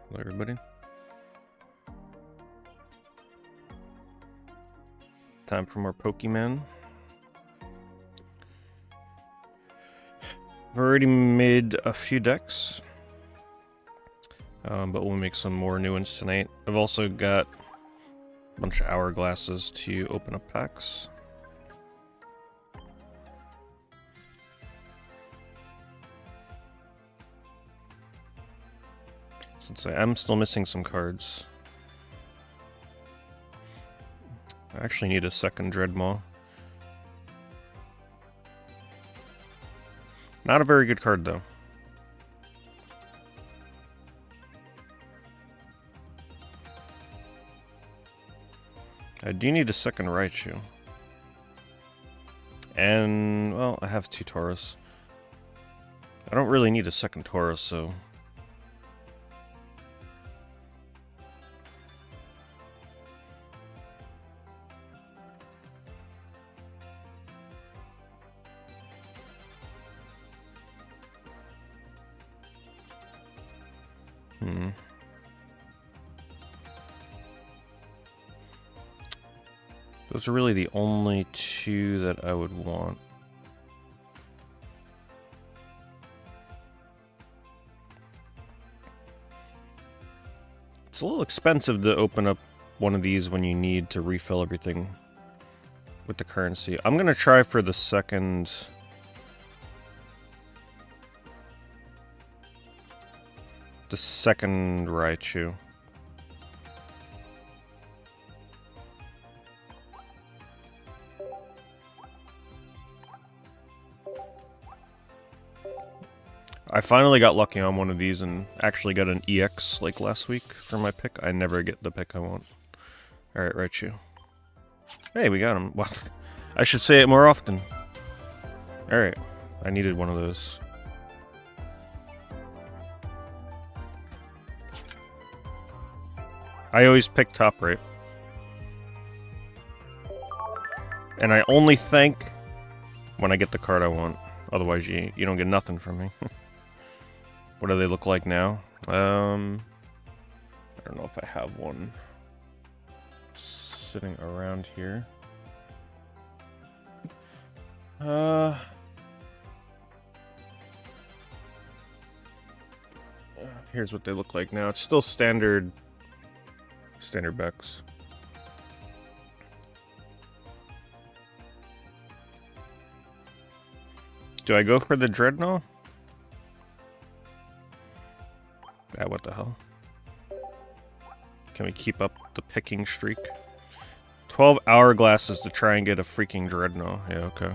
Hello, everybody. Time for more Pokemon. I've already made a few decks, but we'll make some more new ones tonight. I've also got a bunch of hourglasses to open up packs. Since I am still missing some cards. I actually need a second Dreadmaw. Not a very good card, though. I do need a second Raichu. And, well, I have two Tauros. I don't really need a second Tauros, so... Those are really the only two that I would want. It's a little expensive to open up one of these when you need to refill everything with the currency. I'm gonna try for the second... the second Raichu. I finally got lucky on one of these and actually got an EX like last week for my pick. I never get the pick I want. Alright, Raichu. Hey, we got him. Well, I should say it more often. Alright, I needed one of those. I always pick top right. And I only thank when I get the card I want. Otherwise, you don't get nothing from me. What do they look like now? I don't know if I have one sitting around here. Here's what they look like now. It's still standard Bex. Do I go for the Dreadnought? Ah, what the hell? Can we keep up the picking streak? 12 hourglasses to try and get a freaking Dreadnought. Yeah, okay.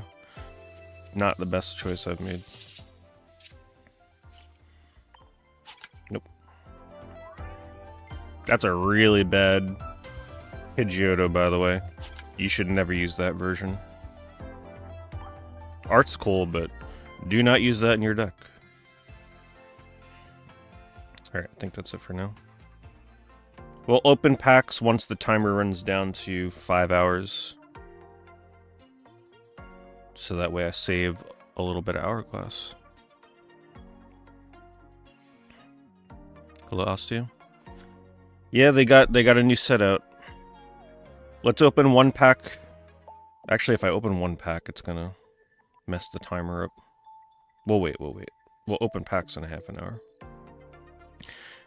Not the best choice I've made. Nope. That's a really bad Pidgeotto, by the way. You should never use that version. Art's cool, but do not use that in your deck. Alright, I think that's it for now. We'll open packs once the timer runs down to 5 hours. So that way I save a little bit of hourglass. Hello, Osteo. Yeah, they got a new set out. Let's open one pack. Actually, if I open one pack, it's gonna mess the timer up. We'll wait. We'll open packs in a half an hour.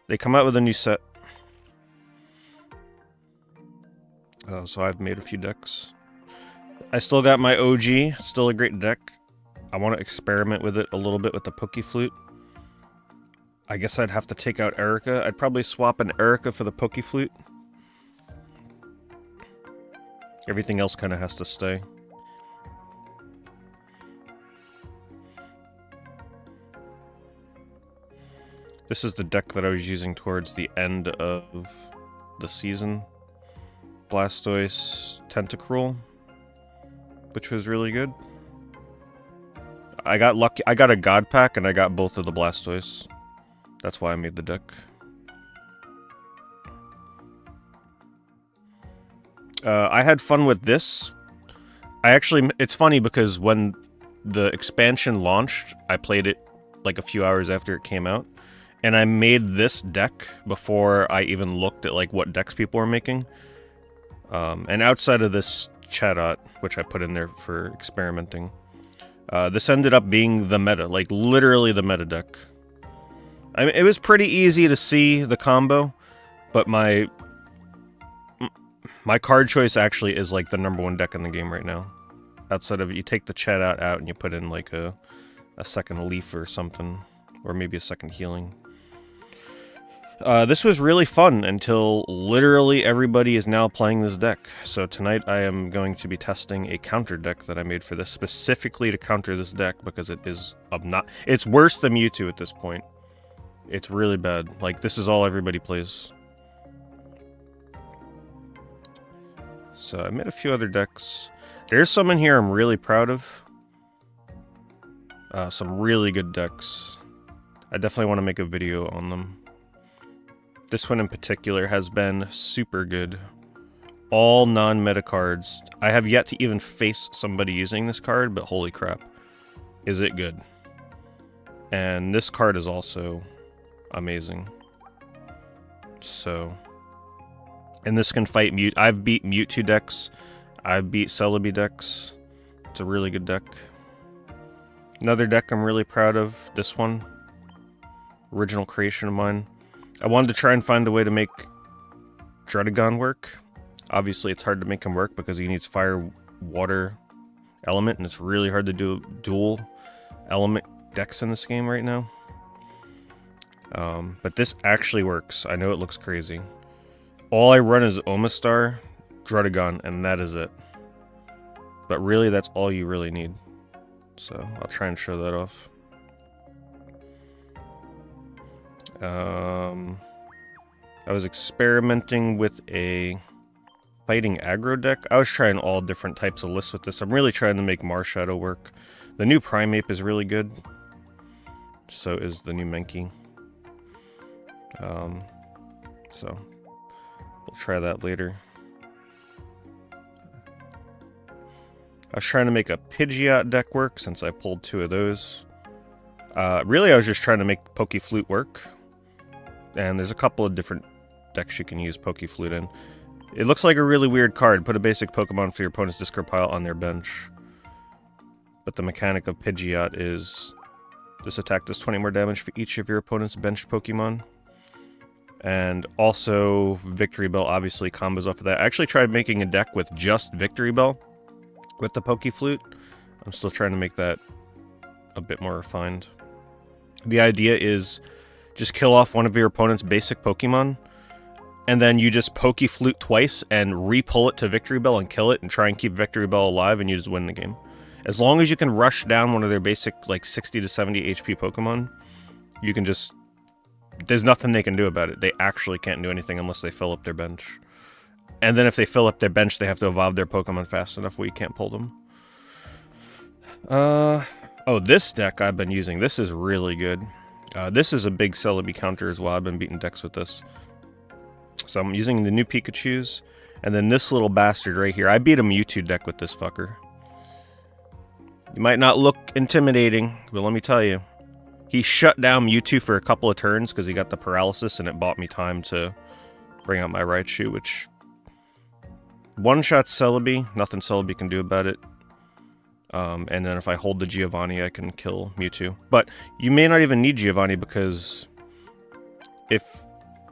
They come out with a new set. So I've made a few decks. I still got my OG, still a great deck. I want to experiment with it a little bit with the Pokeflute. I guess I'd have to take out Erica. I'd probably swap an Erica for the Pokeflute. Everything else kind of has to stay. This is the deck that I was using towards the end of the season. Blastoise, Tentacruel, which was really good. I got lucky. I got a God Pack and I got both of the Blastoise. That's why I made the deck. I had fun with this. It's funny because when the expansion launched, I played it like a few hours after it came out. And I made this deck before I even looked at like what decks people were making. And outside of this Chatot, which I put in there for experimenting, this ended up being the meta, like literally the meta deck. I mean, it was pretty easy to see the combo, but my card choice actually is like the #1 deck in the game right now. Outside of it, you take the Chatot out and you put in like a second leaf or something, or maybe a second healing. This was really fun until literally everybody is now playing this deck. So tonight I am going to be testing a counter deck that I made for this, specifically to counter this deck, because it is it's worse than Mewtwo at this point. It's really bad. Like, this is all everybody plays. So I made a few other decks. There's some in here I'm really proud of. Some really good decks. I definitely want to make a video on them. This one in particular has been super good. All non-meta cards. I have yet to even face somebody using this card, but holy crap, is it good. And this card is also amazing. So, and this can fight Mewtwo. I've beat Mewtwo decks. I've beat Celebi decks. It's a really good deck. Another deck I'm really proud of, this one. Original creation of mine. I wanted to try and find a way to make Druddigon work. Obviously, it's hard to make him work because he needs fire, water, element, and it's really hard to do dual element decks in this game right now. But this actually works. I know it looks crazy. All I run is Omastar, Druddigon, and that is it. But really, that's all you really need. So, I'll try and show that off. I was experimenting with a fighting aggro deck. I was trying all different types of lists with this. I'm really trying to make Marshadow work. The new Primeape is really good. So is the new Menki. So we'll try that later. I was trying to make a Pidgeot deck work since I pulled 2 of those. Really, I was just trying to make Pokeflute work. And there's a couple of different decks you can use Pokeflute in. It looks like a really weird card. Put a basic Pokemon for your opponent's discard pile on their bench. But the mechanic of Pidgeot is this attack does 20 more damage for each of your opponent's benched Pokemon. And also Victory Bell obviously combos off of that. I actually tried making a deck with just Victory Bell with the Pokeflute. I'm still trying to make that a bit more refined. The idea is just kill off one of your opponent's basic Pokemon, and then you just Pokeflute twice and re-pull it to Victory Bell and kill it and try and keep Victory Bell alive, and you just win the game. As long as you can rush down one of their basic, like, 60 to 70 HP Pokemon, you can just... There's nothing they can do about it. They actually can't do anything unless they fill up their bench. And then if they fill up their bench, they have to evolve their Pokemon fast enough where you can't pull them. Oh, this deck I've been using. This is really good. This is a big Celebi counter as well. I've been beating decks with this. So I'm using the new Pikachus. And then this little bastard right here. I beat a Mewtwo deck with this fucker. You might not look intimidating, but let me tell you. He shut down Mewtwo for a couple of turns because he got the paralysis, and it bought me time to bring out my Raichu, which... One-shot Celebi. Nothing Celebi can do about it. And then if I hold the Giovanni, I can kill Mewtwo. But you may not even need Giovanni, because if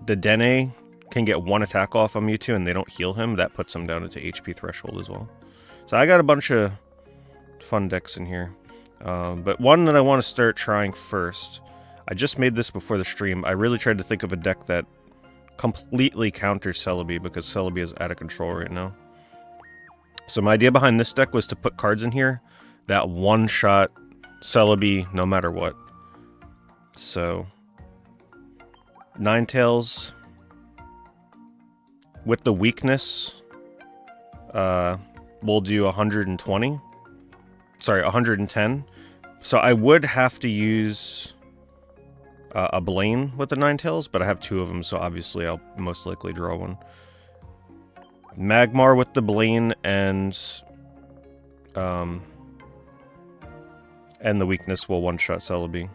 the Dene can get one attack off on Mewtwo and they don't heal him, that puts him down into HP threshold as well. So I got a bunch of fun decks in here. But one that I want to start trying first, I just made this before the stream. I really tried to think of a deck that completely counters Celebi, because Celebi is out of control right now. So my idea behind this deck was to put cards in here that one-shot Celebi no matter what. So, Ninetales with the weakness, we'll do 120. Sorry, 110. So I would have to use a Blaine with the Ninetales, but I have 2 of them, so obviously I'll most likely draw one. Magmar with the Blaine and the weakness will one-shot Celebi.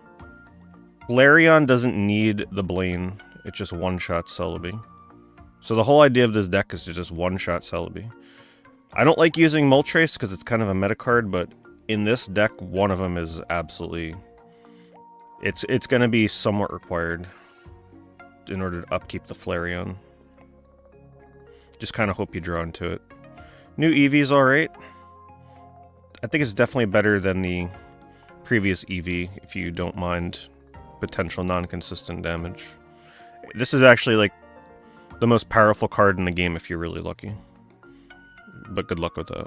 Flareon doesn't need the Blaine. It just one-shot Celebi. So the whole idea of this deck is to just one-shot Celebi. I don't like using Moltres because it's kind of a meta card, but in this deck, one of them is absolutely... It's going to be somewhat required in order to upkeep the Flareon. Just kind of hope you draw into it. New Eevee's alright. I think it's definitely better than the previous Eevee, if you don't mind potential non-consistent damage. This is actually, like, the most powerful card in the game if you're really lucky. But good luck with that.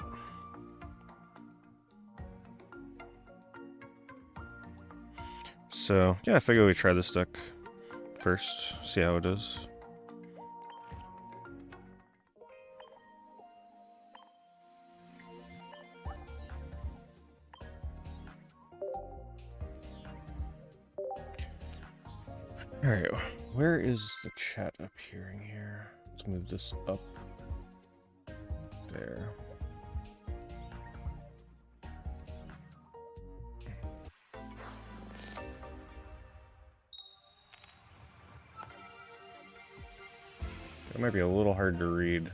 So, yeah, I figure we try this deck first, see how it is. Alright, where is the chat appearing here? Let's move this up. There. It might be a little hard to read.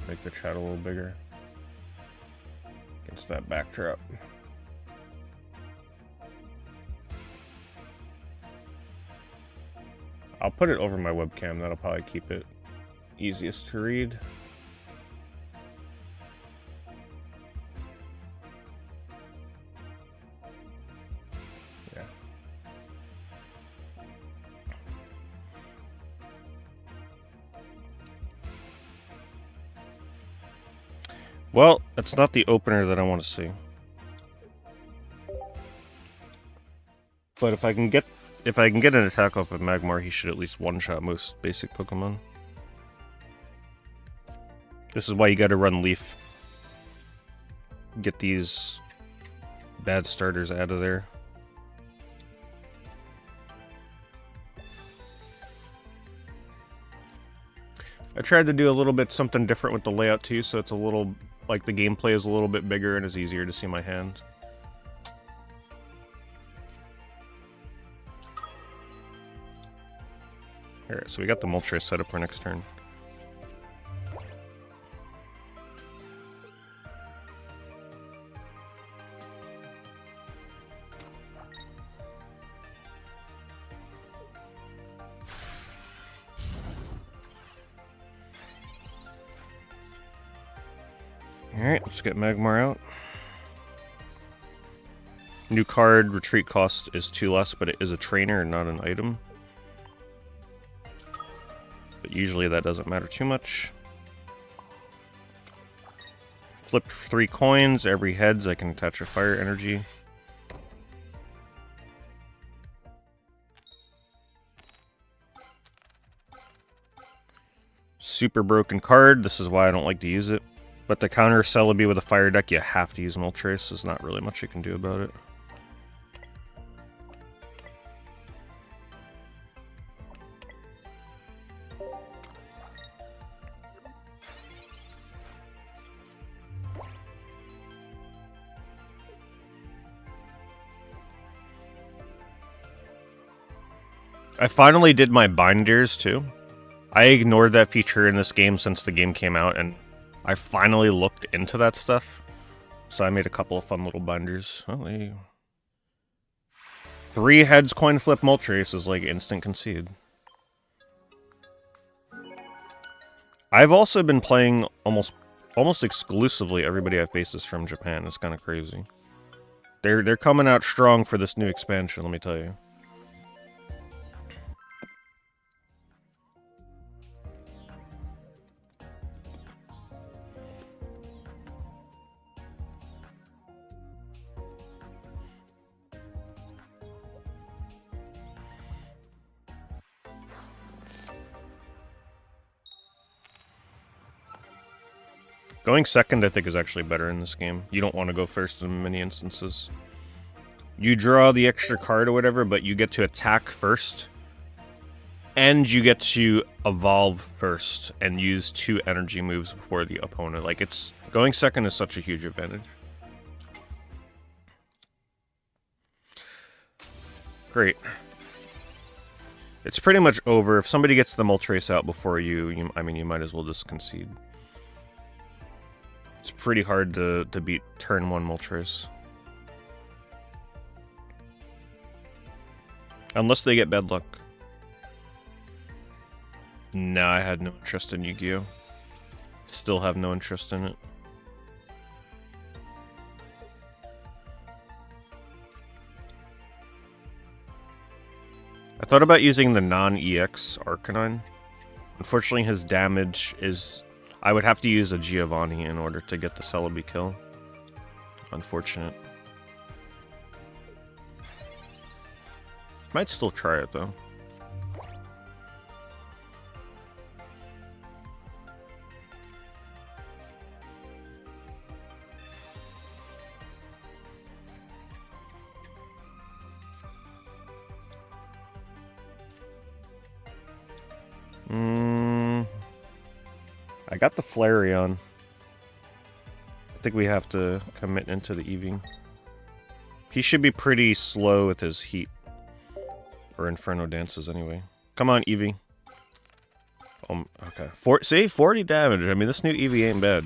Make the chat a little bigger against that backdrop. I'll put it over my webcam, that'll probably keep it easiest to read. Yeah. Well, that's not the opener that I want to see. But if I can get an attack off of Magmar, he should at least one-shot most basic Pokemon. This is why you gotta run Leaf. Get these bad starters out of there. I tried to do a little bit something different with the layout too, so it's a little, like the gameplay is a little bit bigger and it's easier to see my hand. Alright, so we got the Moltres set up for next turn. Alright, let's get Magmar out. New card, retreat cost is 2 less, but it is a trainer and not an item. But usually that doesn't matter too much. Flip 3 coins, every heads I can attach a fire energy. Super broken card, this is why I don't like to use it. But to counter Celebi with a fire deck, you have to use Moltres. There's not really much you can do about it. I finally did my binders too. I ignored that feature in this game since the game came out, and I finally looked into that stuff. So I made a couple of fun little binders. Oh, there you go. 3 heads coin flip Moltres is like instant concede. I've also been playing almost exclusively everybody I face is from Japan. It's kind of crazy. They're coming out strong for this new expansion, let me tell you. Going second, I think, is actually better in this game. You don't want to go first in many instances. You draw the extra card or whatever, but you get to attack first. And you get to evolve first and use 2 energy moves before the opponent. Like, it's... Going second is such a huge advantage. Great. It's pretty much over. If somebody gets the Moltres out before you, I mean, you might as well just concede. It's pretty hard to beat turn 1 Moltres. Unless they get bad luck. Nah, I had no interest in Yu-Gi-Oh! Still have no interest in it. I thought about using the non-EX Arcanine. Unfortunately, his damage is... I would have to use a Giovanni in order to get the Celebi kill. Unfortunate. Might still try it, though. I got the Flareon. I think we have to commit into the Eevee. He should be pretty slow with his heat. Or Inferno dances anyway. Come on, Eevee. Okay. See? 40 damage. I mean, this new Eevee ain't bad.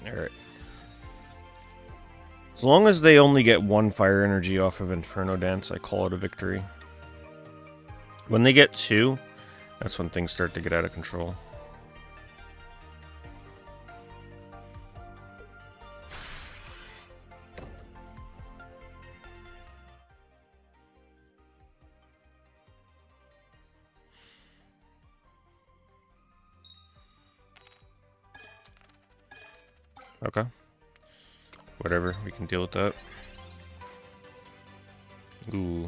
Alright. As long as they only get 1 fire energy off of Inferno Dance, I call it a victory. When they get 2, that's when things start to get out of control. Okay. Whatever, we can deal with that. Ooh.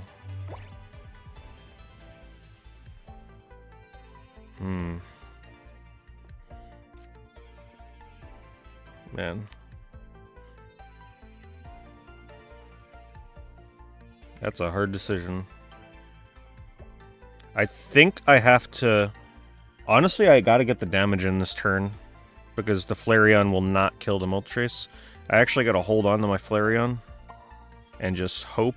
Man. That's a hard decision. I think I have to... Honestly, I gotta get the damage in this turn, because the Flareon will not kill the Moltres. I actually gotta hold on to my Flareon and just hope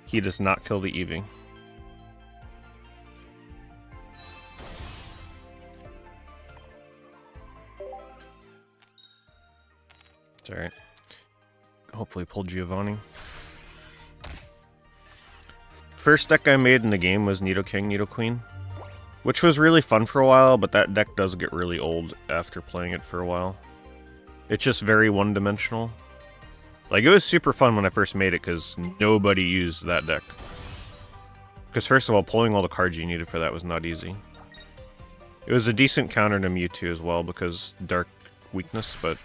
he does not kill the Eevee. It's alright. Hopefully pull Giovanni. First deck I made in the game was Nidoking, Nidoqueen, which was really fun for a while, but that deck does get really old after playing it for a while. It's just very one-dimensional. Like, it was super fun when I first made it, because nobody used that deck. Because first of all, pulling all the cards you needed for that was not easy. It was a decent counter to Mewtwo as well, because Dark weakness, but...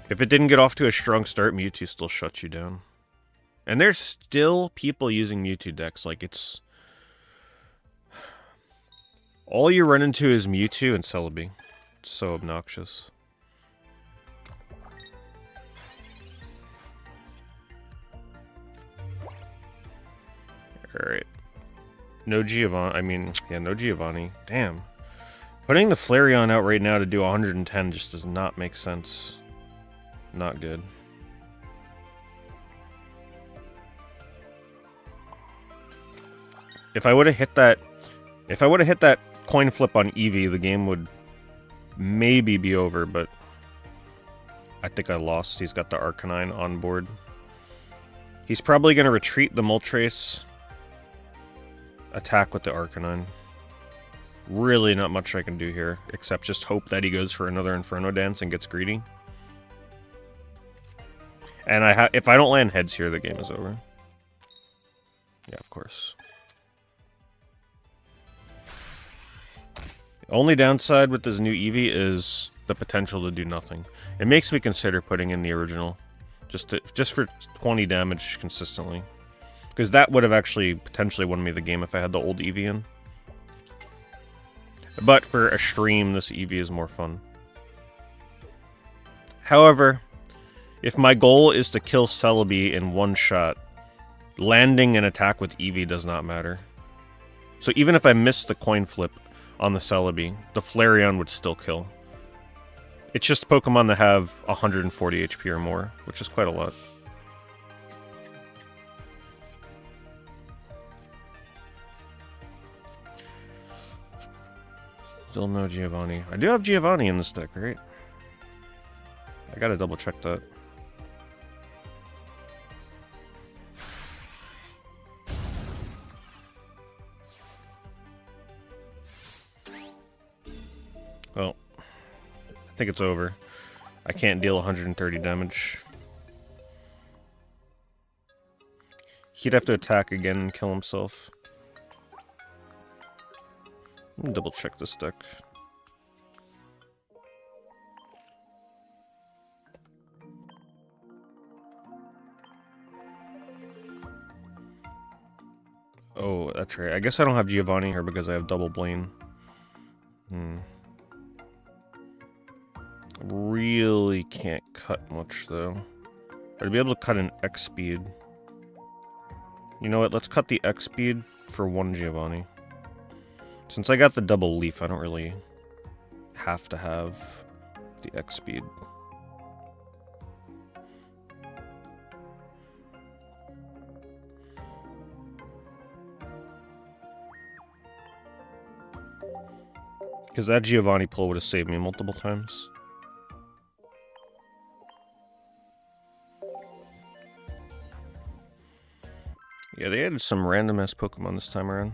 if it didn't get off to a strong start, Mewtwo still shuts you down. And there's still people using Mewtwo decks, like, it's... all you run into is Mewtwo and Celebi. It's so obnoxious. Alright. No Giovanni. I mean, yeah, no Giovanni. Damn. Putting the Flareon out right now to do 110 just does not make sense. Not good. If I would have hit that... if I would have hit that coin flip on Eevee, the game would maybe be over, but... I think I lost. He's got the Arcanine on board. He's probably going to retreat the Moltres. Attack with the Arcanine. Really not much I can do here, except just hope that he goes for another Inferno Dance and gets greedy. And if I don't land heads here, the game is over. Yeah, of course. The only downside with this new Eevee is the potential to do nothing. It makes me consider putting in the original, just for 20 damage consistently. Because that would have actually potentially won me the game if I had the old Eevee in. But for a stream, this Eevee is more fun. However, If my goal is to kill Celebi in one shot, landing an attack with Eevee does not matter. So even if I miss the coin flip on the Celebi, the Flareon would still kill. It's just Pokemon that have 140 HP or more, which is quite a lot. Still no Giovanni. I do have Giovanni in this deck, right? I gotta double check that. Well, I think it's over. I can't deal 130 damage. He'd have to attack again and kill himself. Let me double check this deck. Oh, that's right. I guess I don't have Giovanni here because I have double Blaine. Really can't cut much, though. I'd be able to cut an X speed. You know what? Let's cut the X speed for one Giovanni. Since I got the double leaf, I don't really have to have the X speed. Because that Giovanni pull would have saved me multiple times. Yeah, they added some random-ass Pokemon this time around.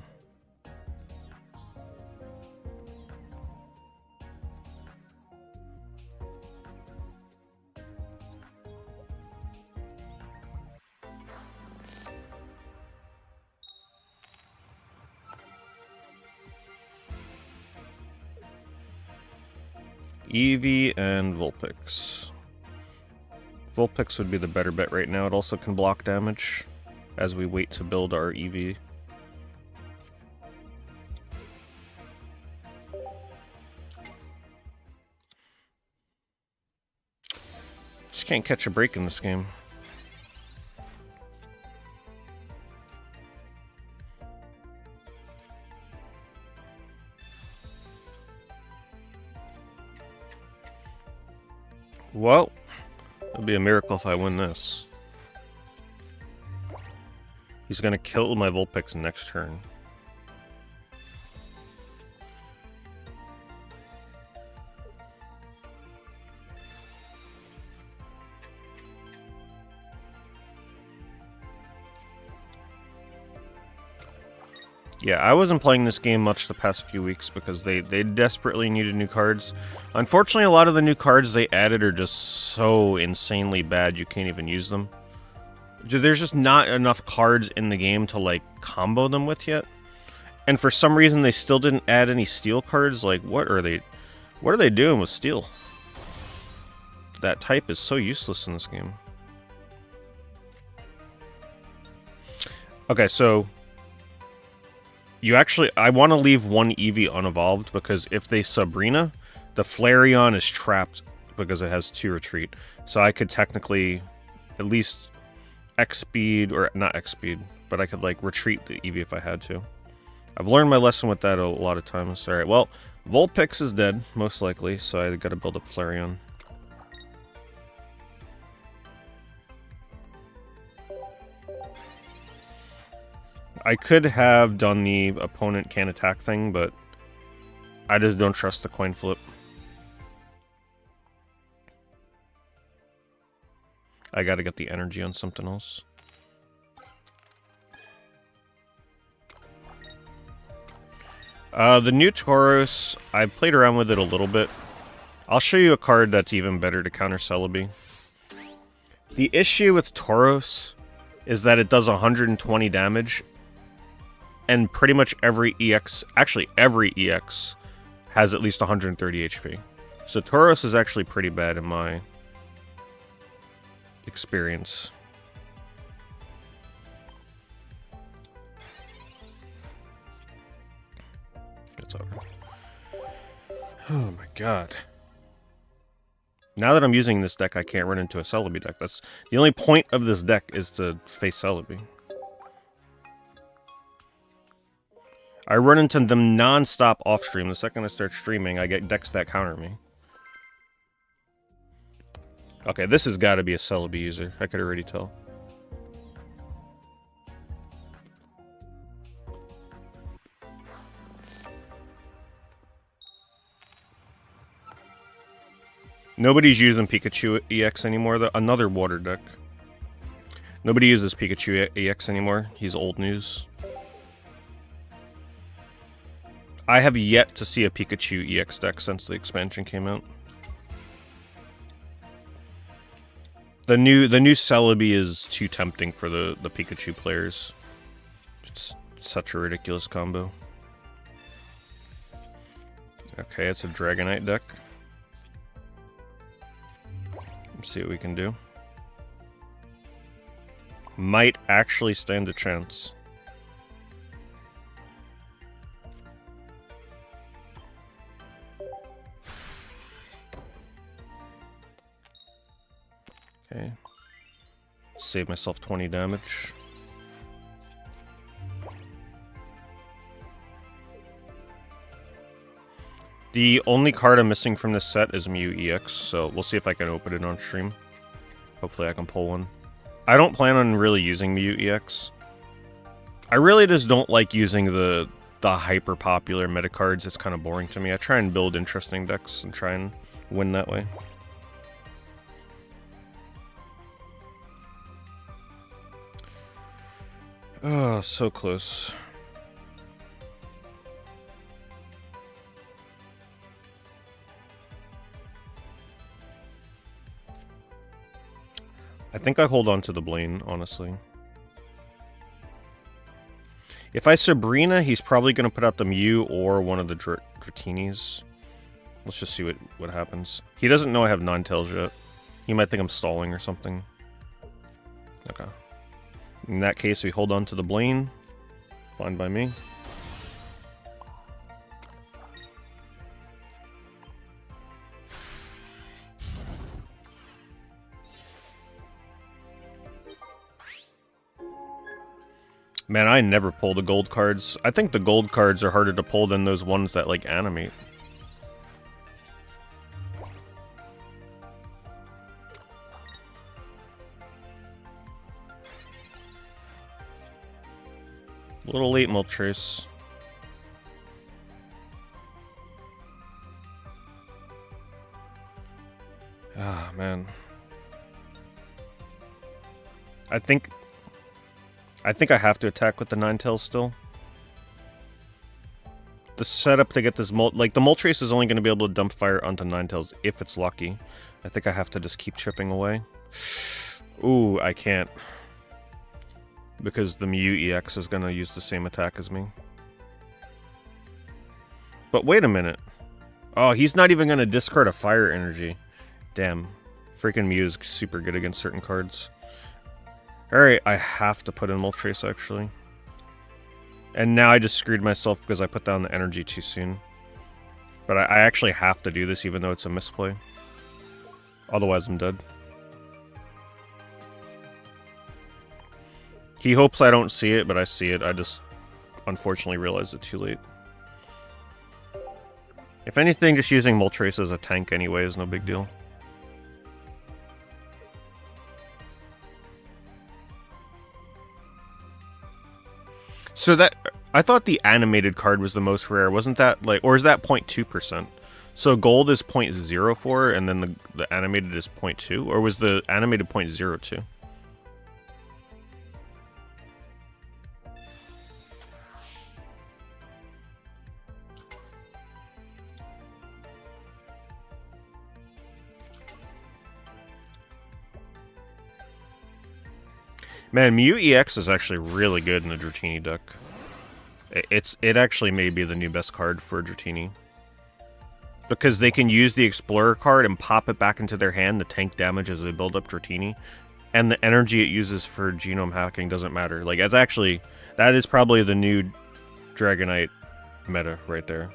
Eevee and Vulpix. Vulpix would be the better bet right now. It also can block damage as we wait to build our Eevee. Just can't catch a break in this game. Well, it'll be a miracle if I win this. He's gonna kill my Vulpix next turn. Yeah, I wasn't playing this game much the past few weeks because they desperately needed new cards. Unfortunately, a lot of the new cards they added are just so insanely bad you can't even use them. There's just not enough cards in the game to, like, combo them with yet. And for some reason, they still didn't add any steel cards. Like, what are they doing with steel? That type is so useless in this game. Okay, so I want to leave one Eevee unevolved because if they Sabrina, the Flareon is trapped because it has 2 retreat. So I could technically at least X-speed, or not X-speed, but I could, like, retreat the Eevee if I had to. I've learned my lesson with that a lot of times. Alright, well, Vulpix is dead, most likely, so I gotta build up Flareon. I could have done the opponent can attack thing, but I just don't trust the coin flip. I gotta get the energy on something else. The new Tauros, I played around with it a little bit. I'll show you a card that's even better to counter Celebi. The issue with Tauros is that it does 120 damage, and pretty much every EX, actually every EX, has at least 130 HP. So Tauros is actually pretty bad in my experience. It's over. Oh my god. Now that I'm using this deck, I can't run into a Celebi deck. That's the only point of this deck is to face Celebi. I run into them non-stop off-stream. The second I start streaming, I get decks that counter me. Okay, this has got to be a Celebi user. I could already tell. Nobody's using Pikachu EX anymore, though. Another water deck. Nobody uses Pikachu EX anymore. He's old news. I have yet to see a Pikachu EX deck since the expansion came out. The new Celebi is too tempting for the Pikachu players. It's such a ridiculous combo. Okay, it's a Dragonite deck. Let's see what we can do. Might actually stand a chance. Okay. Save myself 20 damage. The only card I'm missing from this set is Mew EX, so we'll see if I can open it on stream. Hopefully I can pull one. I don't plan on really using Mew EX. I really just don't like using the hyper-popular meta cards. It's kind of boring to me. I try and build interesting decks and try and win that way. Oh, so close. I think I hold on to the Blaine, honestly. If I Sabrina, he's probably going to put out the Mew or one of the Dratinis. Let's just see what happens. He doesn't know I have Ninetales yet. He might think I'm stalling or something. Okay. In that case, we hold on to the Blaine. Fine by me. Man, I never pull the gold cards. I think the gold cards are harder to pull than those ones that, like, animate. A little late, Moltres. Ah, man. I think I have to attack with the Ninetales still. The setup to get this like, the Moltres is only going to be able to dump fire onto Ninetales if it's lucky. I think I have to just keep chipping away. Ooh, I can't. Because the Mew EX is going to use the same attack as me. But wait a minute. Oh, he's not even going to discard a fire energy. Damn. Freaking Mew is super good against certain cards. Alright, I have to put in Moltres, actually. And now I just screwed myself because I put down the energy too soon. But I actually have to do this even though it's a misplay. Otherwise I'm dead. He hopes I don't see it, but I see it. I just unfortunately realized it too late. If anything, just using Moltres as a tank anyway is no big deal. So that, I thought the animated card was the most rare. Wasn't that, like, or is that 0.2%? So gold is 0.04 and then the animated is 0.2? Or was the animated 0.02? Man, Mew EX is actually really good in the Dratini deck. It actually may be the new best card for Dratini. Because they can use the Explorer card and pop it back into their hand to tank damage as they build up Dratini. And the energy it uses for genome hacking doesn't matter. Like, it's actually, that is probably the new Dragonite meta right there.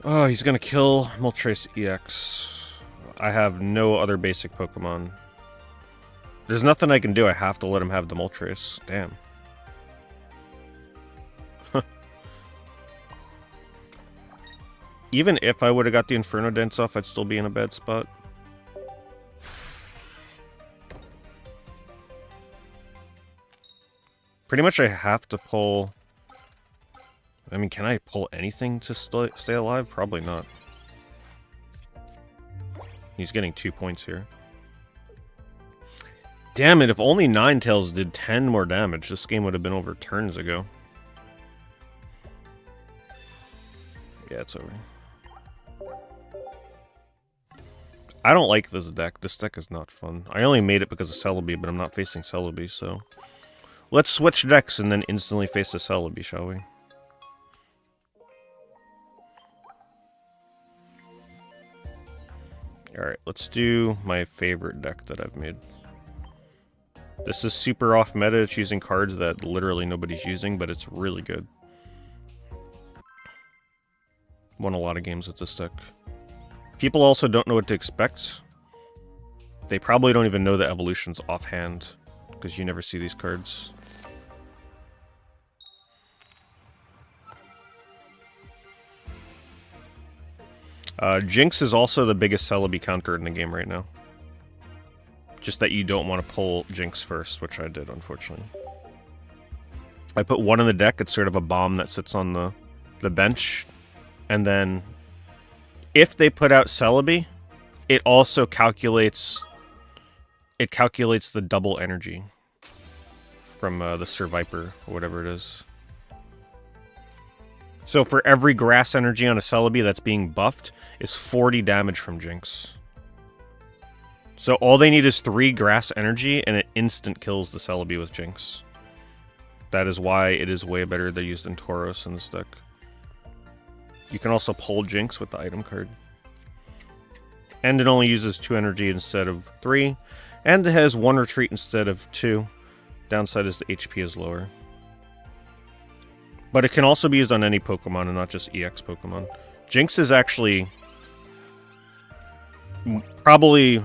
Oh, he's gonna kill Moltres EX. I have no other basic Pokemon. There's nothing I can do. I have to let him have the Moltres. Damn. Even if I would have got the Inferno Dance off, I'd still be in a bad spot. Pretty much I have to pull... I mean, can I pull anything to stay alive? Probably not. He's getting 2 points here. Damn it, if only Ninetales did 10 more damage, this game would have been over turns ago. Yeah, it's over. I don't like this deck. This deck is not fun. I only made it because of Celebi, but I'm not facing Celebi, so... Let's switch decks and then instantly face the Celebi, shall we? Alright, let's do my favorite deck that I've made. This is super off meta. It's using cards that literally nobody's using, but it's really good. Won a lot of games with this deck. People also don't know what to expect. They probably don't even know the evolutions offhand, because you never see these cards. Jinx is also the biggest Celebi counter in the game right now. Just that you don't want to pull Jinx first, which I did, unfortunately. I put one in the deck. It's sort of a bomb that sits on the bench. And then, if they put out Celebi, it also calculates... It calculates the double energy from the Survivor, or whatever it is. So for every grass energy on a Celebi that's being buffed, is 40 damage from Jinx. So all they need is 3 grass energy, and it instant kills the Celebi with Jinx. That is why it is way better than used in Tauros in this deck. You can also pull Jinx with the item card. And it only uses 2 energy instead of 3. And it has 1 retreat instead of 2. Downside is the HP is lower. But it can also be used on any Pokemon and not just EX Pokemon. Jinx is actually probably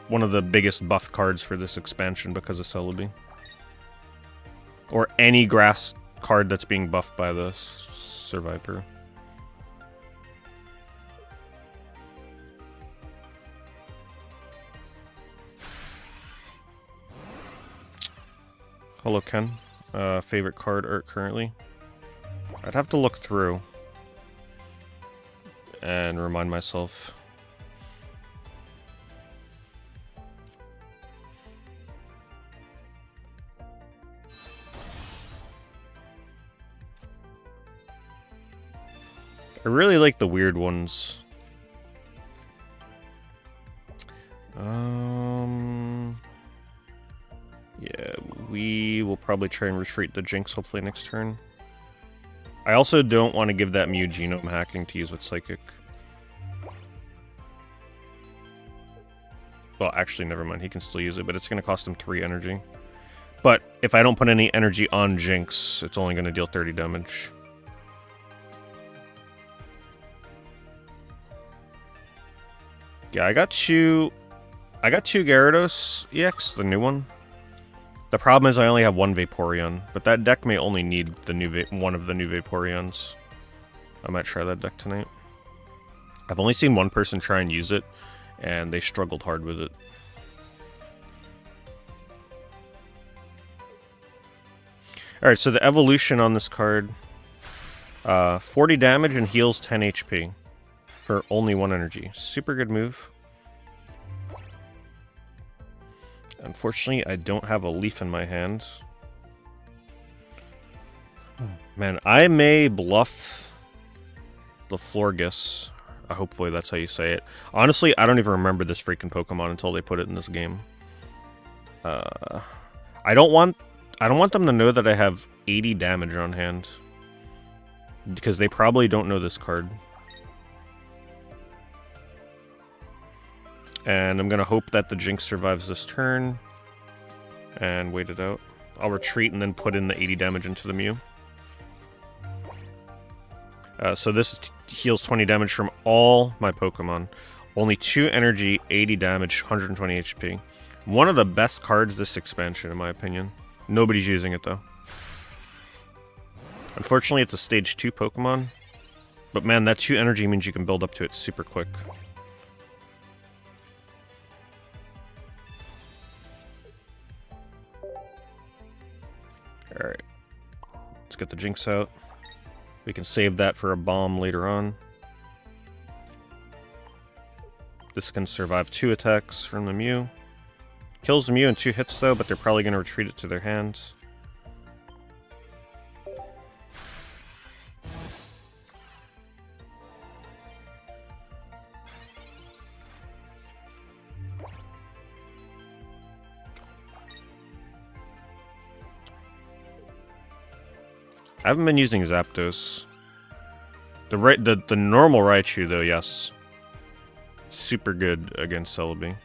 one of the biggest buff cards for this expansion because of Celebi. Or any grass card that's being buffed by the Survivor. Hello, Ken. Favorite card art currently? I'd have to look through and remind myself. I really like the weird ones. Yeah, we will probably try and retreat the Jinx hopefully next turn. I also don't want to give that Mew genome hacking to use with Psychic. Well, actually, never mind. He can still use it, but it's going to cost him 3 energy. But if I don't put any energy on Jinx, it's only going to deal 30 damage. Yeah, I got two Gyarados EX, the new one. The problem is I only have 1 Vaporeon, but that deck may only need the new one of the new Vaporeons. I might try that deck tonight. I've only seen one person try and use it, and they struggled hard with it. Alright, so the evolution on this card, 40 damage and heals 10 HP for only 1 energy. Super good move. Unfortunately, I don't have a leaf in my hand. Man, I may bluff the Florges. Hopefully that's how you say it. Honestly, I don't even remember this freaking Pokemon until they put it in this game. I don't want them to know that I have 80 damage on hand. Because they probably don't know this card. And I'm going to hope that the Jinx survives this turn. And wait it out. I'll retreat and then put in the 80 damage into the Mew. So this heals 20 damage from all my Pokemon. Only 2 energy, 80 damage, 120 HP. One of the best cards this expansion, in my opinion. Nobody's using it, though. Unfortunately, it's a stage 2 Pokemon. But man, that 2 energy means you can build up to it super quick. Alright. Let's get the Jinx out. We can save that for a bomb later on. This can survive 2 attacks from the Mew. Kills the Mew in 2 hits though, but they're probably going to retreat it to their hands. I haven't been using Zapdos. The normal Raichu though, yes. Super good against Celebi.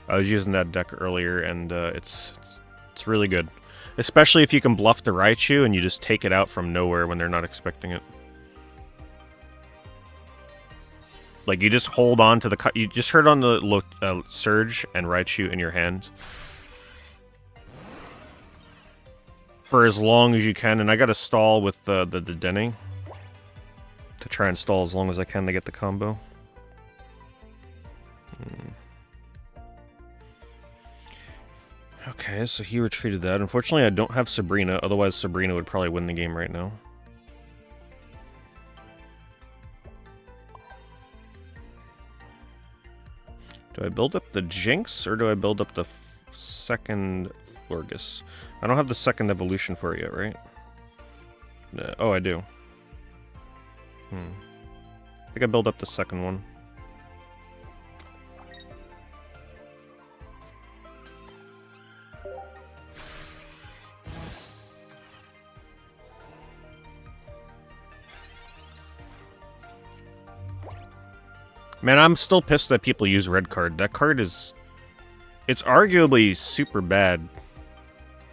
I was using that deck earlier, and it's really good. Especially if you can bluff the Raichu and you just take it out from nowhere when they're not expecting it. Like, you just hold on to the... You just heard on the Surge and Raichu in your hand. For as long as you can, and I gotta stall with the Denning. To try and stall as long as I can to get the combo. Okay, so he retreated that. Unfortunately, I don't have Sabrina, otherwise Sabrina would probably win the game right now. Do I build up the Jinx, or do I build up the second Florges? I don't have the second evolution for it yet, right? Oh, I do. I think I build up the second one. Man, I'm still pissed that people use red card. That card is... It's arguably super bad.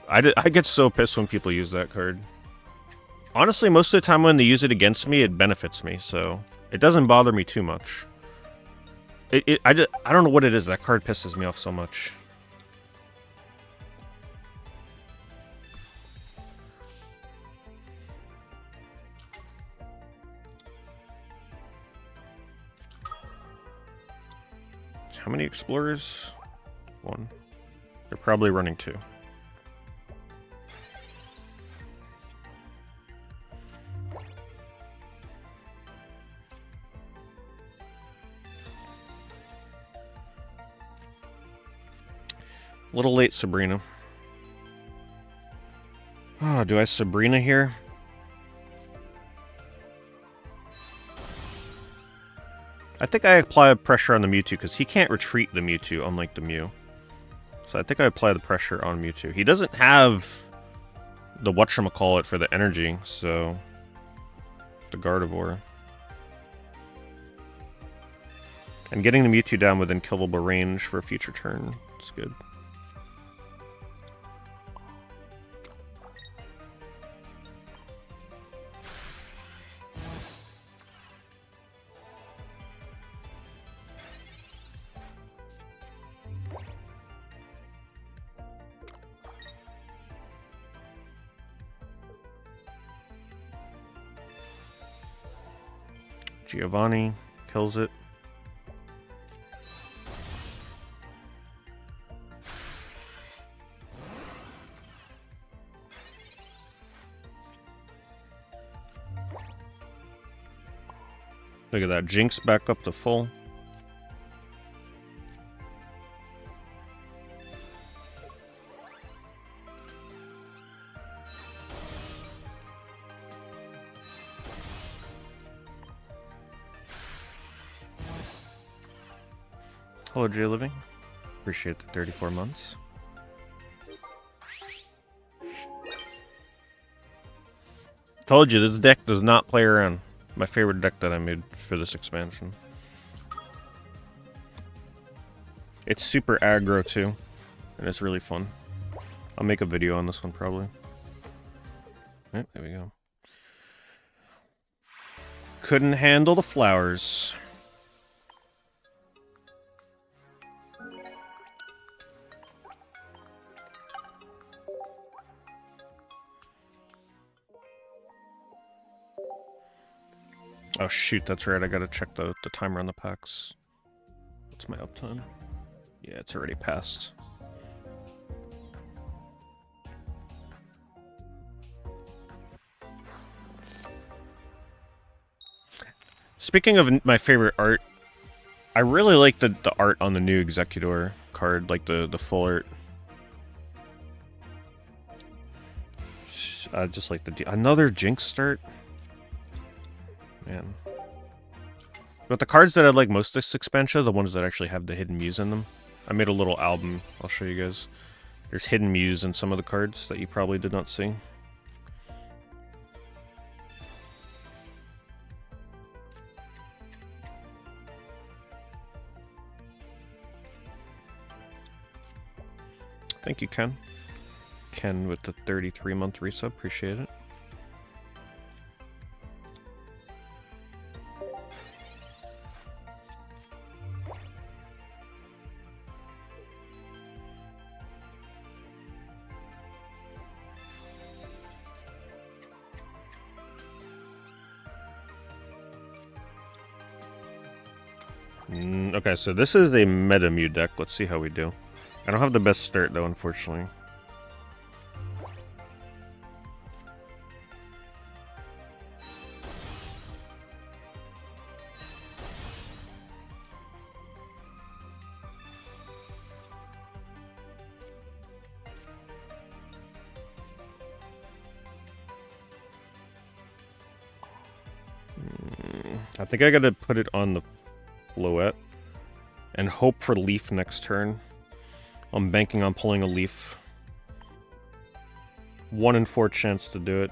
I get so pissed when people use that card. Honestly, most of the time when they use it against me, it benefits me, so... It doesn't bother me too much. I don't know what it is. That card pisses me off so much. How many explorers? 1. They're probably running 2. A little late, Sabrina. Oh, do I Sabrina here? I think I apply pressure on the Mewtwo, because he can't retreat the Mewtwo, unlike the Mew. So I think I apply the pressure on Mewtwo. He doesn't have the whatchamacallit for the energy, so... The Gardevoir. And getting the Mewtwo down within killable range for a future turn is good. Giovanni kills it. Look at that, Jinx back up to full. Hello, J Living. Appreciate the 34 months. Told you, this deck does not play around. My favorite deck that I made for this expansion. It's super aggro too, and it's really fun. I'll make a video on this one probably. Yep, there we go. Couldn't handle the flowers. Oh shoot, that's right, I gotta check the timer on the packs. What's my uptime? Yeah, it's already passed. Speaking of my favorite art, I really like the art on the new Executor card, like the full art. I just like another Jinx start. Man. But the cards that I like most this expansion are the ones that actually have the Hidden Muse in them. I made a little album, I'll show you guys. There's Hidden Muse in some of the cards that you probably did not see. Thank you, Ken. Ken with the 33-month resub, appreciate it. Okay, so this is a Metamu deck. Let's see how we do. I don't have the best start, though, unfortunately. I think I gotta put it on the Floette and hope for Leaf next turn. I'm banking on pulling a Leaf. 1 in 4 chance to do it.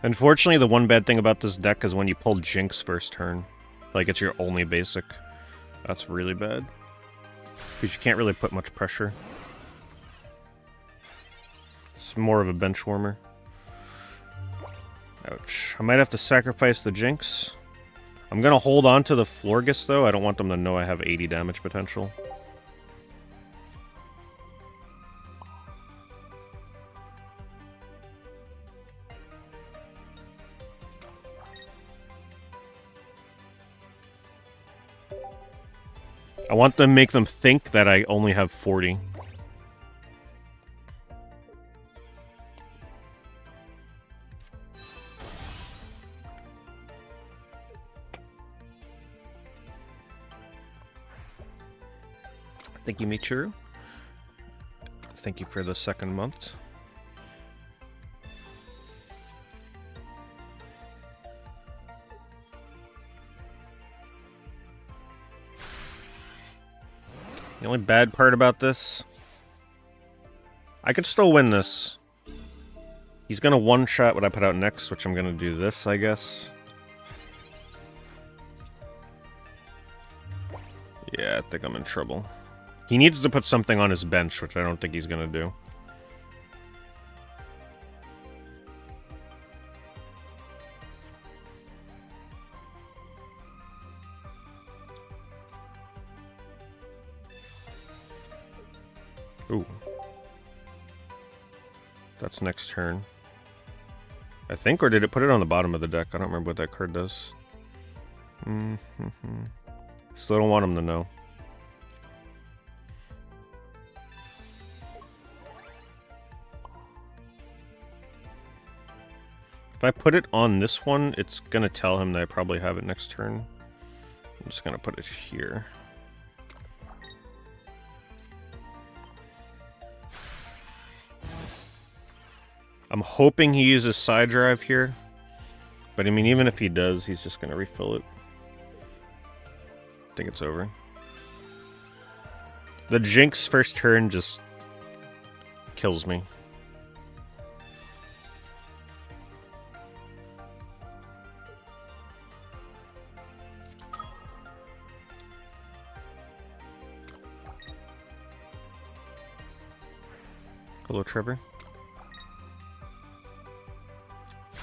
Unfortunately, the one bad thing about this deck is when you pull Jinx first turn. Like, it's your only basic. That's really bad. Because you can't really put much pressure. It's more of a bench warmer. Ouch. I might have to sacrifice the Jinx. I'm gonna hold on to the Florgus, though. I don't want them to know I have 80 damage potential. I want to make them think that I only have 40. Thank you, Michiru. Thank you for the 2nd month. The only bad part about this, I could still win this. He's gonna one-shot what I put out next, which I'm gonna do this, I guess. Yeah, I think I'm in trouble. He needs to put something on his bench, which I don't think he's gonna do. Ooh. That's next turn. I think, or did it put it on the bottom of the deck? I don't remember what that card does. Still don't want him to know. If I put it on this one, it's gonna tell him that I probably have it next turn. I'm just gonna put it here. I'm hoping he uses side drive here. But I mean, even if he does, he's just gonna refill it. I think it's over. The Jinx first turn just kills me. Hello, Trevor.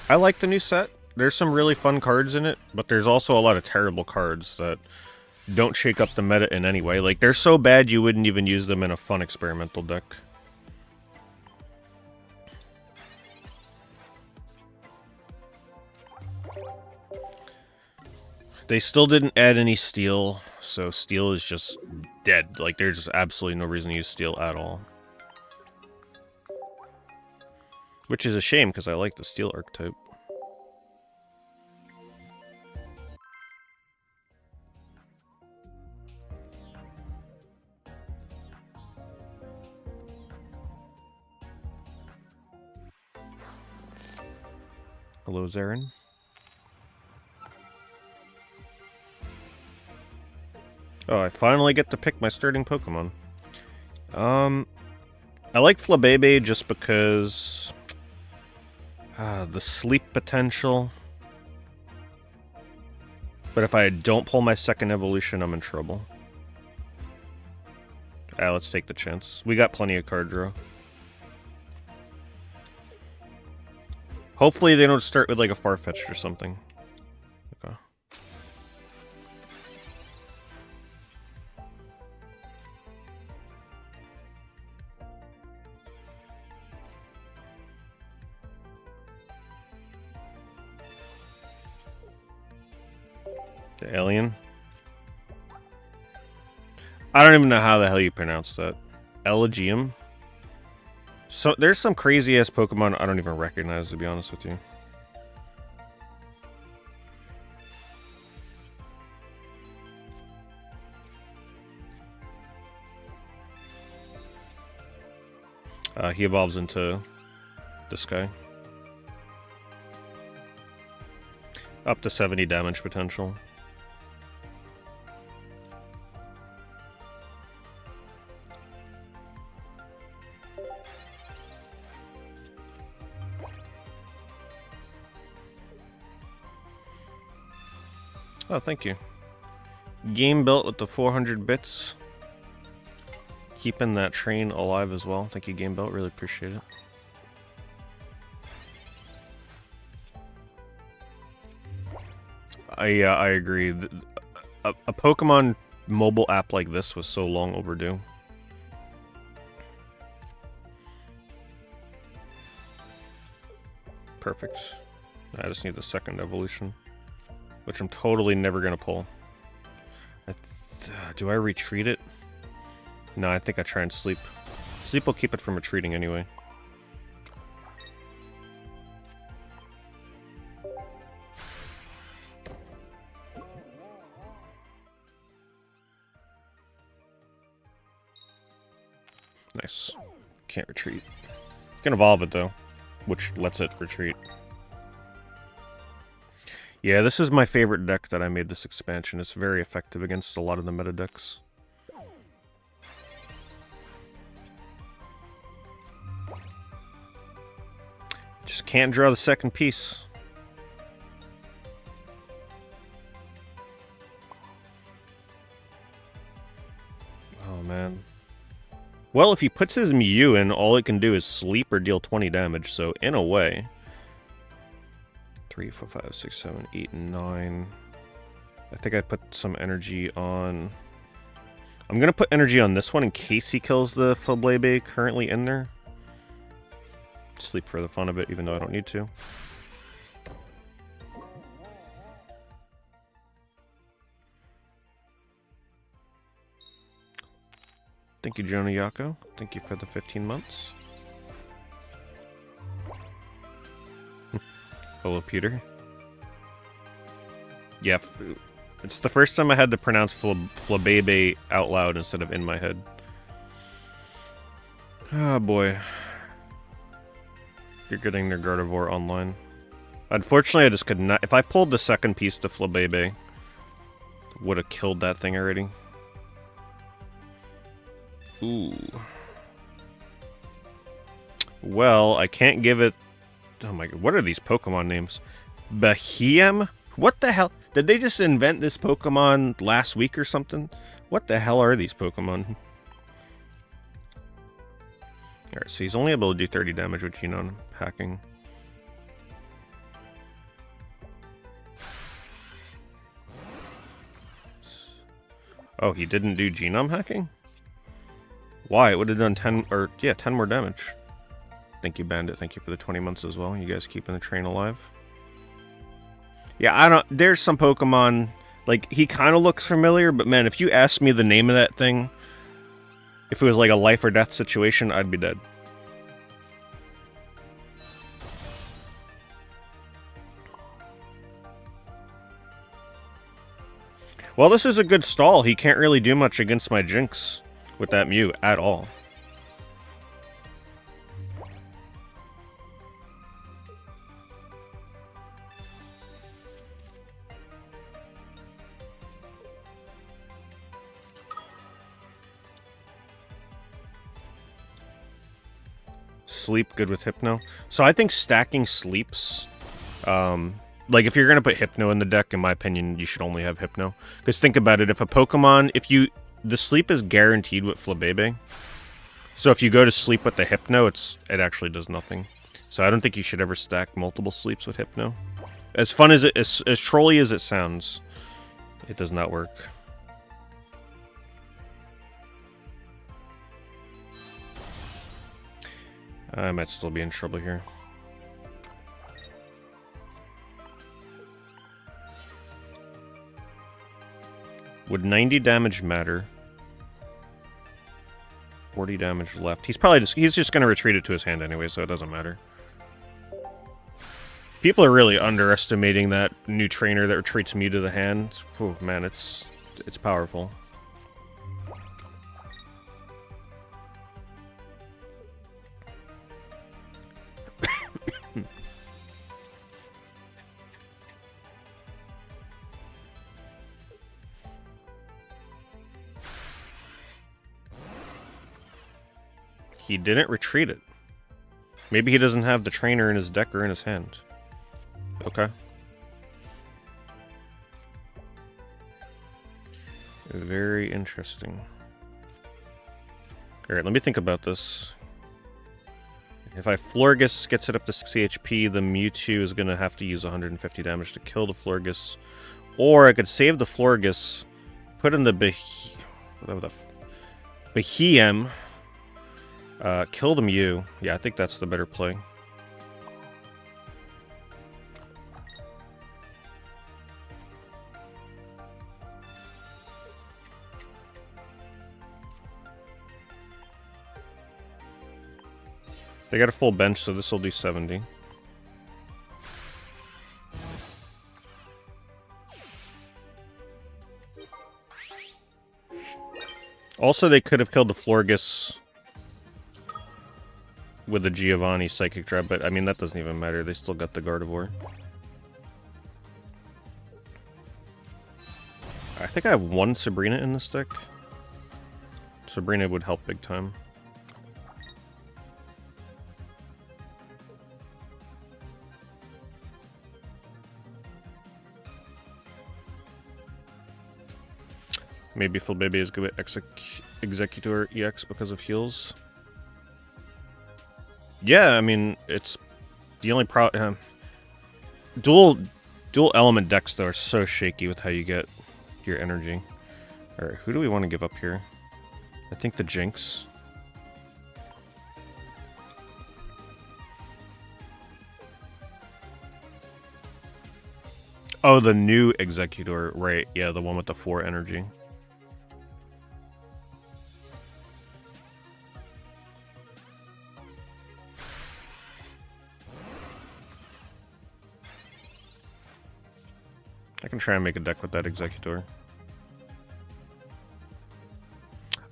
I like the new set. There's some really fun cards in it, but there's also a lot of terrible cards that don't shake up the meta in any way. Like, they're so bad you wouldn't even use them in a fun experimental deck. They still didn't add any steel, so steel is just dead. Like, there's absolutely no reason to use steel at all. Which is a shame, because I like the steel archetype. Hello, Zarin. Oh, I finally get to pick my starting Pokemon. I like Flabebe just because the sleep potential. But if I don't pull my second evolution, I'm in trouble. Let's take the chance. We got plenty of card draw. Hopefully they don't start with like a Farfetch'd or something. Okay. The alien? I don't even know how the hell you pronounce that. Elegium? So there's some crazy ass Pokemon I don't even recognize, to be honest with you. He evolves into this guy. Up to 70 damage potential. Oh, thank you. Game built with the 400 bits. Keeping that train alive as well. Thank you, Game Built. Really appreciate it. I agree. A Pokemon mobile app like this was so long overdue. Perfect. I just need the second evolution, which I'm totally never going to pull. Do I retreat it? No, I think I try and sleep. Sleep will keep it from retreating anyway. Nice. Can't retreat. Can evolve it though, which lets it retreat. Yeah, this is my favorite deck that I made this expansion. It's very effective against a lot of the meta decks. Just can't draw the second piece. Oh, man. Well, if he puts his Mew in, all it can do is sleep or deal 20 damage, so in a way... 3, 4, 5, 6, 7, 8, 9... I think I put some energy on... I'm gonna put energy on this one in case he kills the Flabebe currently in there. Sleep for the fun of it, even though I don't need to. Thank you, Jonah Yako. Thank you for the 15 months. Hello, Peter. Yeah, it's the first time I had to pronounce Flabebe out loud instead of in my head. Oh, boy. You're getting their Gardevoir online. Unfortunately, I just could not... If I pulled the second piece to Flabebe, would have killed that thing already. Ooh. Well, I can't give it... Oh my god, what are these Pokemon names? Bahiem? What the hell? Did they just invent this Pokemon last week or something? What the hell are these Pokemon? Alright, so he's only able to do 30 damage with genome hacking. Oh, he didn't do genome hacking? Why? It would have done 10 more damage. Thank you, Bandit. Thank you for the 20 months as well. You guys keeping the train alive. Yeah, there's some Pokemon, like, he kind of looks familiar, but man, if you asked me the name of that thing, if it was like a life or death situation, I'd be dead. Well, this is a good stall. He can't really do much against my Jinx with that Mew at all. Sleep, good with Hypno. So I think stacking sleeps, like if you're going to put Hypno in the deck, in my opinion, you should only have Hypno. Because think about it, if a Pokemon, the sleep is guaranteed with Flabebe. So if you go to sleep with the Hypno, it actually does nothing. So I don't think you should ever stack multiple sleeps with Hypno. As fun as as trolly as it sounds, it does not work. I might still be in trouble here. Would 90 damage matter? 40 damage left. He's just gonna retreat it to his hand anyway, so it doesn't matter. People are really underestimating that new trainer that retreats Mew to the hand. Oh man, it's powerful. He didn't retreat it. Maybe he doesn't have the trainer in his deck or in his hand. Okay. Very interesting. Alright, let me think about this. If I Florges gets it up to 60 HP, the Mewtwo is going to have to use 150 damage to kill the Florges. Or I could save the Florges, put in the Behem, kill the Mew. Yeah, I think that's the better play. They got a full bench, so this will do 70. Also, they could have killed the Florges with the Giovanni Psychic Drive, but I mean, that doesn't even matter. They still got the Gardevoir. I think I have one Sabrina in this deck. Sabrina would help big time. Maybe Flabebe is good with Executor EX because of heals. Yeah, I mean, it's the only dual element decks, though, are so shaky with how you get your energy. Alright, who do we want to give up here? I think the Jinx. Oh, the new Executor, right. Yeah, the one with the 4 energy. I can try and make a deck with that Executor.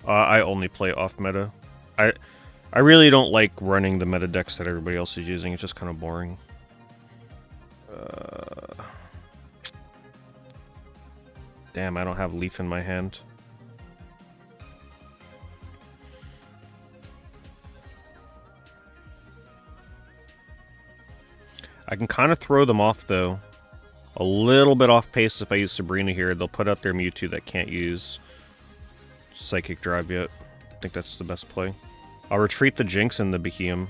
I only play off meta. I really don't like running the meta decks that everybody else is using. It's just kind of boring. Damn, I don't have Leaf in my hand. I can kind of throw them off, though. A little bit off pace if I use Sabrina here. They'll put up their Mewtwo that can't use Psychic Drive yet. I think that's the best play. I'll retreat the Jinx and the Behemoth.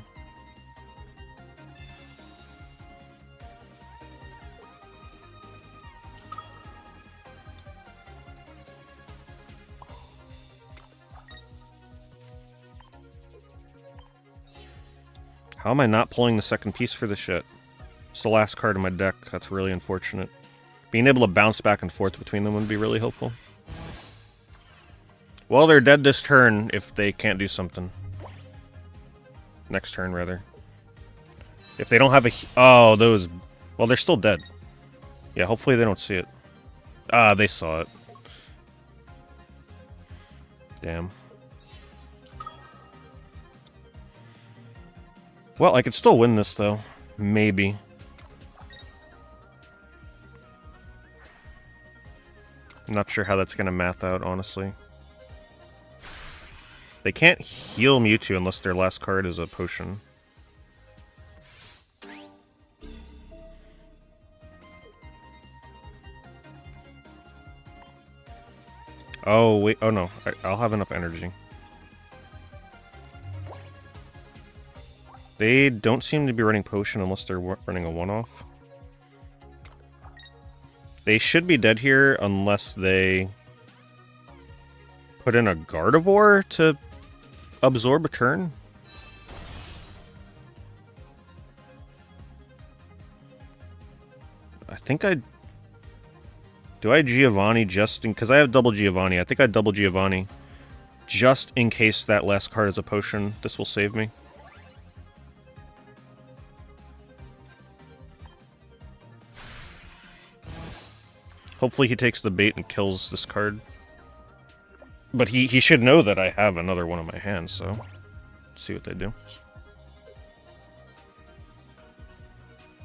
How am I not pulling the second piece for this shit? It's the last card in my deck. That's really unfortunate. Being able to bounce back and forth between them would be really helpful. Well, they're dead this turn if they can't do something. Next turn, rather. If they don't have a... Oh, those... Well, they're still dead. Yeah, hopefully they don't see it. Ah, they saw it. Damn. Well, I could still win this, though. Maybe. I'm not sure how that's going to math out, honestly. They can't heal Mewtwo unless their last card is a potion. Oh, wait. Oh, no. I'll have enough energy. They don't seem to be running potion unless they're running a one-off. They should be dead here unless they put in a Gardevoir to absorb a turn. I think I... Do I Giovanni just in... Because I have double Giovanni. I think I double Giovanni just in case that last card is a potion. This will save me. Hopefully he takes the bait and kills this card. But he should know that I have another one in my hand, so... Let's see what they do.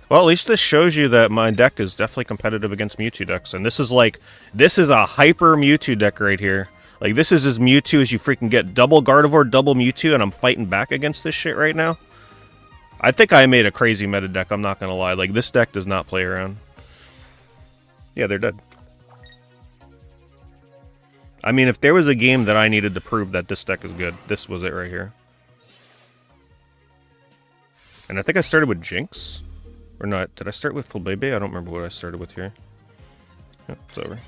Well, at least this shows you that my deck is definitely competitive against Mewtwo decks. And this is like... This is a hyper Mewtwo deck right here. Like, this is as Mewtwo as you freaking get. Double Gardevoir, double Mewtwo, and I'm fighting back against this shit right now. I think I made a crazy meta deck, I'm not gonna lie. Like, this deck does not play around. Yeah, they're dead. I mean, if there was a game that I needed to prove that this deck is good, this was it right here. And I think I started with Jinx. Or not. Did I start with Celebi? I don't remember what I started with here. Yep, it's over.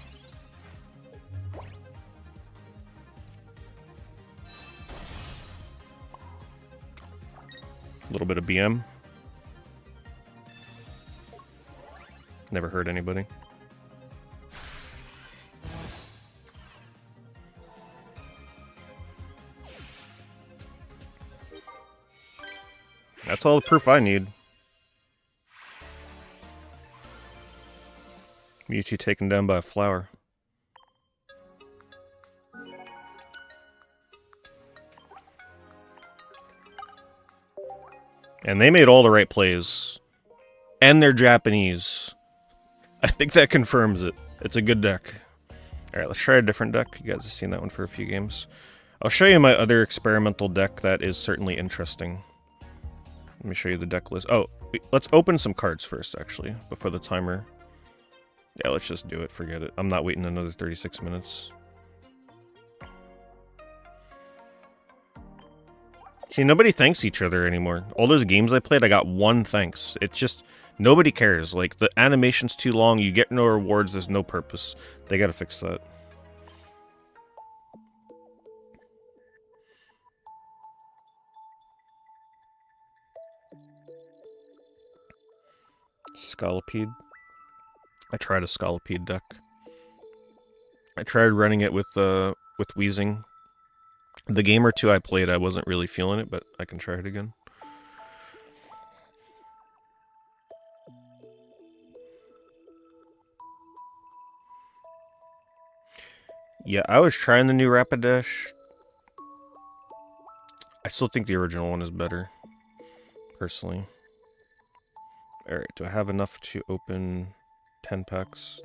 A little bit of BM. Never hurt anybody. That's all the proof I need. Mewtwo taken down by a flower. And they made all the right plays. And they're Japanese. I think that confirms it. It's a good deck. Alright, let's try a different deck. You guys have seen that one for a few games. I'll show you my other experimental deck that is certainly interesting. Let me show you the deck list. Oh, let's open some cards first, actually, before the timer. Yeah, let's just do it. Forget it. I'm not waiting another 36 minutes. See, nobody thanks each other anymore. All those games I played, I got one thanks. It's just, nobody cares. Like, the animation's too long, you get no rewards, there's no purpose. They gotta fix that. Scolipede. I tried a Scolipede deck. I tried running it with Weezing. The game or two I played, I wasn't really feeling it, but I can try it again. Yeah, I was trying the new Rapidash. I still think the original one is better, personally. Alright, do I have enough to open 10 packs?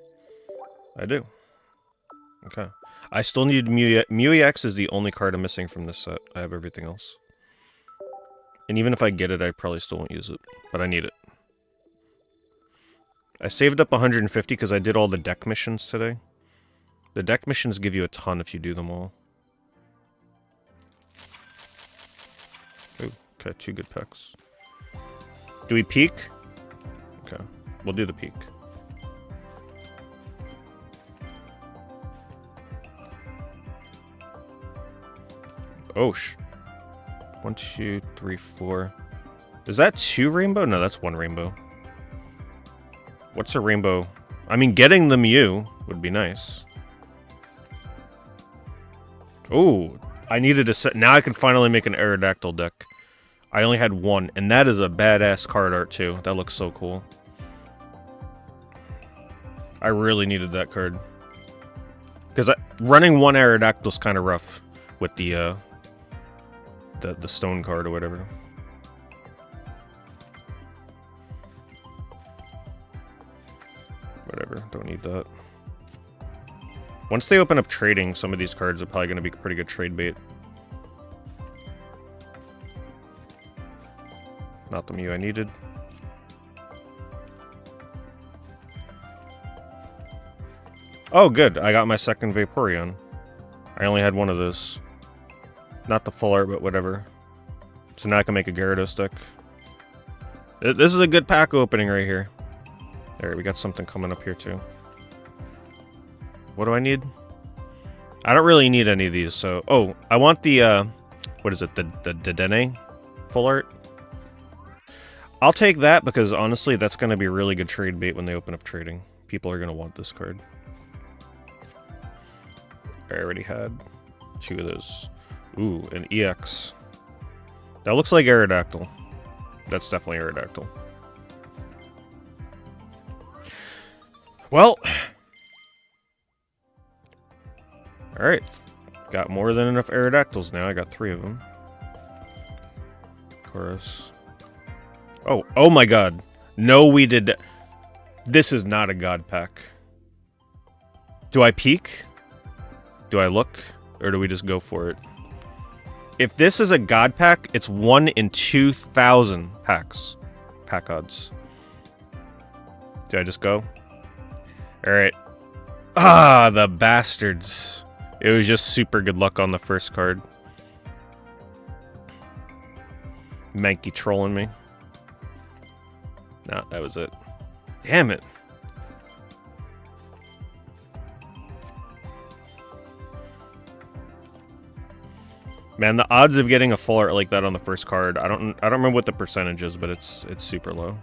I do. Okay. I still need Mew-EX is the only card I'm missing from this set. I have everything else. And even if I get it, I probably still won't use it. But I need it. I saved up 150 because I did all the deck missions today. The deck missions give you a ton if you do them all. Okay, 2 good packs. Do we peek? Okay, we'll do the peek. Oh, 1, 2, 3, 4. Is that 2 rainbow? No, that's 1 rainbow. What's a rainbow? I mean, getting the Mew would be nice. Oh, I needed a set. Now I can finally make an Aerodactyl deck. I only had 1, and that is a badass card art too. That looks so cool. I really needed that card. Because running 1 Aerodactyl is kind of rough with the stone card or whatever. Whatever, don't need that. Once they open up trading, some of these cards are probably going to be pretty good trade bait. Not the Mew I needed. Oh, good. I got my second Vaporeon. I only had 1 of those. Not the full art, but whatever. So now I can make a Gyarados deck. This is a good pack opening right here. Alright, we got something coming up here too. What do I need? I don't really need any of these, so... Oh, I want the, what is it? The Dedenne full art? I'll take that because, honestly, that's going to be a really good trade bait when they open up trading. People are going to want this card. I already had 2 of those. Ooh, an EX. That looks like Aerodactyl. That's definitely Aerodactyl. Well... Alright. Got more than enough Aerodactyls now. I got 3 of them. Chorus. Oh my god. No, we did... This is not a god pack. Do I peek? Do I look? Or do we just go for it? If this is a god pack, it's 1 in 2,000 packs. Pack odds. Do I just go? Alright. Ah, the bastards. It was just super good luck on the first card. Mankey trolling me. No, that was it. Damn it. Man, the odds of getting a full art like that on the first card, I don't remember what the percentage is, but it's super low.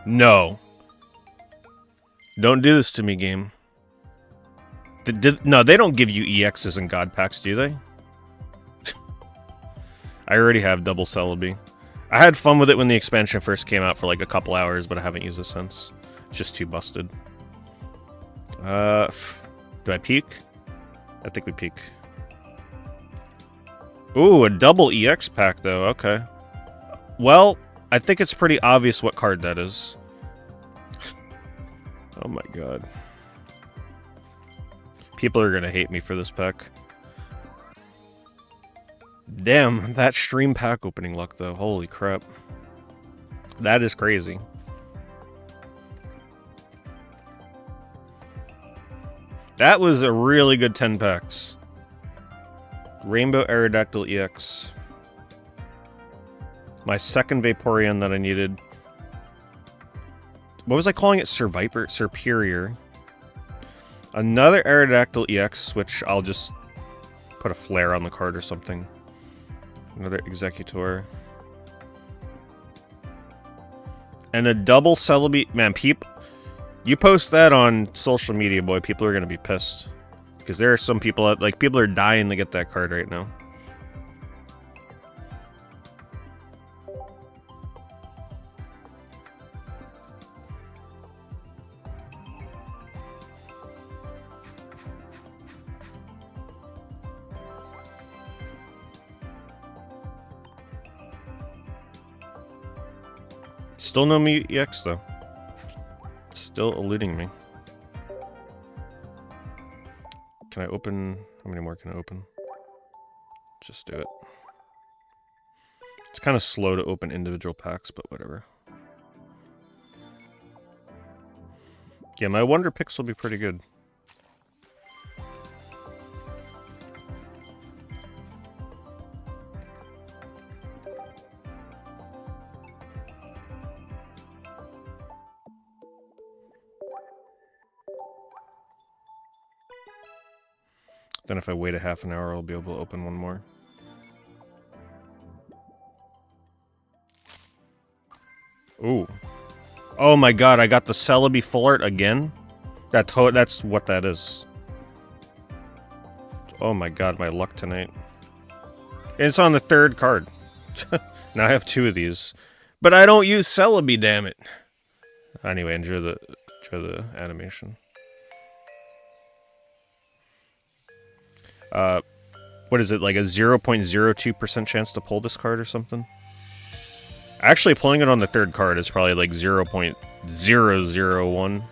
No. Don't do this to me, game. No, they don't give you EXs and God packs, do they? I already have double Celebi. I had fun with it when the expansion first came out for like a couple hours, but I haven't used it since. It's just too busted. Do I peek? I think we peek. Ooh, a double EX pack though, okay. Well, I think it's pretty obvious what card that is. Oh my god. People are gonna hate me for this pack. Damn, that stream pack opening luck though, holy crap. That is crazy. That was a really good 10 packs. Rainbow Aerodactyl EX. My second Vaporeon that I needed. What was I calling it? Superior. Another Aerodactyl EX, which I'll just put a flare on the card or something. Another Executor. And a double Celebi. Man, you post that on social media, boy, people are going to be pissed. Because there are some people, like, people are dying to get that card right now. Still no Mew EX, though. Still eluding me. Can I open... How many more can I open? Just do it. It's kind of slow to open individual packs, but whatever. Yeah, my Wonder Picks will be pretty good. Then if I wait a half an hour, I'll be able to open one more. Ooh. Oh my god, I got the Celebi full art again? That's what that is. Oh my god, my luck tonight. And it's on the third card. Now I have 2 of these. But I don't use Celebi, damn it. Anyway, enjoy the animation. What is it, like a 0.02% chance to pull this card or something? Actually, pulling it on the third card is probably like 0.001.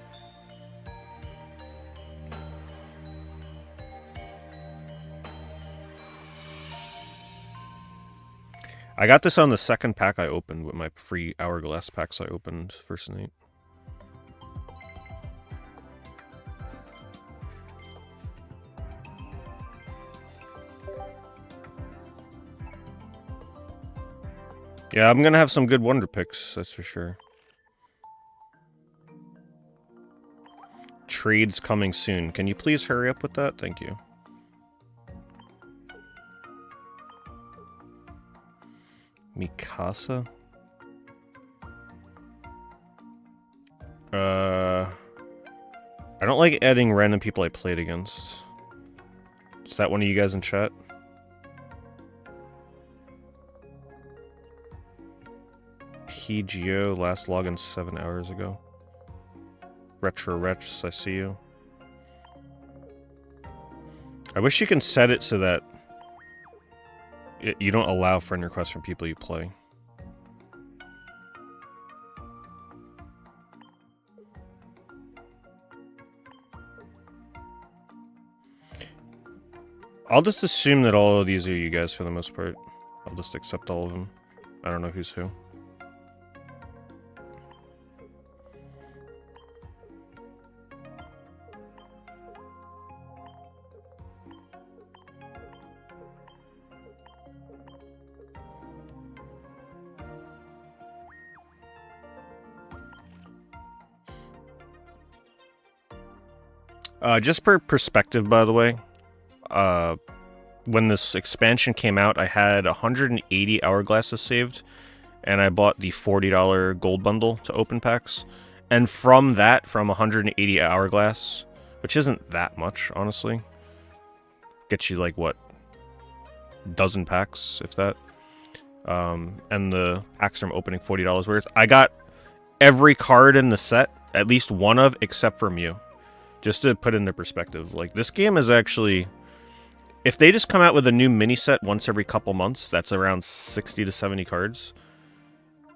I got this on the second pack I opened with my free hourglass packs I opened first night. Yeah, I'm gonna have some good wonder picks, that's for sure. Trades coming soon. Can you please hurry up with that? Thank you. Mikasa? I don't like adding random people I played against. Is that one of you guys in chat? PGO, last login 7 hours ago. Retro Wretch, I see you. I wish you can set it so that you don't allow friend requests from people you play. I'll just assume that all of these are you guys for the most part. I'll just accept all of them. I don't know who's who. Just for perspective, by the way, when this expansion came out, I had 180 hourglasses saved, and I bought the $40 gold bundle to open packs. And from that, from 180 hourglass, which isn't that much, honestly, gets you like, what, dozen packs, if that. And the packs from opening $40 worth. I got every card in the set, at least one of, except for Mew. Just to put into perspective, like, this game is actually... If they just come out with a new mini set once every couple months, that's around 60 to 70 cards.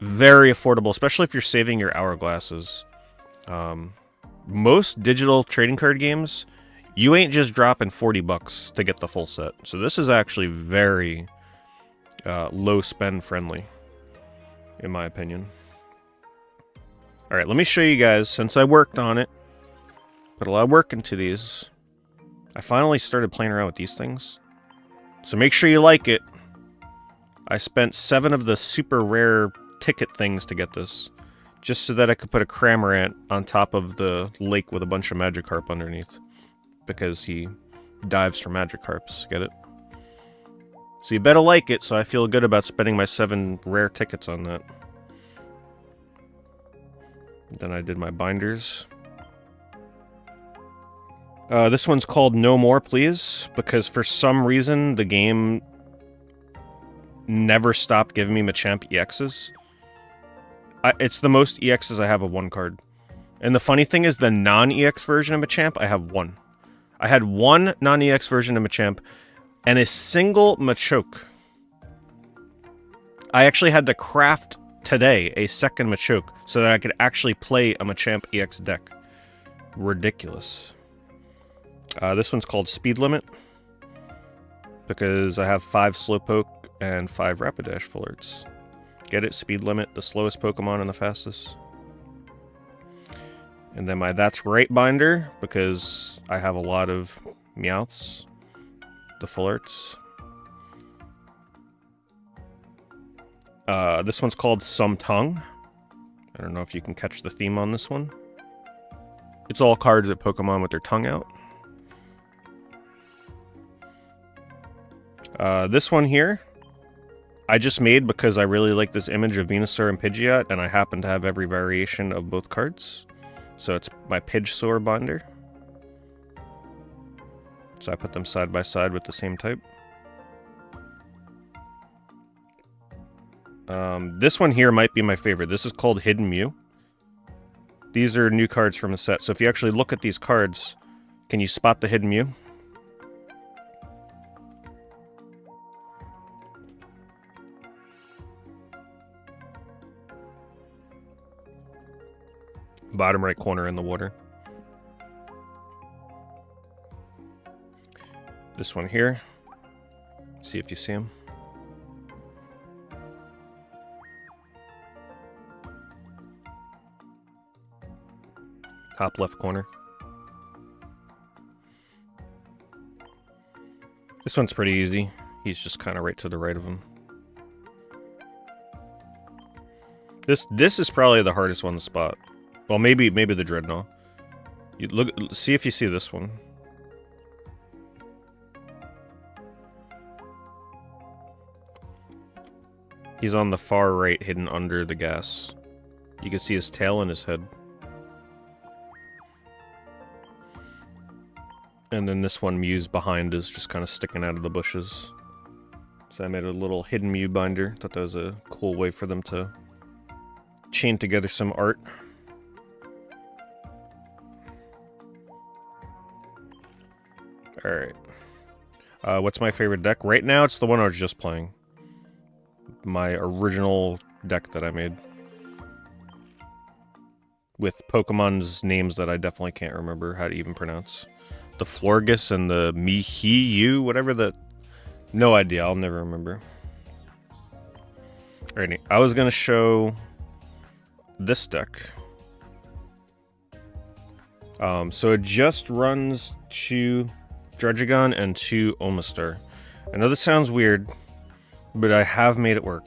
Very affordable, especially if you're saving your hourglasses. Most digital trading card games, you ain't just dropping 40 bucks to get the full set. So this is actually very low spend friendly, in my opinion. Alright, let me show you guys, since I worked on it, put a lot of work into these. I finally started playing around with these things. So make sure you like it. I spent 7 of the super rare ticket things to get this. Just so that I could put a Cramorant on top of the lake with a bunch of Magikarp underneath. Because he dives for Magikarps. Get it? So you better like it, so I feel good about spending my 7 rare tickets on that. Then I did my binders. This one's called No More, Please, because for some reason the game never stopped giving me Machamp EXs. It's the most EXs I have of one card. And the funny thing is, the non-EX version of Machamp, I have 1. I had 1 non-EX version of Machamp, and a single Machoke. I actually had to craft today a second Machoke, so that I could actually play a Machamp EX deck. Ridiculous. This one's called Speed Limit, because I have 5 Slowpoke and 5 Rapidash full arts. Get it? Speed Limit, the slowest Pokemon and the fastest. And then my That's Right binder, because I have a lot of Meowths, the full arts. This one's called Some Tongue. I don't know if you can catch the theme on this one. It's all cards that Pokemon with their tongue out. This one here, I just made because I really like this image of Venusaur and Pidgeot, and I happen to have every variation of both cards. So it's my Pidgesaur binder. So I put them side by side with the same type. This one here might be my favorite. This is called Hidden Mew. These are new cards from the set. So if you actually look at these cards, can you spot the Hidden Mew? Bottom right corner in the water. This one here. See if you see him. Top left corner. This one's pretty easy. He's just kind of right to the right of him. This is probably the hardest one to spot. Well, maybe the Dreadnought. You look, see if you see this one. He's on the far right, hidden under the gas. You can see his tail and his head. And then this one, Mew's behind, is just kind of sticking out of the bushes. So I made a little hidden Mew binder. Thought that was a cool way for them to chain together some art. Alright. What's my favorite deck? Right now, it's the one I was just playing. My original deck that I made. With Pokemon's names that I definitely can't remember how to even pronounce. The Florges and the Mihiu, whatever the... No idea, I'll never remember. Alrighty, I was gonna show this deck. So it just runs 2 Dredgegon and 2 Omastar. I know this sounds weird, but I have made it work.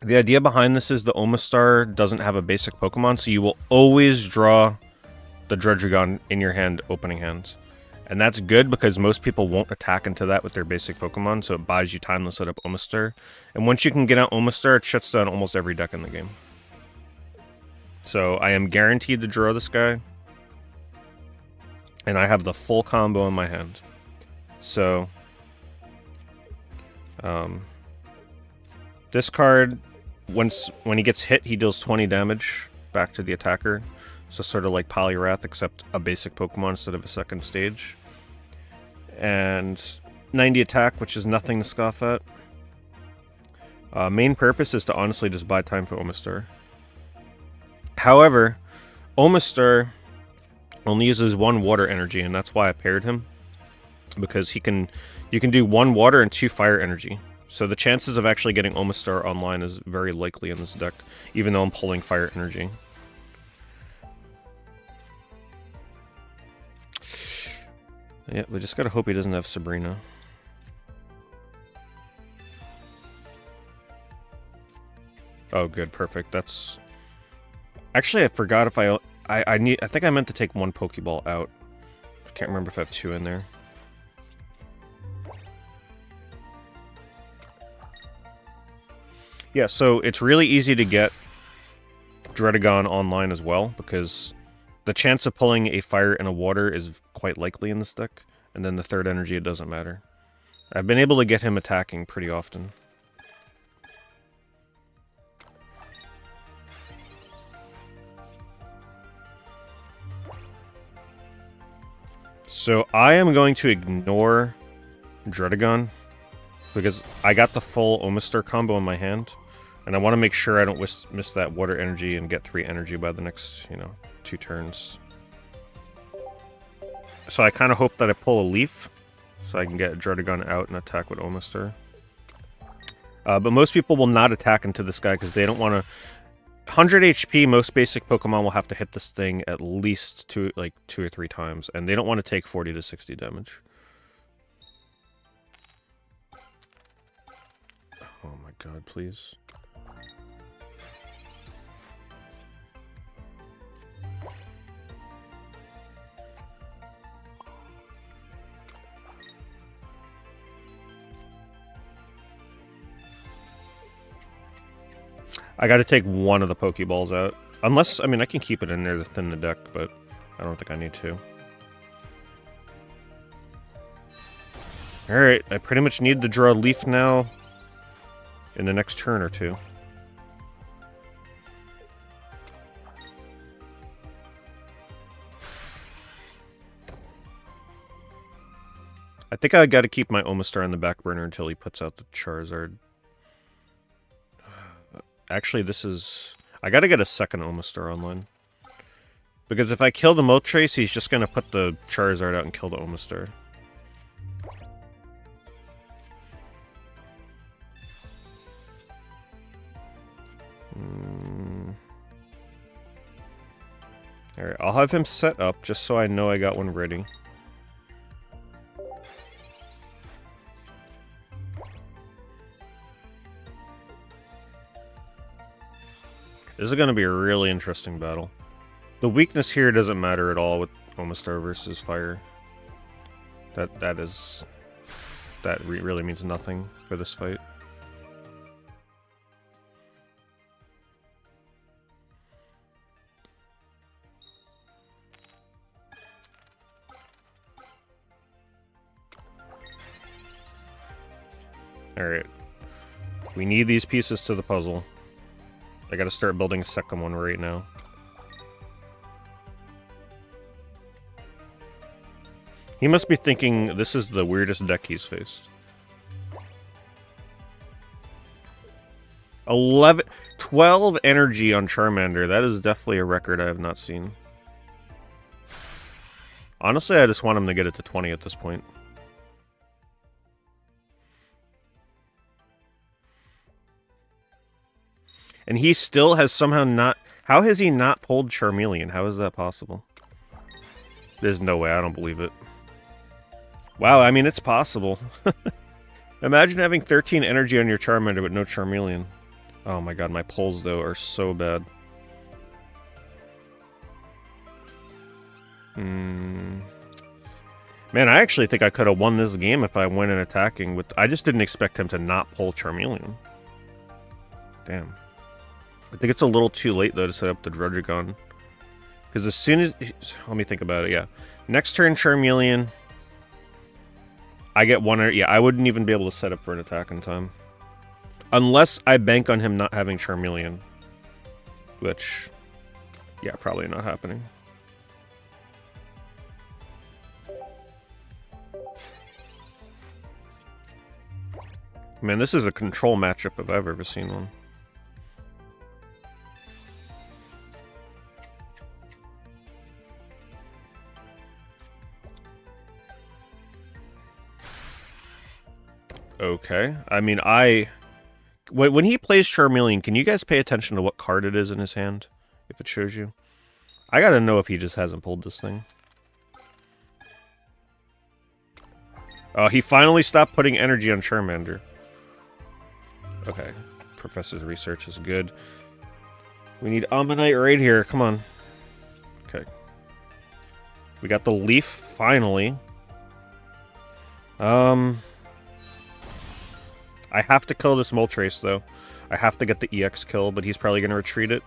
The idea behind this is the Omastar doesn't have a basic Pokemon, so you will always draw the Dredgegon in your hand, opening hand. And that's good because most people won't attack into that with their basic Pokemon, so it buys you time to set up Omastar. And once you can get out Omastar, it shuts down almost every deck in the game. So I am guaranteed to draw this guy. And I have the full combo in my hand. So this card, when he gets hit, he deals 20 damage back to the attacker. So sort of like Poliwrath, except a basic Pokemon instead of a second stage. And 90 attack, which is nothing to scoff at. Main purpose is to honestly just buy time for Omastar. However, Omastar only uses 1 water energy, and that's why I paired him. Because you can do 1 water and 2 fire energy. So the chances of actually getting Omastar online is very likely in this deck, even though I'm pulling fire energy. Yeah, we just gotta hope he doesn't have Sabrina. Oh, good, perfect. That's... Actually, I forgot if I think I meant to take 1 Pokeball out. I can't remember if I have 2 in there. Yeah, so it's really easy to get Dredagon online as well, because the chance of pulling a fire and a water is quite likely in this deck, and then the third energy, it doesn't matter. I've been able to get him attacking pretty often. So I am going to ignore Dredagon, because I got the full Omastar combo in my hand, and I want to make sure I don't miss that water energy and get 3 energy by the next, 2 turns. So I kind of hope that I pull a Leaf, so I can get Dredagon out and attack with Omastar. But most people will not attack into this guy because they don't want to... 100 HP, most basic Pokemon will have to hit this thing at least 2 or 3 times, and they don't want to take 40 to 60 damage. Oh my god, please. I gotta take one of the Pokeballs out. Unless, I mean, I can keep it in there to thin the deck, but I don't think I need to. Alright, I pretty much need to draw a Leaf now in the next turn or two. I think I gotta keep my Omastar on the back burner until he puts out the Charizard. Actually, this is... I gotta get a second Omastar online. Because if I kill the Moltres, he's just gonna put the Charizard out and kill the Omastar. Alright, I'll have him set up just so I know I got one ready. This is going to be a really interesting battle. The weakness here doesn't matter at all with Omastar versus Fire. That really means nothing for this fight. Alright. We need these pieces to the puzzle. I gotta start building a second one right now. He must be thinking this is the weirdest deck he's faced. 12 energy on Charmander. That is definitely a record I have not seen. Honestly, I just want him to get it to 20 at this point. And he still has somehow not... How has he not pulled Charmeleon? How is that possible? There's no way. I don't believe it. Wow, I mean, it's possible. Imagine having 13 energy on your Charmander but no Charmeleon. Oh my god, my pulls, though, are so bad. Man, I actually think I could have won this game if I went in attacking with... I just didn't expect him to not pull Charmeleon. Damn. I think it's a little too late, though, to set up the Druddigon. Because as soon as... Let me think about it, yeah. Next turn, Charmeleon. I get one... Yeah, I wouldn't even be able to set up for an attack in time. Unless I bank on him not having Charmeleon. Which... Yeah, probably not happening. Man, this is a control matchup if I've ever seen one. Okay. I mean, when he plays Charmeleon, can you guys pay attention to what card it is in his hand? If it shows you. I gotta know if he just hasn't pulled this thing. Oh, he finally stopped putting energy on Charmander. Okay. Professor's research is good. We need Ammonite right here. Come on. Okay. We got the Leaf, finally. I have to kill this Moltres, though. I have to get the EX kill, but he's probably going to retreat it.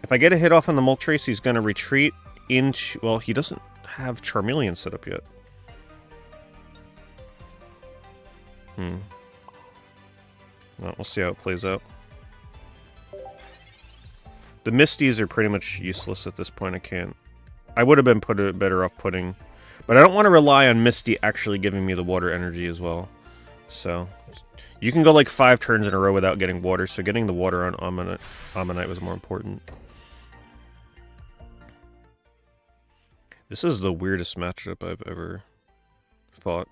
If I get a hit off on the Moltres, he's going to retreat into... Well, he doesn't have Charmeleon set up yet. Well, we'll see how it plays out. The Misties are pretty much useless at this point. I can't... I would have been better off putting... But I don't want to rely on Misty actually giving me the water energy as well. So, you can go like 5 turns in a row without getting water, so getting the water on Ammonite was more important. This is the weirdest matchup I've ever fought.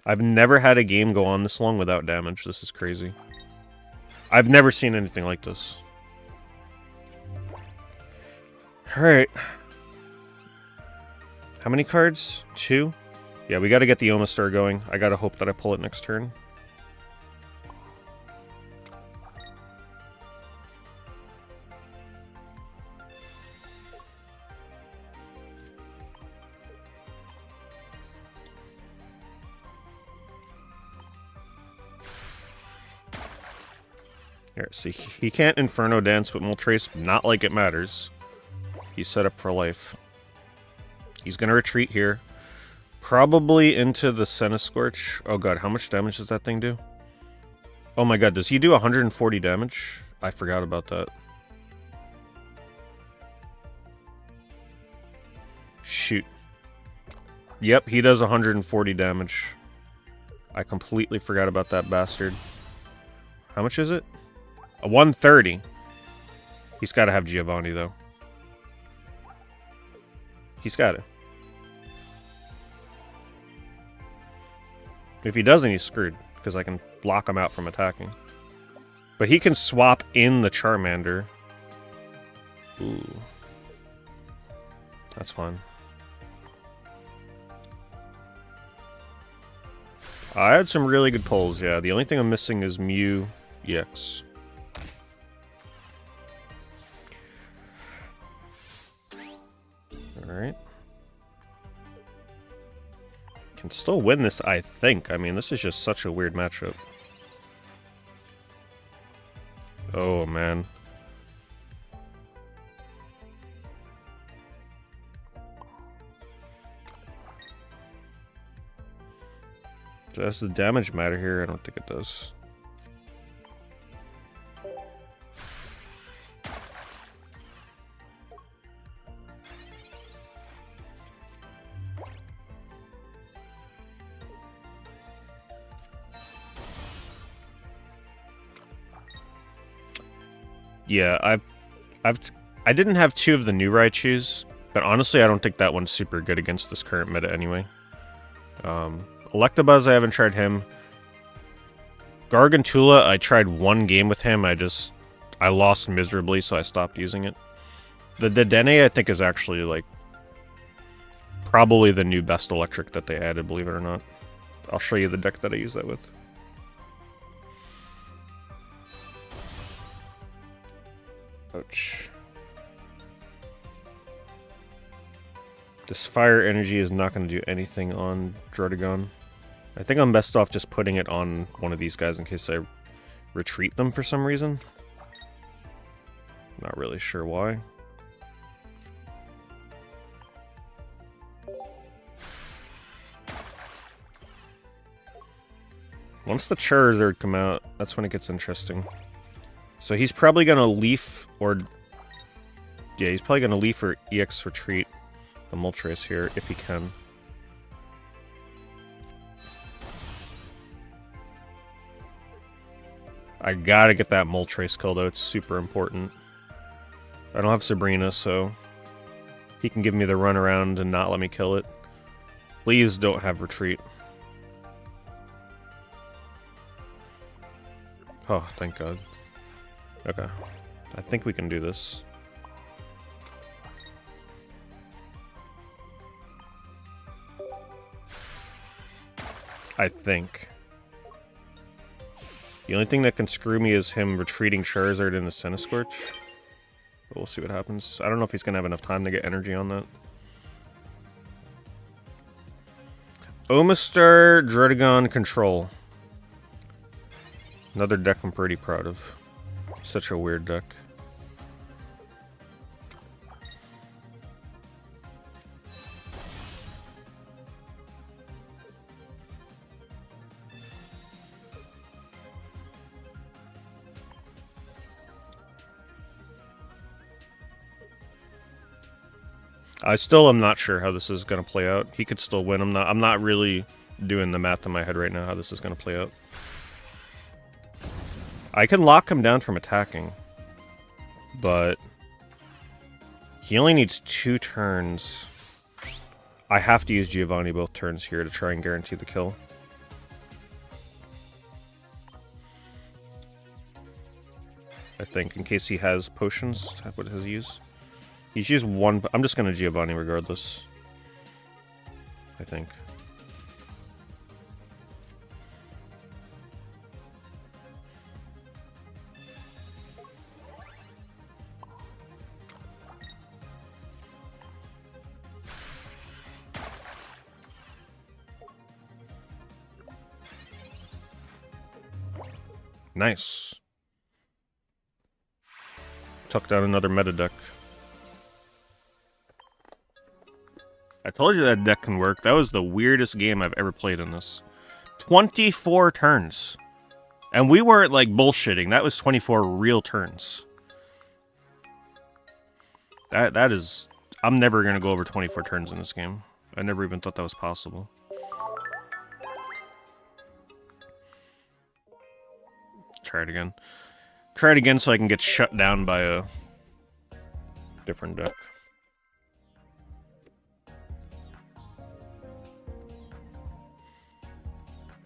I've never had a game go on this long without damage. This is crazy. I've never seen anything like this. Alright. How many cards? 2? Yeah, we gotta get the Omastar going. I gotta hope that I pull it next turn. Here, see, he can't Inferno Dance with Moltres, not like it matters. He's set up for life. He's gonna retreat here. Probably into the Scorch. Oh god, how much damage does that thing do? Oh my god, does he do 140 damage? I forgot about that. Shoot. Yep, he does 140 damage. I completely forgot about that bastard. How much is it? 130. He's got to have Giovanni, though. He's got it. If he doesn't, he's screwed, because I can block him out from attacking. But he can swap in the Charmander. Ooh. That's fun. I had some really good pulls, yeah. The only thing I'm missing is Mew EX. Alright. Can still win this, I think. I mean, this is just such a weird matchup. Oh, man. Does the damage matter here? I don't think it does. Yeah, I didn't have two of the new Raichus, but honestly, I don't think that one's super good against this current meta anyway. Electabuzz, I haven't tried him. Gargantula, I tried one game with him. I lost miserably, so I stopped using it. The Dedenne, I think, is actually, like, probably the new best electric that they added, believe it or not. I'll show you the deck that I use that with. Ouch. This fire energy is not going to do anything on Druddigon. I think I'm best off just putting it on one of these guys in case I retreat them for some reason. Not really sure why. Once the Charizard come out, that's when it gets interesting. So he's probably going to Leaf or... Yeah, he's probably going to Leaf or EX retreat the Moltres here, if he can. I gotta get that Moltres kill, though. It's super important. I don't have Sabrina, so he can give me the run around and not let me kill it. Please don't have retreat. Oh, thank God. Okay. I think we can do this. I think. The only thing that can screw me is him retreating Charizard in the Scorch. But we'll see what happens. I don't know if he's going to have enough time to get energy on that. Omastar, Druddigon, Control. Another deck I'm pretty proud of. Such a weird deck. I still am not sure how this is going to play out. He could still win. I'm not really doing the math in my head right now how this is going to play out. I can lock him down from attacking, but he only needs 2 turns. I have to use Giovanni both turns here to try and guarantee the kill. I think, in case he has potions. What does he use? He's used 1... I'm just going to Giovanni regardless. I think. Nice. took down another meta deck. I told you that deck can work. That was the weirdest game I've ever played in this. 24 turns. And we weren't, like, bullshitting. That was 24 real turns. That is... I'm never going to go over 24 turns in this game. I never even thought that was possible. Try it again. Try it again so I can get shut down by a different deck.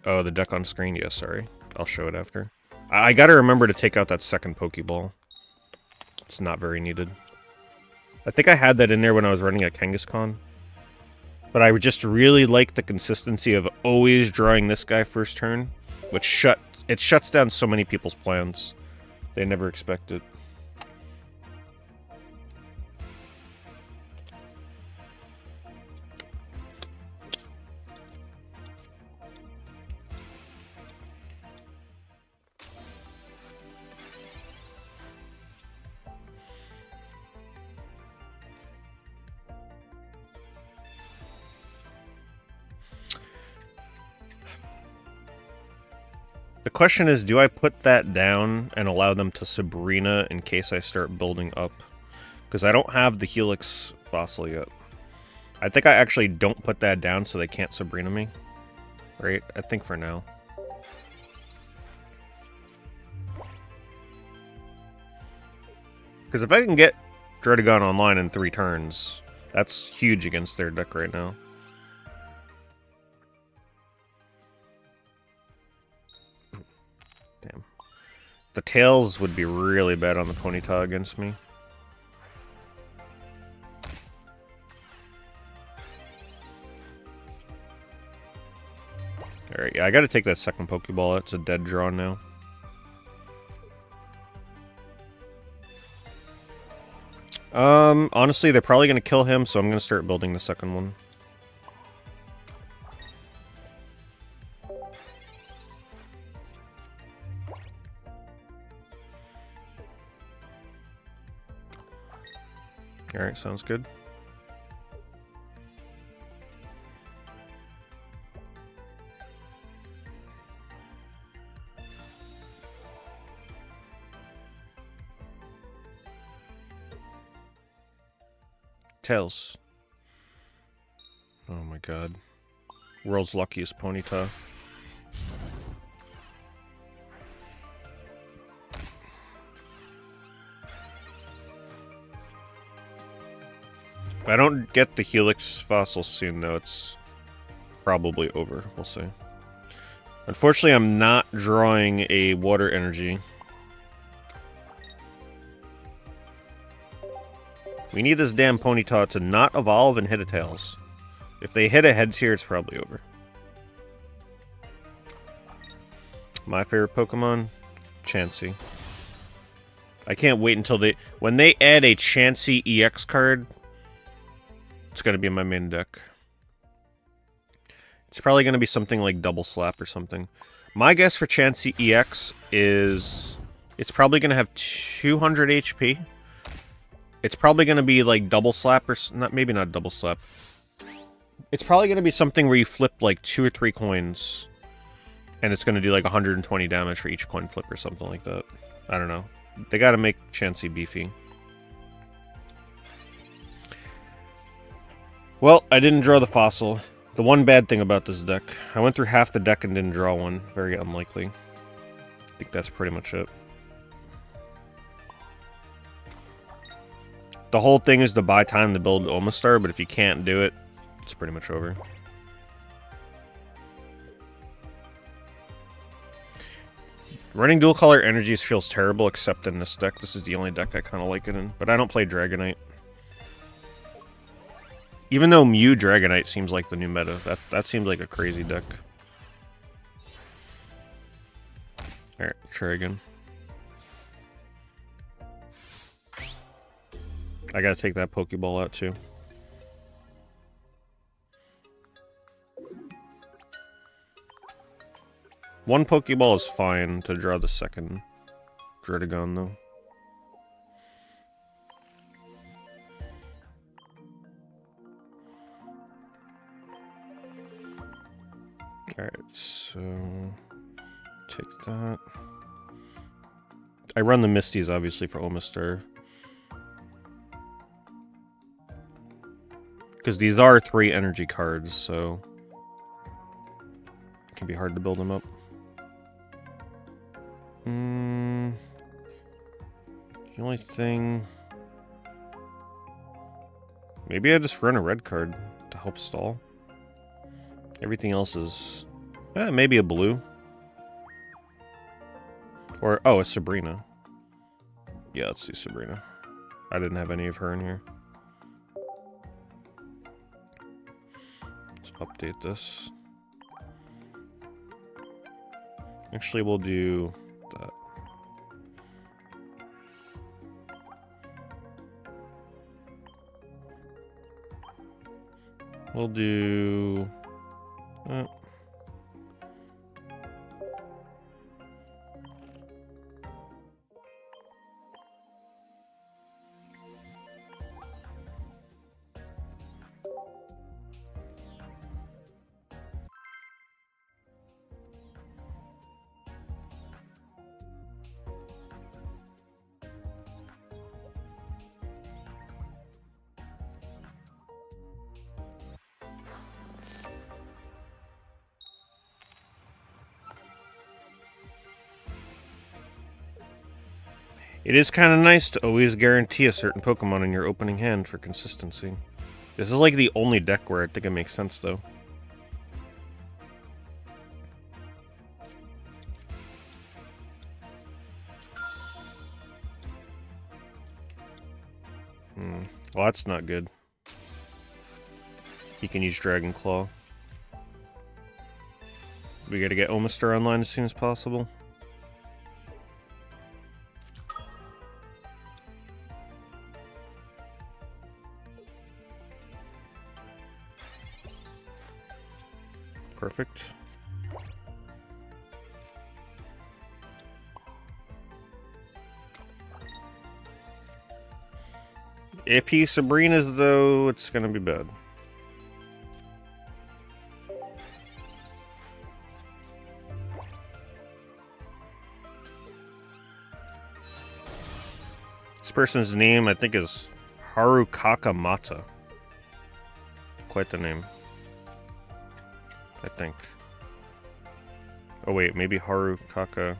Oh, the deck on screen? Yeah, sorry. I'll show it after. I gotta remember to take out that second Pokeball. It's not very needed. I think I had that in there when I was running at Kangaskhan. But I just really like the consistency of always drawing this guy first turn, which it shuts down so many people's plans. They never expect it. The question is, do I put that down and allow them to Sabrina in case I start building up? Because I don't have the Helix fossil yet. I think I actually don't put that down so they can't Sabrina me. Right? I think for now. Because if I can get Dredagon online in 3 turns, that's huge against their deck right now. Damn. The tails would be really bad on the Ponyta against me. Alright, yeah, I gotta take that second Pokeball. It's a dead draw now. Honestly, they're probably gonna kill him, so I'm gonna start building the second one. Alright, sounds good. Tails. Oh my god. World's luckiest Ponyta. If I don't get the Helix fossil soon, though, it's probably over. We'll see. Unfortunately, I'm not drawing a water energy. We need this damn Ponyta to not evolve and hit a Tails. If they hit a Heads here, it's probably over. My favorite Pokemon? Chansey. I can't wait until when they add a Chansey EX card, it's going to be in my main deck. It's probably going to be something like Double Slap or something. My guess for Chansey EX is it's probably going to have 200 HP. It's probably going to be like Double Slap or maybe not Double Slap. It's probably going to be something where you flip like 2 or 3 coins and it's going to do like 120 damage for each coin flip or something like that. I don't know. They got to make Chansey beefy. Well, I didn't draw the fossil. The one bad thing about this deck, I went through half the deck and didn't draw one. Very unlikely. I think that's pretty much it. The whole thing is to buy time to build Omastar, but if you can't do it, it's pretty much over. Running dual color energies feels terrible, except in this deck. This is the only deck I kind of like it in, but I don't play Dragonite. Even though Mew Dragonite seems like the new meta, that seems like a crazy deck. Alright, try again. I gotta take that Pokeball out too. One Pokeball is fine to draw the second Dredagon though. Alright, so take that. I run the Misties, obviously, for Omastar. Because these are 3 energy cards, so it can be hard to build them up. The only thing... Maybe I just run a red card to help stall. Everything else is... maybe a blue. Or, oh, a Sabrina. Yeah, let's do Sabrina. I didn't have any of her in here. Let's update this. Actually, we'll do that. We'll do... It is kind of nice to always guarantee a certain Pokemon in your opening hand for consistency. This is like the only deck where I think it makes sense, though. Well, that's not good. He can use Dragon Claw. We gotta get Omastar online as soon as possible. Perfect. If he Sabrina's, though, it's gonna be bad. This person's name, I think, is Harukaka Mata. Quite the name. I think. Oh wait, maybe Harukaka...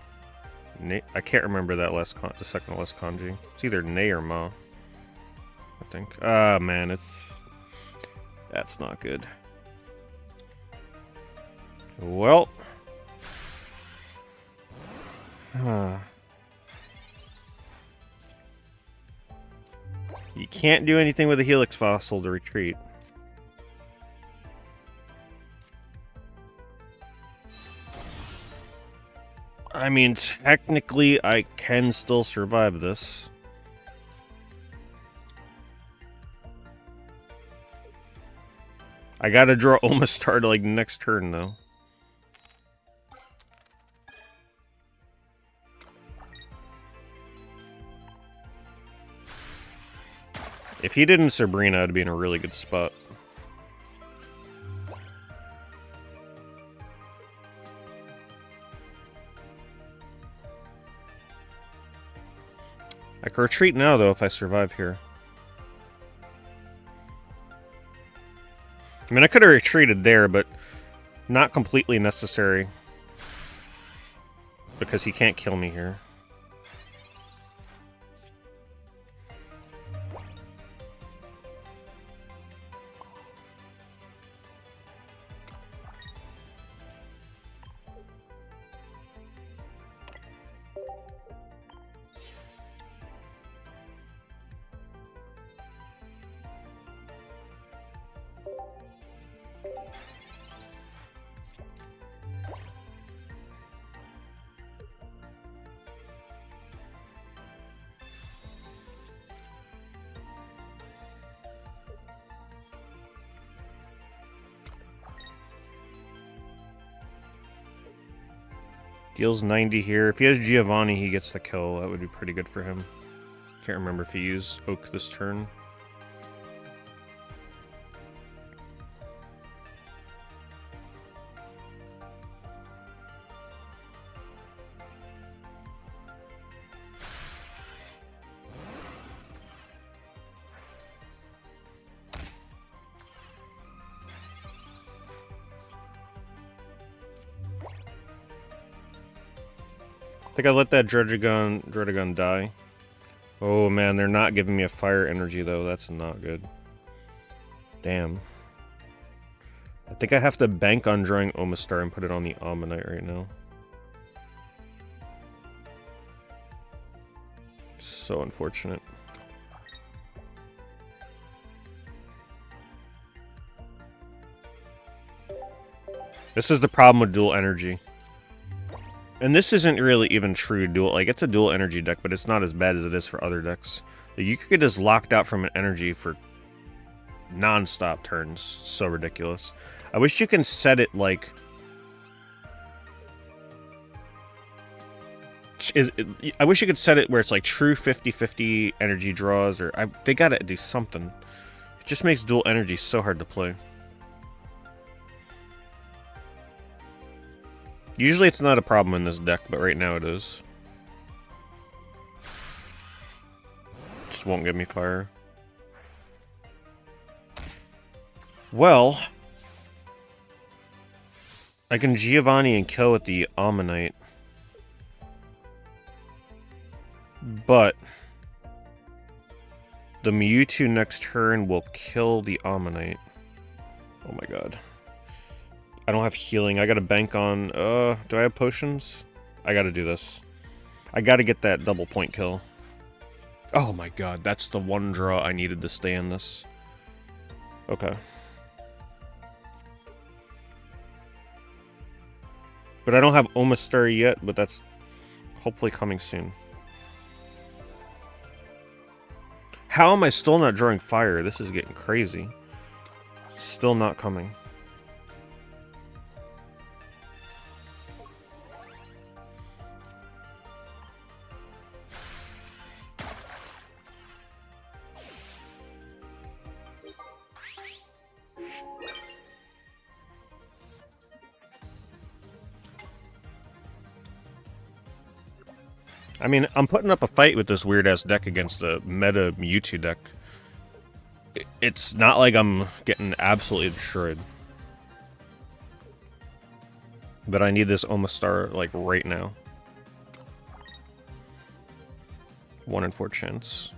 I can't remember that the second last kanji. It's either Ne or Ma. I think. Ah, man, it's... That's not good. Well... You can't do anything with a Helix Fossil to retreat. I mean, technically, I can still survive this. I gotta draw Omastar to, like, next turn, though. If he didn't Sabrina, I'd be in a really good spot. I can retreat now, though, if I survive here. I mean, I could have retreated there, but not completely necessary. Because he can't kill me here. Deals 90 here. If he has Giovanni, he gets the kill. That would be pretty good for him. Can't remember if he used Oak this turn. think I let that Dredagon die. Oh man, they're not giving me a fire energy though. That's not good. Damn. I think I have to bank on drawing Omastar and put it on the Ammonite right now. So unfortunate. This is the problem with dual energy. And this isn't really even true dual, like it's a dual energy deck, but it's not as bad as it is for other decks. You could get just locked out from an energy for non-stop turns. So ridiculous. I wish you can set it like... I wish you could set it where it's like true 50-50 energy draws, or... they gotta do something. It just makes dual energy so hard to play. Usually it's not a problem in this deck, but right now it is. Just won't give me fire. Well, I can Giovanni and kill with the Ammonite. But the Mewtwo next turn will kill the Ammonite. Oh my god. I don't have healing. I gotta bank on... do I have potions? I gotta do this. I gotta get that double point kill. Oh my god, that's the one draw I needed to stay in this. Okay. But I don't have Omastar yet, but that's hopefully coming soon. How am I still not drawing fire? This is getting crazy. Still not coming. I mean, I'm putting up a fight with this weird-ass deck against a meta Mewtwo deck. It's not like I'm getting absolutely destroyed. But I need this Omastar, like, right now. 1 in 4 chance.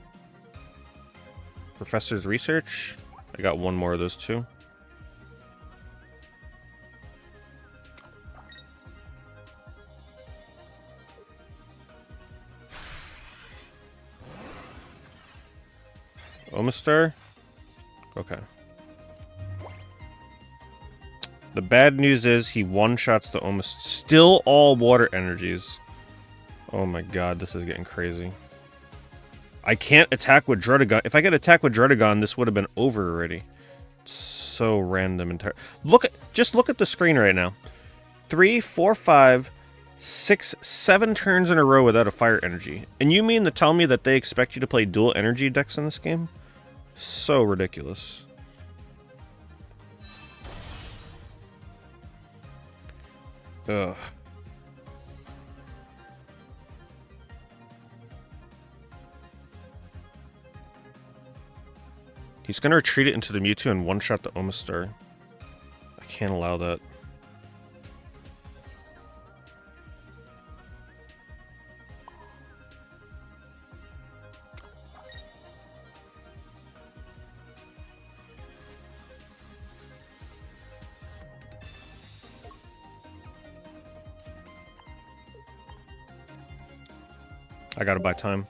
Professor's Research. I got one more of those too. Omastar? Okay. The bad news is he one-shots the Omastar. Still all water energies. Oh my god, this is getting crazy. I can't attack with Dredagon. If I could attack with Dredagon, this would have been over already. It's so random. Just look at the screen right now. 3, 4, 5, 6, 7 turns in a row without a fire energy. And you mean to tell me that they expect you to play dual energy decks in this game? So ridiculous. Ugh. He's gonna retreat it into the Mewtwo and one-shot the Omastar. I can't allow that. I gotta buy time.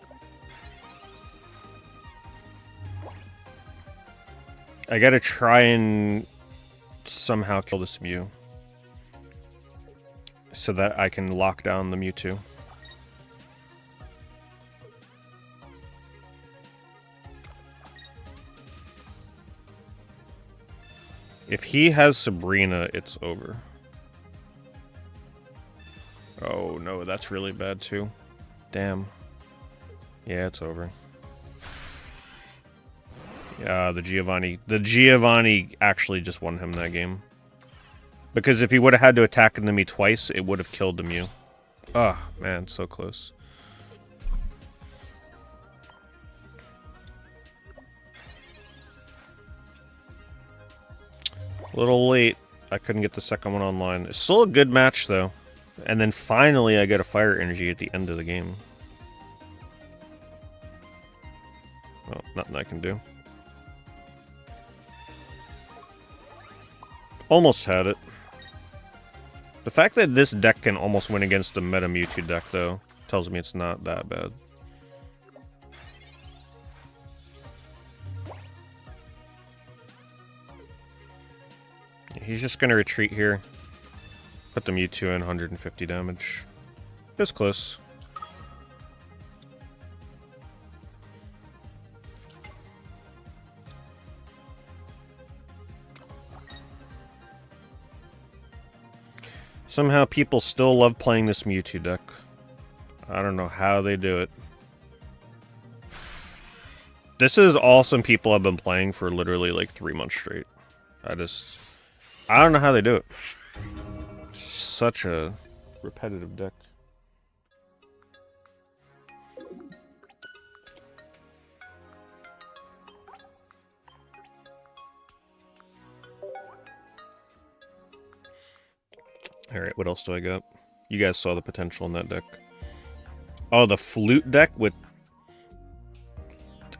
I gotta try and somehow kill this Mew. So that I can lock down the Mewtwo. If he has Sabrina, it's over. Oh no, that's really bad too. Damn. Yeah, it's over. Yeah, the Giovanni actually just won him that game. Because if he would have had to attack into me twice, it would have killed the Mew. Oh, man, so close. A little late. I couldn't get the second one online. It's still a good match, though. And then finally I get a fire energy at the end of the game. Well, nothing I can do. Almost had it. The fact that this deck can almost win against the meta Mewtwo deck, though, tells me it's not that bad. He's just going to retreat here. Put the Mewtwo in 150 damage. It was close. Somehow people still love playing this Mewtwo deck. I don't know how they do it. This is all some people have been playing for literally like 3 months straight. I don't know how they do it. Such a repetitive deck. Alright, what else do I got? You guys saw the potential in that deck. Oh, the flute deck with...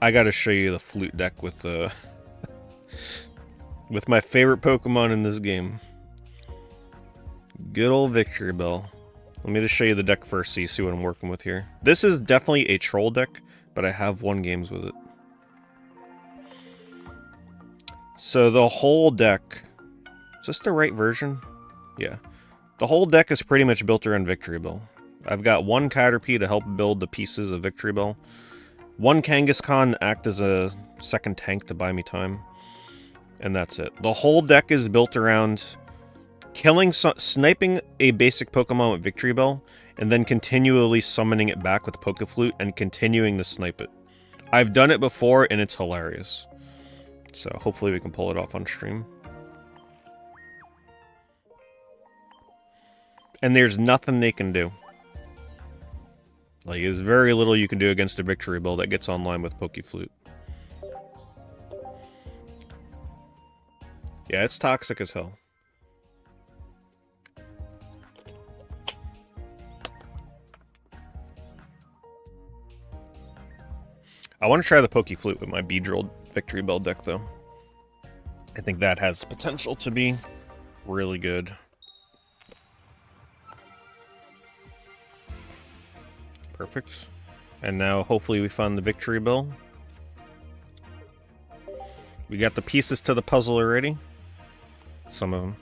I gotta show you the flute deck with with my favorite Pokemon in this game. Good old Victory Bell. Let me just show you the deck first so you see what I'm working with here. This is definitely a troll deck, but I have won games with it. So the whole deck... Is this the right version? Yeah. The whole deck is pretty much built around Victory Bell. I've got one Caterpie to help build the pieces of Victory Bell. One Kangaskhan to act as a second tank to buy me time. And that's it. The whole deck is built around sniping a basic Pokemon with Victory Bell, and then continually summoning it back with Pokeflute and continuing to snipe it. I've done it before, and it's hilarious. So hopefully we can pull it off on stream. And there's nothing they can do. Like, there's very little you can do against a Victory Bell that gets online with Pokeflute. Yeah, it's toxic as hell. I want to try the Pokeflute with my Beedrill Victory Bell deck, though. I think that has potential to be really good. Perfect. And now, hopefully, we found the Victory Bell. We got the pieces to the puzzle already. Some of them.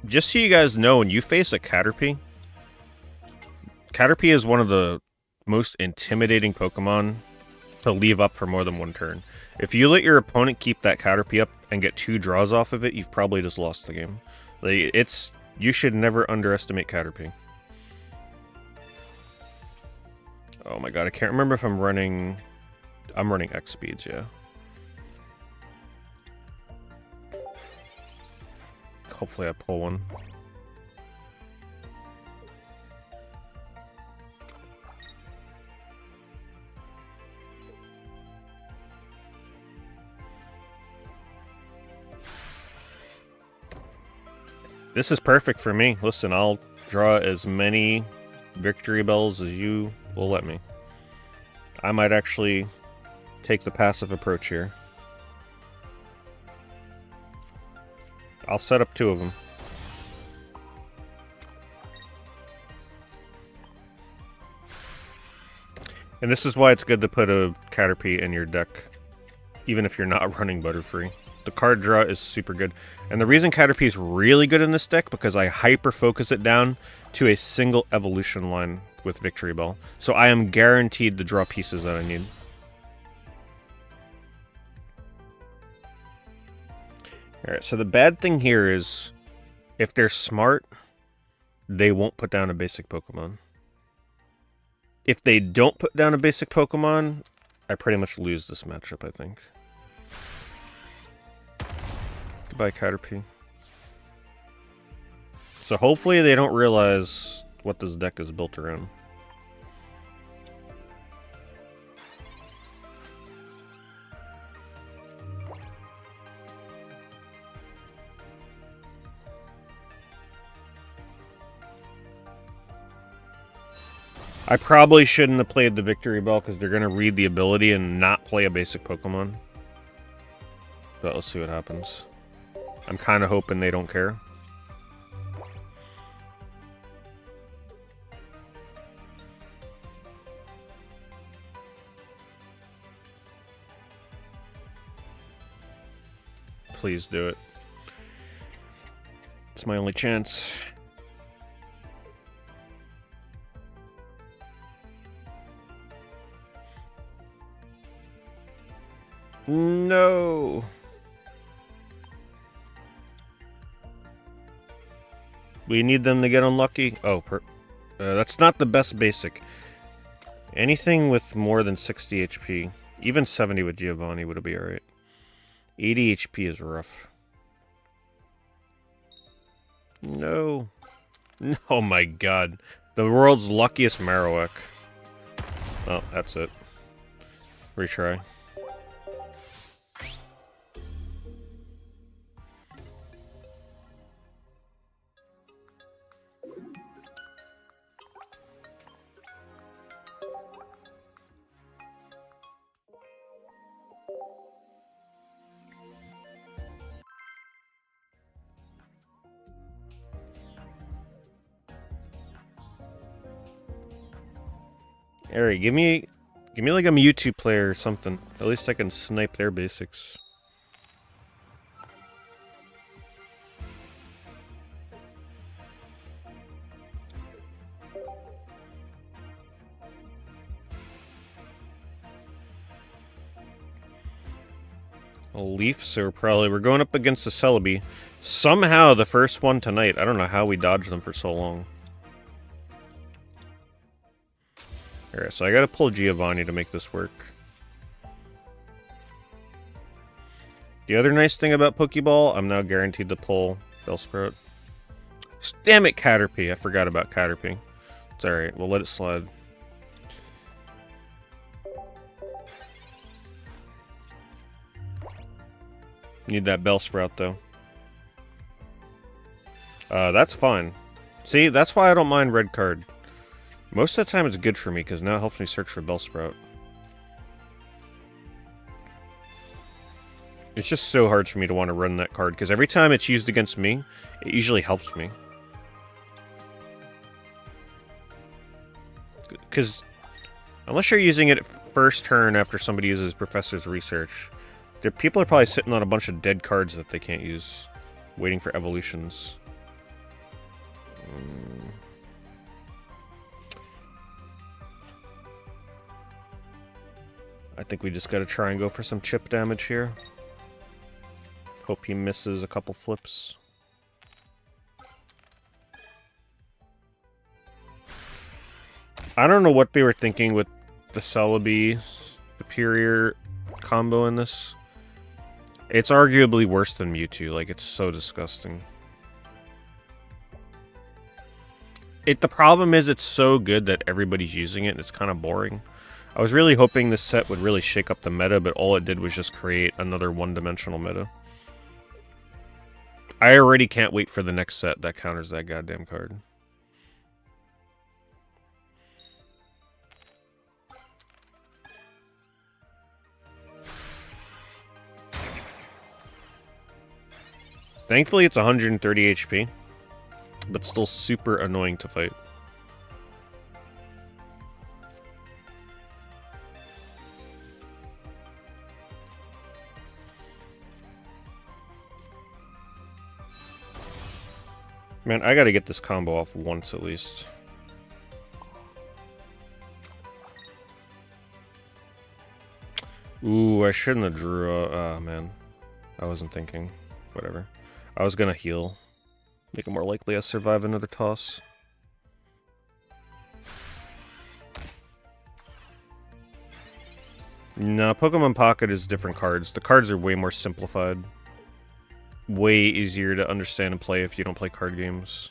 Just so you guys know, when you face a Caterpie, Caterpie is one of the most intimidating Pokemon to leave up for more than one turn. If you let your opponent keep that Caterpie up and get 2 draws off of it, you've probably just lost the game. Like, you should never underestimate Caterpie. Oh my god, I can't remember if I'm running X speeds, yeah. Hopefully I pull one. This is perfect for me. Listen, I'll draw as many Victory Bells as you will let me. I might actually take the passive approach here. I'll set up 2 of them. And this is why it's good to put a Caterpie in your deck, even if you're not running Butterfree. The card draw is super good. And the reason Caterpie is really good in this deck, because I hyper-focus it down to a single evolution line with Victory Bell. So I am guaranteed to draw pieces that I need. Alright, so the bad thing here is, if they're smart, they won't put down a basic Pokemon. If they don't put down a basic Pokemon, I pretty much lose this matchup, I think. Goodbye, Caterpie. So hopefully they don't realize what this deck is built around. I probably shouldn't have played the Victory Bell because they're going to read the ability and not play a basic Pokemon. But let's see what happens. I'm kind of hoping they don't care. Please do it. It's my only chance. No. We need them to get unlucky. Oh, that's not the best basic. Anything with more than 60 HP, even 70 with Giovanni would be alright. 80 HP is rough. No. Oh my god. The world's luckiest Marowak. Oh, that's it. Retry. Alright, give me like a Mewtwo player or something. At least I can snipe their basics. A Leaf, so we're going up against the Celebi. Somehow the first one tonight. I don't know how we dodged them for so long. Alright, so I gotta pull Giovanni to make this work. The other nice thing about Pokeball, I'm now guaranteed to pull Bellsprout. Damn it, Caterpie. I forgot about Caterpie. It's alright, we'll let it slide. Need that Bellsprout, though. That's fine. See, that's why I don't mind red card. Most of the time it's good for me, because now it helps me search for Bellsprout. It's just so hard for me to want to run that card, because every time it's used against me, it usually helps me. Because unless you're using it first turn after somebody uses Professor's Research, people are probably sitting on a bunch of dead cards that they can't use, waiting for evolutions. I think we just gotta try and go for some chip damage here. Hope he misses a couple flips. I don't know what they were thinking with the Celebi superior combo in this. It's arguably worse than Mewtwo, like it's so disgusting. The problem is it's so good that everybody's using it and it's kind of boring. I was really hoping this set would really shake up the meta, but all it did was just create another one-dimensional meta. I already can't wait for the next set that counters that goddamn card. Thankfully it's 130 HP, but still super annoying to fight. Man, I gotta get this combo off once at least. Ooh, I shouldn't have drew. Ah, man. I wasn't thinking. Whatever. I was gonna heal. Make it more likely I survive another toss. No, Pokemon Pocket is different cards. The cards are way more simplified. Way easier to understand and play if you don't play card games.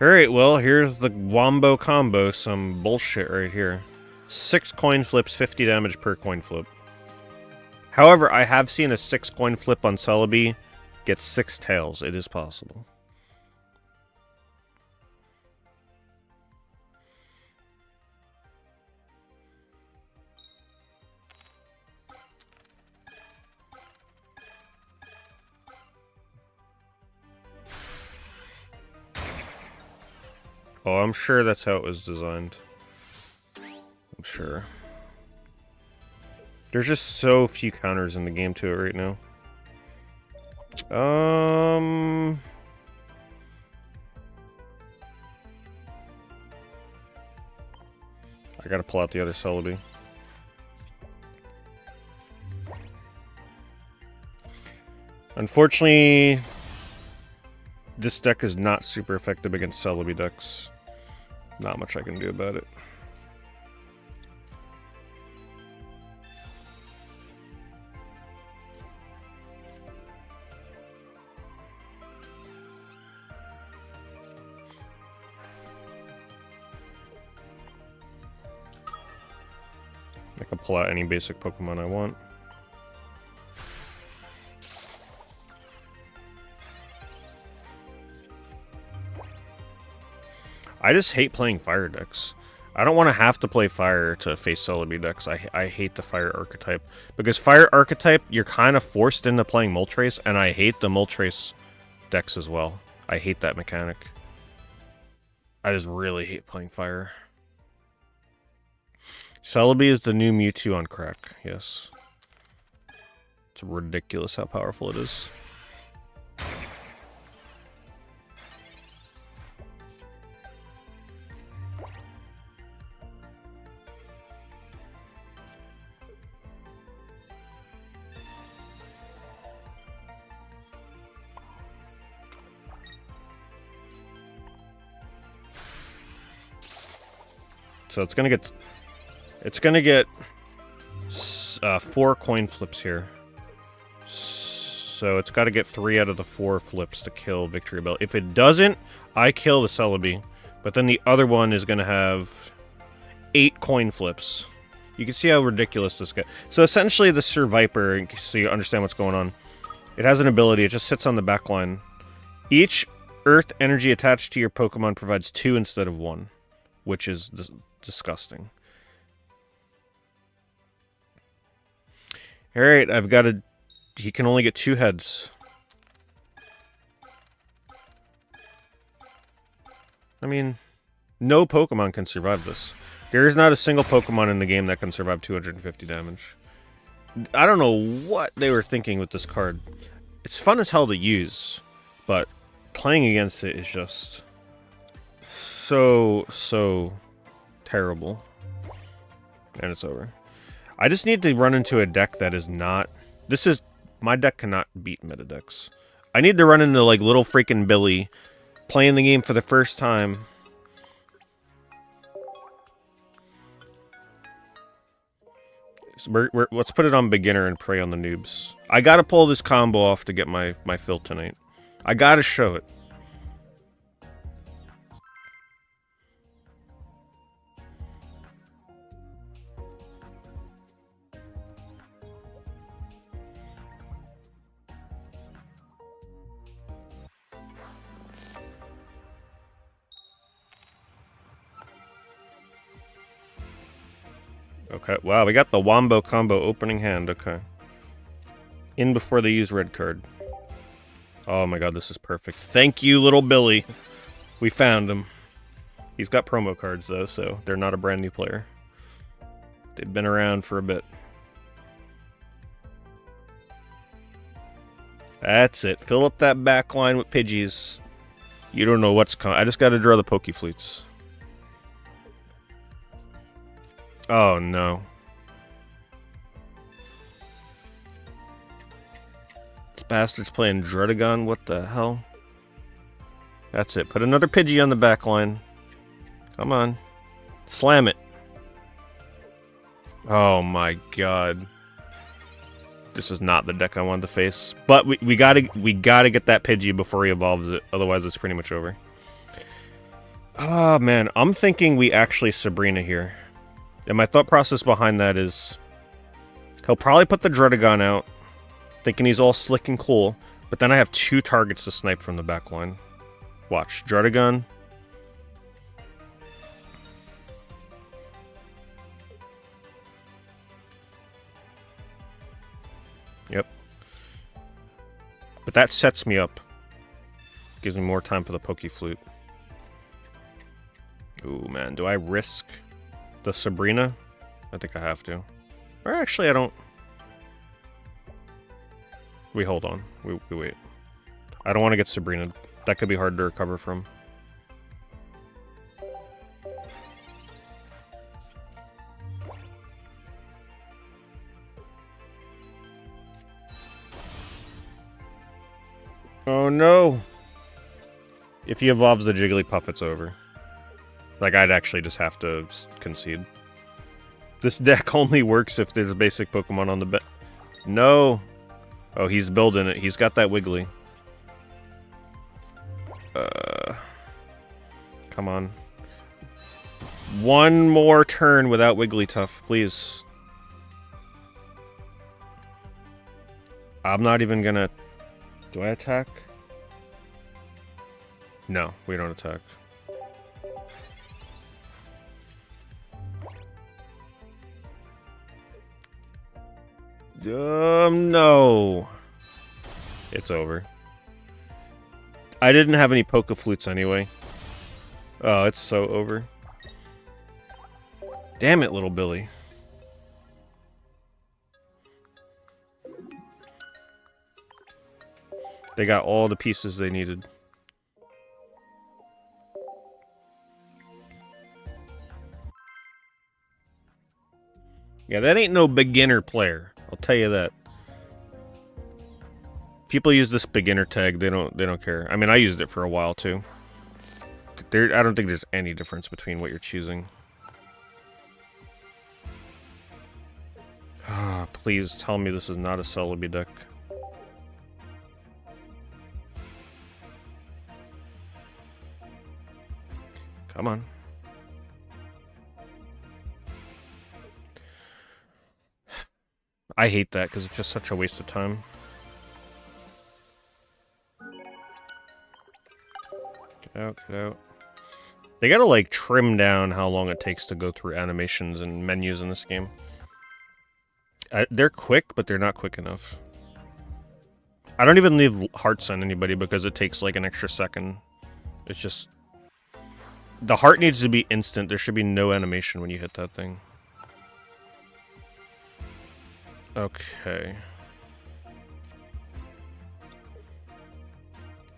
Alright, well, here's the Wombo combo. Some bullshit right here. 6 coin flips, 50 damage per coin flip. However, I have seen a 6 coin flip on Celebi get 6 tails. It is possible. Oh, I'm sure that's how it was designed. I'm sure. There's just so few counters in the game to it right now. I gotta pull out the other Celebi. Unfortunately, this deck is not super effective against Celebi decks. Not much I can do about it. I can pull out any basic Pokemon I want. I just hate playing fire decks. I don't want to have to play fire to face Celebi decks. I hate the fire archetype. Because fire archetype, you're kind of forced into playing Moltres, and I hate the Moltres decks as well. I hate that mechanic. I just really hate playing fire. Celebi is the new Mewtwo on crack, yes. It's ridiculous how powerful it is. So it's gonna get 4 coin flips here. So it's got to get 3 out of the 4 flips to kill Victory Bell. If it doesn't, I kill the Celebi. But then the other one is going to have 8 coin flips. You can see how ridiculous this guy... So essentially the Sir Viper, so you understand what's going on, it has an ability. It just sits on the back line. Each Earth energy attached to your Pokemon provides 2 instead of 1, which is disgusting. Alright, I've got a... He can only get 2 heads. I mean, no Pokemon can survive this. There is not a single Pokemon in the game that can survive 250 damage. I don't know what they were thinking with this card. It's fun as hell to use, but playing against it is just so terrible. And it's over. I just need to run into a deck that is not... My deck cannot beat meta decks. I need to run into, like, little freaking Billy playing the game for the first time. So let's put it on beginner and prey on the noobs. I gotta pull this combo off to get my fill tonight. I gotta show it. Okay, wow, we got the Wombo combo opening hand, okay. In before they use red card. Oh my god, this is perfect. Thank you, little Billy. We found him. He's got promo cards, though, so they're not a brand new player. They've been around for a bit. That's it. Fill up that back line with Pidgeys. You don't know what's coming. I just gotta draw the Pokefleets. Oh, no. This bastard's playing Druddigon? What the hell? That's it. Put another Pidgey on the back line. Come on. Slam it. Oh, my God. This is not the deck I wanted to face. But we gotta get that Pidgey before he evolves it. Otherwise, it's pretty much over. Oh, man. I'm thinking we actually Sabrina here. And my thought process behind that is... He'll probably put the Dredagon out, thinking he's all slick and cool, but then I have 2 targets to snipe from the back line. Watch. Dredagon. Yep. But that sets me up. Gives me more time for the Poke Flute. Ooh, man. Do I risk the Sabrina? I think I have to. Or actually, I don't. We hold on. We wait. I don't want to get Sabrina. That could be hard to recover from. Oh no! If he evolves the Jigglypuff, it's over. Like, I'd actually just have to concede. This deck only works if there's a basic Pokemon on the bet. No! Oh, he's building it. He's got that Wiggly. Come on. One more turn without Wigglytuff, please. I'm not even gonna... Do I attack? No, we don't attack. No. It's over. I didn't have any Poke Flutes anyway. Oh, it's so over. Damn it, little Billy. They got all the pieces they needed. Yeah, that ain't no beginner player. I'll tell you that. People use this beginner tag. They don't care. I mean, I used it for a while too. I don't think there's any difference between what you're choosing. Ah, please tell me this is not a Celebi deck. Come on. I hate that because it's just such a waste of time. Get out, get out. They gotta, like, trim down how long it takes to go through animations and menus in this game. They're quick, but they're not quick enough. I don't even leave hearts on anybody because it takes, like, an extra second. It's just... The heart needs to be instant. There should be no animation when you hit that thing. Okay.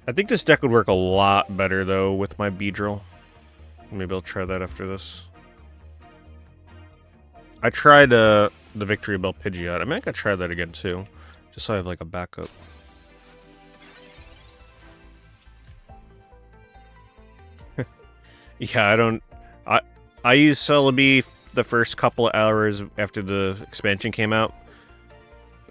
I think this deck would work a lot better, though, with my Beedrill. Maybe I'll try that after this. I tried the Victory Bell Pidgeot. I mean, I could try that again, too. Just so I have, like, a backup. Yeah, I used Celebi the first couple of hours after the expansion came out.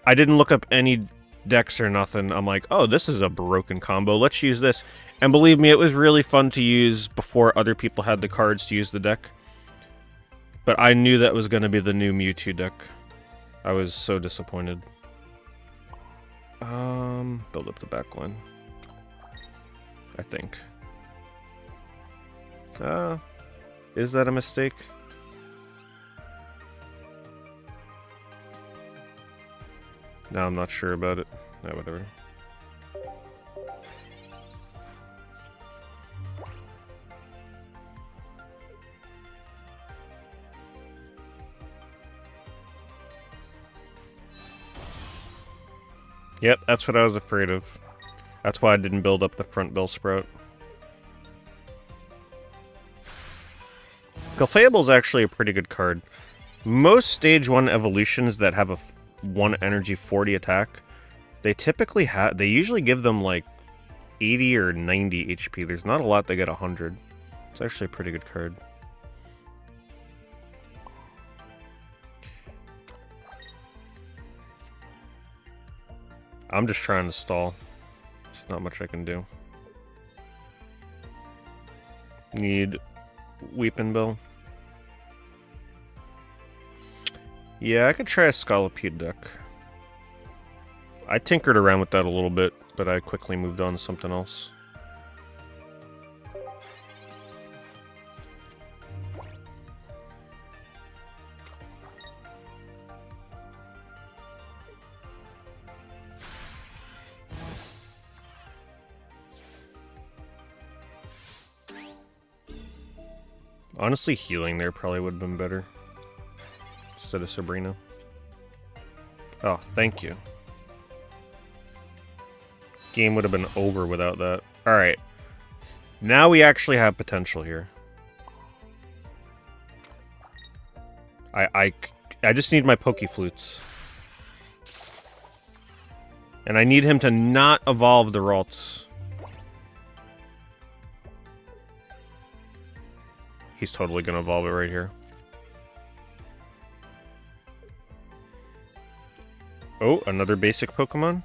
I didn't look up any decks or nothing. I'm like, oh, this is a broken combo. Let's use this. And believe me, it was really fun to use before other people had the cards to use the deck. But I knew that was going to be the new Mewtwo deck. I was so disappointed. Build up the backline. I think. Is that a mistake? No, I'm not sure about it. No, whatever. Yep, that's what I was afraid of. That's why I didn't build up the front Bellsprout. Clefable's actually a pretty good card. Most Stage 1 evolutions that have a 1 energy 40 attack, they usually give them like 80 or 90 HP. There's not a lot that get 100. It's actually a pretty good card. I'm just trying to stall. There's not much I can do. Need Weepinbell. Yeah, I could try a Celebi deck. I tinkered around with that a little bit, but I quickly moved on to something else. Honestly, healing there probably would have been better. Instead of Sabrina. Oh, thank you. Game would have been over without that. Alright. Now we actually have potential here. I just need my Pokeflutes. And I need him to not evolve the Ralts. He's totally gonna evolve it right here. Oh, another basic Pokemon?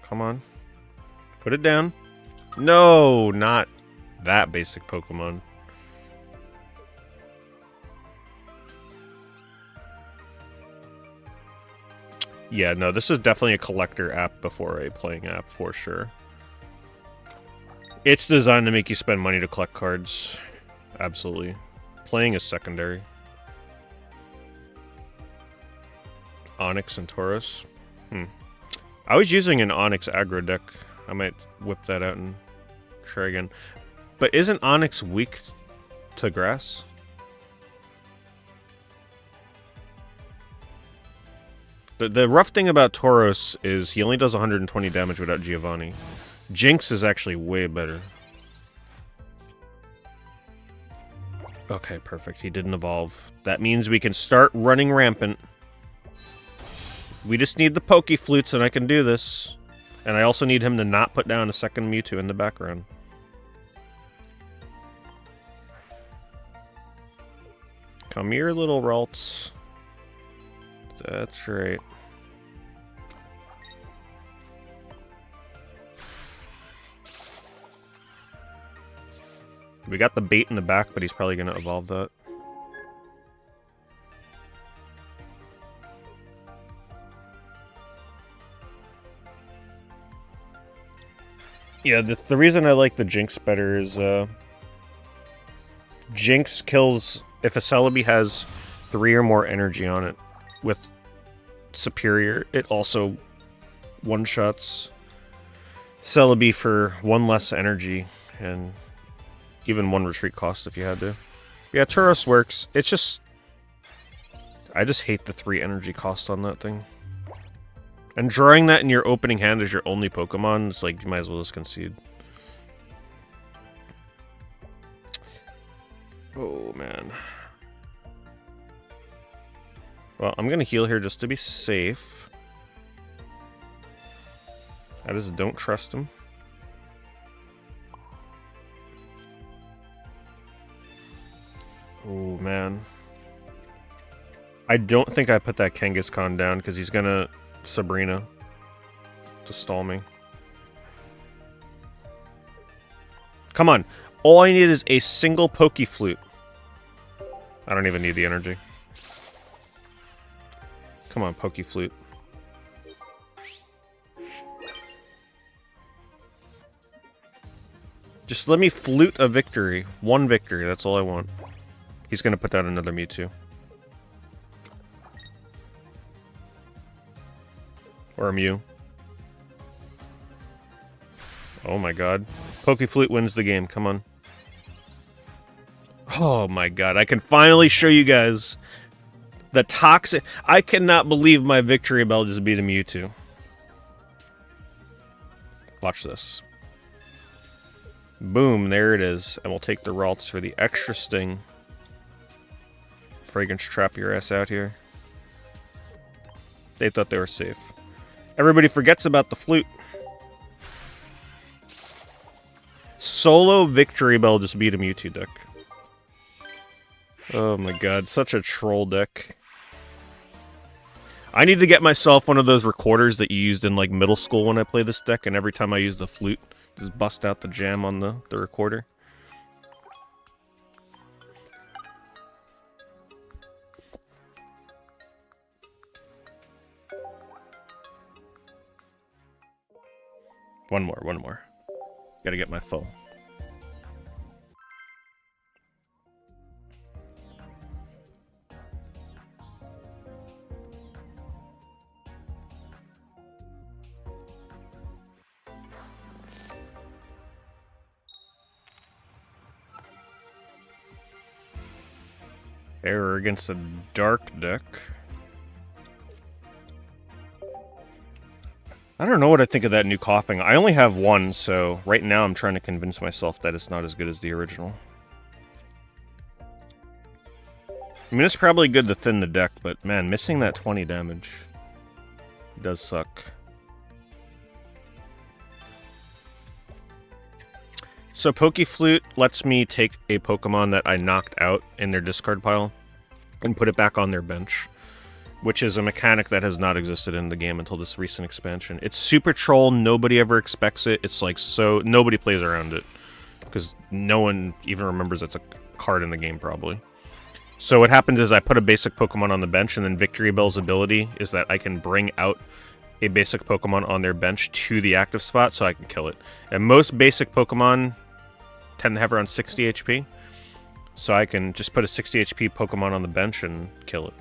Come on. Put it down. No, not that basic Pokemon. Yeah, no, this is definitely a collector app before a playing app, for sure. It's designed to make you spend money to collect cards. Absolutely. Playing is secondary. Onyx and Tauros. I was using an Onyx aggro deck. I might whip that out and try again. But isn't Onyx weak to grass? The rough thing about Tauros is he only does 120 damage without Giovanni. Jinx is actually way better. Okay, perfect. He didn't evolve. That means we can start running rampant. We just need the Pokeflutes and I can do this. And I also need him to not put down a second Mewtwo in the background. Come here, little Ralts. That's right. We got the bait in the back, but he's probably going to evolve that. Yeah, the reason I like the Jinx better is Jinx kills... If a Celebi has 3 or more energy on it with Superior, it also one-shots Celebi for 1 less energy and even 1 retreat cost if you had to. Yeah, Tauros works. It's just... I just hate the 3 energy cost on that thing. And drawing that in your opening hand as your only Pokemon, it's like, you might as well just concede. Oh, man. Well, I'm gonna heal here just to be safe. I just don't trust him. Oh, man. I don't think I put that Kangaskhan down because he's gonna Sabrina to stall me. Come on. All I need is a single Pokeflute. I don't even need the energy. Come on, Pokeflute. Just let me flute a victory. 1 victory, that's all I want. He's gonna put down another Mewtwo. Or a Mew. Oh my god. Pokeflute wins the game, come on. Oh my god, I can finally show you guys the toxic... I cannot believe my victory bell just beat a Mewtwo. Watch this. Boom, there it is. And we'll take the Ralts for the extra sting. Fragrance trap your ass out here. They thought they were safe. Everybody forgets about the flute. Solo victory bell just beat a Mewtwo deck. Oh my god, such a troll deck. I need to get myself one of those recorders that you used in like middle school when I play this deck, and every time I use the flute, just bust out the jam on the recorder. One more. Gotta get my full. Error against a dark deck. I don't know what I think of that new coughing. I only have one, so right now I'm trying to convince myself that it's not as good as the original. I mean, it's probably good to thin the deck, but man, missing that 20 damage does suck. So Pokeflute lets me take a Pokemon that I knocked out in their discard pile and put it back on their bench, which is a mechanic that has not existed in the game until this recent expansion. It's super troll, nobody ever expects it. It's like so, nobody plays around it, because no one even remembers it's a card in the game, probably. So what happens is I put a basic Pokemon on the bench, and then Victory Bell's ability is that I can bring out a basic Pokemon on their bench to the active spot so I can kill it. And most basic Pokemon tend to have around 60 HP, so I can just put a 60 HP Pokemon on the bench and kill it.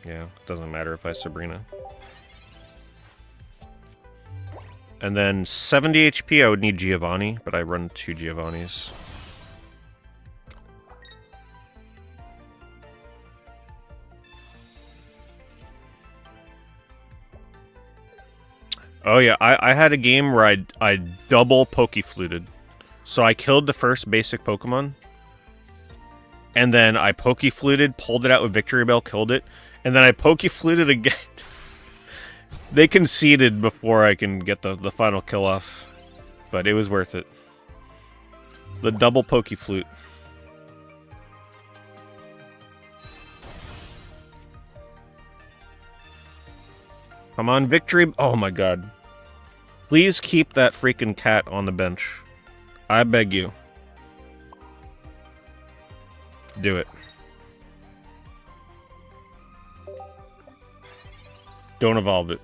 Yeah, doesn't matter if I Sabrina. And then 70 HP, I would need Giovanni, but I run 2 Giovannis. Oh yeah, I had a game where I double Pokefluted. So I killed the first basic Pokemon, and then I Pokefluted, pulled it out with Victory Bell, killed it, and then I Pokefluted again. They conceded before I can get the final kill off, but it was worth it. The double Pokeflute. Come on, Victory. Oh my god. Please keep that freaking cat on the bench. I beg you. Do it. Don't evolve it.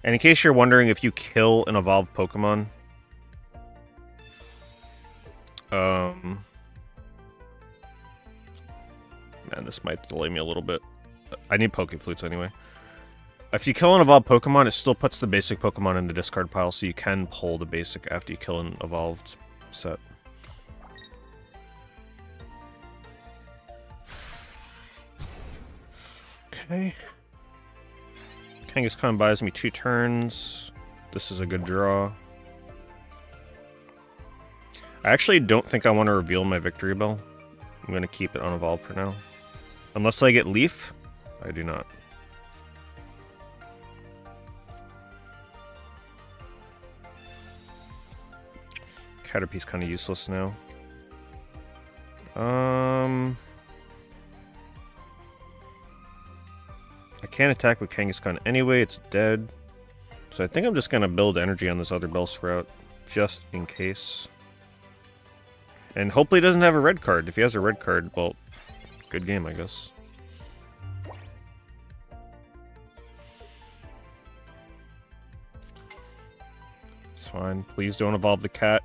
And in case you're wondering, if you kill an evolved Pokemon, man, this might delay me a little bit. I need Pokeflutes anyway. If you kill an evolved Pokemon, it still puts the basic Pokemon in the discard pile, so you can pull the basic after you kill an evolved set. Okay. Kangaskhan buys me 2 turns. This is a good draw. I actually don't think I want to reveal my Victory Bell. I'm going to keep it unevolved for now. Unless I get Leaf, I do not. Caterpie's kind of useless now. I can't attack with Kangaskhan anyway, it's dead. So I think I'm just going to build energy on this other Bellsprout, just in case. And hopefully he doesn't have a red card. If he has a red card, well, good game, I guess. It's fine. Please don't evolve the cat.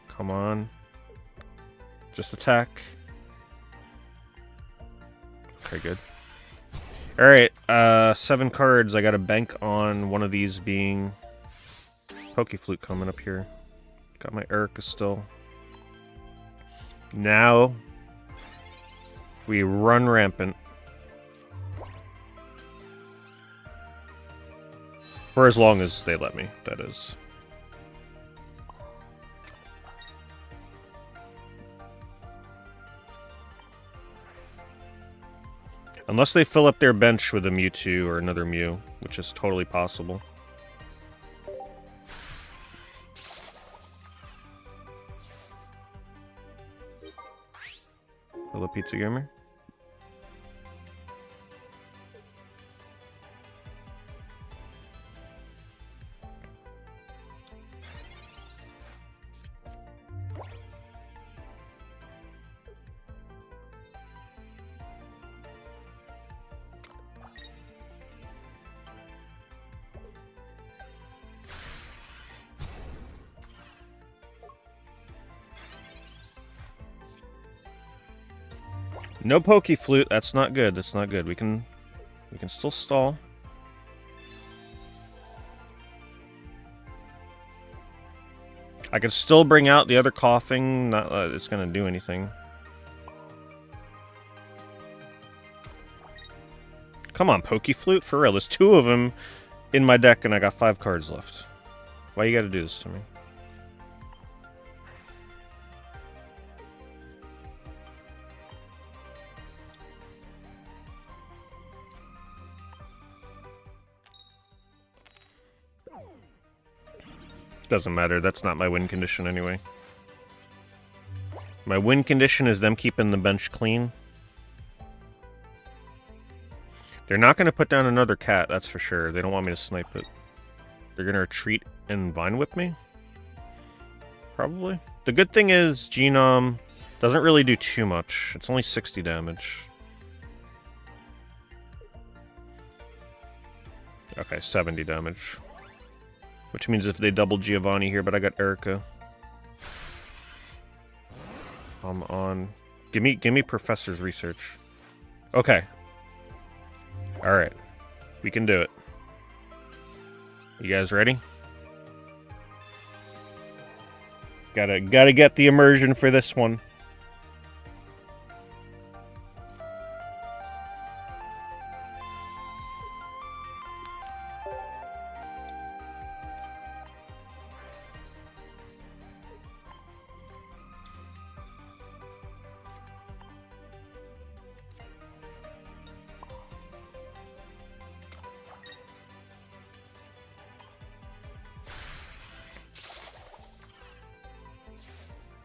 Come on. Just attack. Okay, good. Alright, 7 cards. I got a bank on one of these being Pokeflute coming up here. Got my Erica still. Now we run rampant. For as long as they let me, that is. Unless they fill up their bench with a Mewtwo or another Mew, which is totally possible. Hello, Pizza Gamer. No pokey flute. That's not good. That's not good. We can still stall. I can still bring out the other coughing. Not that it's gonna do anything. Come on, pokey flute, for real. There's 2 of them in my deck, and I got 5 cards left. Why you gotta do this to me? Doesn't matter, that's not my win condition anyway. My win condition is them keeping the bench clean. They're not going to put down another cat, that's for sure. They don't want me to snipe it. They're going to retreat and Vine Whip me? Probably. The good thing is Genome doesn't really do too much. It's only 60 damage. Okay, 70 damage. Which means if they double Giovanni here, but I got Erica. I'm on. Give me Professor's Research. Okay. Alright. We can do it. You guys ready? Gotta get the immersion for this one.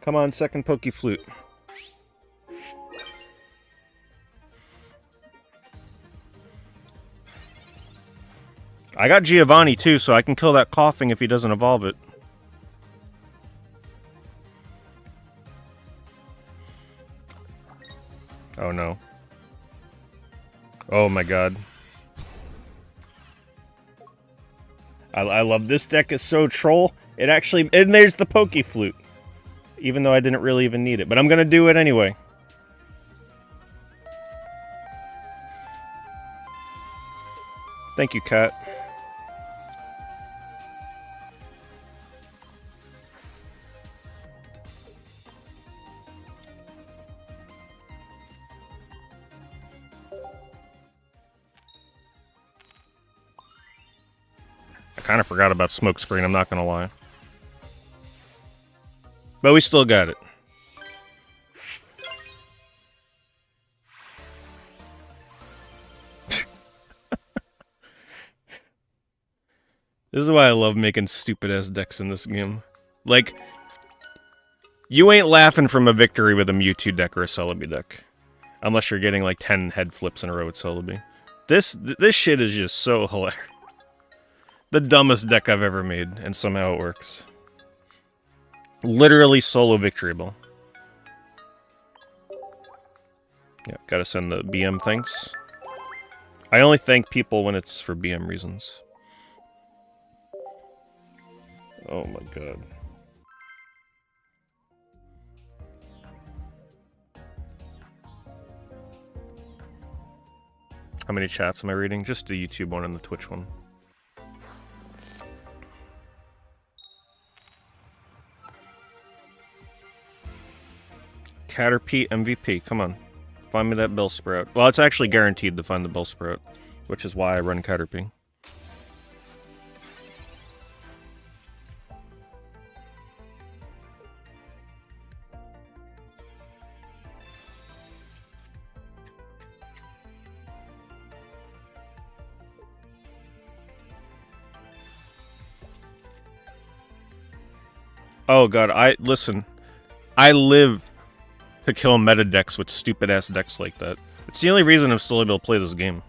Come on, second Pokey Flute. I got Giovanni too, so I can kill that coughing if he doesn't evolve it. Oh no. Oh my god. I love this deck. Is so troll. It actually... And there's the Pokey Flute. Even though I didn't really even need it. But I'm gonna do it anyway. Thank you, Cat. I kind of forgot about Smokescreen, I'm not gonna lie. But we still got it. This is why I love making stupid-ass decks in this game. Like, you ain't laughing from a victory with a Mewtwo deck or a Celebi deck. Unless you're getting like 10 head flips in a row with Celebi. This shit is just so hilarious. The dumbest deck I've ever made, and somehow it works. Literally solo victory ball. Yeah, gotta send the BM thanks. I only thank people when it's for BM reasons. Oh my god. How many chats am I reading? Just the YouTube one and the Twitch one. Caterpie MVP, come on. Find me that Bellsprout. Well, it's actually guaranteed to find the Bellsprout, which is why I run Caterpie. Oh god, listen. I live to kill meta decks with stupid ass decks like that. It's the only reason I'm still able to play this game.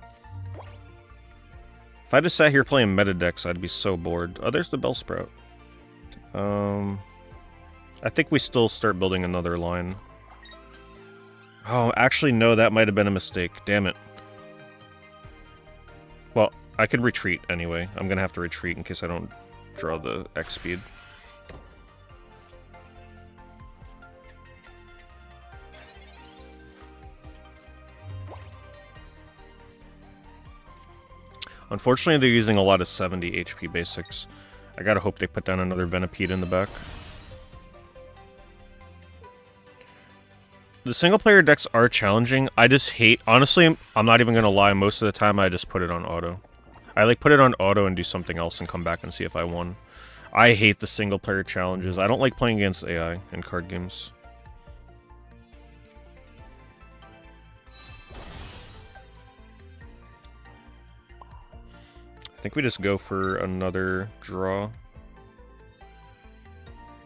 If I just sat here playing meta decks, I'd be so bored. Oh, there's the Bellsprout. I think we still start building another line. Oh, actually, no, that might have been a mistake. Damn it. Well, I could retreat anyway. I'm gonna have to retreat in case I don't draw the X speed. Unfortunately, they're using a lot of 70 HP basics. I gotta hope they put down another Venipede in the back. The single-player decks are challenging. I just hate... Honestly, I'm not even gonna lie. Most of the time, I just put it on auto. I, like, put it on auto and do something else and come back and see if I won. I hate the single-player challenges. I don't like playing against AI in card games. I think we just go for another draw.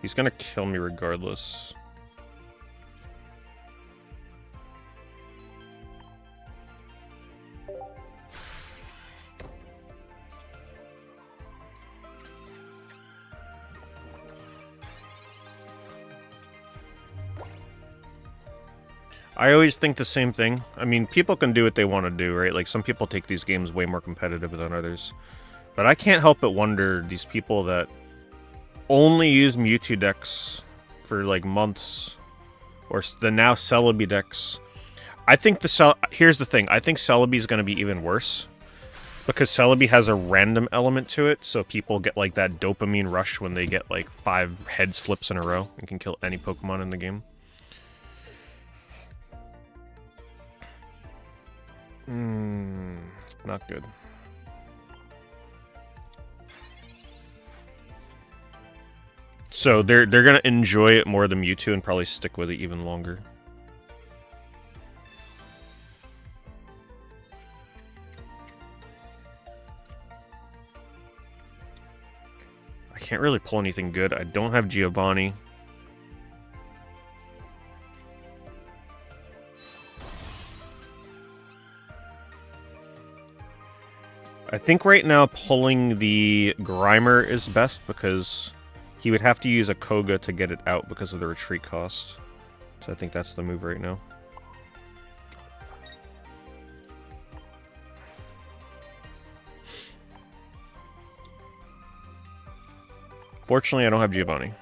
He's gonna kill me regardless. I always think the same thing. I mean, people can do what they want to do, right? Like, some people take these games way more competitive than others. But I can't help but wonder, these people that only use Mewtwo decks for, like, months, or the now Celebi decks. I think here's the thing. I think Celebi is going to be even worse. Because Celebi has a random element to it, so people get, like, that dopamine rush when they get, like, 5 heads flips in a row and can kill any Pokemon in the game. Not good. So they're gonna enjoy it more than Mewtwo and probably stick with it even longer. I can't really pull anything good. I don't have Giovanni. I think right now pulling the Grimer is best because he would have to use a Koga to get it out because of the retreat cost. So I think that's the move right now. Fortunately, I don't have Giovanni.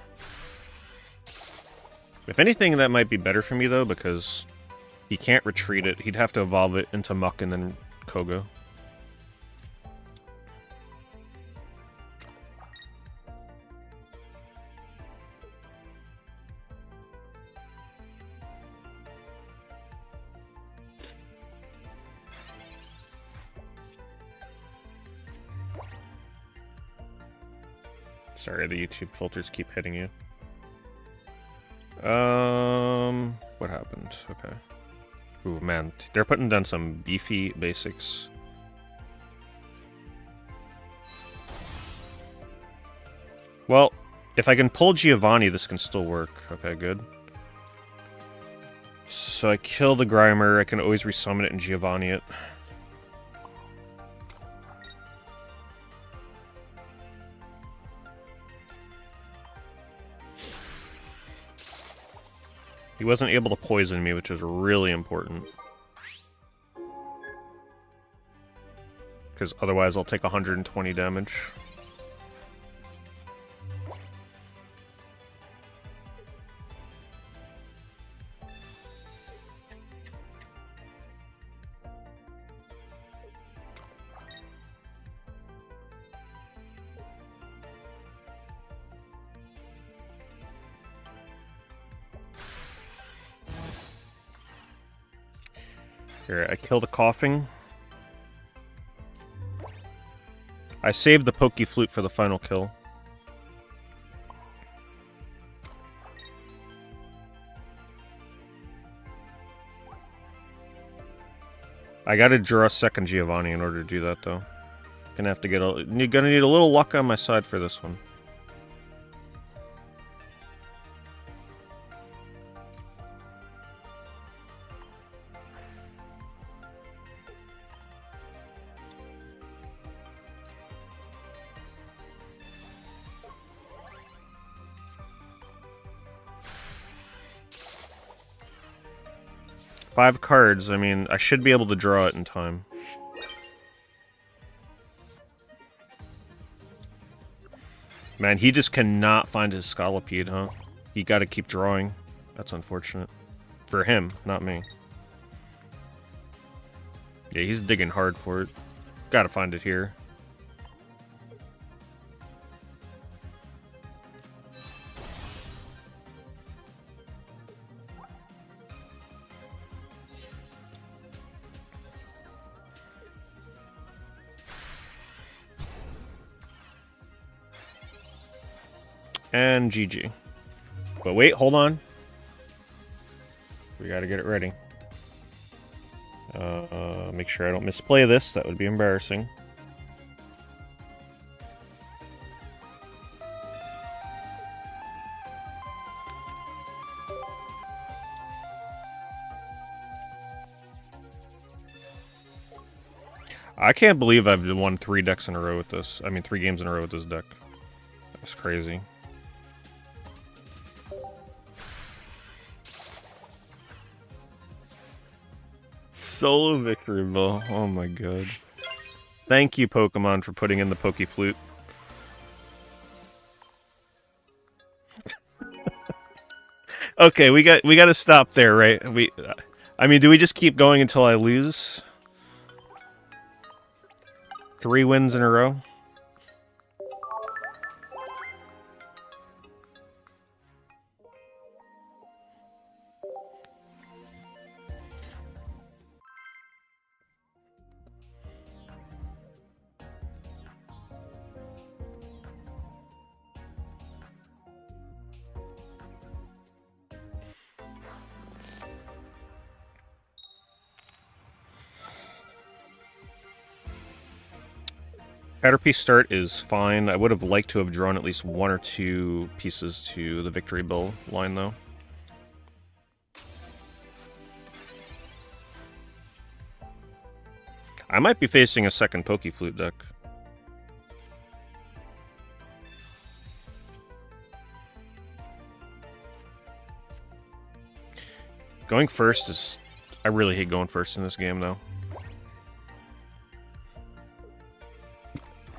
If anything, that might be better for me, though, because he can't retreat it. He'd have to evolve it into Muck and then Koga. Sorry, the YouTube filters keep hitting you. What happened? Okay. Ooh, man. They're putting down some beefy basics. Well, if I can pull Giovanni, this can still work. Okay, good. So I kill the Grimer. I can always resummon it and Giovanni it. He wasn't able to poison me, which is really important. Because otherwise I'll take 120 damage. Here, I kill the coughing. I saved the Poke Flute for the final kill. I gotta draw a second Giovanni in order to do that, though. Gonna have to get gonna need a little luck on my side for this one. Five cards, I mean, I should be able to draw it in time. Man, he just cannot find his Scolipede, huh? He gotta keep drawing. That's unfortunate. For him, not me. Yeah, he's digging hard for it. Gotta find it here. And GG. But wait, hold on. We gotta get it ready. Make sure I don't misplay this. That would be embarrassing. I can't believe I've won 3 decks in a row with this. I mean, 3 games in a row with this deck. That's crazy. Solo victory ball. Oh my god. Thank you, Pokemon, for putting in the Poke Flute. Okay, we got to stop there, right? I mean, do we just keep going until I lose? 3 wins in a row? Caterpie start is fine. I would have liked to have drawn at least 1 or 2 pieces to the Victory Bell line, though. I might be facing a second Poke Flute deck. Going first is... I really hate going first in this game, though.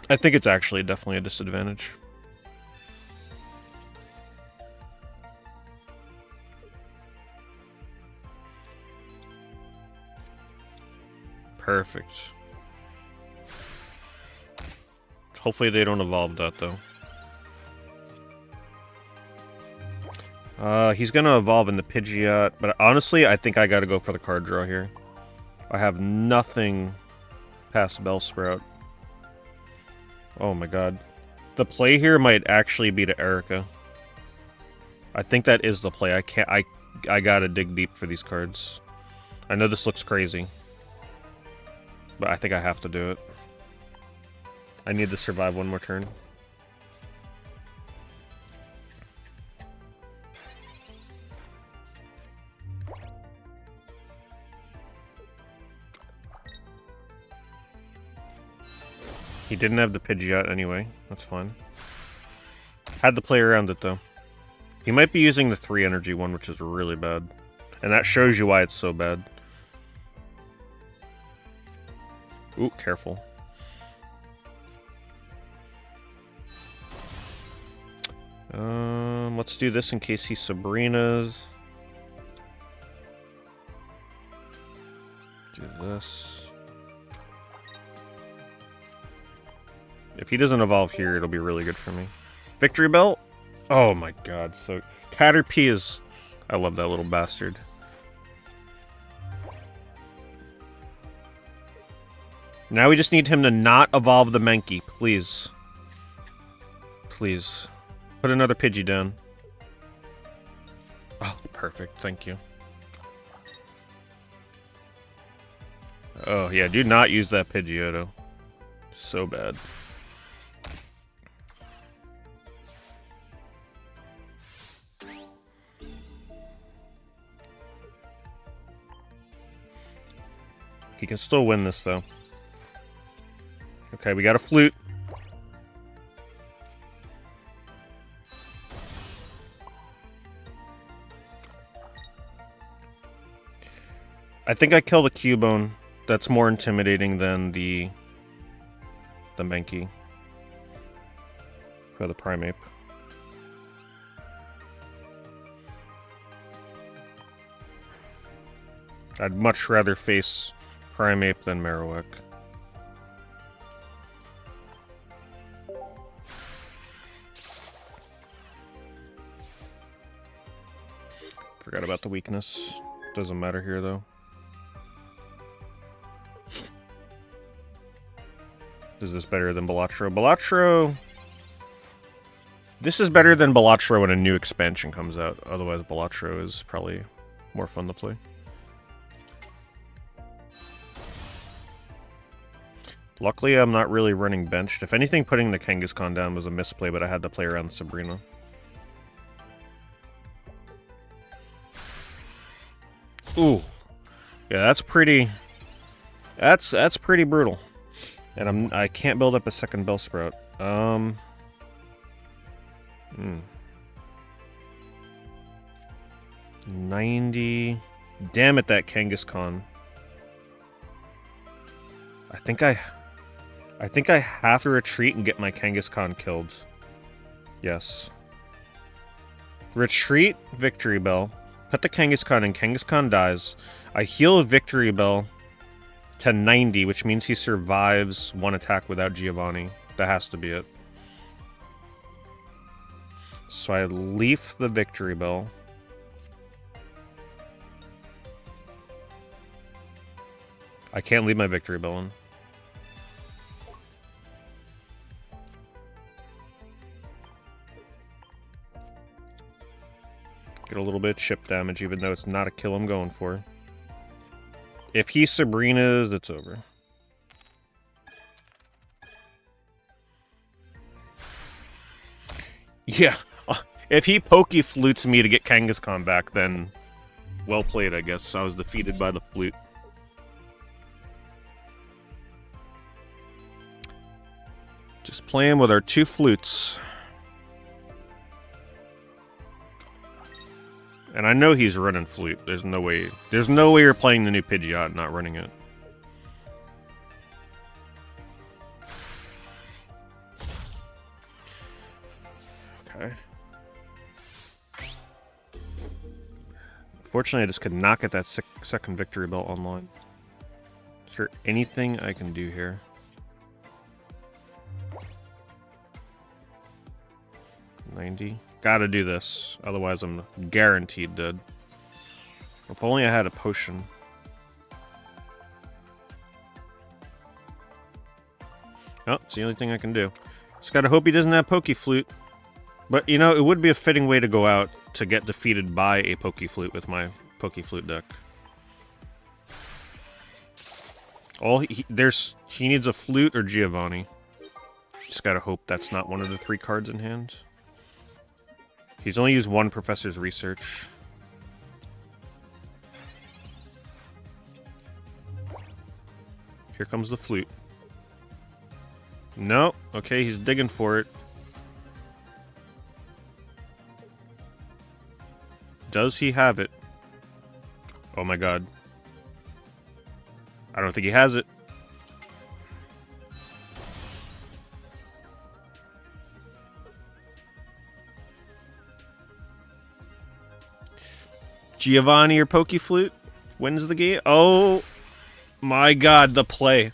I think it's actually definitely a disadvantage. Perfect. Hopefully they don't evolve that, though. He's gonna evolve in the Pidgeot, but honestly, I think I gotta go for the card draw here. I have nothing past Bellsprout. Oh my god. The play here might actually be to Erica. I think that is the play. I gotta dig deep for these cards. I know this looks crazy, but I think I have to do it. I need to survive one more turn. He didn't have the Pidgeot anyway. That's fine. Had to play around it, though. He might be using the 3 energy one, which is really bad. And that shows you why it's so bad. Ooh, careful. Let's do this in case he Sabrina's. Do this. If he doesn't evolve here, it'll be really good for me. Victory Bell? Oh my god, so... Caterpie is... I love that little bastard. Now we just need him to not evolve the Mankey, please. Please. Put another Pidgey down. Oh, perfect, thank you. Oh yeah, do not use that Pidgeotto. So bad. He can still win this, though. Okay, we got a flute. I think I killed a Cubone. That's more intimidating than the Mankey. For the Primeape. I'd much rather face Primeape than Marowak. Forgot about the weakness. Doesn't matter here, though. Is this better than Balatro? Balatro... This is better than Balatro when a new expansion comes out. Otherwise, Balatro is probably more fun to play. Luckily, I'm not really running benched. If anything, putting the Kangaskhan down was a misplay, but I had to play around Sabrina. Ooh. Yeah, that's pretty... That's pretty brutal. And I can't build up a second Bellsprout. 90... Damn it, that Kangaskhan. I think I have to retreat and get my Kangaskhan killed. Yes. Retreat, Victory Bell. Put the Kangaskhan in. Kangaskhan dies. I heal Victory Bell to 90, which means he survives one attack without Giovanni. That has to be it. So I leaf the Victory Bell. I can't leave my Victory Bell in. Get a little bit of chip damage, even though it's not a kill I'm going for. If he Sabrinas, it's over. Yeah. If he Pokey Flutes me to get Kangaskhan back, then well played, I guess. I was defeated by the flute. Just playing with our two flutes. And I know he's running flute. There's no way you're playing the new Pidgeot and not running it. Okay. Fortunately, I just could not get that second Victory Bell online. Is there anything I can do here? $90. Gotta do this, otherwise I'm guaranteed dead. If only I had a potion. Oh, it's the only thing I can do. Just gotta hope he doesn't have Pokeflute. But, you know, it would be a fitting way to go out to get defeated by a Pokeflute with my Pokeflute deck. He needs a Flute or Giovanni. Just gotta hope that's not one of the 3 cards in hand. He's only used one Professor's Research. Here comes the Flute. No. Okay, he's digging for it. Does he have it? Oh my god. I don't think he has it. Giovanni or Pokeflute wins the game. Oh my god, the play.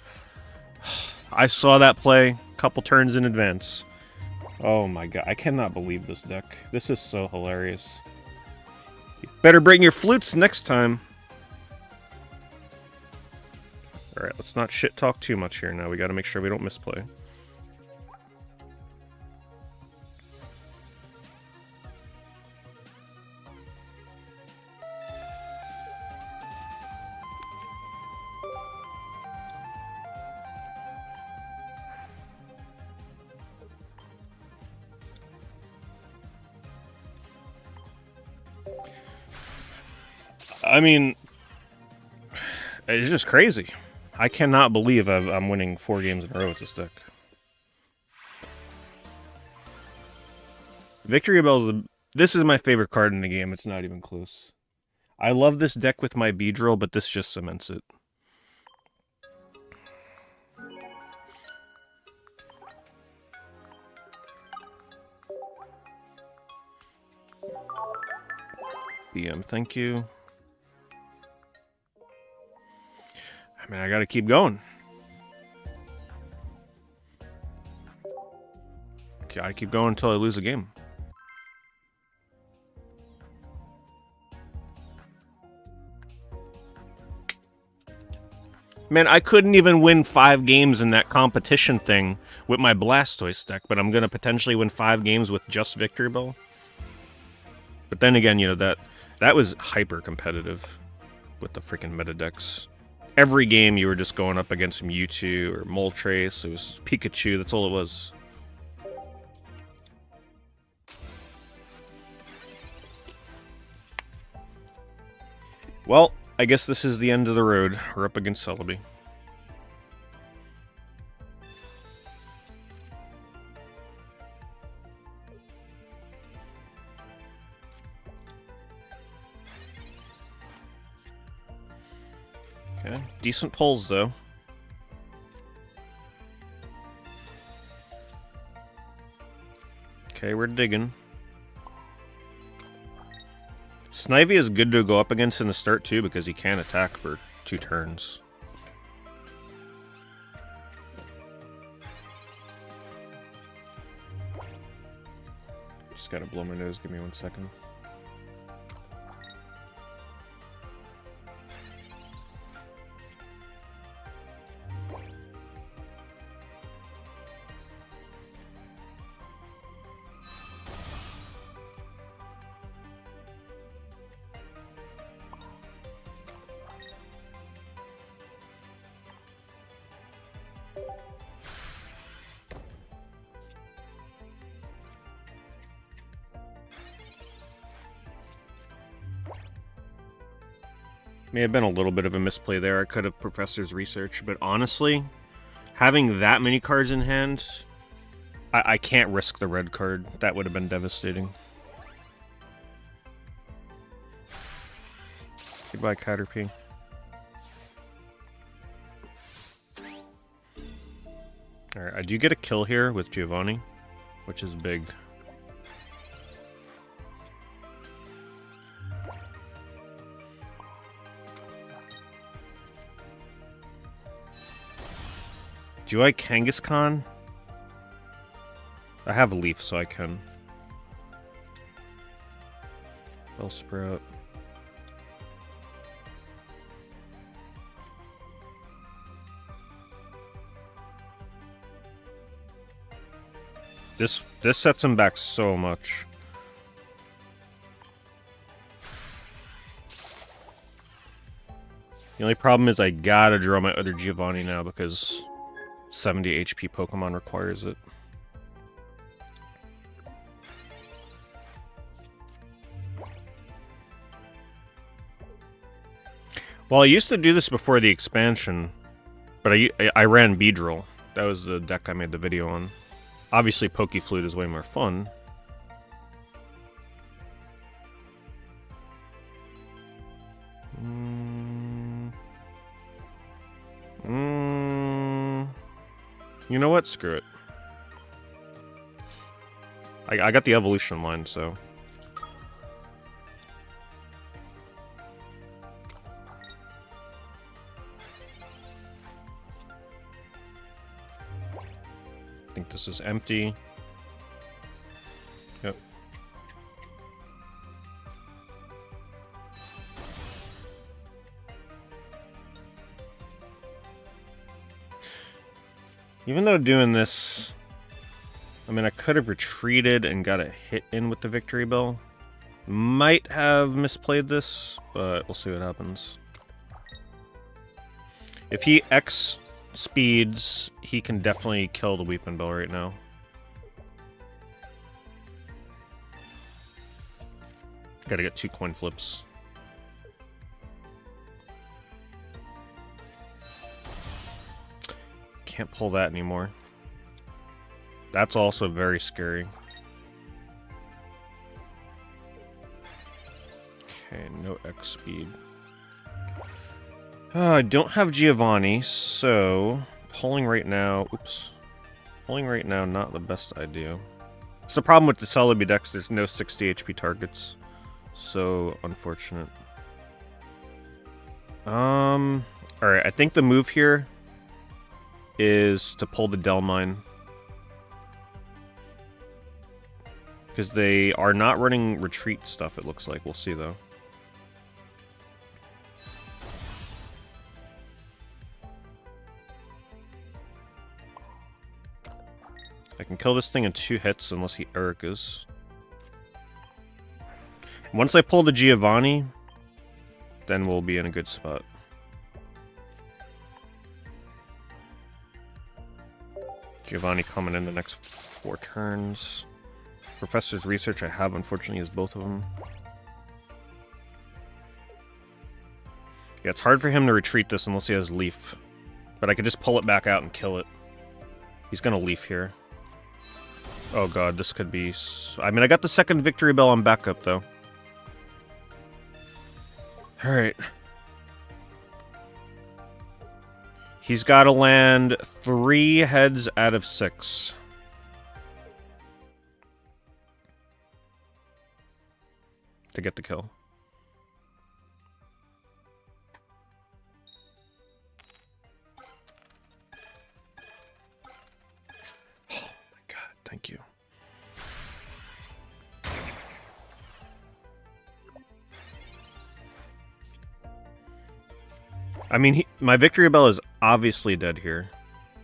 I saw that play a couple turns in advance. Oh my god, I cannot believe this deck. This is so hilarious. You better bring your flutes next time. Alright, let's not shit talk too much here now. We gotta make sure we don't misplay. I mean, it's just crazy. I cannot believe I'm winning 4 games in a row with this deck. Victory Bell this is my favorite card in the game. It's not even close. I love this deck with my Beedrill, but this just cements it. BM, thank you. I mean, I gotta keep going. Okay, I keep going until I lose a game. Man, I couldn't even win 5 games in that competition thing with my Blastoise deck, but I'm gonna potentially win 5 games with just Victory Bell. But then again, you know, that was hyper competitive with the freaking meta decks. Every game you were just going up against Mewtwo or Moltres. It was Pikachu. That's all it was. Well, I guess this is the end of the road. We're up against Celebi. Okay, decent pulls though. Okay, we're digging. Snivy is good to go up against in the start too because he can attack for 2 turns. Just gotta blow my nose, give me 1 second. May have been a little bit of a misplay there. I could have Professor's Research, but honestly, having that many cards in hand, I can't risk the red card. That would have been devastating. Goodbye, Caterpie. Alright, I do get a kill here with Giovanni, which is big. Do I Kangaskhan? I have a leaf, so I can. Bellsprout. This sets him back so much. The only problem is I gotta draw my other Giovanni now because 70 HP Pokemon requires it. Well, I used to do this before the expansion, but I ran Beedrill. That was the deck I made the video on. Obviously, Pokeflute is way more fun. You know what? Screw it. I got the evolution line, so... I think this is empty. Yep. Even though doing this, I mean, I could have retreated and got a hit in with the Victory Bell. Might have misplayed this, but we'll see what happens. If he X speeds, he can definitely kill the Weeping Bell right now. Gotta get 2 coin flips. Can't pull that anymore. That's also very scary. Okay, no X speed. I don't have Giovanni, so pulling right now... Oops. Pulling right now, not the best idea. It's the problem with the Celebi decks, there's no 60 HP targets. So, unfortunate. Alright, I think the move here is to pull the Delmine. Because they are not running retreat stuff, it looks like. We'll see, though. I can kill this thing in 2 hits unless he Ericas. Once I pull the Giovanni, then we'll be in a good spot. Giovanni coming in the next 4 turns. Professor's Research I have, unfortunately, is both of them. Yeah, it's hard for him to retreat this unless he has Leaf. But I could just pull it back out and kill it. He's gonna Leaf here. Oh god, this could be... I mean, I got the second Victory Bell on backup, though. Alright. He's got to land 3 heads out of 6. To get the kill. Oh my god, thank you. I mean, my Victory Bell is obviously dead here.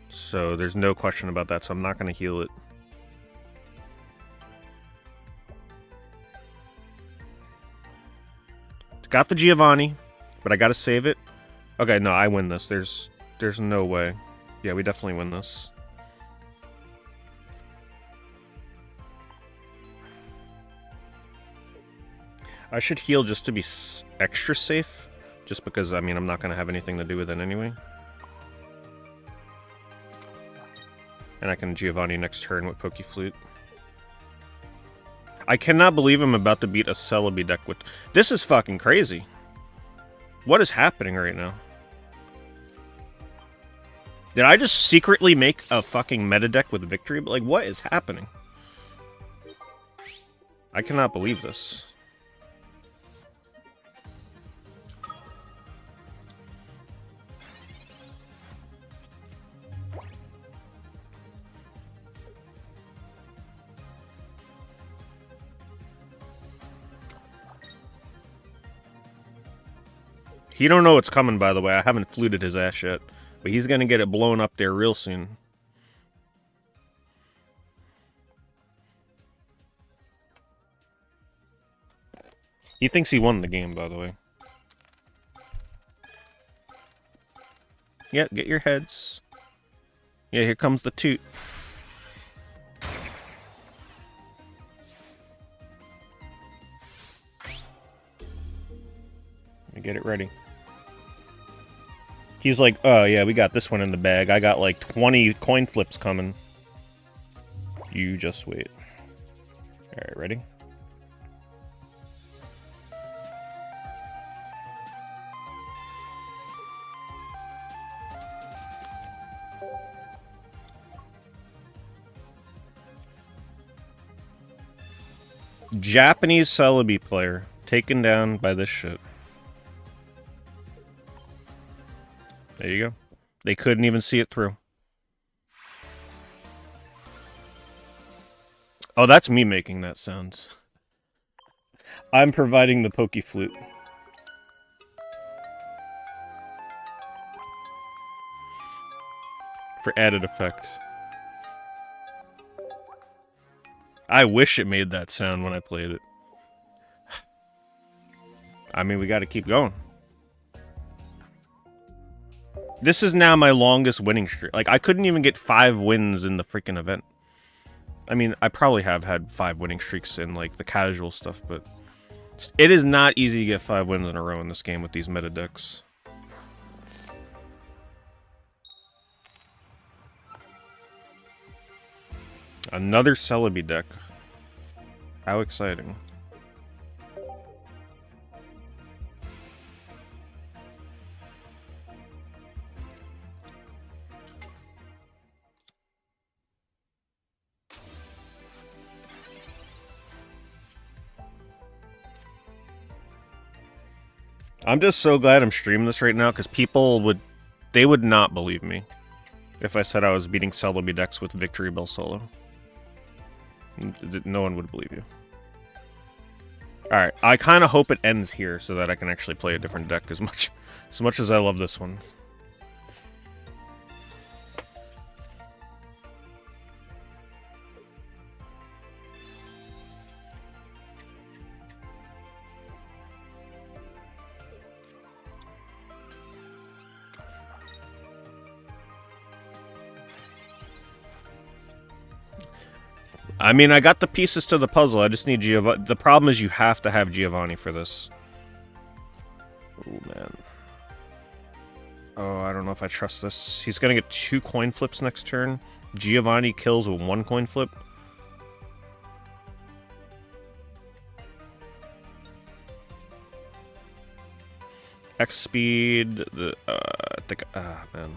So there's no question about that, so I'm not going to heal it. Got the Giovanni, but I got to save it. Okay, no, I win this. There's no way. Yeah, we definitely win this. I should heal just to be extra safe. Just because, I mean, I'm not going to have anything to do with it anyway. And I can Giovanni next turn with Pokeflute. I cannot believe I'm about to beat a Celebi deck with... This is fucking crazy. What is happening right now? Did I just secretly make a fucking meta deck with Victory? Like, what is happening? I cannot believe this. He don't know what's coming, by the way. I haven't fluted his ass yet. But he's gonna get it blown up there real soon. He thinks he won the game, by the way. Yeah, get your heads. Yeah, here comes the toot. Get it ready. He's like, oh yeah, we got this one in the bag. I got like 20 coin flips coming. You just wait. Alright, ready? Japanese Celebi player taken down by this shit. There you go. They couldn't even see it through. Oh, that's me making that sound. I'm providing the Pokeflute. For added effect. I wish it made that sound when I played it. I mean, we gotta keep going. This is now my longest winning streak. Like, I couldn't even get 5 wins in the freaking event. I mean, I probably have had 5 winning streaks in, like, the casual stuff, but... It is not easy to get 5 wins in a row in this game with these meta decks. Another Celebi deck. How exciting. I'm just so glad I'm streaming this right now, because people would... They would not believe me if I said I was beating Celebi decks with Victory Bell solo. No one would believe you. Alright, I kind of hope it ends here so that I can actually play a different deck as much as I love this one. I mean, I got the pieces to the puzzle. I just need Giovanni. The problem is you have to have Giovanni for this. Oh, man. Oh, I don't know if I trust this. He's going to get 2 coin flips next turn. Giovanni kills with 1 coin flip. X speed. I think. Man.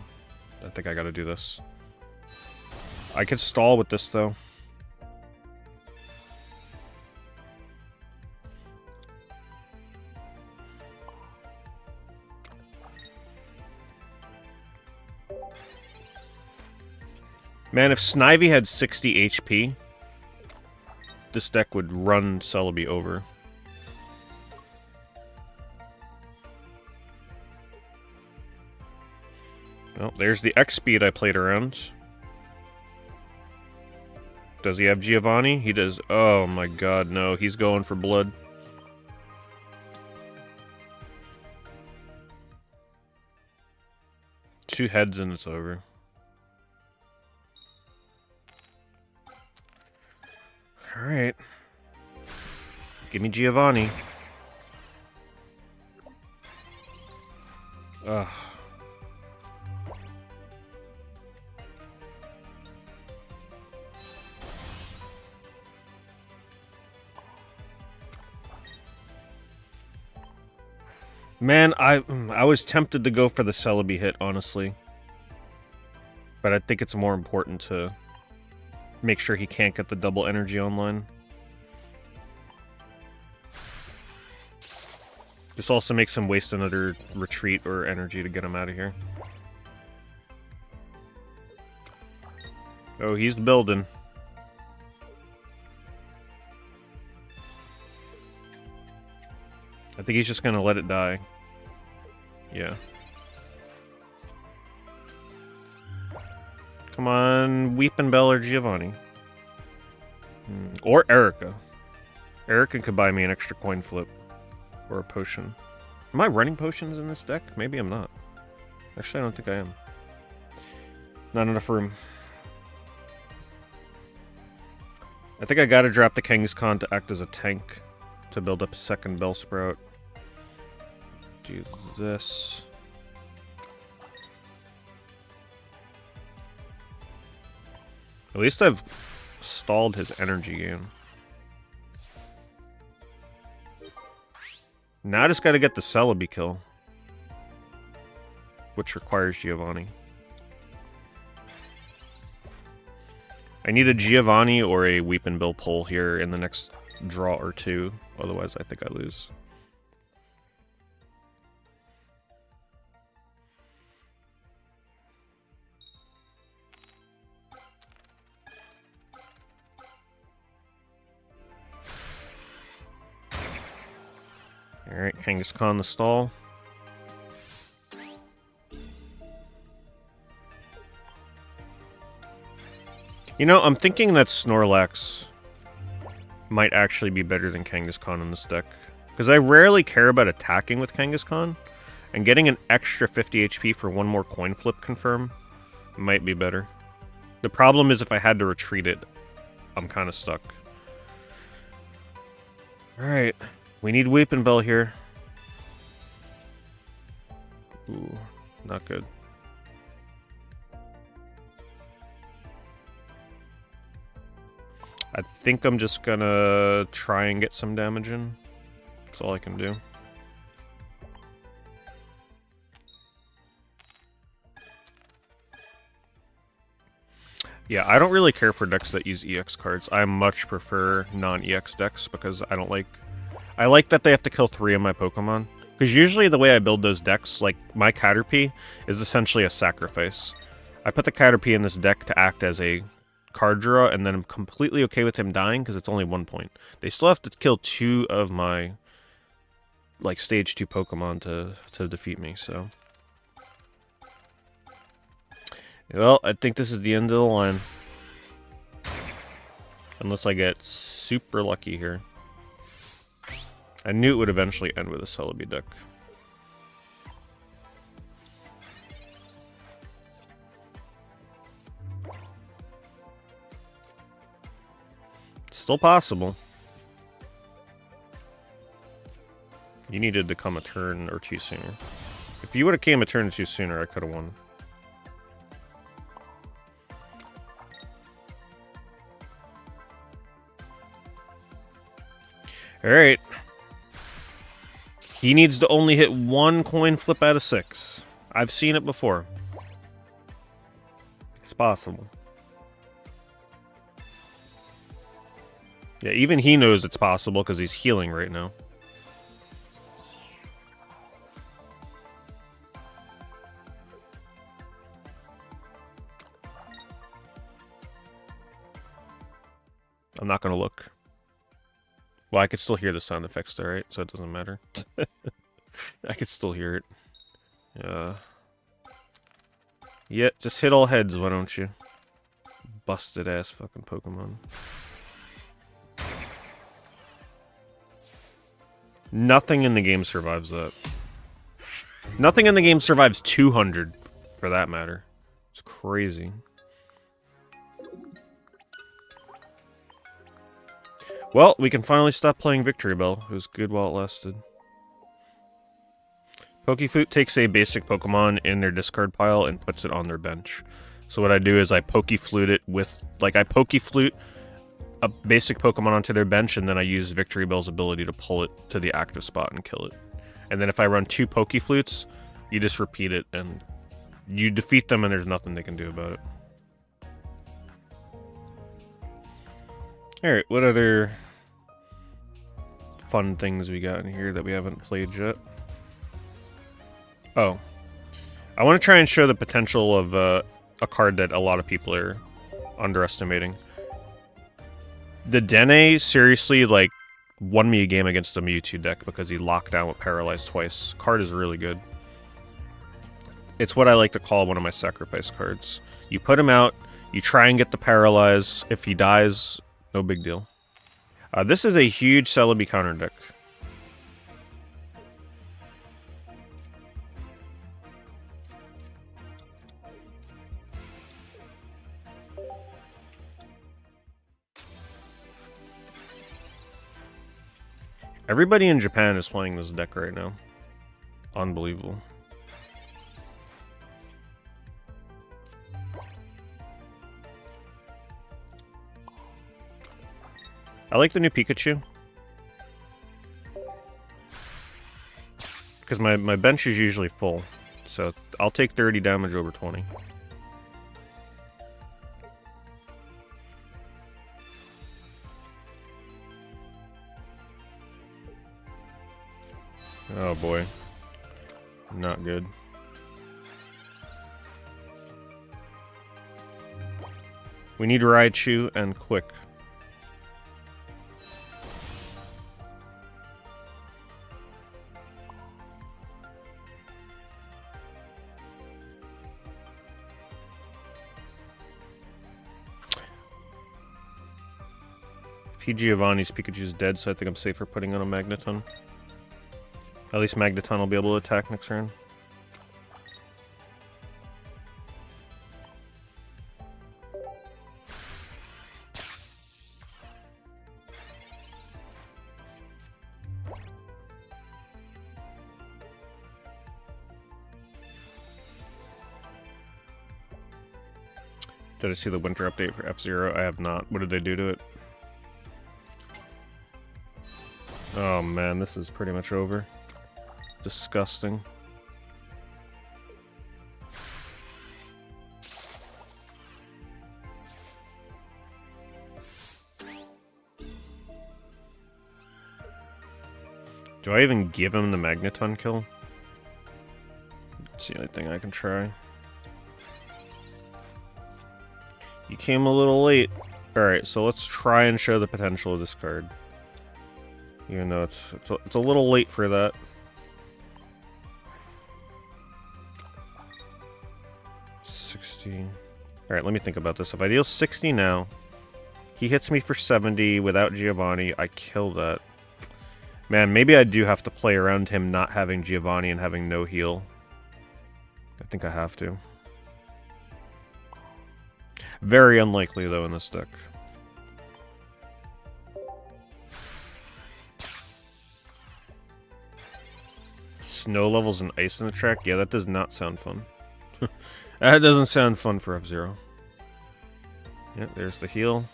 I think I got to do this. I could stall with this, though. Man, if Snivy had 60 HP, this deck would run Celebi over. Well, there's the X speed I played around. Does he have Giovanni? He does. Oh my god, no. He's going for blood. Two heads and it's over. Alright. Give me Giovanni. Ugh. Man, I was tempted to go for the Celebi hit, honestly. But I think it's more important to make sure he can't get the double energy online. This also makes him waste another retreat or energy to get him out of here. Oh, he's building. I think he's just gonna let it die. Yeah. Come on, Weepin' Bell or Giovanni. Or Erica. Erica could buy me an extra coin flip. Or a potion. Am I running potions in this deck? Maybe I'm not. Actually, I don't think I am. Not enough room. I think I gotta drop the Kangaskhan to act as a tank. To build up a second Bellsprout. Do this. At least I've stalled his energy gain. Now I just gotta get the Celebi kill. Which requires Giovanni. I need a Giovanni or a Weepin' Bill pull here in the next draw or two. Otherwise, I think I lose. Alright, Kangaskhan the stall. You know, I'm thinking that Snorlax might actually be better than Kangaskhan in this deck. Because I rarely care about attacking with Kangaskhan, and getting an extra 50 HP for one more coin flip confirm might be better. The problem is if I had to retreat it, I'm kind of stuck. Alright, we need Weepin' Bell here. Ooh, not good. I think I'm just gonna try and get some damage in. That's all I can do. Yeah, I don't really care for decks that use EX cards. I much prefer non-EX decks because I don't like... I like that they have to kill 3 of my Pokemon. Because usually the way I build those decks, like, my Caterpie is essentially a sacrifice. I put the Caterpie in this deck to act as a card draw, and then I'm completely okay with him dying because it's only 1 point. They still have to kill 2 of my, like, stage 2 Pokemon to defeat me, so... Well, I think this is the end of the line. Unless I get super lucky here. I knew it would eventually end with a Celebi deck. Still possible. You needed to come a turn or two sooner. If you would have came a turn or two sooner, I could have won. Alright. He needs to only hit one coin flip out of 6. I've seen it before. It's possible. Yeah, even he knows it's possible because he's healing right now. I'm not going to look. Well, I could still hear the sound effects there, right? So it doesn't matter. I could still hear it. Yeah, just hit all heads, why don't you? Busted ass fucking Pokemon. Nothing in the game survives that. Nothing in the game survives 200, for that matter. It's crazy. Well, we can finally stop playing Victory Bell. It was good while it lasted. Pokeflute takes a basic Pokemon in their discard pile and puts it on their bench. So what I do is I Pokeflute it with... Like, I Pokeflute a basic Pokemon onto their bench, and then I use Victory Bell's ability to pull it to the active spot and kill it. And then if I run 2 Pokeflutes, you just repeat it, and you defeat them, and there's nothing they can do about it. Alright, what other fun things we got in here that we haven't played yet? Oh. I want to try and show the potential of a card that a lot of people are underestimating. The Dene seriously, like, won me a game against a Mewtwo deck because he locked down with Paralyzed twice. Card is really good. It's what I like to call one of my sacrifice cards. You put him out, you try and get the Paralyze. If he dies... no big deal. This is a huge Celebi counter deck. Everybody in Japan is playing this deck right now. Unbelievable. I like the new Pikachu. Because my bench is usually full. So I'll take 30 damage over 20. Oh boy. Not good. We need Raichu and quick. If he Giovanni's, Pikachu's dead, so I think I'm safer putting on a Magneton. At least Magneton will be able to attack next turn. Did I see the winter update for F-Zero? I have not. What did they do to it? Oh man, this is pretty much over. Disgusting. Do I even give him the Magneton kill? It's the only thing I can try. You came a little late. Alright, so let's try and show the potential of this card. Even though it's a little late for that. Alright, let me think about this. If I deal 60 now, he hits me for 70 without Giovanni, I kill that. Man, maybe I do have to play around him not having Giovanni and having no heal. I think I have to. Very unlikely, though, in this deck. snow levels and ice in the track. Yeah, that does not sound fun. That doesn't sound fun for F-Zero. Yep, there's the heal.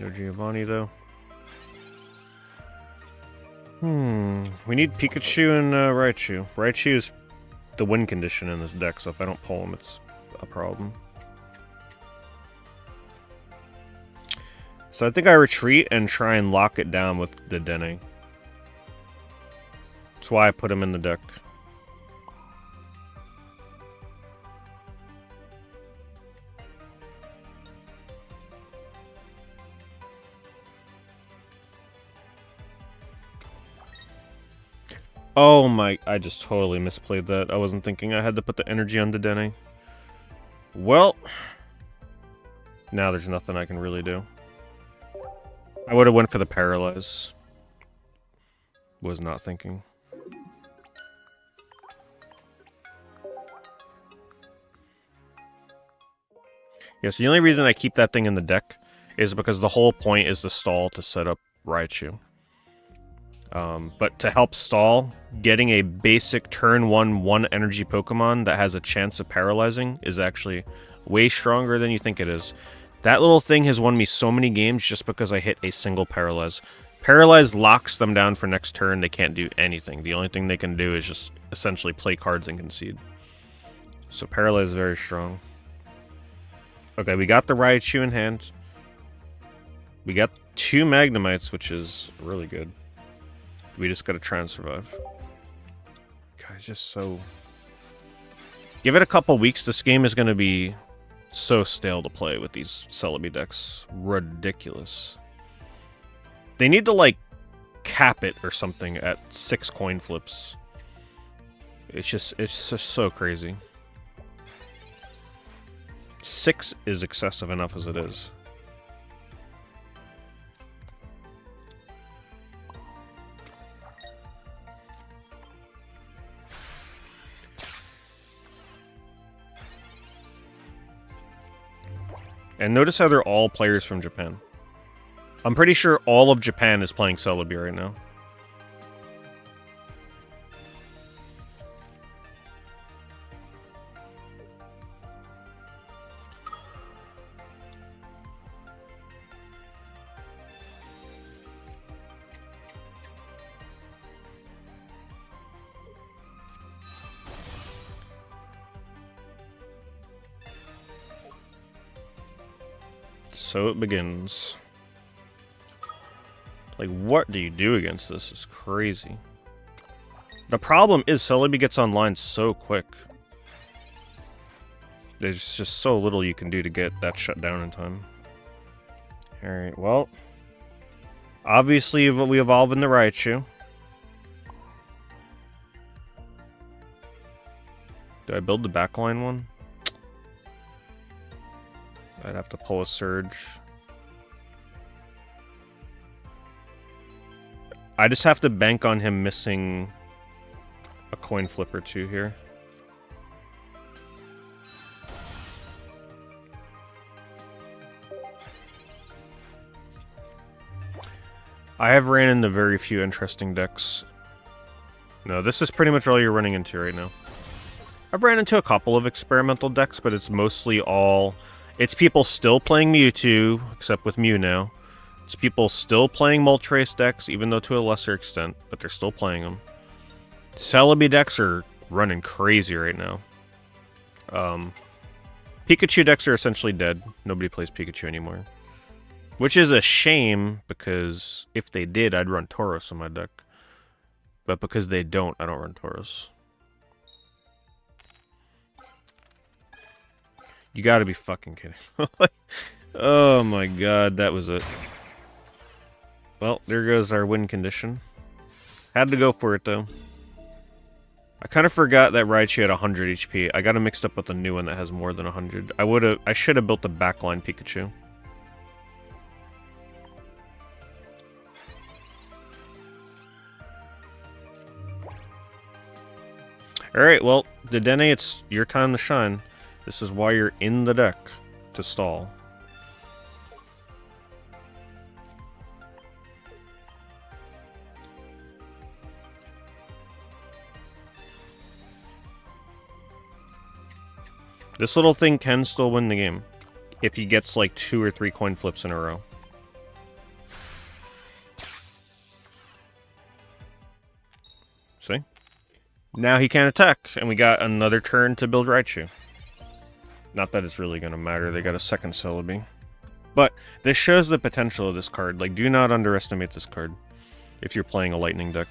No Giovanni, though. We need Pikachu and Raichu. Raichu is the win condition in this deck, so if I don't pull him, it's a problem. So I think I retreat and try and lock it down with the Dene. That's why I put him in the deck. Oh my, I just totally misplayed that. I wasn't thinking I had to put the energy on the Dene. Well, now there's nothing I can really do. I would have went for the Paralyze. Was not thinking. Yeah, so the only reason I keep that thing in the deck is because the whole point is to stall to set up Raichu. But to help stall, getting a basic turn 1 energy Pokemon that has a chance of paralyzing is actually way stronger than you think it is. That little thing has won me so many games just because I hit a single Paralyze. Paralyze locks them down for next turn. They can't do anything. The only thing they can do is just essentially play cards and concede. So Paralyze is very strong. Okay, we got the Raichu in hand. We got 2 Magnemites, which is really good. We just gotta try and survive. Guys, just so... Give it a couple weeks, this game is gonna be so stale to play with these Celebi decks. Ridiculous. They need to, like, cap it or something at 6 coin flips. It's just so crazy. 6 is excessive enough as it is. And notice how they're all players from Japan. I'm pretty sure all of Japan is playing Celebi right now. So it begins. Like, what do you do against this? It's crazy. The problem is Celebi gets online so quick. There's just so little you can do to get that shut down in time. Alright, well. Obviously, we evolve in the Raichu. Do I build the backline one? I'd have to pull a Surge. I just have to bank on him missing a coin flip or 2 here. I have ran into very few interesting decks. No, this is pretty much all you're running into right now. I've ran into a couple of experimental decks, but it's mostly all... It's people still playing Mewtwo, except with Mew now. It's people still playing Moltres decks, even though to a lesser extent, but they're still playing them. Celebi decks are running crazy right now. Pikachu decks are essentially dead. Nobody plays Pikachu anymore. Which is a shame, because if they did, I'd run Tauros in my deck. But because they don't, I don't run Tauros. You gotta be fucking kidding. Oh my god, that was it. Well, there goes our win condition. Had to go for it, though. I kind of forgot that Raichu had 100 HP. I got it mixed up with a new one that has more than 100. I should have built the backline Pikachu. Alright, well, Dedenne, it's your time to shine. This is why you're in the deck. to stall. This little thing can still win the game if he gets like 2 or 3 coin flips in a row. See? Now he can't attack, and we got another turn to build Raichu. Not that it's really going to matter, they got a second Celebi. But this shows the potential of this card. Like, do not underestimate this card if you're playing a Lightning deck.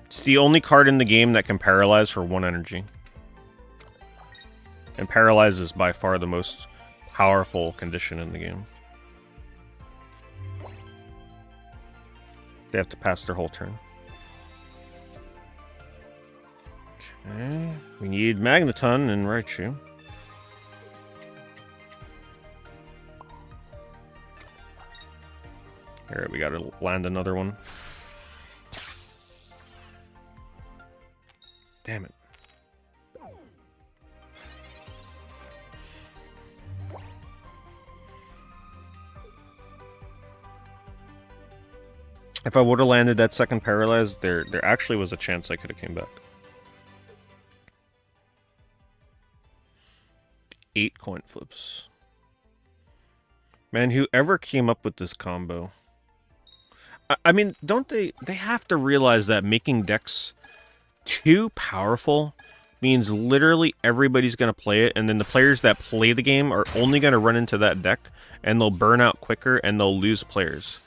It's the only card in the game that can paralyze for 1 energy. And paralyze is by far the most powerful condition in the game. They have to pass their whole turn. Okay, we need Magneton and Raichu. Alright, we gotta land another one. Damn it. If I would have landed that second paralyzed, there actually was a chance I could have came back. 8 coin flips. Man, whoever came up with this combo. I mean, don't they have to realize that making decks too powerful means literally everybody's going to play it, and then the players that play the game are only going to run into that deck, and they'll burn out quicker, and they'll lose players.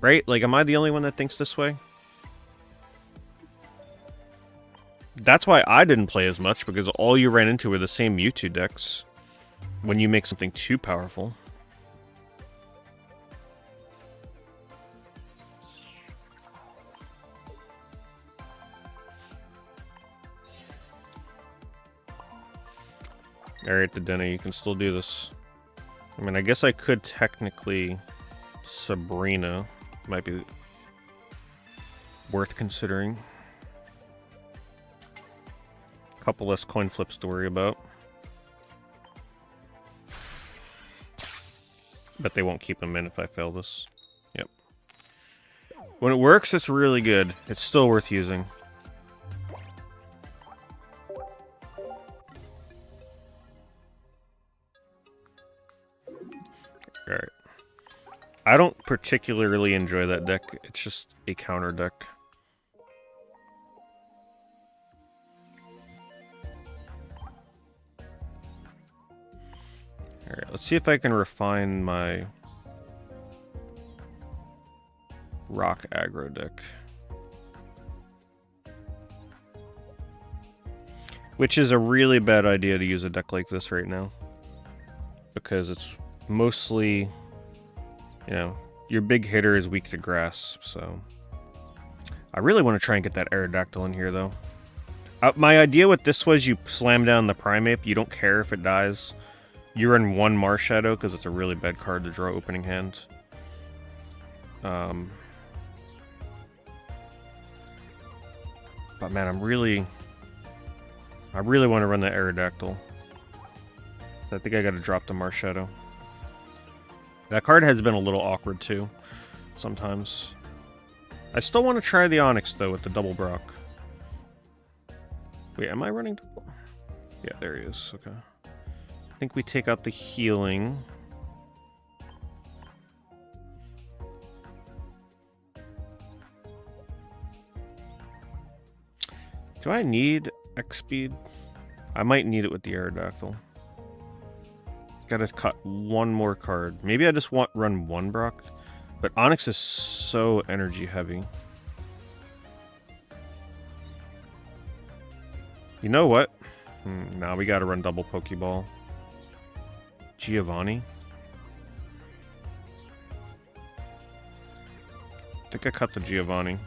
Right? Like, am I the only one that thinks this way? That's why I didn't play as much, because all you ran into were the same Mewtwo decks when you make something too powerful. Alright, Dedenne, you can still do this. I mean, I guess I could technically Sabrina. Might be worth considering. Couple less coin flips to worry about. Bet they won't keep them in if I fail this. Yep. When it works, it's really good. It's still worth using. Alright. I don't particularly enjoy that deck. It's just a counter deck. Alright, let's see if I can refine my rock aggro deck. Which is a really bad idea to use a deck like this right now. Because it's mostly, you know, your big hitter is weak to grass, so... I really want to try and get that Aerodactyl in here, though. My idea with this was you slam down the Primeape, you don't care if it dies. You run 1 Marshadow, because it's a really bad card to draw opening hand. But man, I really want to run that Aerodactyl. I think I gotta drop the Marshadow. That card has been a little awkward too, sometimes. I still want to try the Onyx though with the double Brock. Wait, am I running double? Yeah, there he is, okay. I think we take out the healing. Do I need X speed? I might need it with the Aerodactyl. Gotta cut 1 more card. Maybe I just run 1 Brock. But Onyx is so energy heavy. You know what? Now we gotta run double Pokeball. Giovanni. I think I cut the Giovanni.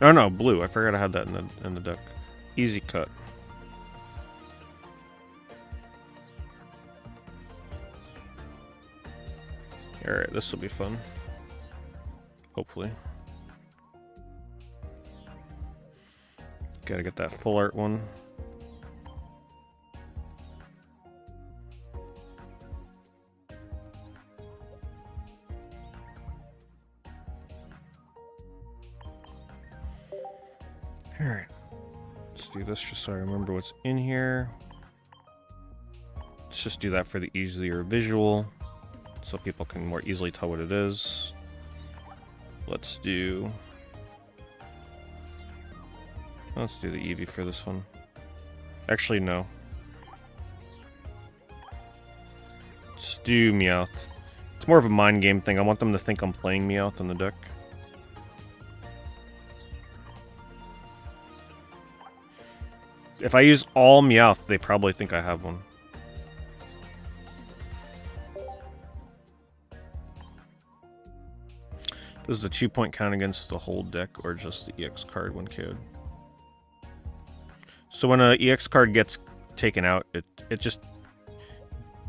Oh no, blue. I forgot I had that in the deck. Easy cut. Alright, this will be fun. Hopefully. Gotta get that full art one. Alright. Let's do this just so I remember what's in here. Let's just do that for the easier visual, so people can more easily tell what it is. Let's do the Eevee for this one. Actually, no. Let's do Meowth. It's more of a mind game thing. I want them to think I'm playing Meowth on the deck. If I use all Meowth, they probably think I have one. Does the 2-point count against the whole deck or just the EX card when KO'd? So when an EX card gets taken out, it just...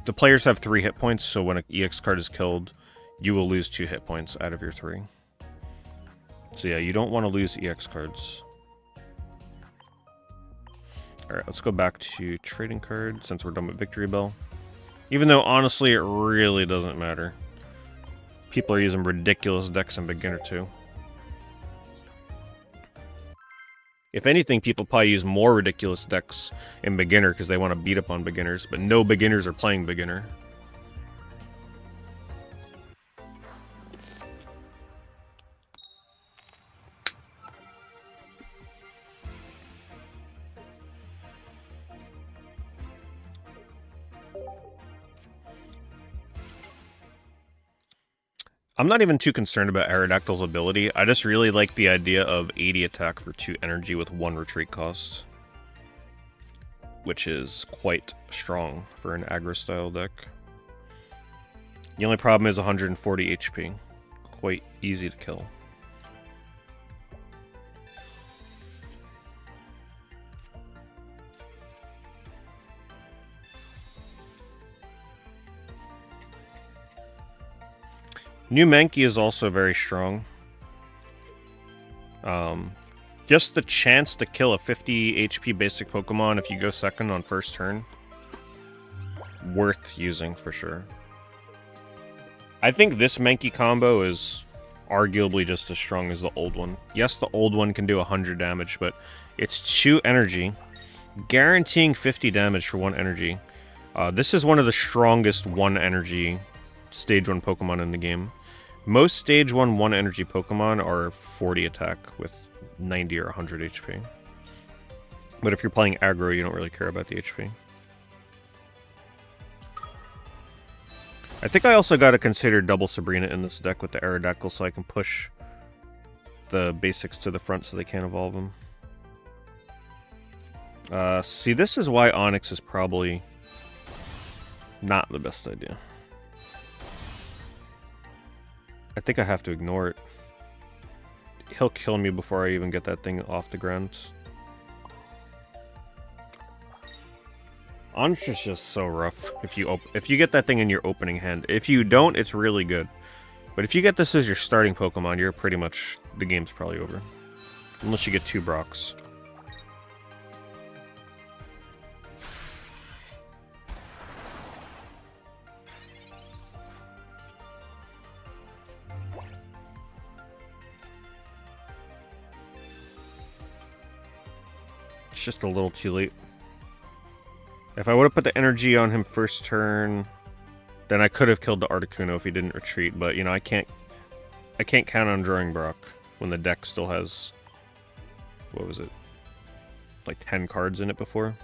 The players have 3 hit points, so when an EX card is killed, you will lose 2 hit points out of your 3. So yeah, you don't want to lose EX cards. Alright, let's go back to trading cards since we're done with Victory Bell. Even though, honestly, it really doesn't matter. People are using ridiculous decks in Beginner, too. If anything, people probably use more ridiculous decks in Beginner because they want to beat up on beginners, but no beginners are playing Beginner. I'm not even too concerned about Aerodactyl's ability. I just really like the idea of 80 attack for 2 energy with 1 retreat cost, which is quite strong for an aggro-style deck. The only problem is 140 HP. Quite easy to kill. New Mankey is also very strong. Just the chance to kill a 50 HP basic Pokemon if you go second on first turn. Worth using for sure. I think this Mankey combo is arguably just as strong as the old one. Yes, the old one can do 100 damage, but it's 2 energy, guaranteeing 50 damage for 1 energy. This is one of the strongest 1 energy Stage 1 Pokemon in the game. Most Stage 1 1 energy Pokemon are 40 attack with 90 or 100 HP. But if you're playing aggro, you don't really care about the HP. I think I also got to consider double Sabrina in this deck with the Aerodactyl so I can push the basics to the front so they can't evolve them. See, this is why Onyx is probably not the best idea. I think I have to ignore it. He'll kill me before I even get that thing off the ground. Onyx is just so rough if you get that thing in your opening hand. If you don't, it's really good. But if you get this as your starting Pokemon, you're pretty much... the game's probably over. Unless you get 2 Brocks. It's just a little too late. If I would have put the energy on him first turn, then I could have killed the Articuno if he didn't retreat, but you know, I can't count on drawing Brock when the deck still has, what was it, like 10 cards in it before.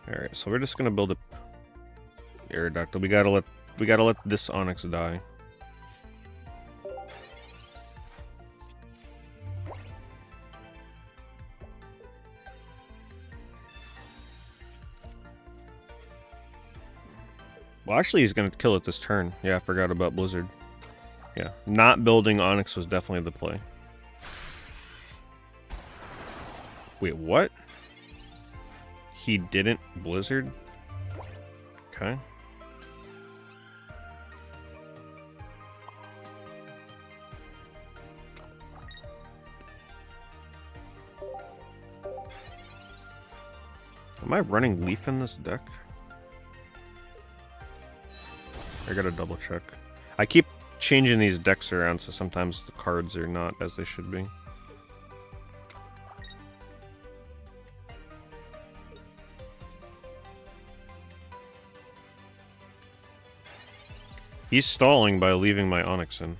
Alright, so we're just gonna build a Aerodactyl. We gotta let this Onyx die. Well, actually, he's going to kill it this turn. Yeah, I forgot about Blizzard. Yeah, not building Onyx was definitely the play. Wait, what? He didn't Blizzard? Okay. I running Leaf in this deck? I gotta double check. I keep changing these decks around, so sometimes the cards are not as they should be. He's stalling by leaving my Onyx in.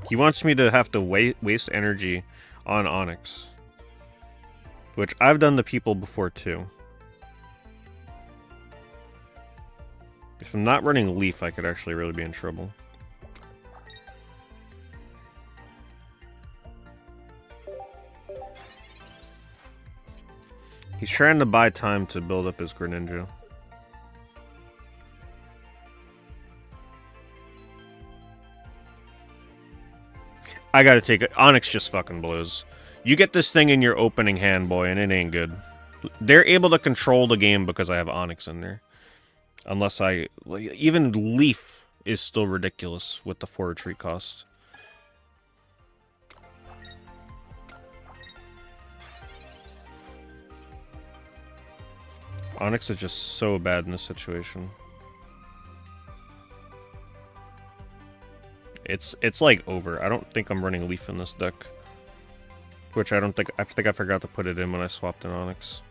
He wants me to have to waste energy on Onyx. Which I've done to people before too. If I'm not running Leaf, I could actually really be in trouble. He's trying to buy time to build up his Greninja. I gotta take it. Onyx just fucking blows. You get this thing in your opening hand, boy, and it ain't good. They're able to control the game because I have Onyx in there. Unless I... Even Leaf is still ridiculous with the 4 retreat cost. Onyx is just so bad in this situation. It's like over. I don't think I'm running Leaf in this deck. Which I think I forgot to put it in when I swapped in Onyx.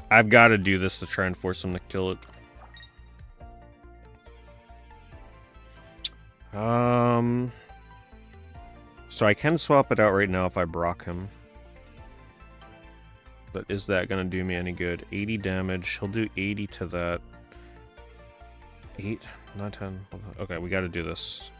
I've got to do this to try and force him to kill it. So I can swap it out right now if I Brock him. But is that going to do me any good? 80 damage. He'll do 80 to that. 8, 9, 10. Okay, we got to do this.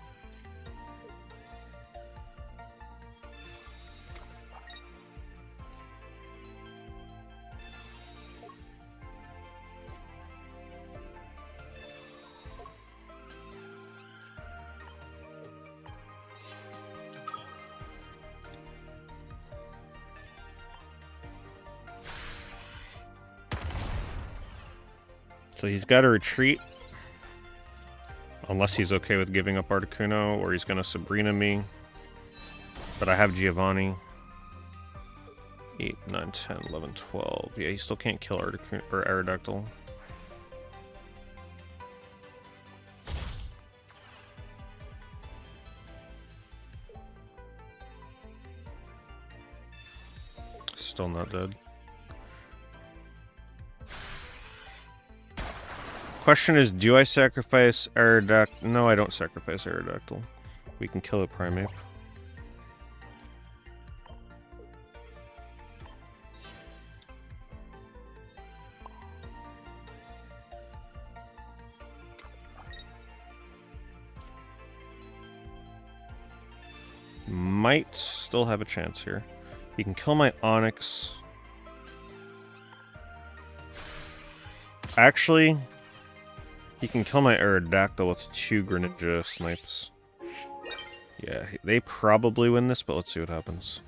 So he's got to retreat. Unless he's okay with giving up Articuno, or he's going to Sabrina me. But I have Giovanni. 8, 9, 10, 11, 12. Yeah, he still can't kill Articuno or Aerodactyl. Still not dead. Question is, do I sacrifice Aerodactyl? No, I don't sacrifice Aerodactyl. We can kill a Primeape. Might still have a chance here. He can kill my Onyx. Actually... he can kill my Aerodactyl with 2 Greninja snipes. Yeah, they probably win this, but let's see what happens.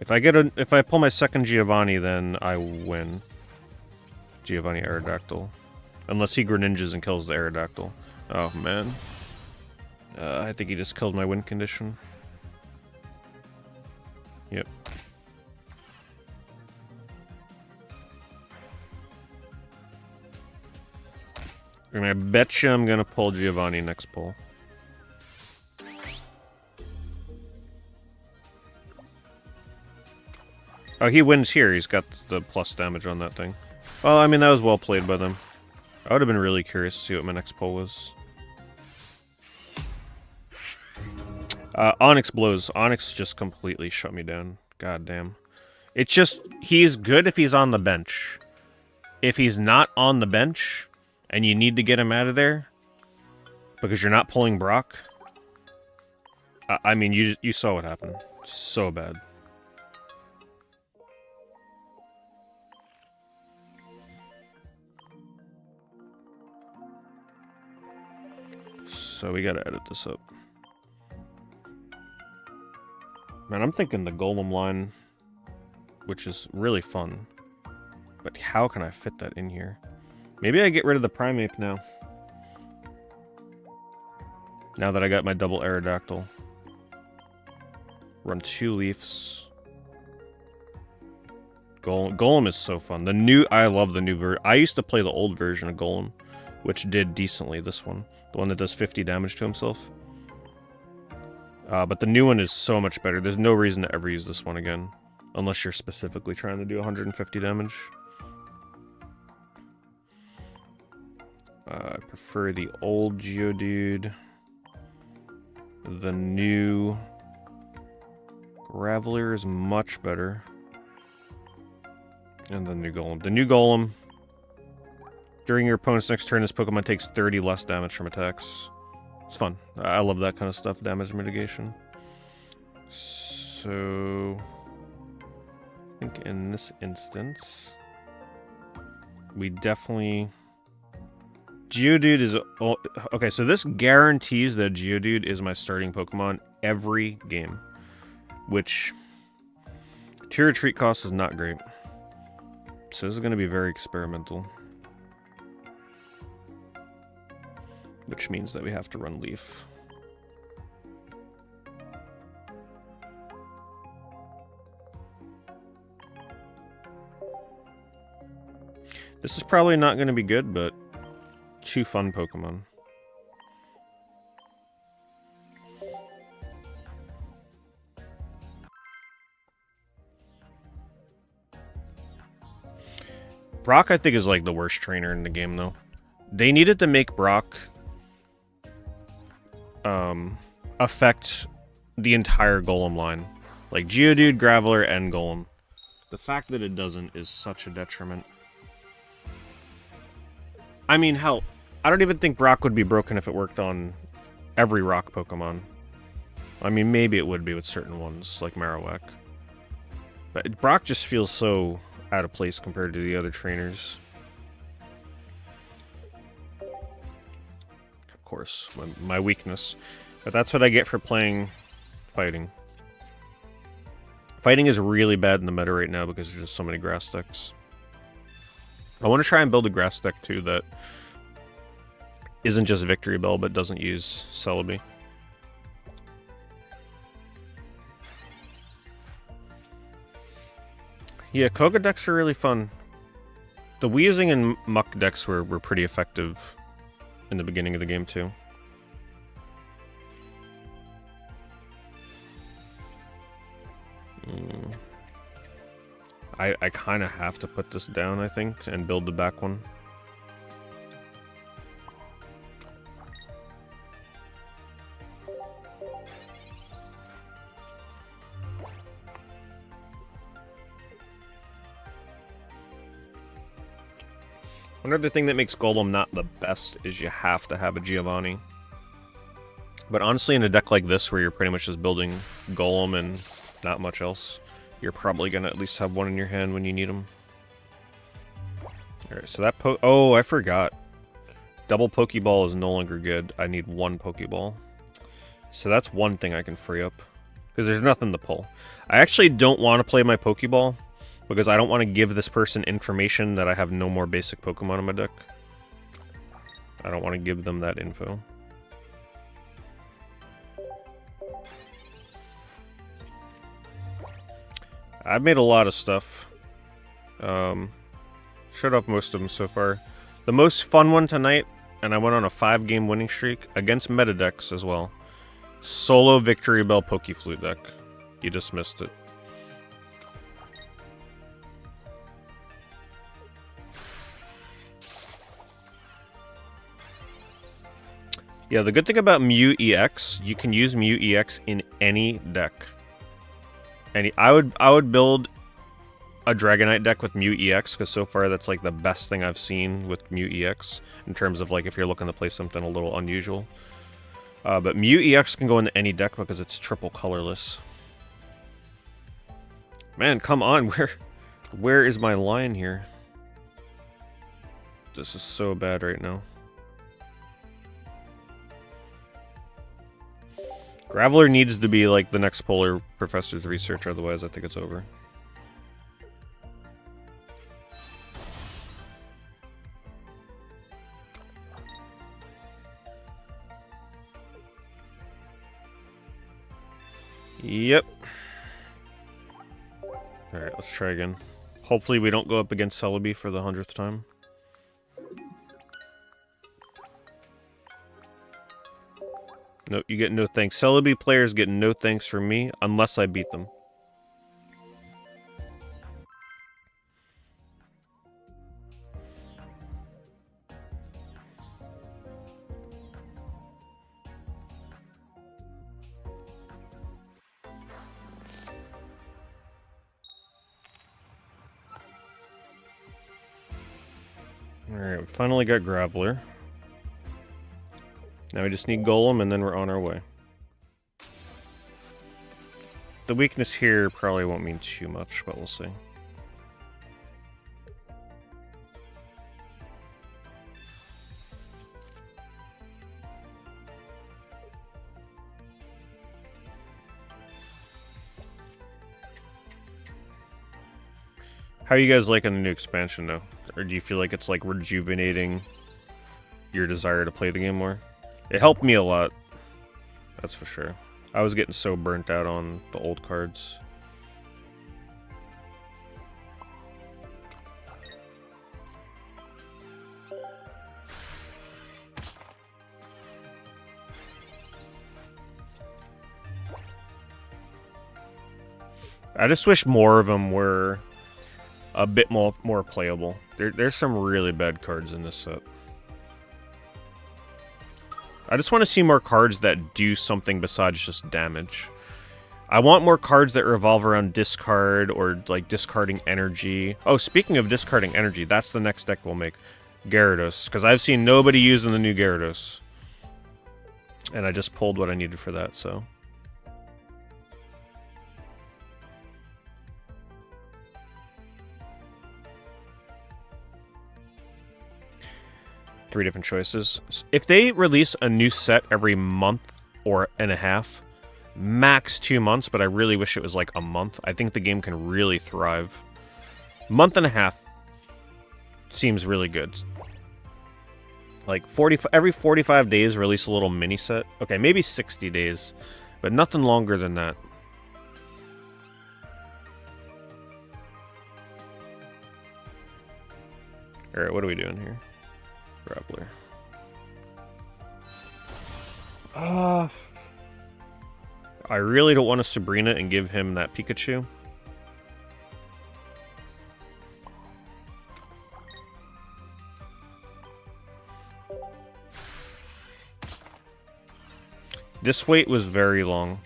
If I pull my second Giovanni, then I win. Giovanni Aerodactyl. Unless he Greninjas and kills the Aerodactyl. Oh, man. I think he just killed my win condition. Yep. And I bet you I'm gonna pull Giovanni next pull. Oh, he wins here. He's got the plus damage on that thing. Well, I mean, that was well played by them. I would have been really curious to see what my next pull was. Onyx blows. Onyx just completely shut me down. God damn. It's just, he's good if he's on the bench. If he's not on the bench... and you need to get him out of there because you're not pulling Brock. I mean, you saw what happened. So bad. So we gotta edit this up. Man, I'm thinking the Golem line, which is really fun. But how can I fit that in here? Maybe I get rid of the Primeape now. Now that I got my double Aerodactyl. Run 2 Leafs. Golem is so fun. I love the new version. I used to play the old version of Golem, which did decently. This one, the one that does 50 damage to himself. But the new one is so much better. There's no reason to ever use this one again, unless you're specifically trying to do 150 damage. I prefer the old Geodude. The new Graveler is much better. And the new Golem. The new Golem. During your opponent's next turn, this Pokemon takes 30 less damage from attacks. It's fun. I love that kind of stuff, damage mitigation. So, I think in this instance, we definitely... Geodude is... Okay, so this guarantees that Geodude is my starting Pokemon every game. Which, tier retreat cost is not great. So this is going to be very experimental. Which means that we have to run Leaf. This is probably not going to be good, but 2 fun Pokemon. Brock, I think, is like the worst trainer in the game, though. They needed to make Brock affect the entire Golem line. Like Geodude, Graveler, and Golem. The fact that it doesn't is such a detriment. I mean, hell, I don't even think Brock would be broken if it worked on every rock Pokemon. I mean, maybe it would be with certain ones, like Marowak. But Brock just feels so out of place compared to the other trainers. Of course, my weakness. But that's what I get for playing fighting. Fighting is really bad in the meta right now because there's just so many grass decks. I want to try and build a grass deck too that isn't just Victory Bell but doesn't use Celebi. Yeah, Koga decks are really fun. The Weezing and Muck decks were pretty effective in the beginning of the game too. I kind of have to put this down, I think, and build the back one. One other thing that makes Golem not the best is you have to have a Giovanni. But honestly, in a deck like this, where you're pretty much just building Golem and not much else, you're probably going to at least have one in your hand when you need them. Alright, so that oh, I forgot. Double Pokeball is no longer good. I need 1 Pokeball. So that's one thing I can free up. Because there's nothing to pull. I actually don't want to play my Pokeball, because I don't want to give this person information that I have no more basic Pokemon in my deck. I don't want to give them that info. I've made a lot of stuff. Shut up most of them so far. The most fun one tonight, and I went on a 5-game winning streak against meta decks as well. Solo Victory Bell Pokeflute deck. You just missed it. Yeah, the good thing about Mew EX, you can use Mew EX in any deck. I would build a Dragonite deck with Mew EX, because so far that's like the best thing I've seen with Mew EX, in terms of like if you're looking to play something a little unusual. But Mew EX can go into any deck because it's triple colorless. Man, come on, where is my line here? This is so bad right now. Graveler needs to be like the next Polar Professor's Research, otherwise I think it's over. Yep. Alright, let's try again. Hopefully we don't go up against Celebi for the 100th time. No, you get no thanks. Celebi players get no thanks from me unless I beat them. Alright, we finally got Graveler. Now we just need Golem, and then we're on our way. The weakness here probably won't mean too much, but we'll see. How are you guys liking the new expansion, though? Or do you feel like it's, like, rejuvenating your desire to play the game more? It helped me a lot, that's for sure. I was getting so burnt out on the old cards. I just wish more of them were a bit more playable. There's some really bad cards in this set. I just want to see more cards that do something besides just damage. I want more cards that revolve around discard or, like, discarding energy. Oh, speaking of discarding energy, that's the next deck we'll make. Gyarados, because I've seen nobody using the new Gyarados. And I just pulled what I needed for that, so... Three different choices. If they release a new set every month or and a half, max 2 months, but I really wish it was like a month, I think the game can really thrive. Month and a half seems really good. Like every 45 days release a little mini set. Okay, maybe 60 days, but nothing longer than that. Alright, what are we doing here? Grappler. I really don't want to Sabrina and give him that Pikachu. This wait was very long.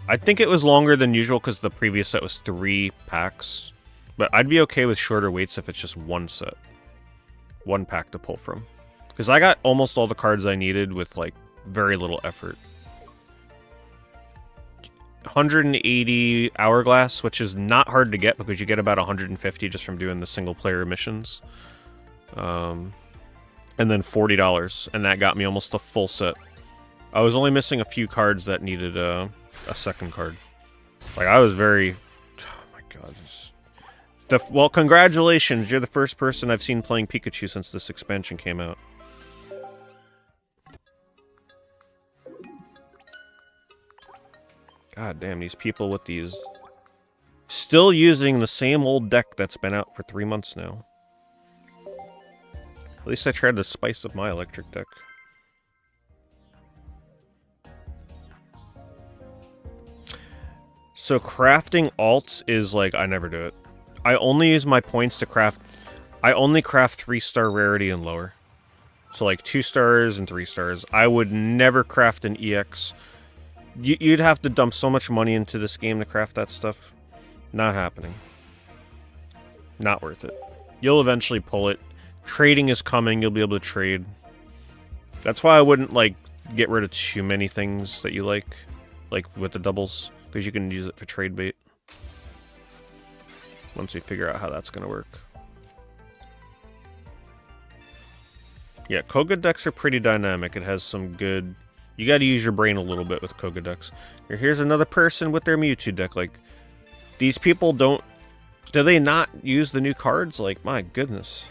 I think it was longer than usual because the previous set was 3 packs. But I'd be okay with shorter waits if it's just one set. One pack to pull from. Because I got almost all the cards I needed with, like, very little effort. 180 Hourglass, which is not hard to get because you get about 150 just from doing the single-player missions. And then $40, and that got me almost a full set. I was only missing a few cards that needed a second card. Like, I was very... Oh my god, well, congratulations, you're the first person I've seen playing Pikachu since this expansion came out. God damn, these people with these... Still using the same old deck that's been out for 3 months now. At least I tried to spice up my electric deck. So crafting alts is like, I never do it. I only use my points to craft... I only craft 3-star rarity and lower. So like 2 stars and 3 stars. I would never craft an EX. You'd have to dump so much money into this game to craft that stuff. Not happening. Not worth it. You'll eventually pull it. Trading is coming, you'll be able to trade. That's why I wouldn't, like, get rid of too many things that you like with the doubles. Because you can use it for trade bait. Once we figure out how that's going to work. Yeah, Koga decks are pretty dynamic. It has some good... You gotta use your brain a little bit with Koga decks. Here's another person with their Mewtwo deck. Like, these people don't... Do they not use the new cards? Like, my goodness.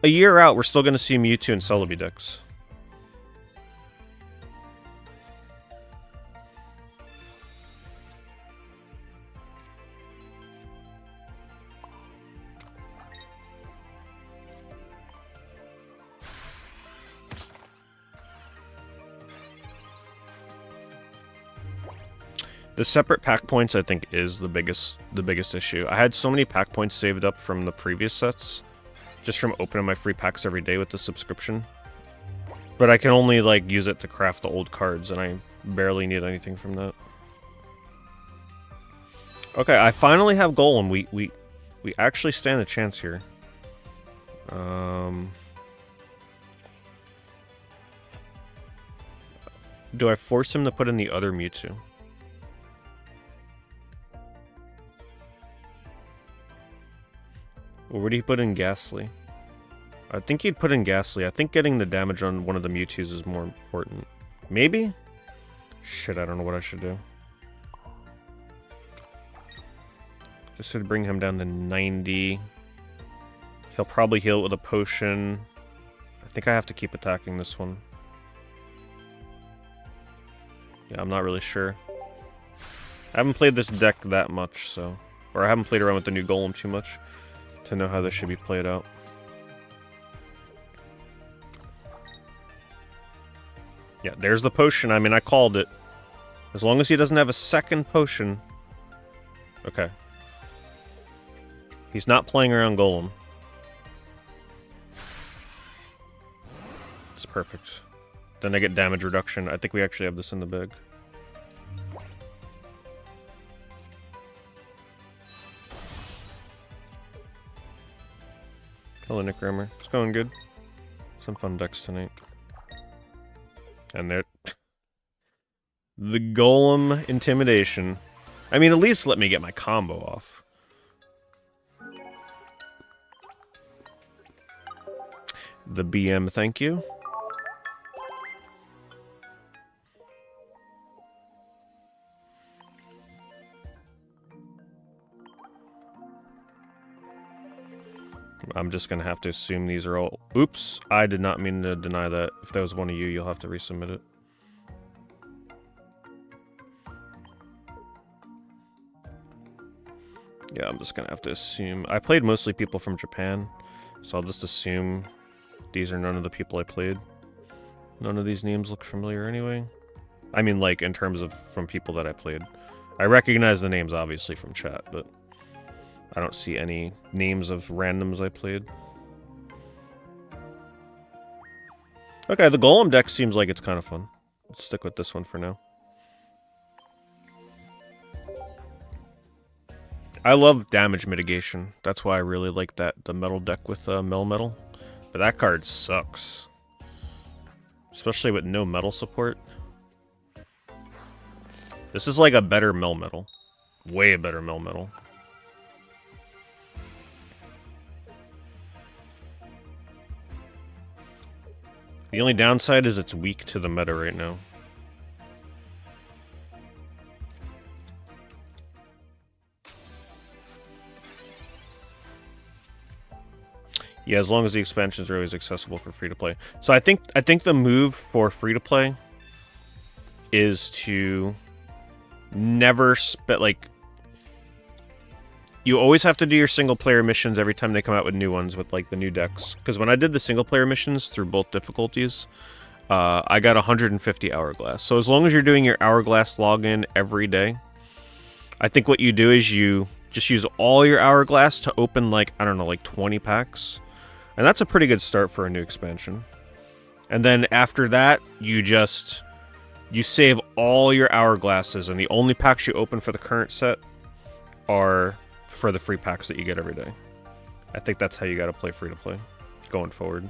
A year out, we're still gonna see Mewtwo and Celebi decks. The separate pack points, I think, is the biggest issue. I had so many pack points saved up from the previous sets, just from opening my free packs every day with the subscription. But I can only, like, use it to craft the old cards, and I barely need anything from that. Okay, I finally have Golem. We actually stand a chance here. Do I force him to put in the other Mewtwo? Or would he put in Ghastly? I think he'd put in Ghastly. I think getting the damage on one of the Mewtwo's is more important. Maybe? Shit, I don't know what I should do. This would bring him down to 90. He'll probably heal it with a potion. I think I have to keep attacking this one. Yeah, I'm not really sure. I haven't played this deck that much, so... Or I haven't played around with the new Golem too much to know how this should be played out. Yeah, there's the potion. I mean, I called it. As long as he doesn't have a second potion. Okay. He's not playing around Golem. It's perfect. Then I get damage reduction. I think we actually have this in the bag. Hello, Nick Rammer. It's going good. Some fun decks tonight. And there... The Golem Intimidation. I mean, at least let me get my combo off. The BM, thank you. I'm just gonna have to assume these are all... Oops, I did not mean to deny that. If that was one of you, you'll have to resubmit it. Yeah, I'm just gonna have to assume... I played mostly people from Japan, so I'll just assume these are none of the people I played. None of these names look familiar anyway. I mean, like, in terms of from people that I played. I recognize the names, obviously, from chat, but... I don't see any names of randoms I played. Okay, the Golem deck seems like it's kind of fun. Let's stick with this one for now. I love damage mitigation. That's why I really like the metal deck with Melmetal. But that card sucks. Especially with no metal support. This is like a better Melmetal. Way better Melmetal. The only downside is it's weak to the meta right now. Yeah, as long as the expansions are always accessible for free-to-play. So I think the move for free-to-play is to never like... You always have to do your single-player missions every time they come out with new ones with, like, the new decks. Because when I did the single-player missions through both difficulties, I got 150 Hourglass. So as long as you're doing your Hourglass login every day, I think what you do is you just use all your Hourglass to open, like, I don't know, like 20 packs. And that's a pretty good start for a new expansion. And then after that, you save all your Hourglasses, and the only packs you open for the current set are for the free packs that you get every day. I think that's how you gotta play free-to-play going forward.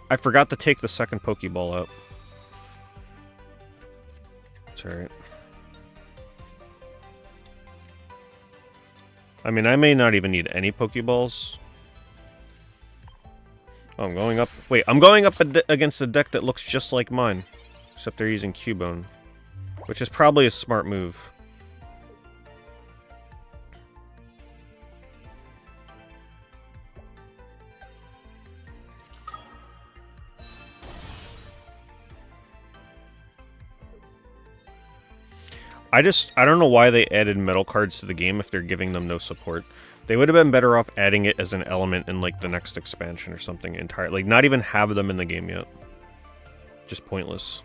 I forgot to take the second Pokeball out. It's alright. I mean, I may not even need any Pokeballs. Oh, I'm going up... Wait, I'm going up against a deck that looks just like mine. Except they're using Cubone. Which is probably a smart move. I don't know why they added metal cards to the game if they're giving them no support. They would have been better off adding it as an element in, like, the next expansion or something entirely. Like, not even have them in the game yet. Just pointless.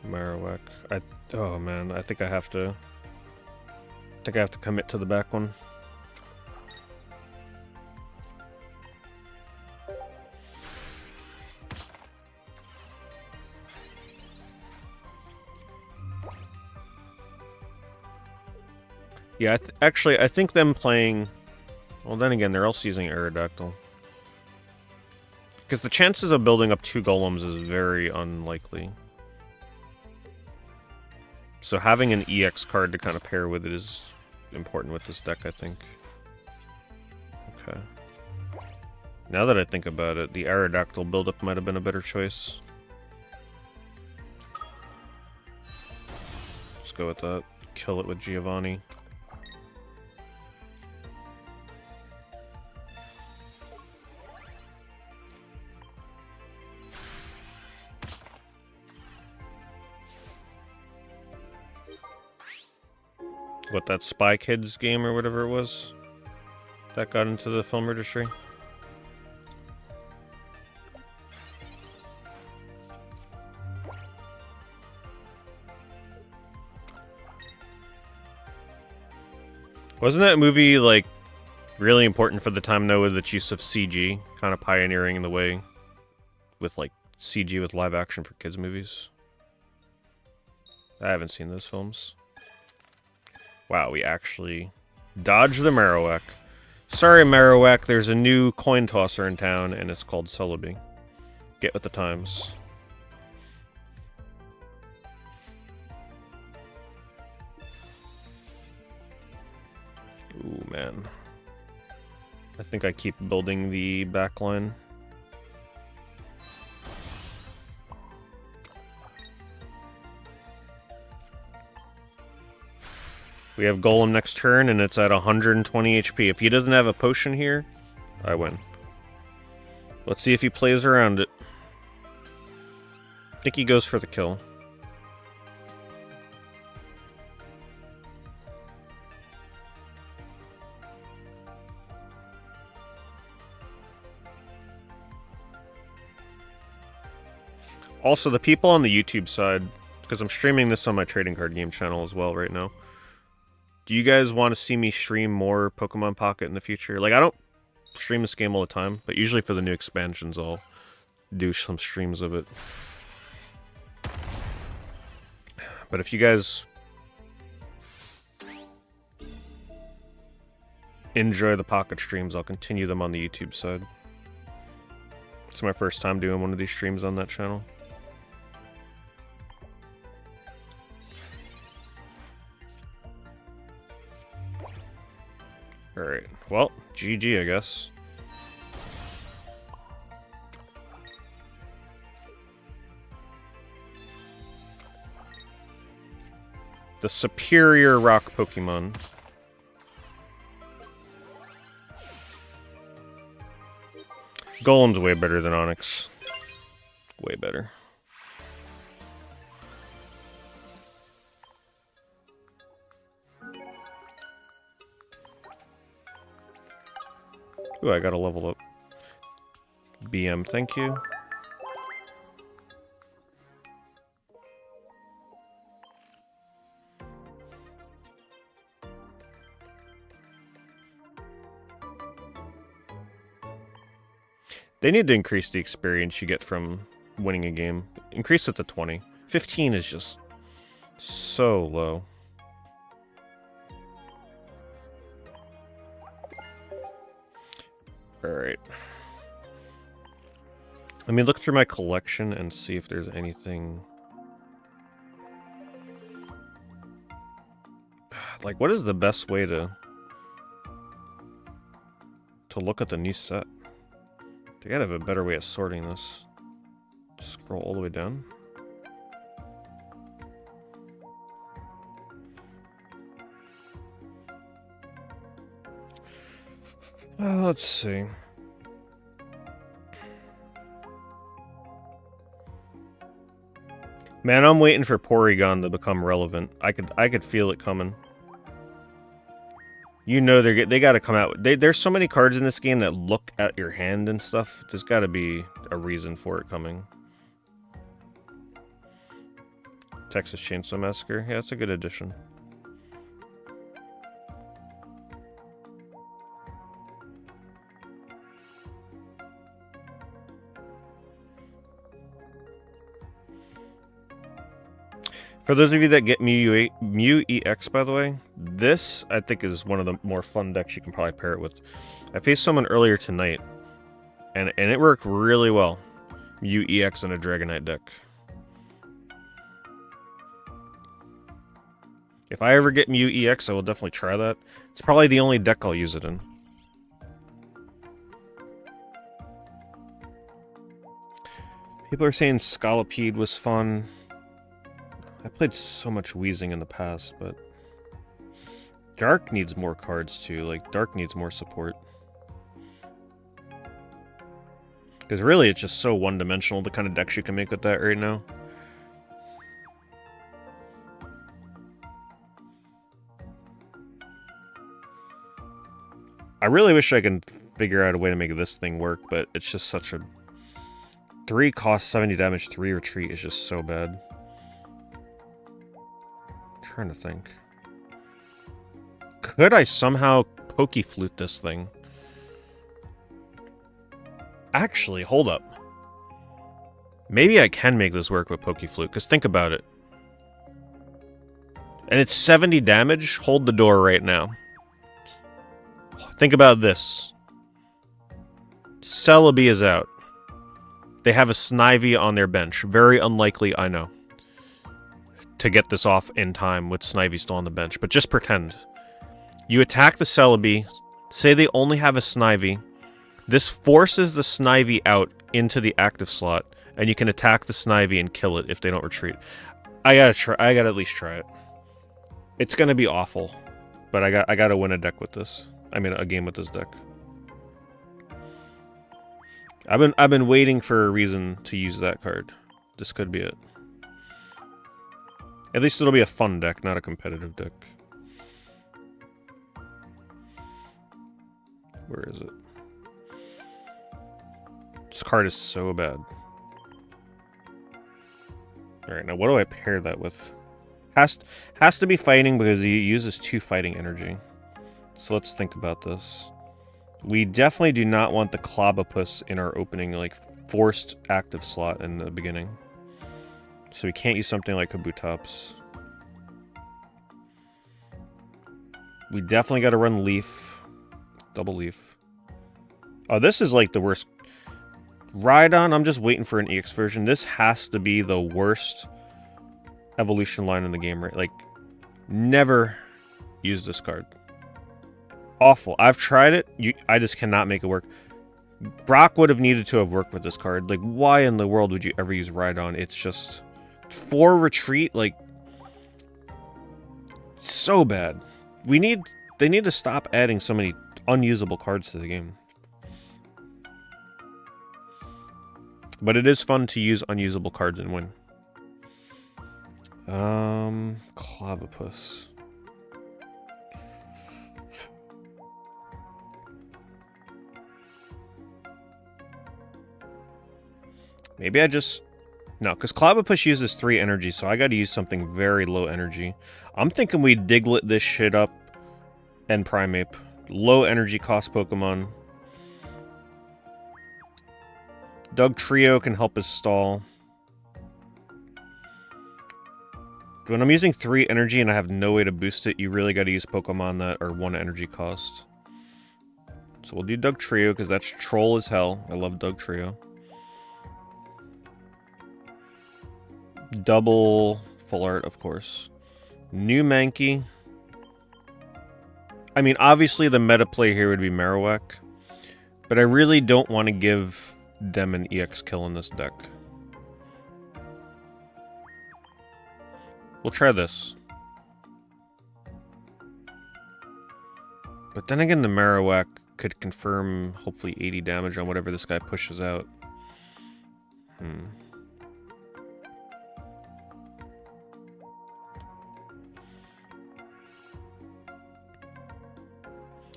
Marowak. Oh man, I think I have to commit to the back one. Yeah, actually, I think them playing... Well, then again, they're also using Aerodactyl. Because the chances of building up 2 golems is very unlikely. So having an EX card to kind of pair with it is important with this deck, I think. Okay. Now that I think about it, the Aerodactyl buildup might have been a better choice. Let's go with that. Kill it with Giovanni. What, that Spy Kids game or whatever it was? That got into the film registry? Wasn't that movie, like, really important for the time, though, with its use of CG? Kind of pioneering the way with, like, CG with live action for kids' movies? I haven't seen those films. Wow, we actually dodged the Marowak. Sorry, Marowak, there's a new coin tosser in town, and it's called Celebi. Get with the times. Ooh, man. I think I keep building the backline. We have Golem next turn, and it's at 120 HP. If he doesn't have a potion here, I win. Let's see if he plays around it. I think he goes for the kill. Also, the people on the YouTube side, because I'm streaming this on my trading card game channel as well right now. Do you guys want to see me stream more Pokemon Pocket in the future? Like, I don't stream this game all the time, but usually for the new expansions, I'll do some streams of it. But if you guys enjoy the Pocket streams, I'll continue them on the YouTube side. It's my first time doing one of these streams on that channel. Alright, well, GG, I guess. The superior rock Pokemon. Golem's way better than Onix. Way better. Ooh, I gotta level up. BM, thank you. They need to increase the experience you get from winning a game. Increase it to 20. 15 is just so low. Alright. Let me look through my collection and see if there's anything... Like, what is the best way to look at the new set? They gotta have a better way of sorting this. Scroll all the way down. Let's see. Man, I'm waiting for Porygon to become relevant. I could feel it coming. You know they got to come out. There's so many cards in this game that look at your hand and stuff. There's got to be a reason for it coming. Texas Chainsaw Massacre. Yeah, it's a good addition. For those of you that get Mew EX, by the way, this, I think, is one of the more fun decks you can probably pair it with. I faced someone earlier tonight, and it worked really well. Mew EX in a Dragonite deck. If I ever get Mew EX, I will definitely try that. It's probably the only deck I'll use it in. People are saying Scolipede was fun. I played so much Weezing in the past, but Dark needs more cards too. Like, Dark needs more support. Because really, it's just so one-dimensional, the kind of decks you can make with that right now. I really wish I could figure out a way to make this thing work, but it's just such a... 3 cost 70 damage, 3 retreat is just so bad. Trying to think. Could I somehow Pokeflute this thing? Actually, hold up. Maybe I can make this work with Pokeflute, because think about it. And it's 70 damage? Hold the door right now. Think about this. Celebi is out. They have a Snivy on their bench. Very unlikely, I know, to get this off in time with Snivy still on the bench. But just pretend. You attack the Celebi. Say they only have a Snivy. This forces the Snivy out into the active slot, and you can attack the Snivy and kill it if they don't retreat. I gotta at least try it. It's gonna be awful, but I gotta win a deck with this. I mean, a game with this deck. I've been waiting for a reason to use that card. This could be it. At least it'll be a fun deck, not a competitive deck. Where is it? This card is so bad. Alright, now what do I pair that with? Has to be fighting because he uses 2 fighting energy. So let's think about this. We definitely do not want the Clobopus in our opening, like, forced active slot in the beginning. So we can't use something like Kabutops. We definitely got to run Leaf. Double Leaf. Oh, this is like the worst. Rhydon, I'm just waiting for an EX version. This has to be the worst evolution line in the game, right? Like, never use this card. Awful. I've tried it. I just cannot make it work. Brock would have needed to have worked with this card. Like, why in the world would you ever use Rhydon? It's just 4 retreat, like, so bad. They need to stop adding so many unusable cards to the game. But it is fun to use unusable cards and win. Clavipus. Maybe I just... No, because Clavipus uses 3 energy, so I gotta use something very low energy. I'm thinking we Diglett this shit up and Primeape. Low energy cost Pokemon. Dugtrio can help us stall. When I'm using 3 energy and I have no way to boost it, you really gotta use Pokemon that are 1 energy cost. So we'll do Dugtrio, because that's troll as hell. I love Dugtrio. Double full art, of course. New Mankey. I mean, obviously the meta play here would be Marowak, but I really don't want to give them an EX kill in this deck. We'll try this. But then again, the Marowak could confirm, hopefully, 80 damage on whatever this guy pushes out.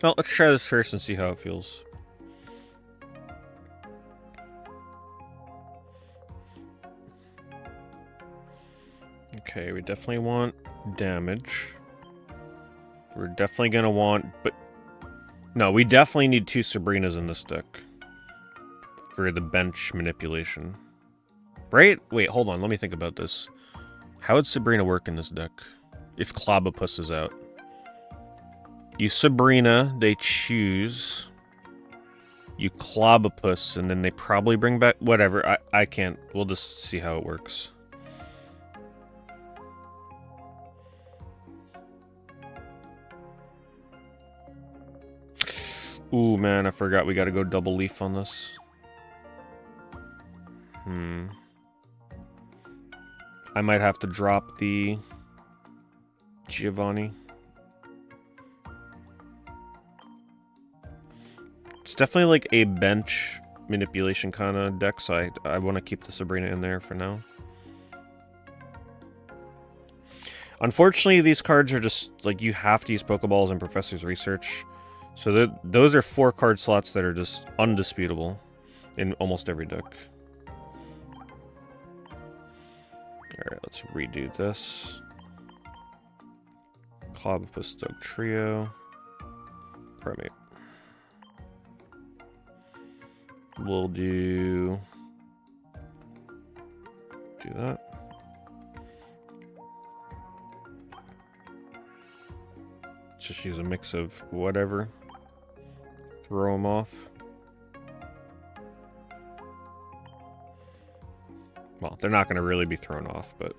Well, let's try this first and see how it feels. Okay, we definitely want damage. We're definitely gonna want, but no, we definitely need 2 Sabrinas in this deck for the bench manipulation. Right? Wait, hold on. Let me think about this. How would Sabrina work in this deck if Clobopus is out? You Sabrina, they choose. You Clobopus, and then they probably bring back whatever. I can't. We'll just see how it works. Ooh, man, I forgot we gotta go double leaf on this. I might have to drop the Giovanni. It's definitely like a bench manipulation kind of deck, so I want to keep the Sabrina in there for now. Unfortunately, these cards are just, like, you have to use Pokeballs and Professor's Research. So those are 4 card slots that are just undisputable in almost every deck. Alright, let's redo this. Clobopus Dog Trio. Primate. We'll do that. Just use a mix of whatever. Throw them off. Well, they're not going to really be thrown off, but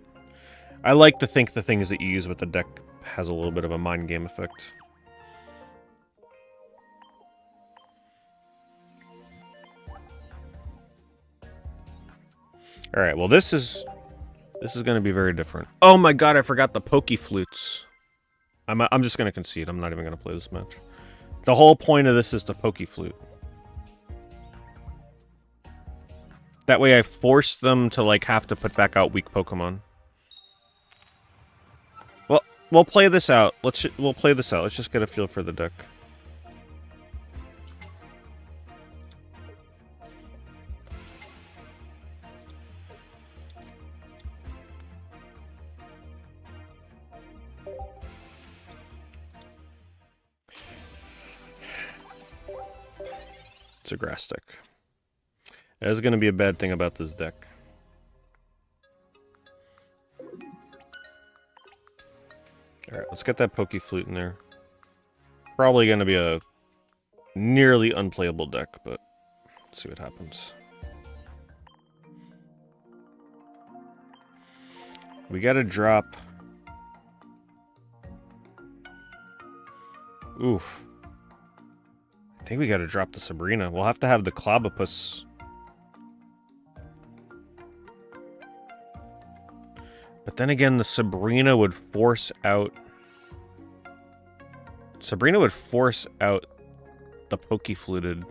I like to think the things that you use with the deck has a little bit of a mind game effect. Alright, well this is going to be very different. Oh my god, I forgot the Poke Flutes. I'm just going to concede. I'm not even going to play this match. The whole point of this is to Poke Flute. That way I force them to, like, have to put back out weak Pokemon. Well, we'll play this out. We'll play this out. Let's just get a feel for the deck. It's a grass deck. That is going to be a bad thing about this deck. Alright, let's get that Poke Flute in there. Probably going to be a nearly unplayable deck, but let's see what happens. We got to drop... Oof. I think we got to drop the Sabrina. We'll have to have the Clobopus. But then again, the Sabrina would force out... Sabrina would force out the Poke-Fluted.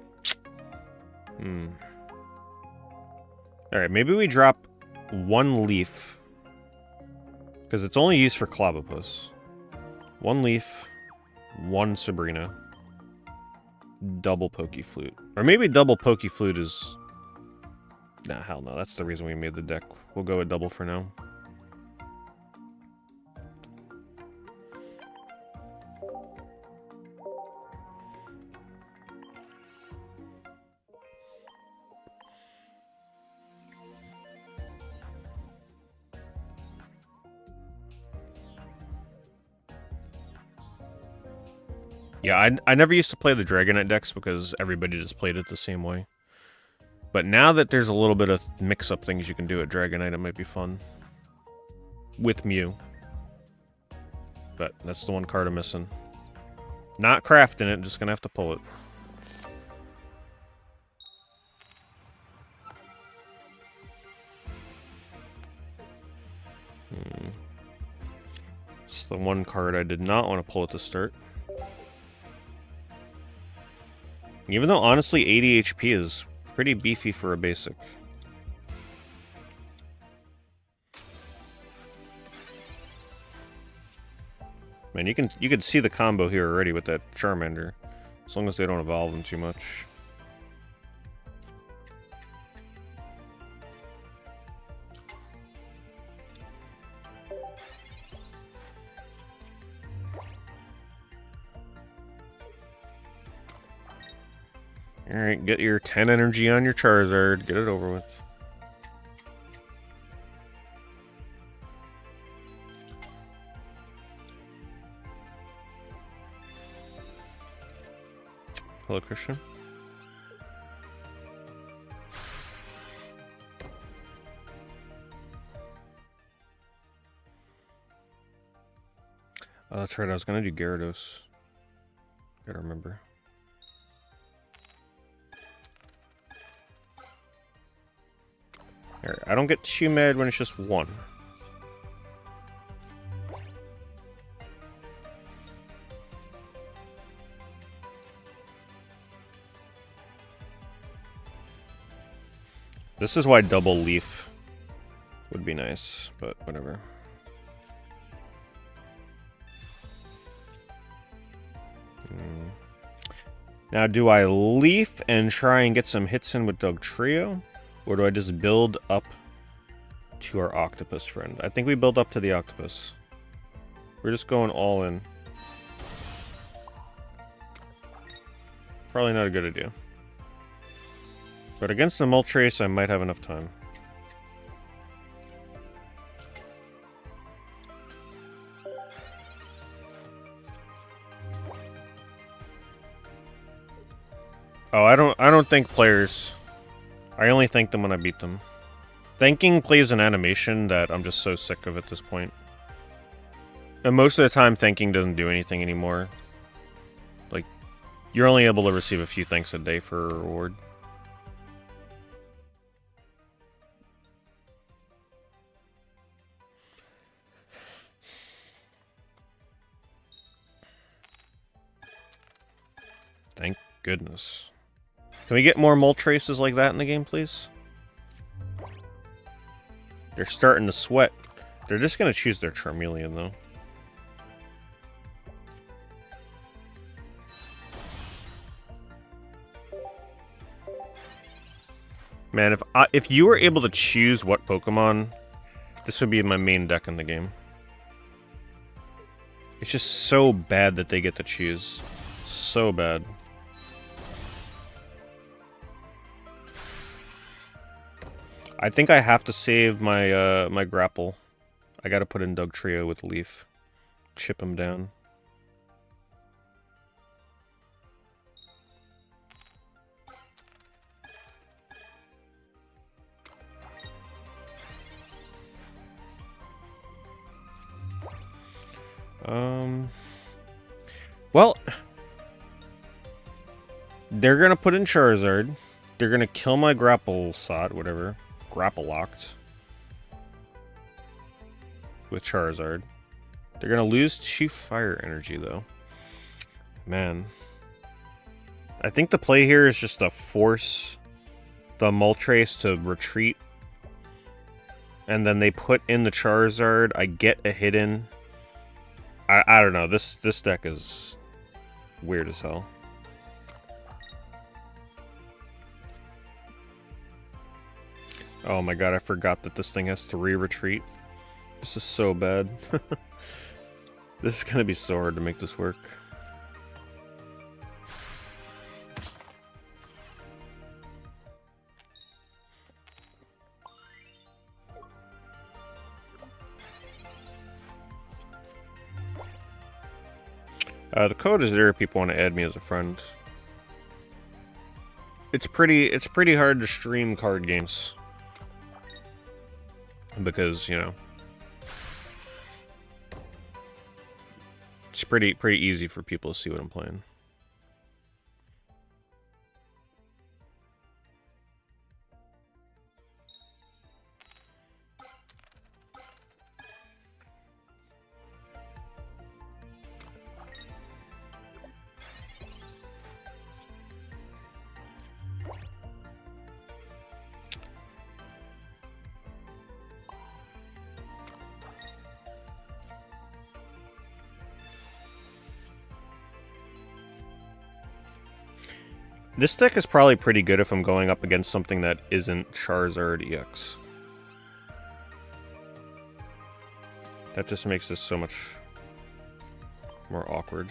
Alright, maybe we drop 1 leaf. Because it's only used for Clobopus. 1 leaf, 1 Sabrina. Double Poke Flute. Or maybe double Poke Flute is... Nah, hell no. That's the reason we made the deck. We'll go with double for now. Yeah, I never used to play the Dragonite decks because everybody just played it the same way. But now that there's a little bit of mix-up things you can do at Dragonite, it might be fun. With Mew. But that's the one card I'm missing. Not crafting it, just gonna have to pull it. It's the one card I did not want to pull at the start. Even though, honestly, 80 HP is pretty beefy for a basic. Man, you can see the combo here already with that Charmander. As long as they don't evolve them too much. Alright, get your 10 energy on your Charizard. Get it over with. Hello, Christian. Oh, that's right. I was going to do Gyarados. Gotta remember. Alright, I don't get too mad when it's just one. This is why double leaf would be nice, but whatever. Now, do I leaf and try and get some hits in with Dugtrio? Or do I just build up to our octopus friend? I think we build up to the octopus. We're just going all in. Probably not a good idea. But against the Moltres, I might have enough time. Oh, I don't thank players. I only thank them when I beat them. Thanking plays an animation that I'm just so sick of at this point. And most of the time, thanking doesn't do anything anymore. Like, you're only able to receive a few thanks a day for a reward. Thank goodness. Can we get more Moltres like that in the game, please? They're starting to sweat. They're just going to choose their Charmeleon, though. Man, if you were able to choose what Pokemon, this would be my main deck in the game. It's just so bad that they get to choose. So bad. I think I have to save my my grapple. I gotta put in Dugtrio with Leaf. Chip him down. Well, they're gonna put in Charizard. They're gonna kill my grapple sot, whatever. Grapple locked. With Charizard. They're gonna lose 2 fire energy, though. Man. I think the play here is just to force the Moltres to retreat. And then they put in the Charizard. I get a hit in. I don't know. This deck is weird as hell. Oh my god, I forgot that this thing has 3 retreat. This is so bad. This is gonna be so hard to make this work. The code is there if people want to add me as a friend. It's pretty hard to stream card games. Because, you know, it's pretty easy for people to see what I'm playing. This deck is probably pretty good if I'm going up against something that isn't Charizard EX. That just makes this so much more awkward.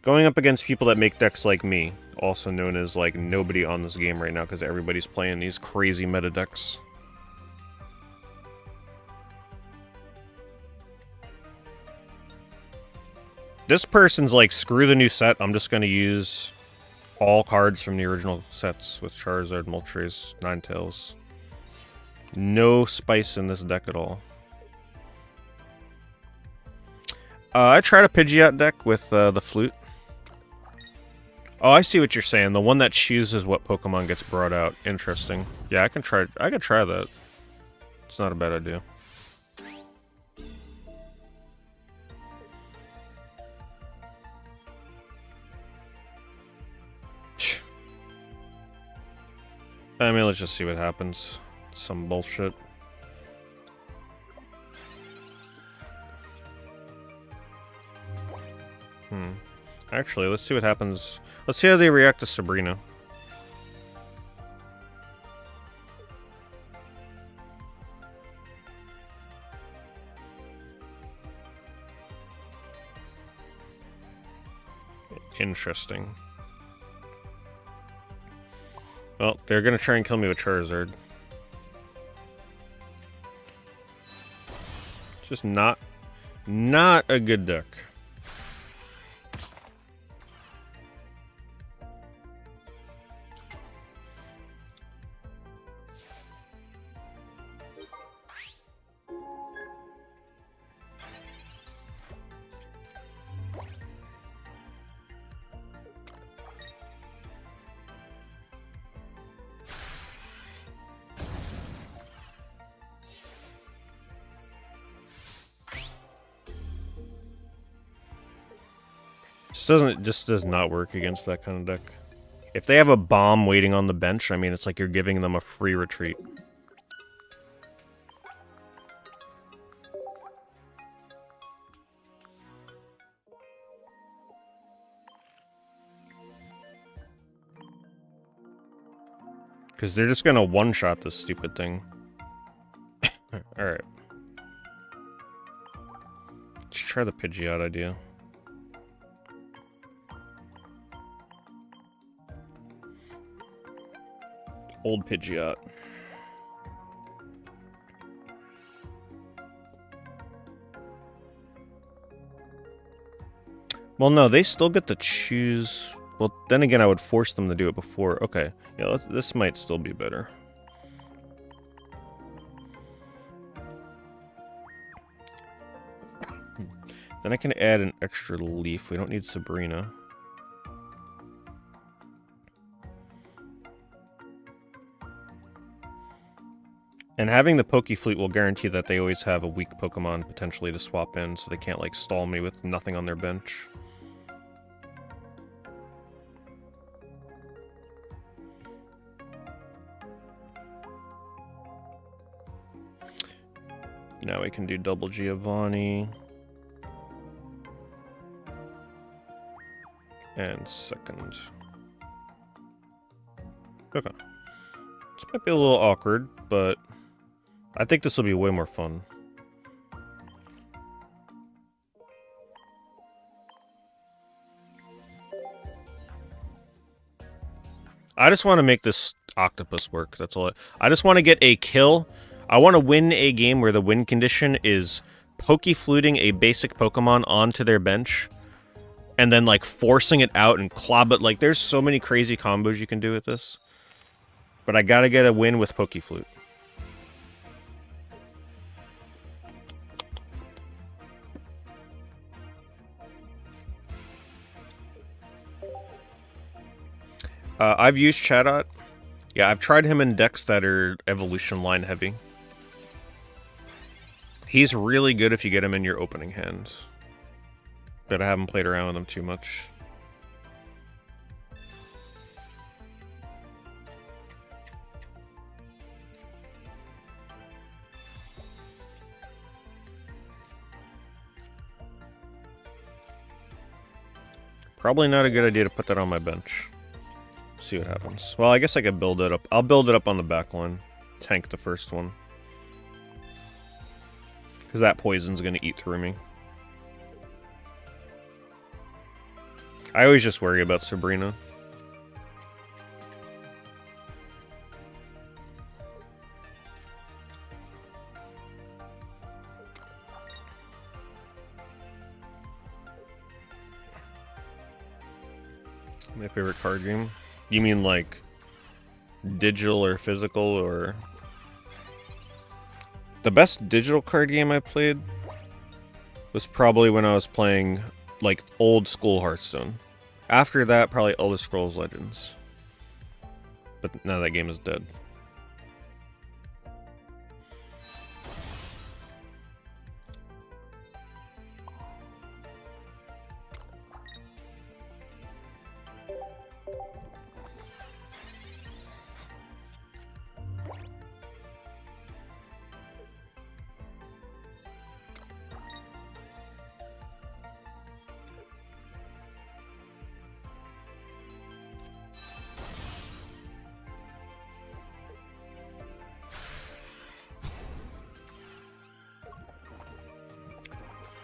Going up against people that make decks like me, also known as like nobody on this game right now because everybody's playing these crazy meta decks. This person's like, screw the new set, I'm just gonna use all cards from the original sets with Charizard, Moltres, Ninetales. No spice in this deck at all. I tried a Pidgeot deck with the flute. Oh, I see what you're saying. The one that chooses what Pokemon gets brought out. Interesting. Yeah, I can try that. It's not a bad idea. I mean, let's just see what happens. Some bullshit. Actually, let's see what happens. Let's see how they react to Sabrina. Interesting. Well, they're gonna try and kill me with Charizard. Just not a good deck. Just does not work against that kind of deck. If they have a bomb waiting on the bench, I mean, it's like you're giving them a free retreat. Because they're just gonna one-shot this stupid thing. Alright. Let's try the Pidgeot idea. Old Pidgeot. Well, no, they still get to choose. Well, then again, I would force them to do it before. Okay, yeah, this might still be better. Then I can add an extra leaf. We don't need Sabrina. And having the Pokeflute will guarantee that they always have a weak Pokemon potentially to swap in, so they can't, like, stall me with nothing on their bench. Now we can do double Giovanni. And second. Okay. This might be a little awkward, but I think this will be way more fun. I just want to make this octopus work. That's all. I just want to get a kill. I want to win a game where the win condition is Pokefluting a basic Pokemon onto their bench and then, like, forcing it out and clob it. Like, there's so many crazy combos you can do with this. But I gotta get a win with Pokeflute. I've used Chatot. Yeah, I've tried him in decks that are evolution line heavy. He's really good if you get him in your opening hand. But I haven't played around with him too much. Probably not a good idea to put that on my bench. See what happens. Well, I guess I could build it up. I'll build it up on the back line. Tank the first one. Because that poison's going to eat through me. I always just worry about Sabrina. My favorite card game? You mean like digital or physical or... The best digital card game I played was probably when I was playing like old school Hearthstone. After that, probably Elder Scrolls Legends. But now that game is dead.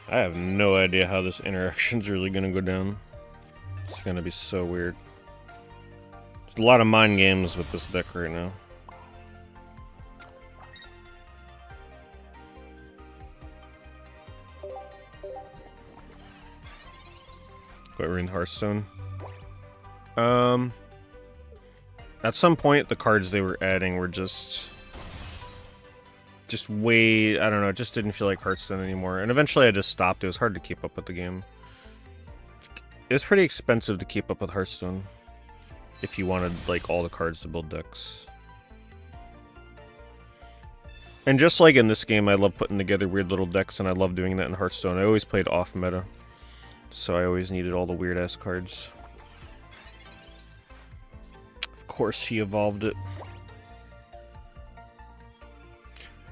I have no idea how this interaction's really gonna go down. It's gonna be so weird. There's a lot of mind games with this deck right now. We're in Hearthstone. At some point, the cards they were adding were just way, I don't know, it just didn't feel like Hearthstone anymore. And eventually I just stopped. It was hard to keep up with the game. It was pretty expensive to keep up with Hearthstone if you wanted, like, all the cards to build decks. And just like in this game, I love putting together weird little decks, and I love doing that in Hearthstone. I always played off-meta, so I always needed all the weird-ass cards. Of course, he evolved it.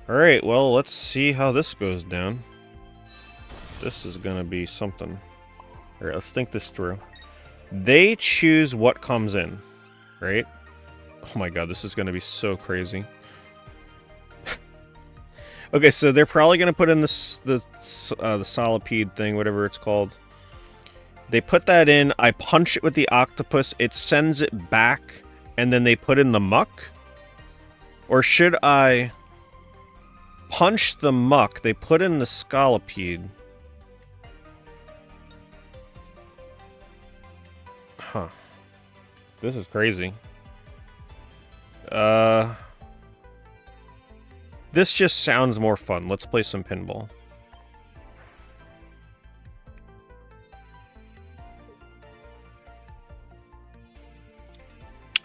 Alright, well, let's see how this goes down. This is gonna be something. Alright, let's think this through. They choose what comes in, right? Oh my god, this is gonna be so crazy. Okay, so they're probably gonna put in the Celebi thing, whatever it's called. They put that in, I punch it with the octopus, it sends it back, and then they put in the muck? Or should I punch the muck, they put in the Celebi? Huh. This is crazy. This just sounds more fun. Let's play some pinball.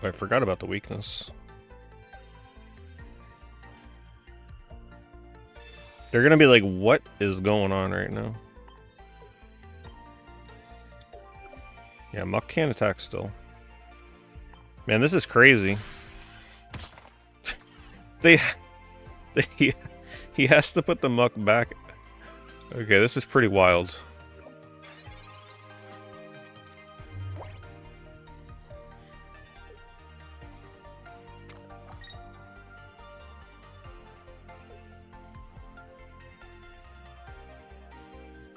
Oh, I forgot about the weakness. They're gonna be like, what is going on right now? Yeah, Muck can't attack still. Man, this is crazy. He has to put the Muck back. Okay, this is pretty wild.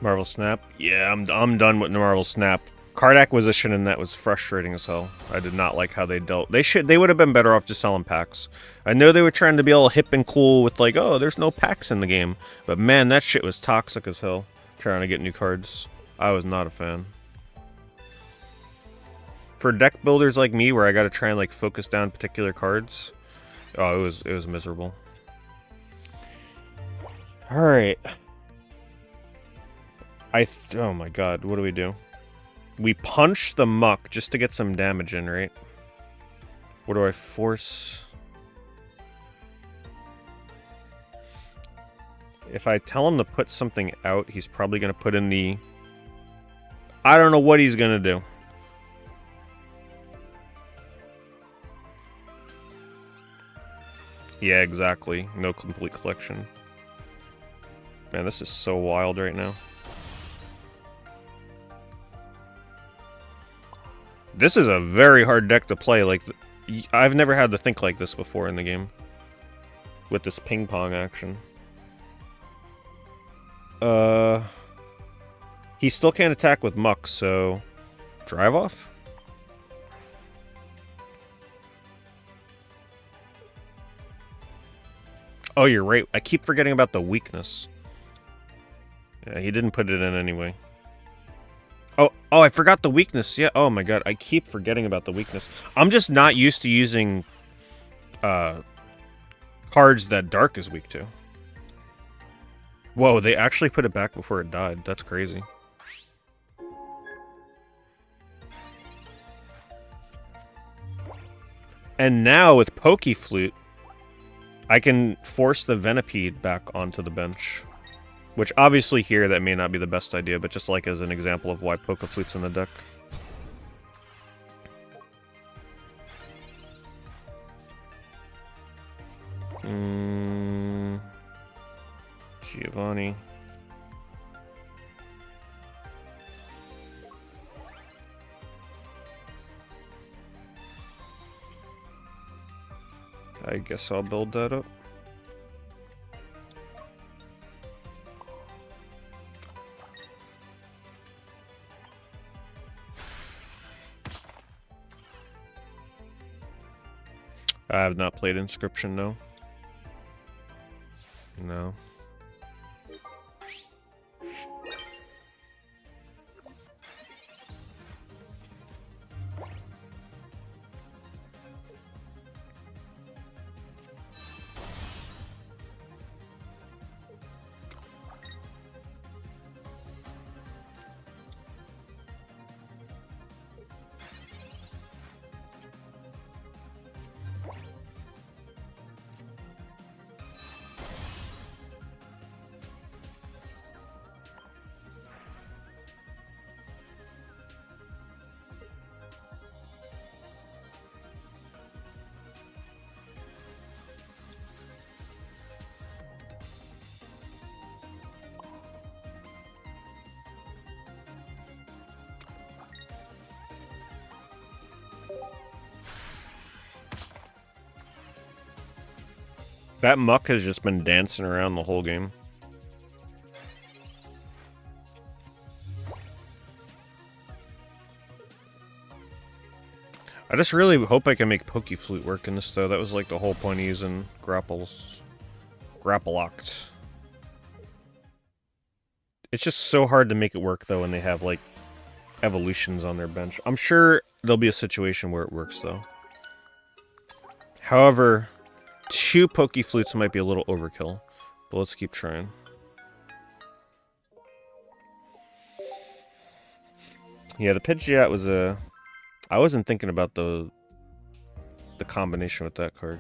Marvel Snap? Yeah, I'm done with Marvel Snap. Card acquisition and that was frustrating as hell. I did not like how they dealt. They would have been better off just selling packs. I know they were trying to be all hip and cool with like, oh, there's no packs in the game. But man, that shit was toxic as hell. Trying to get new cards. I was not a fan. For deck builders like me, where I gotta try and like focus down particular cards, oh, it was miserable. Alright. Oh my god, what do we do? We punch the Muck just to get some damage in, right? What do I force? If I tell him to put something out, he's probably going to put in the... I don't know what he's going to do. Yeah, exactly. No complete collection. Man, this is so wild right now. This is a very hard deck to play. Like, I've never had to think like this before in the game. With this ping pong action. He still can't attack with Muck, so... Drive off? Oh, you're right. I keep forgetting about the weakness. Yeah, he didn't put it in anyway. Oh, I forgot the weakness. Yeah, oh my god. I keep forgetting about the weakness. I'm just not used to using cards that Dark is weak to. Whoa, they actually put it back before it died. That's crazy. And now with Pokeflute, I can force the Venipede back onto the bench. Which obviously here that may not be the best idea, but just like as an example of why Pokeflute's in the deck. Giovanni. I guess I'll build that up. I have not played Inscription, no. No. That Muck has just been dancing around the whole game. I just really hope I can make Pokeflute work in this, though. That was like the whole point of using Grapple-Locked. It's just so hard to make it work, though, when they have, like, evolutions on their bench. I'm sure there'll be a situation where it works, though. However, 2 Pokeflutes might be a little overkill, but let's keep trying. Yeah, the Pidgeot was a... I wasn't thinking about the combination with that card.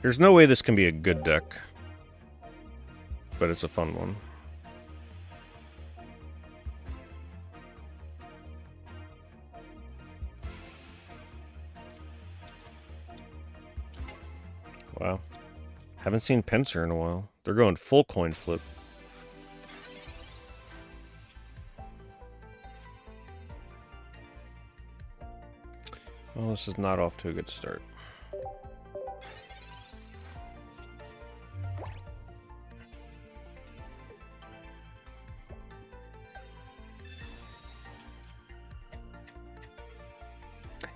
There's no way this can be a good deck, but it's a fun one. Wow. Haven't seen Pinsir in a while. They're going full coin flip. Well, this is not off to a good start.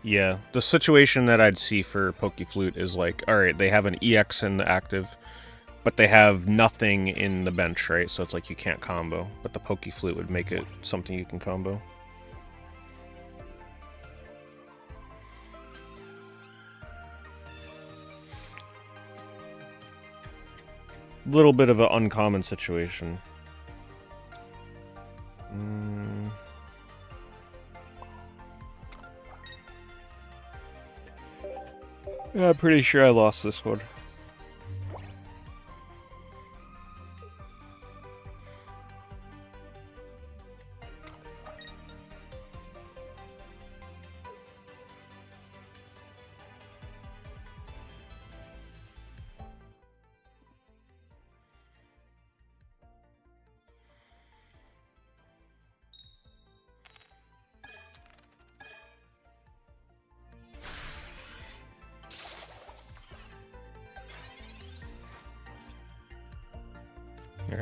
Yeah, the situation that I'd see for Pokeflute is like, alright, they have an EX in the active, but they have nothing in the bench, right? So it's like you can't combo, but the Pokeflute would make it something you can combo. Little bit of an uncommon situation. Yeah, I'm pretty sure I lost this one.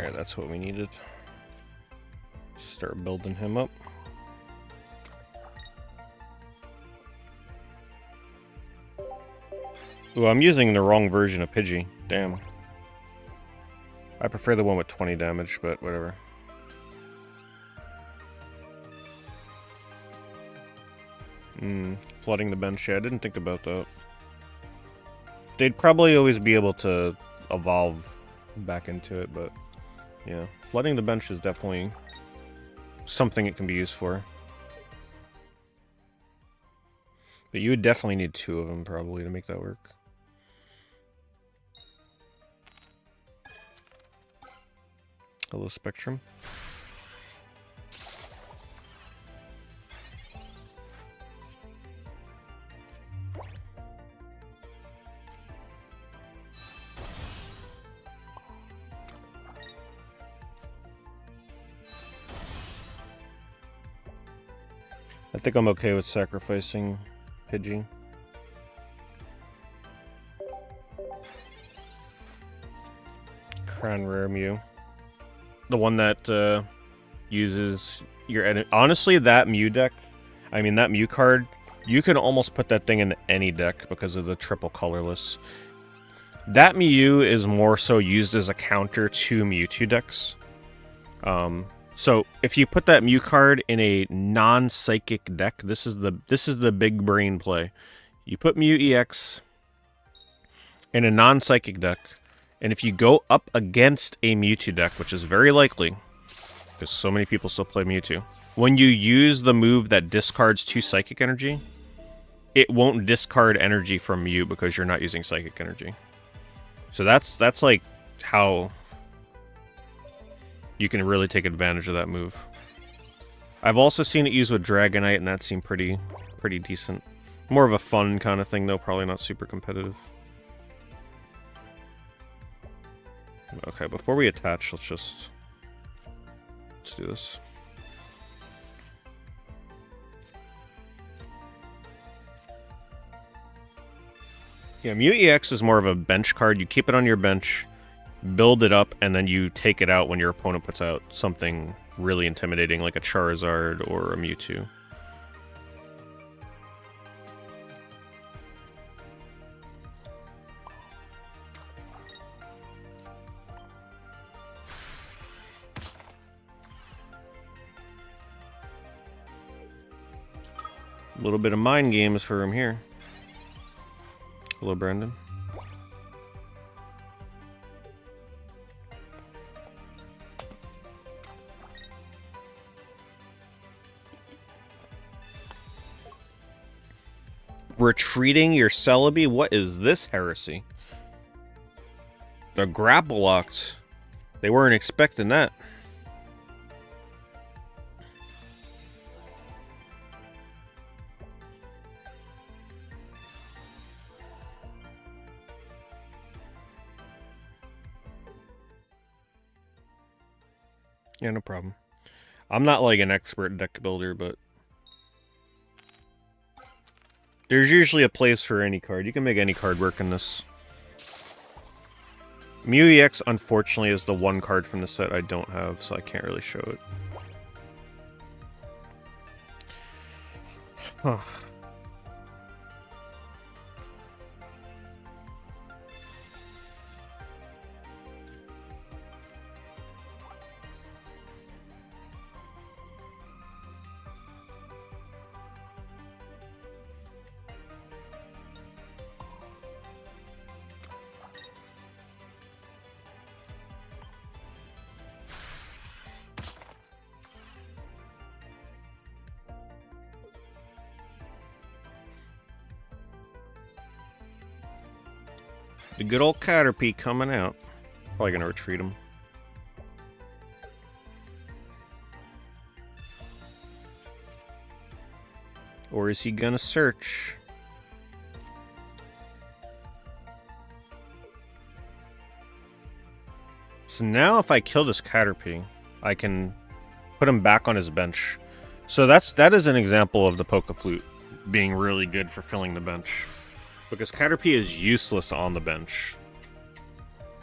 Alright, that's what we needed. Start building him up. Ooh, I'm using the wrong version of Pidgey. Damn. I prefer the one with 20 damage, but whatever. Flooding the bench. Yeah, I didn't think about that. They'd probably always be able to evolve back into it, but yeah. Flooding the bench is definitely something it can be used for. But you would definitely need 2 of them, probably, to make that work. Hello, Spectrum. I think I'm okay with sacrificing Pidgey. Crown Rare Mew. The one that uses your edit. Honestly, that Mew deck, I mean, that Mew card, you can almost put that thing in any deck because of the triple colorless. That Mew is more so used as a counter to Mewtwo decks. So if you put that Mew card in a non-psychic deck, this is the big brain play. You put Mew EX in a non-psychic deck, and if you go up against a Mewtwo deck, which is very likely, because so many people still play Mewtwo, when you use the move that discards 2 psychic energy, it won't discard energy from Mew because you're not using psychic energy. So that's like how you can really take advantage of that move. I've also seen it used with Dragonite, and that seemed pretty decent. More of a fun kind of thing, though, probably not super competitive. Okay, before we attach, let's do this. Yeah, Mew EX is more of a bench card. You keep it on your bench, build it up, and then you take it out when your opponent puts out something really intimidating like a Charizard or a Mewtwo. A little bit of mind games for him here. Hello, Brandon. Retreating your Celebi? What is this heresy? They're grapple locked. They weren't expecting that. Yeah, no problem. I'm not like an expert deck builder, but there's usually a place for any card. You can make any card work in this. Mew EX, unfortunately, is the one card from the set I don't have, so I can't really show it. Huh. The good old Caterpie coming out. Probably gonna retreat him. Or is he gonna search? So now if I kill this Caterpie, I can put him back on his bench. So that is an example of the Poké-Flute being really good for filling the bench. Because Caterpie is useless on the bench.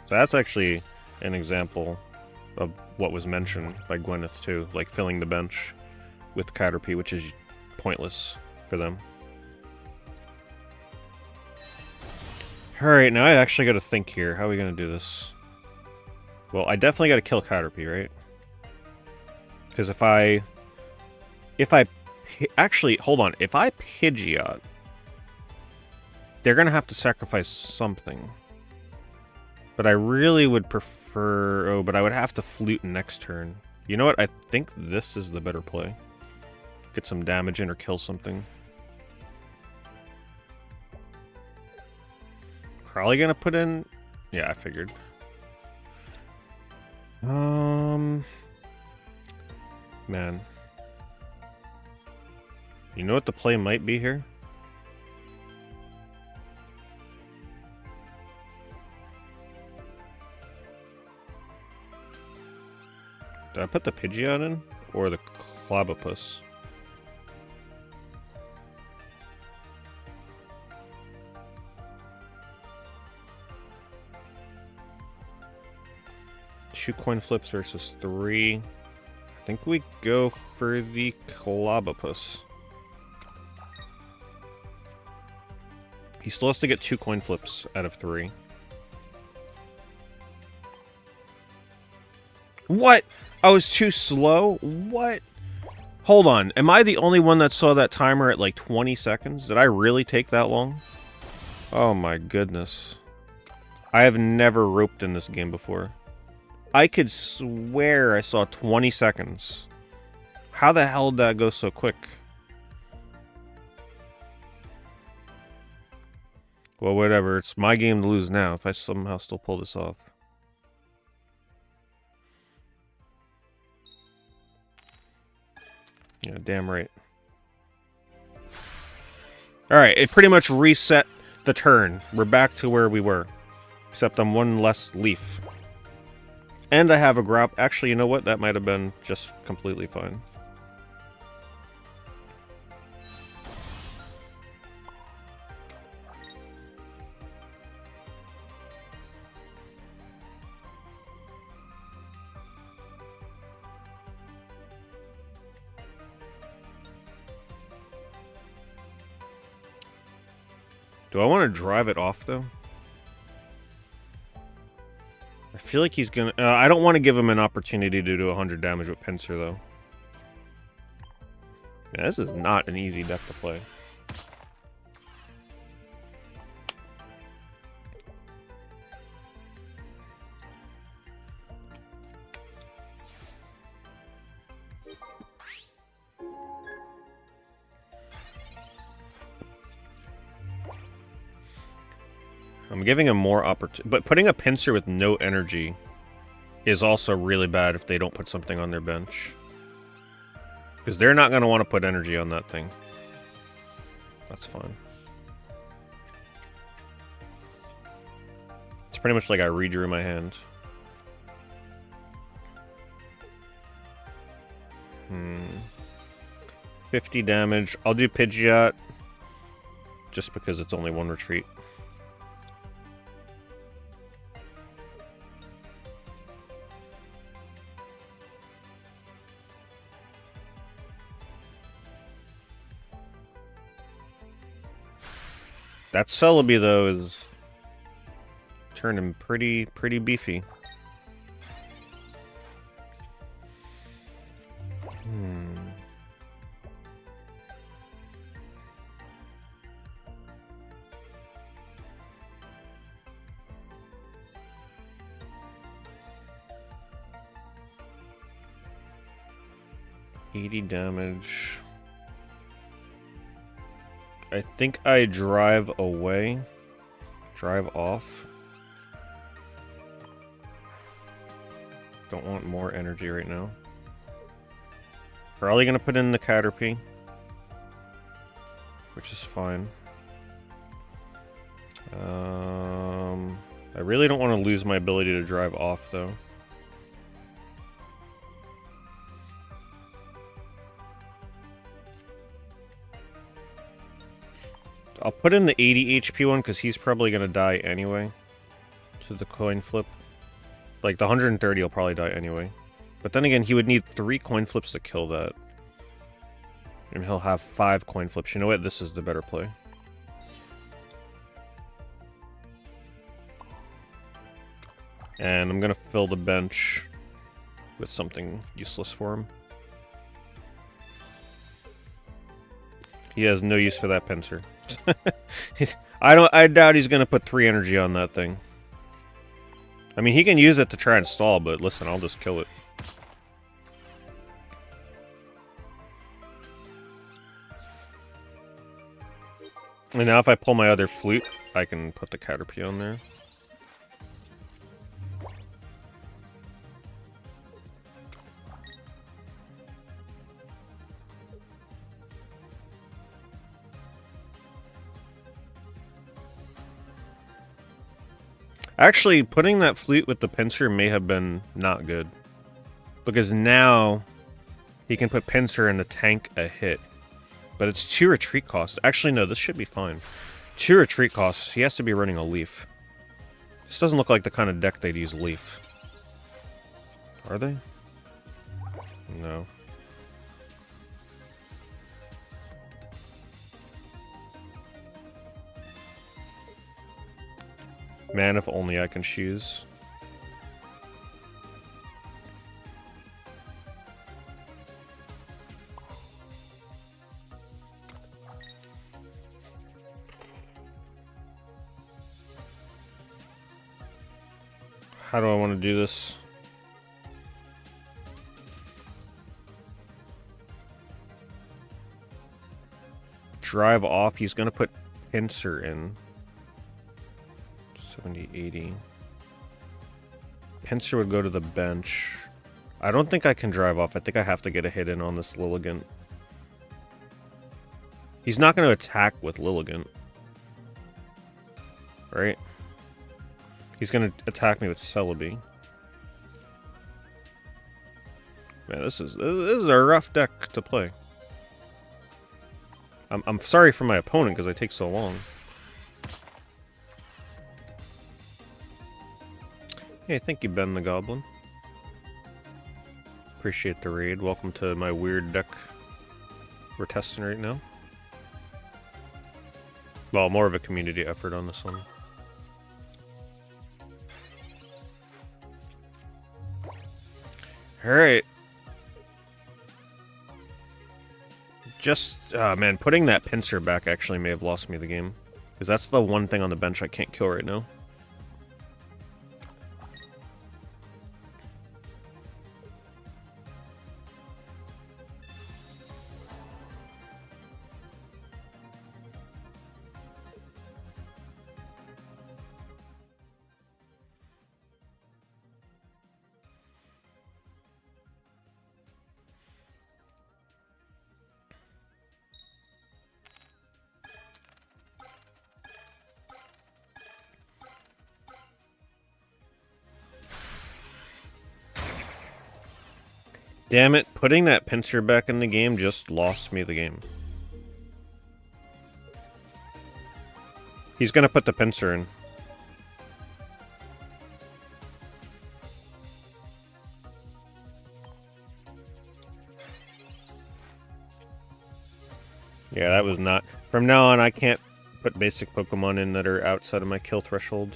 So that's actually an example of what was mentioned by Gwyneth too, like filling the bench with Caterpie, which is pointless for them. Alright, now I actually gotta think here. How are we gonna do this? Well, I definitely gotta kill Caterpie, right? Because if I... Actually, hold on. If I Pidgeot, they're gonna have to sacrifice something. But I really would prefer... Oh, but I would have to Flute next turn. You know what? I think this is the better play. Get some damage in or kill something. Probably gonna put in... Yeah, I figured. Man. You know what the play might be here? Did I put the Pidgeot in? Or the Clobopus? Two coin flips versus 3. I think we go for the Clobopus. He still has to get 2 coin flips out of 3. What? I was too slow? What? Hold on. Am I the only one that saw that timer at like 20 seconds? Did I really take that long? Oh my goodness. I have never roped in this game before. I could swear I saw 20 seconds. How the hell did that go so quick? Well, whatever. It's my game to lose now if I somehow still pull this off. Yeah, damn right. Alright, it pretty much reset the turn. We're back to where we were. Except I'm one less leaf. And I have a grab. Actually, you know what? That might have been just completely fine. Do I want to drive it off, though? I feel like he's gonna... I don't want to give him an opportunity to do 100 damage with Pinsir, though. Yeah, this is not an easy deck to play. I'm giving him more opportunity, but putting a Pinsir with no energy is also really bad if they don't put something on their bench. Because they're not going to want to put energy on that thing. That's fine. It's pretty much like I redrew my hand. 50 damage. I'll do Pidgeot just because it's only 1 retreat. That Celebi, though, is turning pretty beefy. $80 damage. I think I drive away. Drive off. Don't want more energy right now. Probably gonna put in the Caterpie, which is fine. I really don't want to lose my ability to drive off, though. I'll put in the 80 HP one because he's probably going to die anyway. To the coin flip. Like, the 130 will probably die anyway. But then again, he would need 3 coin flips to kill that. And he'll have 5 coin flips. You know what? This is the better play. And I'm gonna fill the bench with something useless for him. He has no use for that pincer. I doubt he's gonna put 3 energy on that thing. I mean, he can use it to try and stall, but listen, I'll just kill it. And now if I pull my other flute, I can put the Caterpie on there. Actually, putting that flute with the pincer may have been not good. Because now he can put pincer in the tank a hit. But it's 2 retreat costs. Actually, no, this should be fine. 2 retreat costs. He has to be running a leaf. This doesn't look like the kind of deck they'd use leaf. Are they? No. Man, if only I can choose. How do I want to do this? Drive off. He's going to put pincer in. 70, 80. Pincer would go to the bench. I don't think I can drive off. I think I have to get a hit in on this Lilligant. He's not going to attack with Lilligant. Right? He's going to attack me with Celebi. Man, this is a rough deck to play. I'm sorry for my opponent because I take so long. Hey, thank you, Ben the Goblin. Appreciate the raid. Welcome to my weird deck we're testing right now. Well, more of a community effort on this one. Alright. Just, man, putting that pincer back actually may have lost me the game. Because that's the one thing on the bench I can't kill right now. Damn it, putting that pincer back in the game just lost me the game. He's gonna put the pincer in. Yeah, that was not... From now on, I can't put basic Pokemon in that are outside of my kill threshold.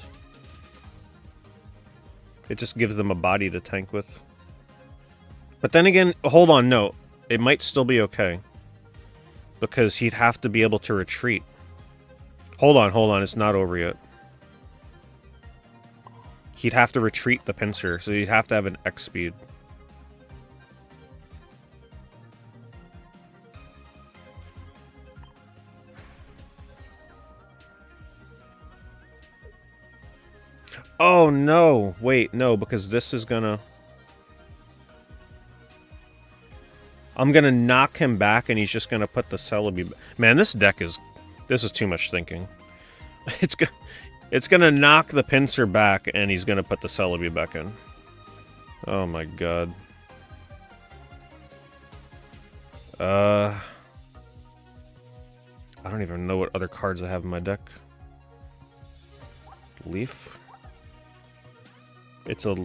It just gives them a body to tank with. But then again, hold on, no. It might still be okay. Because he'd have to be able to retreat. Hold on, it's not over yet. He'd have to retreat the pincer, so he'd have to have an X speed. Oh no! Wait, no, because this is gonna... I'm gonna knock him back and he's just gonna put the Celebi... Man, this deck is... This is too much thinking. It's gonna knock the pincer back and he's gonna put the Celebi back in. Oh my god. I don't even know what other cards I have in my deck. Leaf? It's a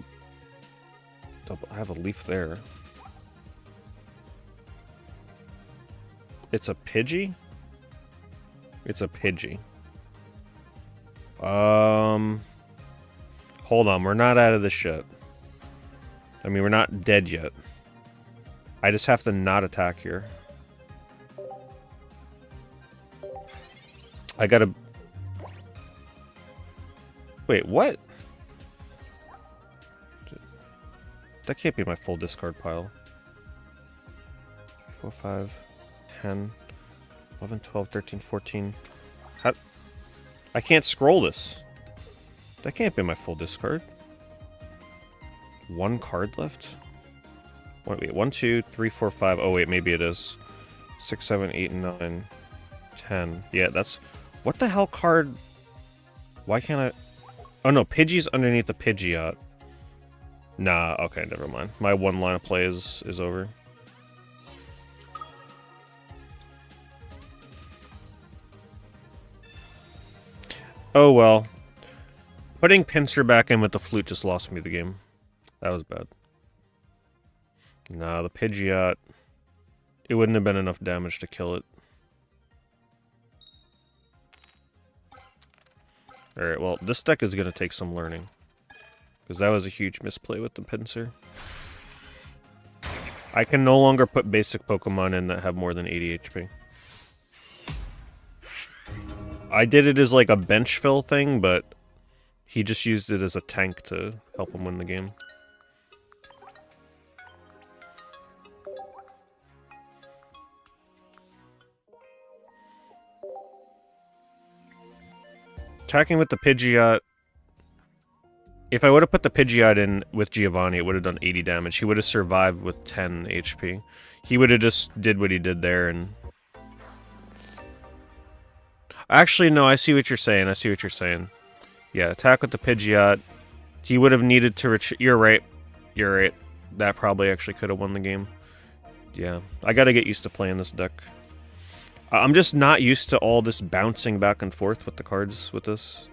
I have a leaf there. It's a Pidgey? It's a Pidgey. Hold on, we're not out of this shit. I mean, we're not dead yet. I just have to not attack here. I gotta... Wait, what? That can't be my full discard pile. 4, 5, 10, 11, 12, 13, 14. How... I can't scroll this. That can't be my full discard. One card left? Wait, 1, 2, 3, 4, 5. Oh, wait, maybe it is. 6, 7, 8, 9, 10. Yeah, that's... What the hell card... Why can't I... Oh, no, Pidgey's underneath the Pidgeot. Nah, okay, never mind. My one line of play is over. Oh, well. Putting Pinsir back in with the flute just lost me the game. That was bad. Nah, the Pidgeot... It wouldn't have been enough damage to kill it. Alright, well, this deck is going to take some learning. Because that was a huge misplay with the Pinsir. I can no longer put basic Pokemon in that have more than 80 HP. I did it as like a bench fill thing, but he just used it as a tank to help him win the game. Attacking with the Pidgeot... If I would have put the Pidgeot in with Giovanni, it would have done 80 damage. He would have survived with 10 HP. He would have just did what he did there and... Actually, no, I see what you're saying. I see what you're saying. Yeah, attack with the Pidgeot. He would have needed to retreat. You're right. You're right. That probably actually could have won the game. Yeah, I gotta get used to playing this deck. I'm just not used to all this bouncing back and forth with the cards with this.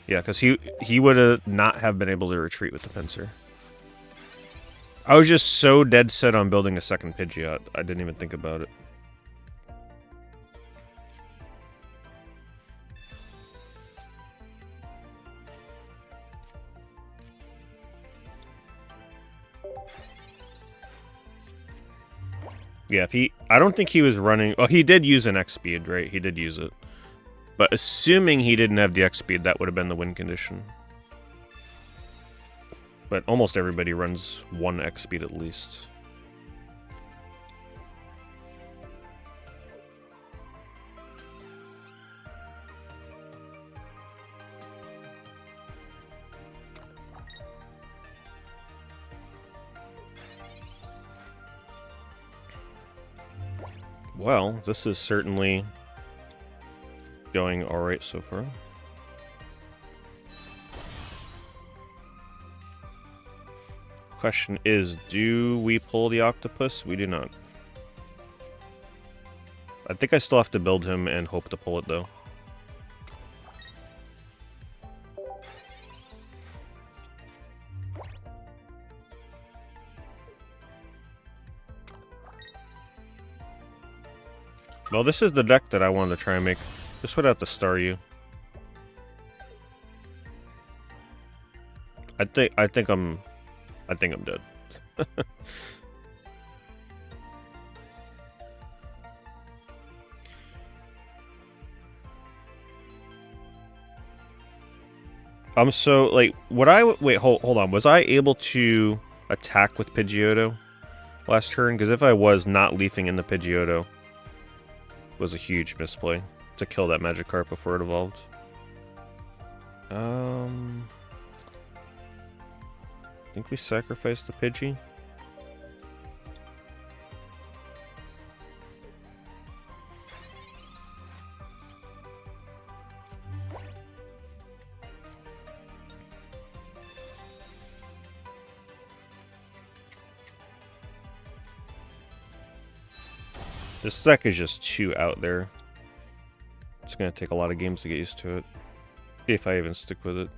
Yeah, because he would have not have been able to retreat with the Pinsir. I was just so dead set on building a second Pidgeot, I didn't even think about it. Yeah, I don't think he was running... Well, he did use an X-Speed, right? He did use it. But assuming he didn't have the X-Speed, that would have been the win condition. But almost everybody runs one X-Speed at least. Well, this is certainly going alright so far. Question is, do we pull the octopus? We do not. I think I still have to build him and hope to pull it, though. Well, this is the deck that I wanted to try and make. This would have to star you. I think I'm dead. So like wait, hold on. Was I able to attack with Pidgeotto last turn? Because if I was, not leafing in the Pidgeotto was a huge misplay to kill that Magikarp before it evolved. I think we sacrificed the Pidgey. This deck is just too out there. It's gonna take a lot of games to get used to it. If I even stick with it.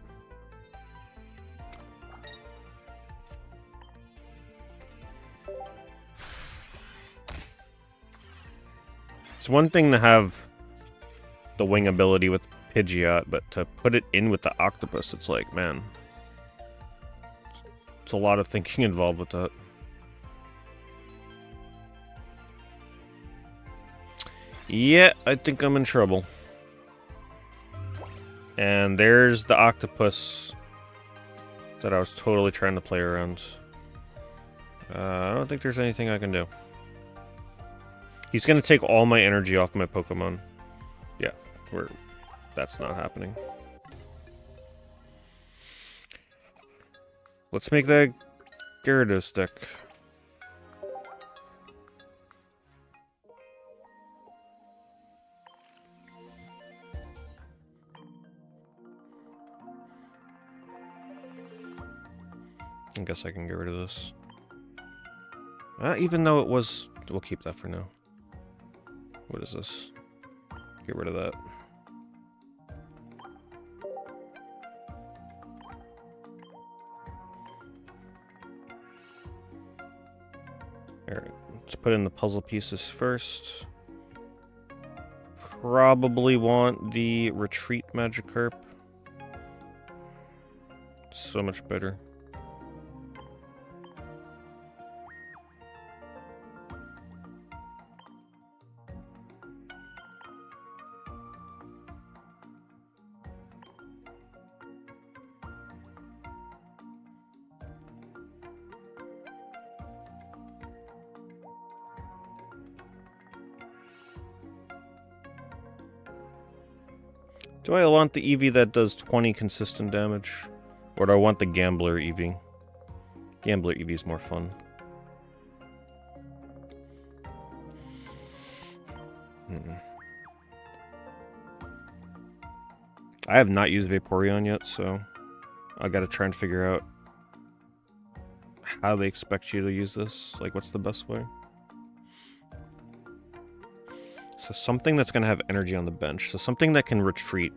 It's one thing to have the wing ability with Pidgeot, but to put it in with the octopus, it's like, man, it's a lot of thinking involved with that. Yeah, I think I'm in trouble. And there's the octopus that I was totally trying to play around. I don't think there's anything I can do. He's gonna take all my energy off my Pokemon. Yeah, that's not happening. Let's make that Gyarados stick. I guess I can get rid of this. Even though it was... We'll keep that for now. What is this? Get rid of that. Alright, let's put in the puzzle pieces first. Probably want the retreat Magikarp. So much better. Do I want the Eevee that does 20 consistent damage? Or do I want the Gambler Eevee? Gambler Eevee's more fun. I have not used Vaporeon yet, so I gotta try and figure out how they expect you to use this. Like, what's the best way? So something that's going to have energy on the bench. So something that can retreat.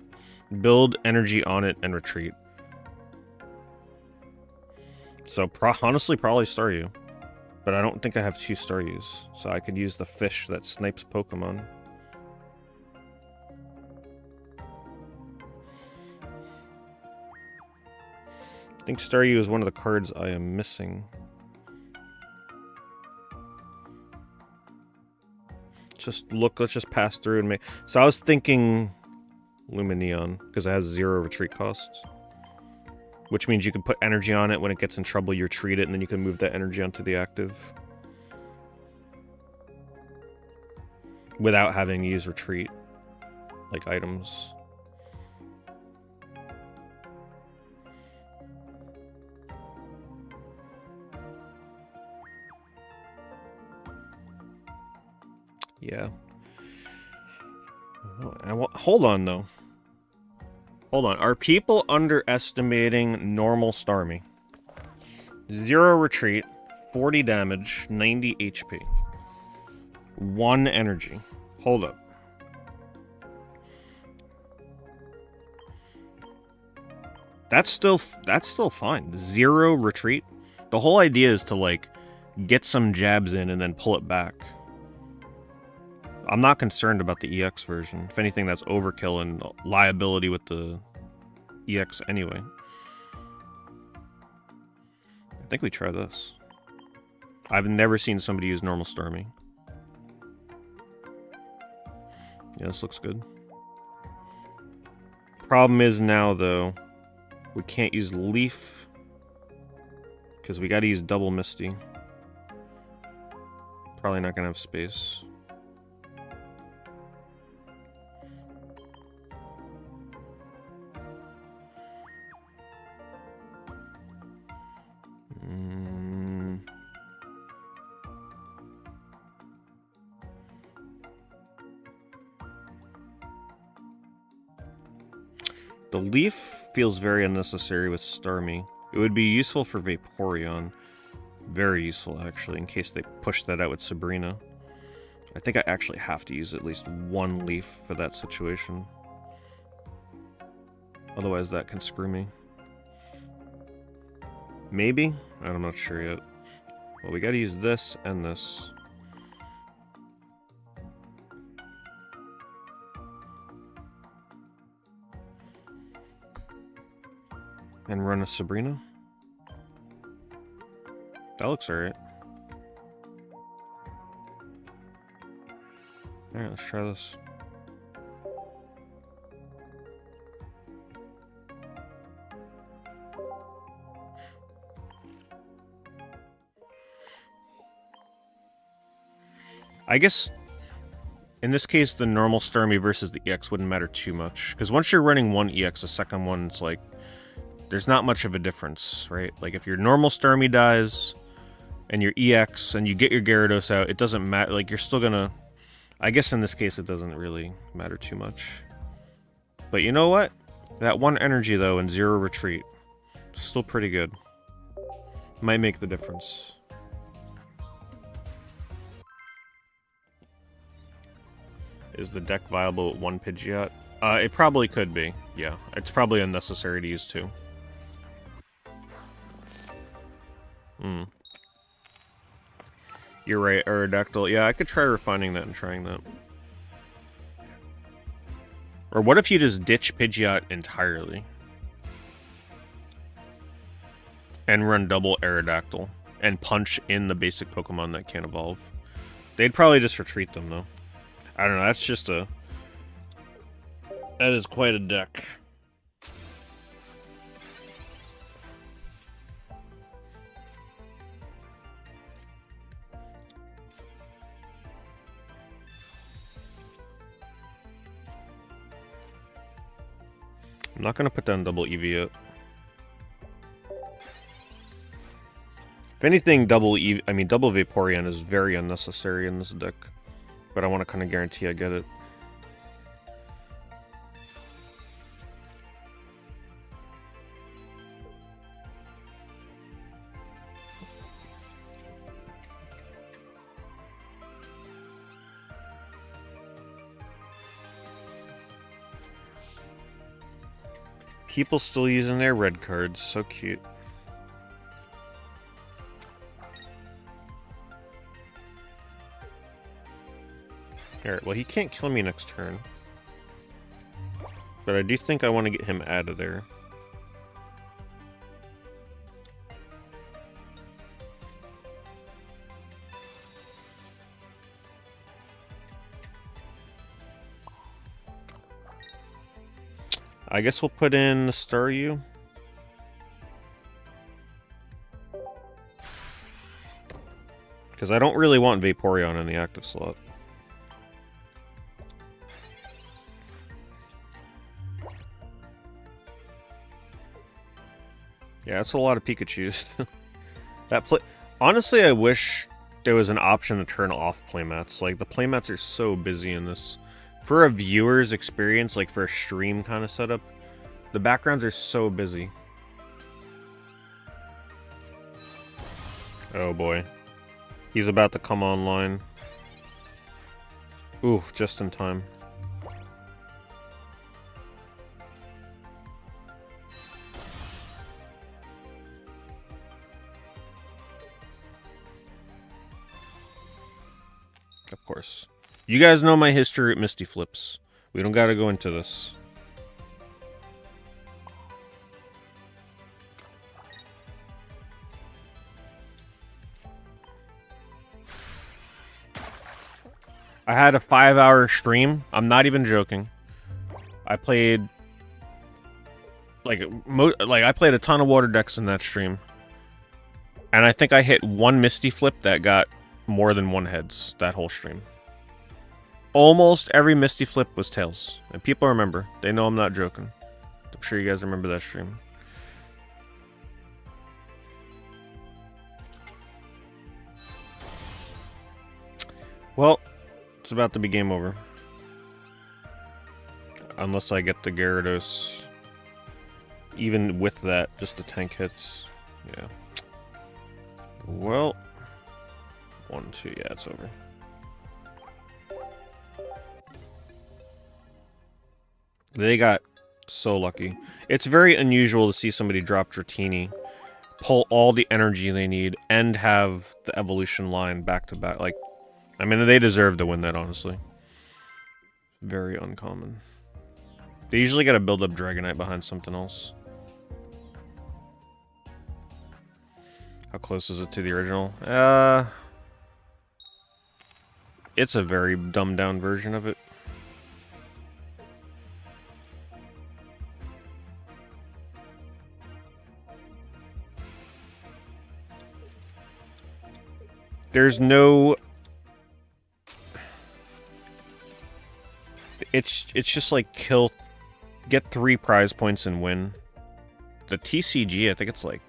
Build energy on it and retreat. So honestly, probably Staryu. But I don't think I have 2 Staryus. So I could use the fish that snipes Pokemon. I think Staryu is one of the cards I am missing. Let's just pass through and make... So I was thinking Lumineon, because it has 0 retreat costs. Which means you can put energy on it. When it gets in trouble, you retreat it, and then you can move that energy onto the active. Without having to use retreat, like, items. Yeah. Hold on, though. Hold on. Are people underestimating normal Starmie? 0 retreat, 40 damage, 90 HP. 1 energy. Hold up. That's still fine. 0 retreat. The whole idea is to, like, get some jabs in and then pull it back. I'm not concerned about the EX version. If anything, that's overkill and liability with the EX anyway. I think we try this. I've never seen somebody use normal Starmie. Yeah, this looks good. Problem is now, though, we can't use Leaf because we gotta use double Misty. Probably not gonna have space. The Leaf feels very unnecessary with Starmie. It would be useful for Vaporeon. Very useful, actually, in case they push that out with Sabrina. I think I actually have to use at least 1 Leaf for that situation. Otherwise, that can screw me. Maybe? I'm not sure yet. Well, we gotta use this and this. And run a Sabrina. That looks alright. Alright, let's try this. I guess in this case, the normal Starmie versus the EX wouldn't matter too much. Because once you're running one EX, the second one, it's like, there's not much of a difference, right? Like, if your normal Starmie dies, and your EX, and you get your Gyarados out, it doesn't matter. Like, you're still gonna... I guess in this case, it doesn't really matter too much. But you know what? That one energy, though, and 0 retreat, still pretty good. Might make the difference. Is the deck viable at 1 Pidgeot? It probably could be, yeah. It's probably unnecessary to use 2. You're right, Aerodactyl. Yeah, I could try refining that and trying that. Or what if you just ditch Pidgeot entirely? And run double Aerodactyl. And punch in the basic Pokemon that can't evolve. They'd probably just retreat them, though. I don't know, that's just a... That is quite a deck. I'm not going to put down double Eevee yet. If anything, double Vaporeon is very unnecessary in this deck. But I want to kind of guarantee I get it. People still using their red cards. So cute. Alright, well, he can't kill me next turn. But I do think I want to get him out of there. I guess we'll put in Staryu. Because I don't really want Vaporeon in the active slot. Yeah, that's a lot of Pikachus. Honestly, I wish there was an option to turn off playmats. Like, the playmats are so busy in this. For a viewer's experience, like for a stream kind of setup, the backgrounds are so busy. Oh boy. He's about to come online. Ooh, just in time. Of course. You guys know my history at Misty Flips. We don't gotta go into this. I had a 5-hour stream. I'm not even joking. I played... I played a ton of water decks in that stream. And I think I hit one Misty Flip that got more than 1 heads that whole stream. Almost every Misty Flip was tails. And people remember. They know I'm not joking. I'm sure you guys remember that stream. Well, it's about to be game over. Unless I get the Gyarados. Even with that, just the tank hits. Yeah. Well. 1, 2, yeah, it's over. They got so lucky. It's very unusual to see somebody drop Dratini, pull all the energy they need, and have the evolution line back to back. Like, I mean, they deserve to win that, honestly. Very uncommon. They usually gotta build up Dragonite behind something else. How close is it to the original? It's a very dumbed down version of it. There's no... It's just like kill... Get 3 prize points and win. The TCG, I think it's like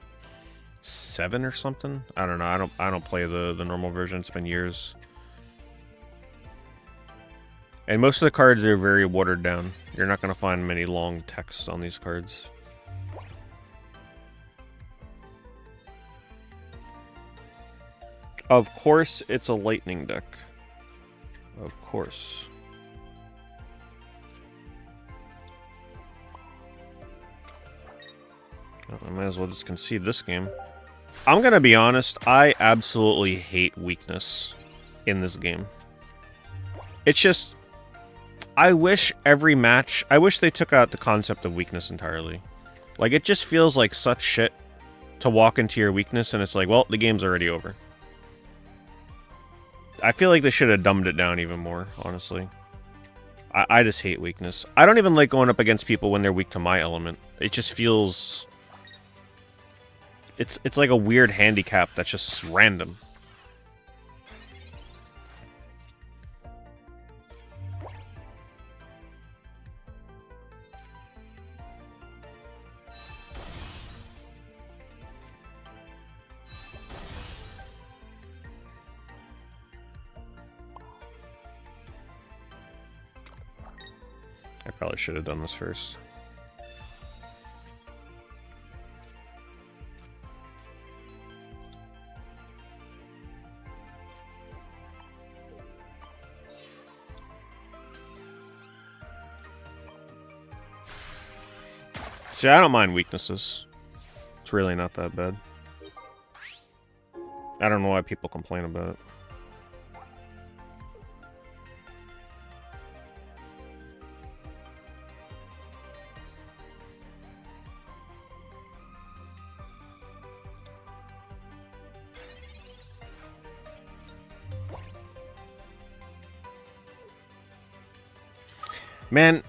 7 or something. I don't know. I don't play the normal version. It's been years. And most of the cards are very watered down. You're not going to find many long texts on these cards. Of course, it's a lightning deck. Of course. I might as well just concede this game. I'm gonna be honest, I absolutely hate weakness in this game. It's just... I wish every match... I wish they took out the concept of weakness entirely. Like, it just feels like such shit to walk into your weakness and it's like, well, the game's already over. I feel like they should have dumbed it down even more, honestly. I just hate weakness. I don't even like going up against people when they're weak to my element. It just feels... It's like a weird handicap that's just random. I probably should have done this first. See, I don't mind weaknesses. It's really not that bad. I don't know why people complain about it. Man,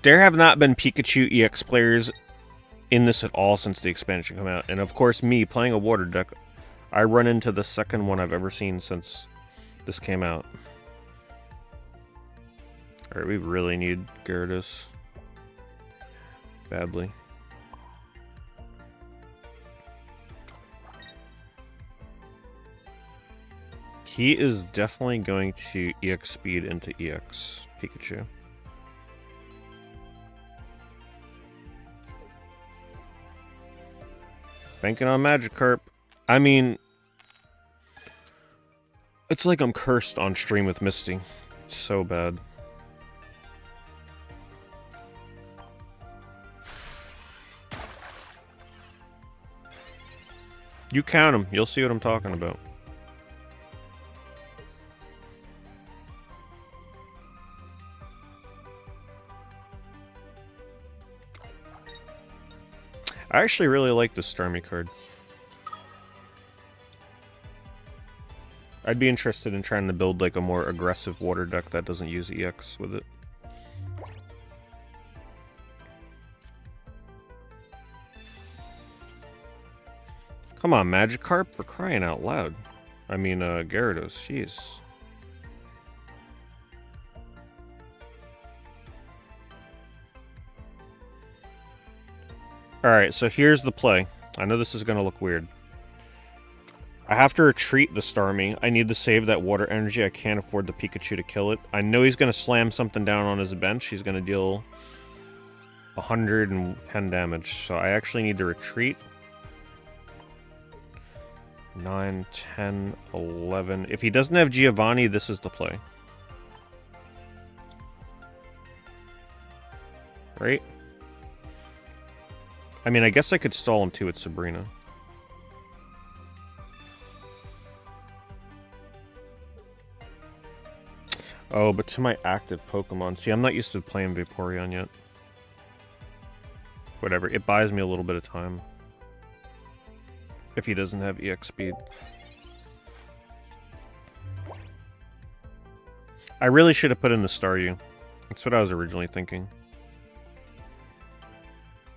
there have not been Pikachu EX players in this at all since the expansion came out. And of course, me, playing a water deck, I run into the second one I've ever seen since this came out. Alright, we really need Gyarados. Badly. He is definitely going to EX speed into EX Pikachu. Banking on Magikarp. I mean, it's like I'm cursed on stream with Misty. It's so bad. You count them. You'll see what I'm talking about. I actually really like this Starmie card. I'd be interested in trying to build like a more aggressive water deck that doesn't use EX with it. Come on, Magikarp, for crying out loud. I mean, Gyarados, jeez. Alright, so here's the play. I know this is going to look weird. I have to retreat the Starmie. I need to save that water energy. I can't afford the Pikachu to kill it. I know he's going to slam something down on his bench. He's going to deal 110 damage. So I actually need to retreat. 9, 10, 11. If he doesn't have Giovanni, this is the play. Right? I mean, I guess I could stall him too with Sabrina. Oh, but to my active Pokemon. See, I'm not used to playing Vaporeon yet. Whatever, it buys me a little bit of time. If he doesn't have EX speed. I really should have put in the Staryu. That's what I was originally thinking.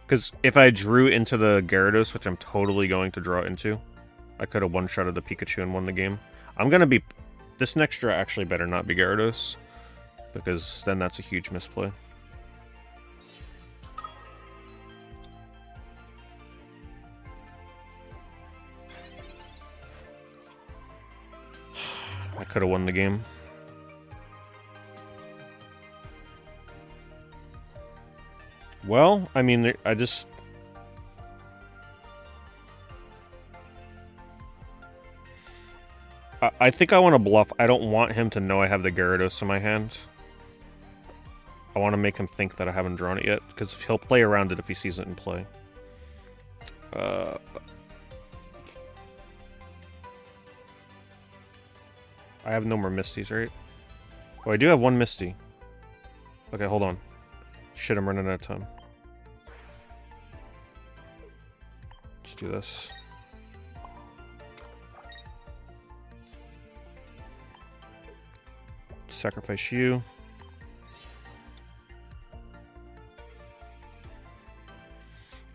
Because if I drew into the Gyarados, which I'm totally going to draw into, I could have one-shotted the Pikachu and won the game. I'm going to be... This next draw actually better not be Gyarados, because then that's a huge misplay. I could have won the game. Well, I mean, I just... I think I want to bluff. I don't want him to know I have the Gyarados in my hand. I want to make him think that I haven't drawn it yet, because he'll play around it if he sees it in play. I have no more Misties, right? Oh, I do have one Misty. Okay, hold on. Shit, I'm running out of time. Let's do this. Sacrifice you.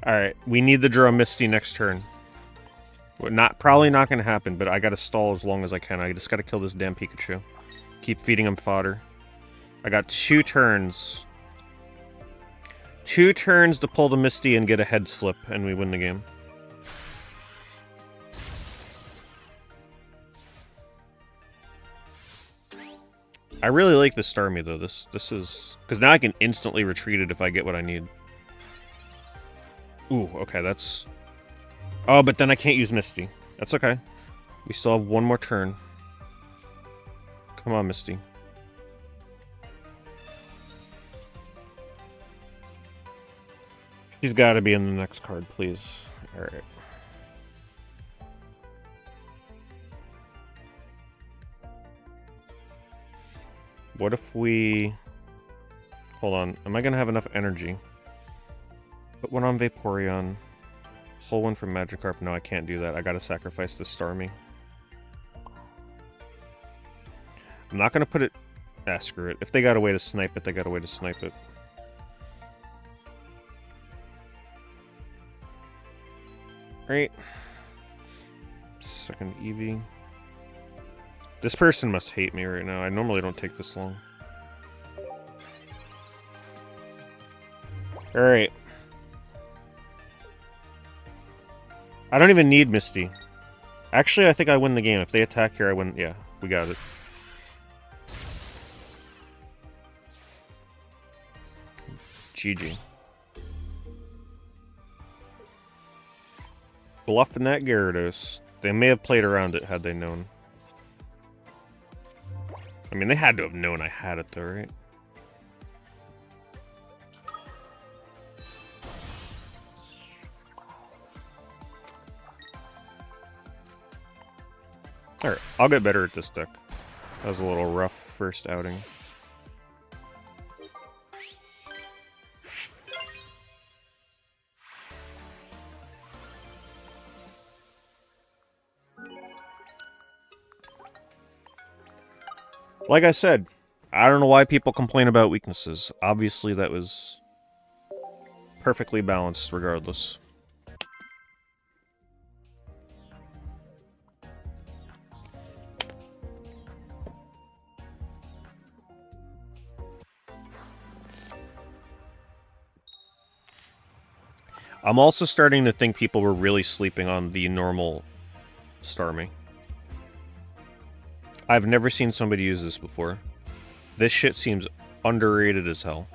Alright, we need to draw Misty next turn. Probably not going to happen, but I got to stall as long as I can. I just got to kill this damn Pikachu. Keep feeding him fodder. I got 2 turns. 2 turns to pull the Misty and get a heads flip, and we win the game. I really like this Starmie, though. This is... Because now I can instantly retreat it if I get what I need. Ooh, okay, that's... Oh, but then I can't use Misty. That's okay. We still have one more turn. Come on, Misty. She's got to be in the next card, please. Alright. What if we... Hold on. Am I going to have enough energy? Put one on Vaporeon. Pull one from Magikarp. No, I can't do that. I got to sacrifice this Starmie. I'm not going to put it... Ah, screw it. If they got a way to snipe it, they got a way to snipe it. Right. Second Eevee. This person must hate me right now. I normally don't take this long. Alright. I don't even need Misty. Actually, I think I win the game. If they attack here, I win. Yeah, we got it. GG. Bluffing that Gyarados. They may have played around it had they known. I mean, they had to have known I had it though, right? Alright, I'll get better at this deck. That was a little rough first outing. Like I said, I don't know why people complain about weaknesses. Obviously, that was perfectly balanced regardless. I'm also starting to think people were really sleeping on the normal Starmie. I've never seen somebody use this before. This shit seems underrated as hell.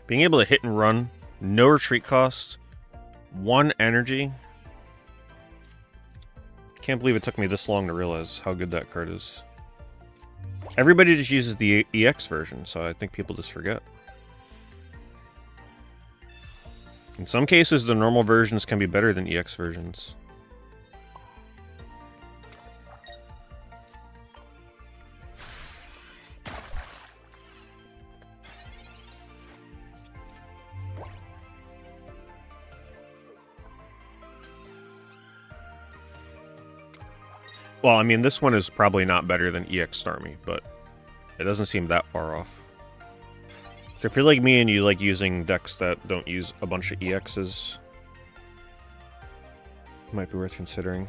Being able to hit and run, no retreat cost, 1 energy. Can't believe it took me this long to realize how good that card is. Everybody just uses the EX version, so I think people just forget. In some cases, the normal versions can be better than EX versions. Well, I mean, this one is probably not better than EX Starmie, but it doesn't seem that far off. So if you're like me and you like using decks that don't use a bunch of EXs, it might be worth considering.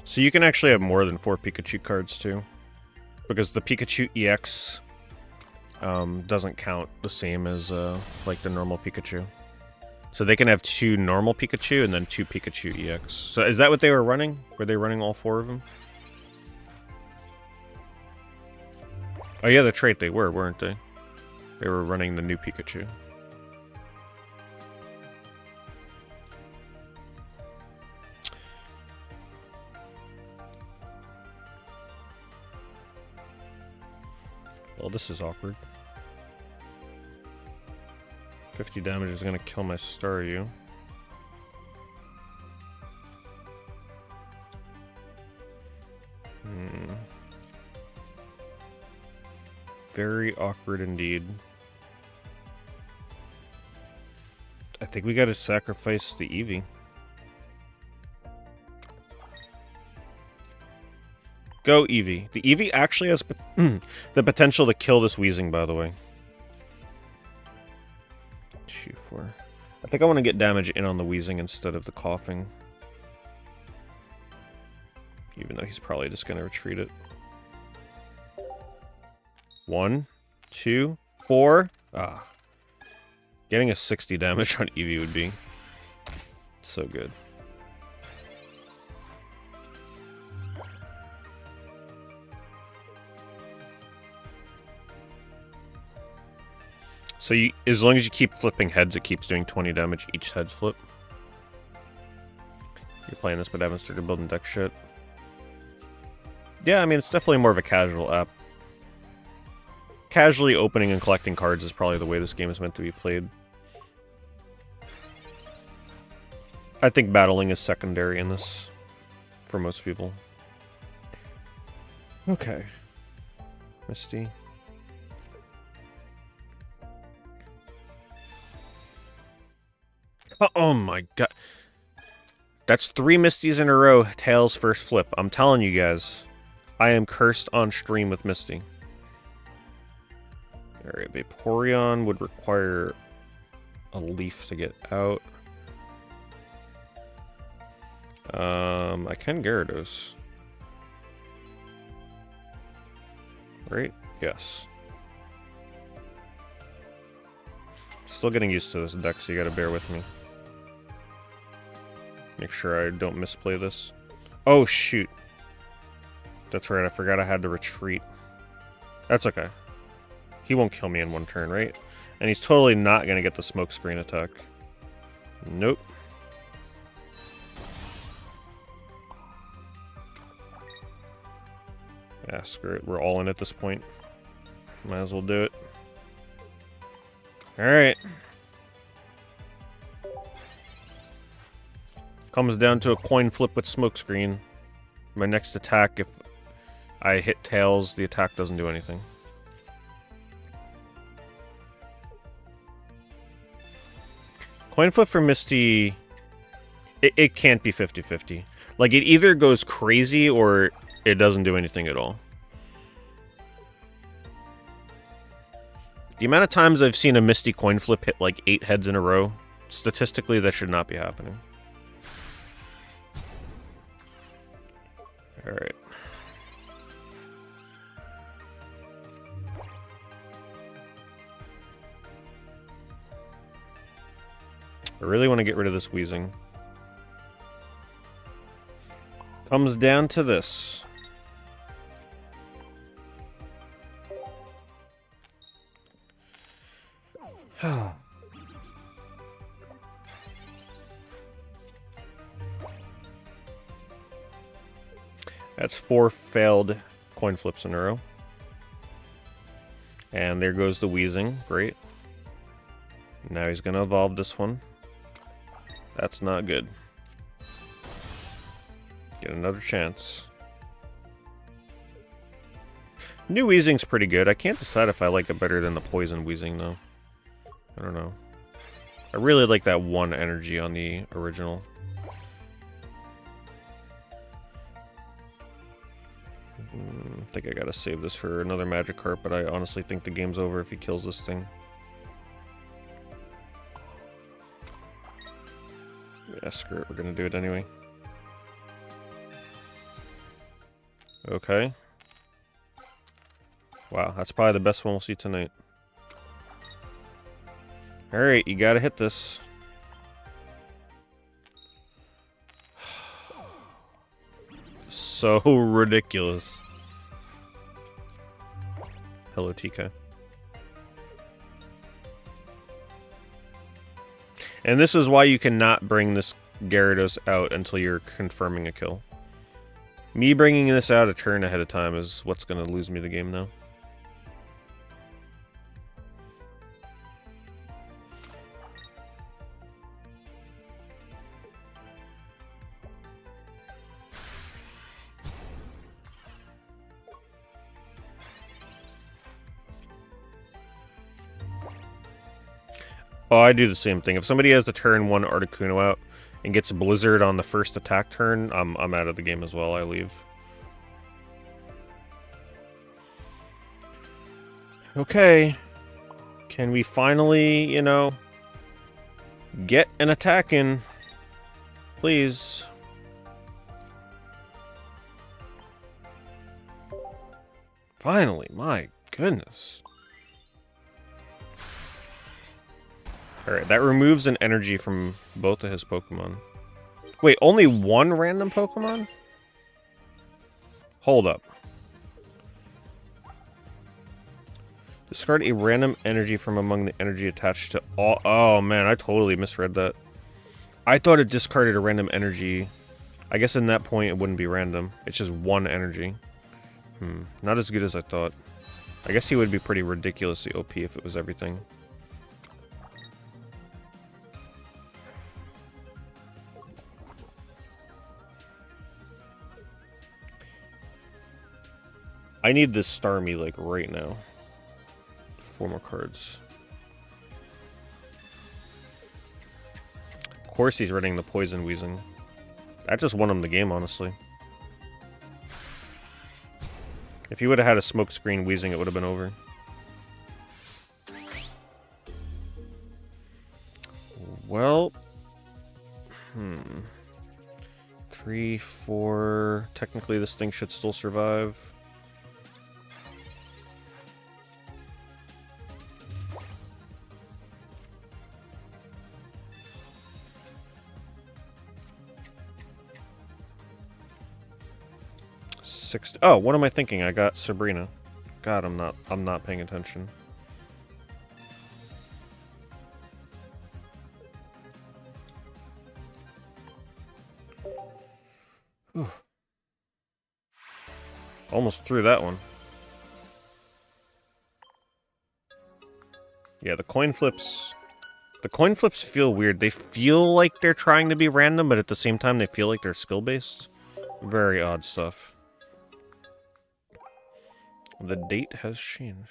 So you can actually have more than 4 Pikachu cards too, because the Pikachu EX doesn't count the same as like the normal Pikachu. So they can have 2 normal Pikachu and then 2 Pikachu EX. So is that what they were running? Were they running all 4 of them? Oh yeah, that's right, they were, weren't they? They were running the new Pikachu. Well, this is awkward. 50 damage is gonna kill my Staryu. Very awkward indeed. I think we gotta sacrifice the Eevee. Go, Eevee. The Eevee actually has the potential to kill this Weezing, by the way. 2-4. I think I want to get damage in on the Weezing instead of the coughing. Even though he's probably just going to retreat it. 1, 2, 4. Ah. Getting a 60 damage on Eevee would be so good. So you, as long as you keep flipping heads, it keeps doing 20 damage each heads flip. You're playing this but haven't started building deck shit. Yeah, I mean, it's definitely more of a casual app. Casually opening and collecting cards is probably the way this game is meant to be played. I think battling is secondary in this for most people. Okay. Misty. Oh my god. That's 3 Misties in a row. Tails first flip. I'm telling you guys. I am cursed on stream with Misty. Alright, Vaporeon would require a leaf to get out. I can Gyarados. Right? Yes. Still getting used to this deck, so you gotta bear with me. Make sure I don't misplay this. Oh, shoot. That's right, I forgot I had to retreat. That's okay. He won't kill me in one turn, right? And he's totally not going to get the smokescreen attack. Nope. Yeah, screw it. We're all in at this point. Might as well do it. Alright. Comes down to a coin flip with smokescreen. My next attack, if I hit Tails, the attack doesn't do anything. Coin flip for Misty, it can't be 50-50. Like, it either goes crazy or it doesn't do anything at all. The amount of times I've seen a Misty coin flip hit like 8 heads in a row, statistically that should not be happening. Alright. I really want to get rid of this Weezing. Comes down to this. That's 4 failed coin flips in a row. And there goes the wheezing. Great. Now he's going to evolve this one. That's not good. Get another chance. New wheezing's pretty good. I can't decide if I like it better than the poison wheezing, though. I don't know. I really like that 1 energy on the original. I think I gotta save this for another Magikarp, but I honestly think the game's over if he kills this thing. Yeah, screw it. We're gonna do it anyway. Okay. Wow, that's probably the best one we'll see tonight. Alright, you gotta hit this. So ridiculous. Hello, TK. And this is why you cannot bring this Gyarados out until you're confirming a kill. Me bringing this out a turn ahead of time is what's going to lose me the game now. Oh, I do the same thing. If somebody has the turn 1 Articuno out and gets Blizzard on the first attack turn, I'm out of the game as well. I leave. Okay. Can we finally, you know, get an attack in? Please. Finally, my goodness. Alright, that removes an energy from both of his Pokemon. Wait, only 1 random Pokemon? Hold up. Discard a random energy from among the energy attached to all... Oh, man, I totally misread that. I thought it discarded a random energy. I guess in that point it wouldn't be random. It's just 1 energy. Not as good as I thought. I guess he would be pretty ridiculously OP if it was everything. I need this Starmie, like, right now. 4 more cards. Of course he's running the Poison Wheezing. That just won him the game, honestly. If he would have had a Smokescreen Wheezing, it would have been over. Well... 3, 4... Technically this thing should still survive. Oh, what am I thinking? I got Sabrina. God, I'm not paying attention. Whew. Almost threw that one. Yeah, the coin flips feel weird. They feel like they're trying to be random, but at the same time they feel like they're skill-based. Very odd stuff. The date has changed.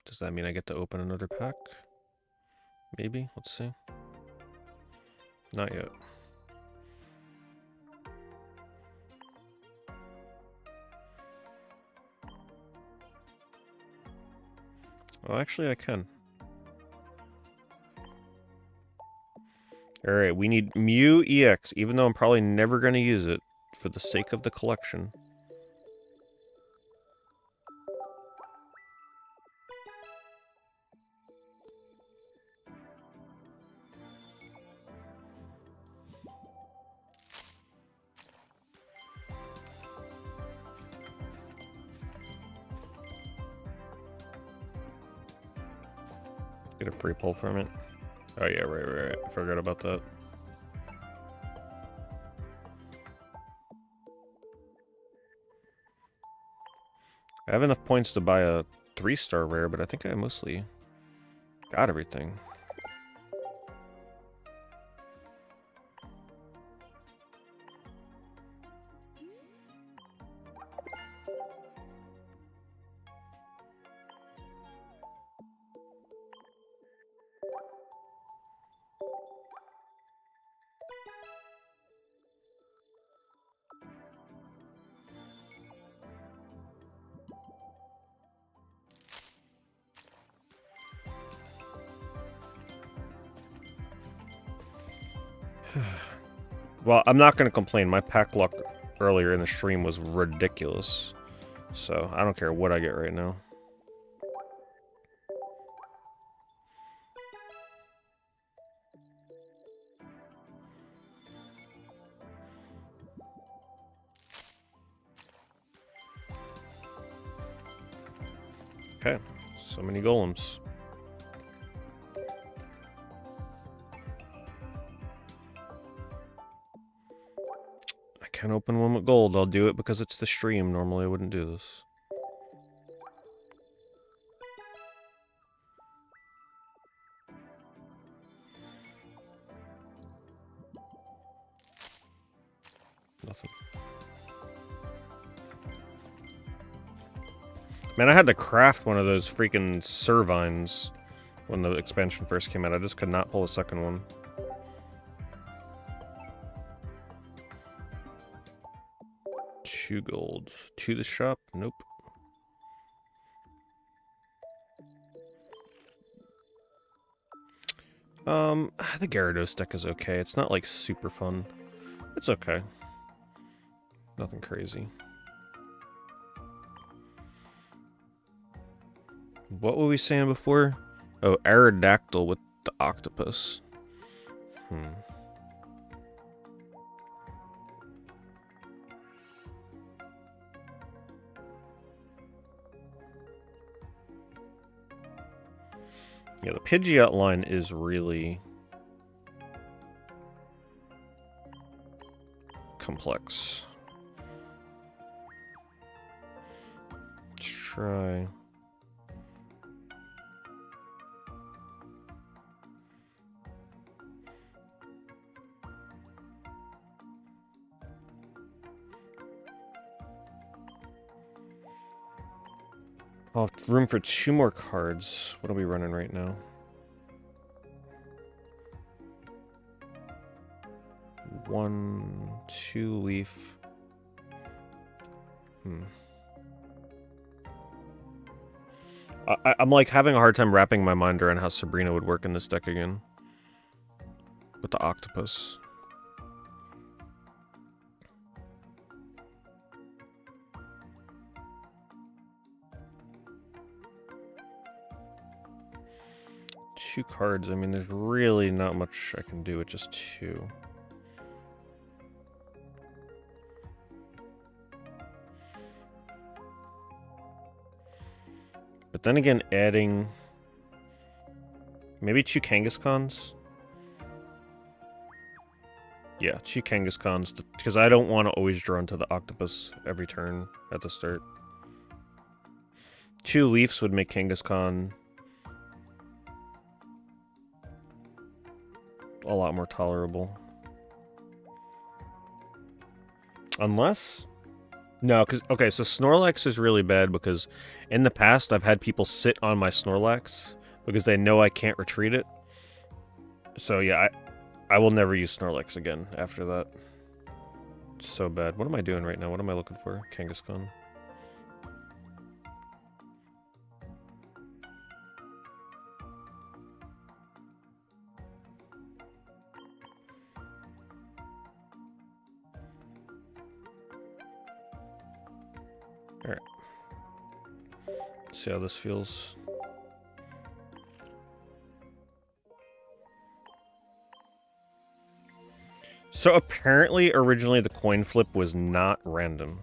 Does that mean I get to open another pack? Maybe? Let's see. Not yet. Well, actually I can. Alright, we need Mew EX, even though I'm probably never going to use it. For the sake of the collection. Get a free pull from it. Oh yeah, right. I forgot about that. have enough points to buy a 3-star rare, but I think I mostly got everything. Well, I'm not going to complain. My pack luck earlier in the stream was ridiculous. So, I don't care what I get right now. Okay, so many golems. I can't open one with gold. I'll do it because it's the stream. Normally I wouldn't do this. Nothing. Man, I had to craft one of those freaking Servines when the expansion first came out. I just could not pull a second one. Two gold. To the shop? Nope. The Gyarados deck is okay. It's not, like, super fun. It's okay. Nothing crazy. What were we saying before? Oh, Aerodactyl with the octopus. Yeah, the Pidgeot line is really complex. Try. Oh, room for 2 more cards. What are we running right now? 1, 2 leaf. I'm like having a hard time wrapping my mind around how Sabrina would work in this deck again. With the octopus. Two cards. I mean, there's really not much I can do with just 2. But then again, adding maybe 2 Kangaskhans. Yeah, 2 Kangaskhans, because I don't want to always draw into the octopus every turn at the start. 2 Leafs would make Kangaskhan a lot more tolerable. Unless... No, because... Okay, so Snorlax is really bad because in the past I've had people sit on my Snorlax because they know I can't retreat it. So yeah, I will never use Snorlax again after that. It's so bad. What am I doing right now? What am I looking for? Kangaskhan. Alright. See how this feels. So apparently, originally the coin flip was not random.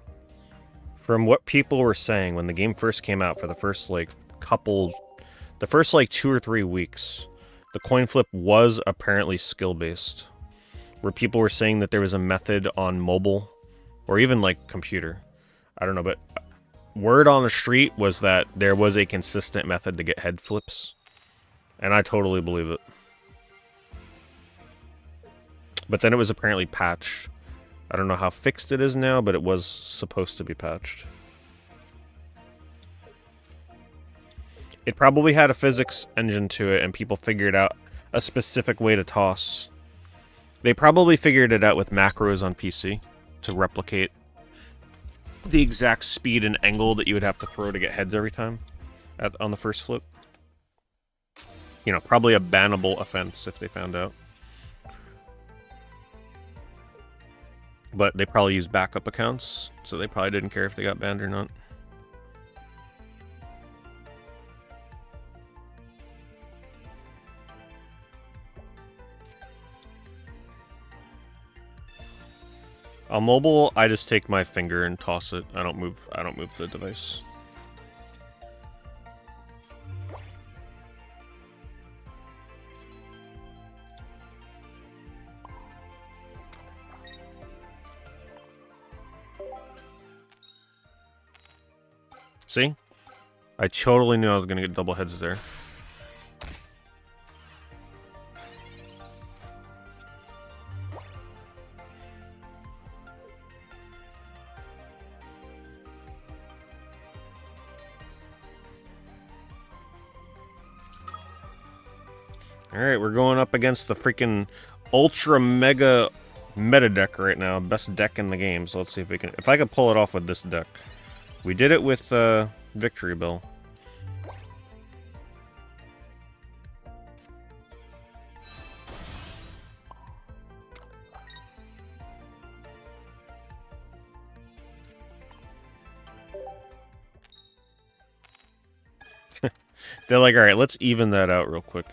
From what people were saying when the game first came out for the first, like, the first, like, 2 or 3 weeks, the coin flip was apparently skill-based. Where people were saying that there was a method on mobile, or even, like, computer. I don't know, but word on the street was that there was a consistent method to get head flips. And I totally believe it. But then it was apparently patched. I don't know how fixed it is now, but it was supposed to be patched. It probably had a physics engine to it, and people figured out a specific way to toss. They probably figured it out with macros on PC to replicate the exact speed and angle that you would have to throw to get heads every time on the first flip. You know, probably a bannable offense if they found out. But they probably used backup accounts, so they probably didn't care if they got banned or not. On mobile, I just take my finger and toss it. I don't move the device. See? I totally knew I was gonna get double heads there. Alright, we're going up against the freaking ultra mega meta deck right now. Best deck in the game, so let's see if we can... If I could pull it off with this deck. We did it with Victory Bell. They're like, alright, let's even that out real quick.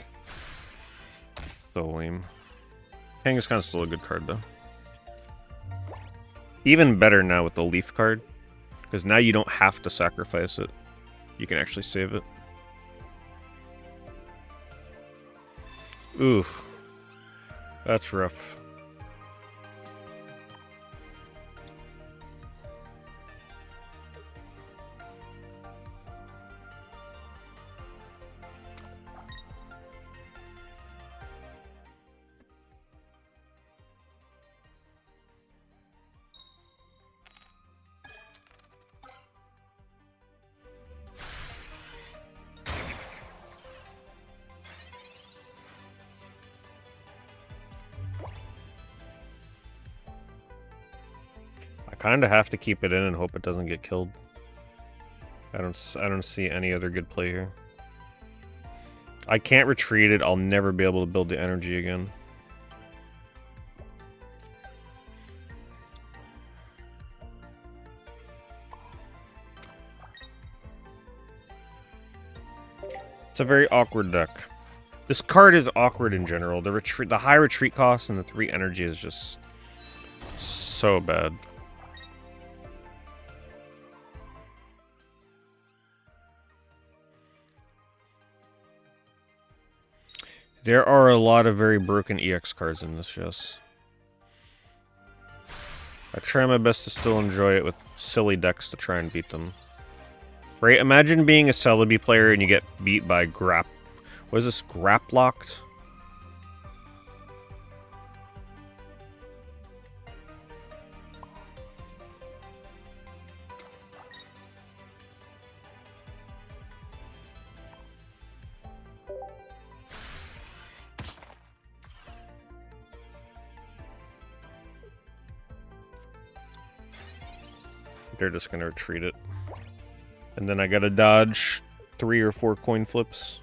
So lame. Kang is kind of still a good card, though. Even better now with the Leaf card. Because now you don't have to sacrifice it. You can actually save it. Oof. That's rough. Kind of have to keep it in and hope it doesn't get killed. I don't see any other good play here. I can't retreat it. I'll never be able to build the energy again. It's a very awkward deck. This card is awkward in general. The high retreat cost and the 3 energy is just so bad. There are a lot of very broken EX cards in this, yes. I try my best to still enjoy it with silly decks to try and beat them. Right, imagine being a Celebi player and you get beat by Grap... What is this? Graplocked? They're just gonna retreat it. And then I gotta dodge 3 or 4 coin flips.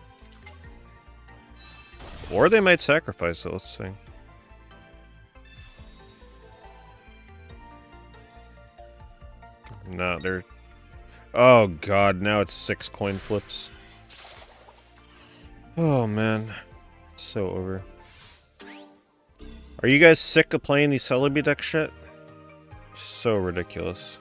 Or they might sacrifice it, let's see. No, they're... Oh god, now it's 6 coin flips. Oh man. It's so over. Are you guys sick of playing these Celebi deck shit? So ridiculous.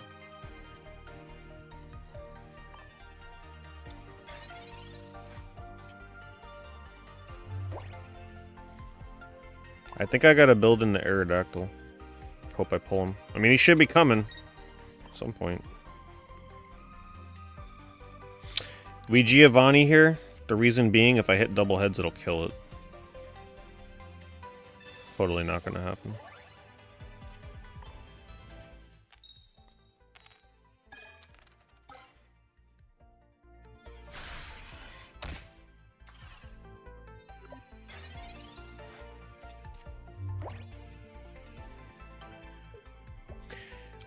I think I gotta build in the Aerodactyl. Hope I pull him. I mean, he should be coming at some point. We Giovanni here. The reason being, if I hit double heads, it'll kill it. Totally not gonna happen.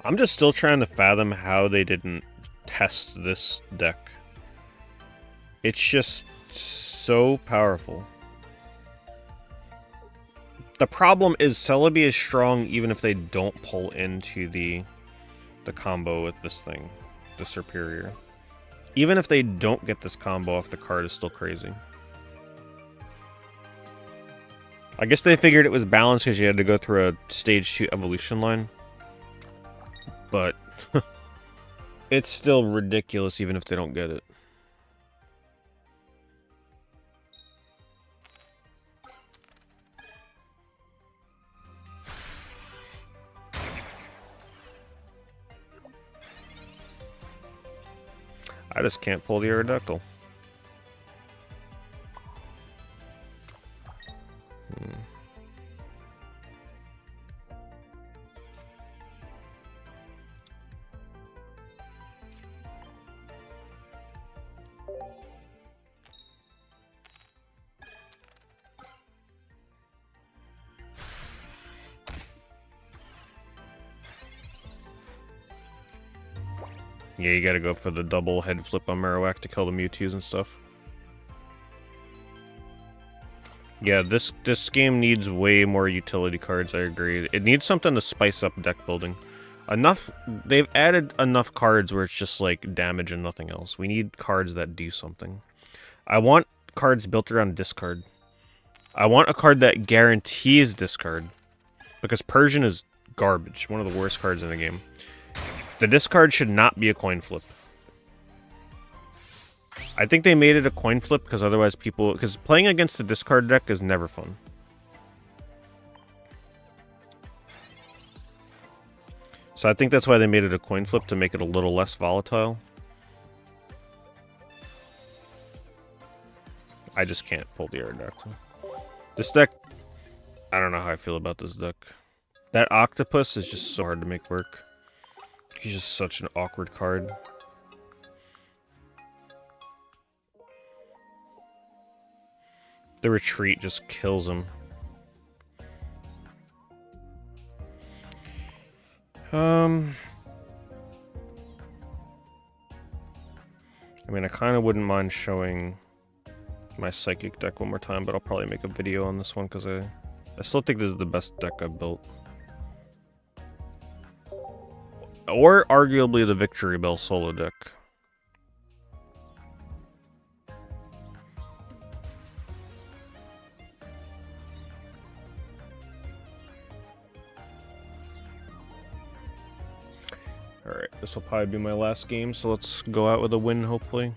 I'm just still trying to fathom how they didn't test this deck. It's just so powerful. The problem is Celebi is strong even if they don't pull into the combo with this thing, the Superior. Even if they don't get this combo off, the card is still crazy. I guess they figured it was balanced because you had to go through a stage 2 evolution line. But it's still ridiculous even if they don't get it. I just can't pull the Aerodactyl. Yeah, you gotta go for the double head flip on Marowak to kill the Mewtwo's and stuff. Yeah, this game needs way more utility cards, I agree. It needs something to spice up deck building. They've added enough cards where it's just like damage and nothing else. We need cards that do something. I want cards built around discard. I want a card that guarantees discard. Because Persian is garbage, one of the worst cards in the game. The discard should not be a coin flip. I think they made it a coin flip because otherwise people... Because playing against the discard deck is never fun. So I think that's why they made it a coin flip, to make it a little less volatile. I just can't pull the Aerodactyl. This deck... I don't know how I feel about this deck. That Octopus is just so hard to make work. He's just such an awkward card. The retreat just kills him. I mean, I kind of wouldn't mind showing my Psychic deck one more time, but I'll probably make a video on this one because I still think this is the best deck I've built. Or arguably the Victory Bell solo deck. Alright, this will probably be my last game, so let's go out with a win, hopefully.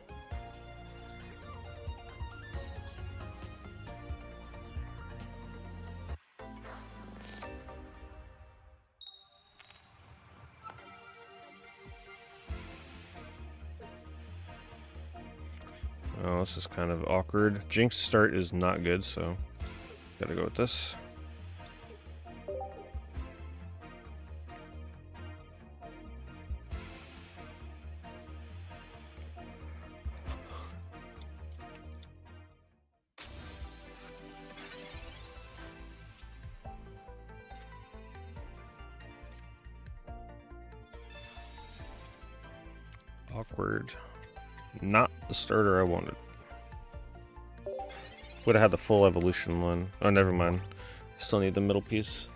Oh, this is kind of awkward. Jinx start is not good, so gotta go with this. Awkward. Not the starter I wanted. Would have had the full evolution one. Oh, never mind. Still need the middle piece.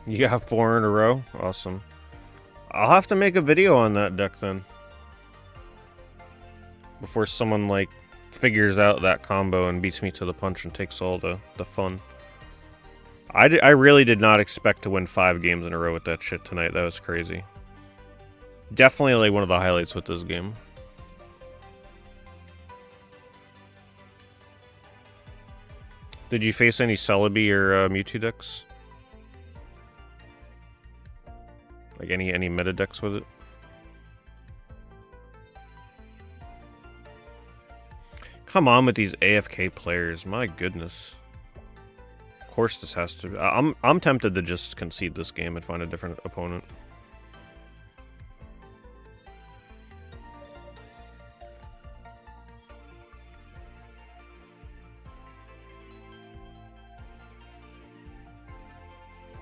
You got 4 in a row? Awesome. I'll have to make a video on that deck then. Before someone, like, figures out that combo and beats me to the punch and takes all the fun. I really did not expect to win 5 games in a row with that shit tonight. That was crazy. Definitely like one of the highlights with this game. Did you face any Celebi or Mewtwo decks? Like any meta decks with it? Come on with these AFK players, my goodness. Of course this has to be. I'm tempted to just concede this game and find a different opponent.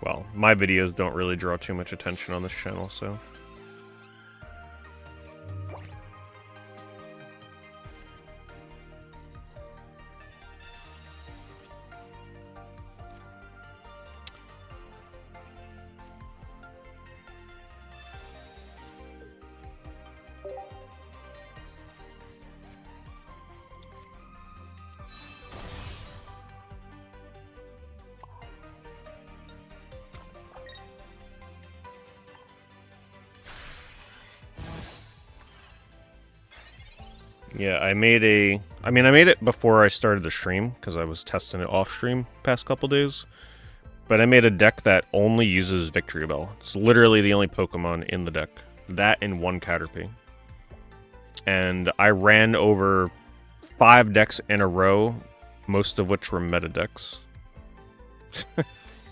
Well, my videos don't really draw too much attention on this channel, so... Yeah, I made it before I started the stream, because I was testing it off stream past couple days. But I made a deck that only uses Victory Bell. It's literally the only Pokemon in the deck. That and 1 Caterpie. And I ran over 5 decks in a row, most of which were meta decks.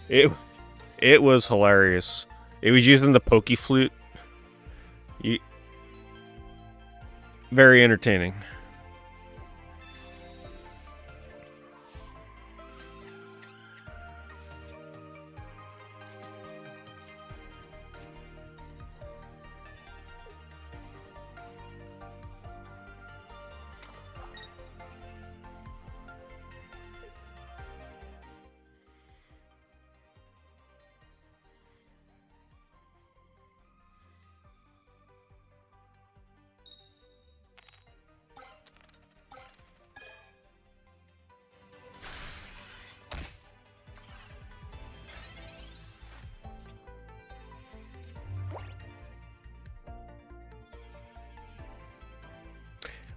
It was hilarious. It was using the Poke Flute. Very entertaining.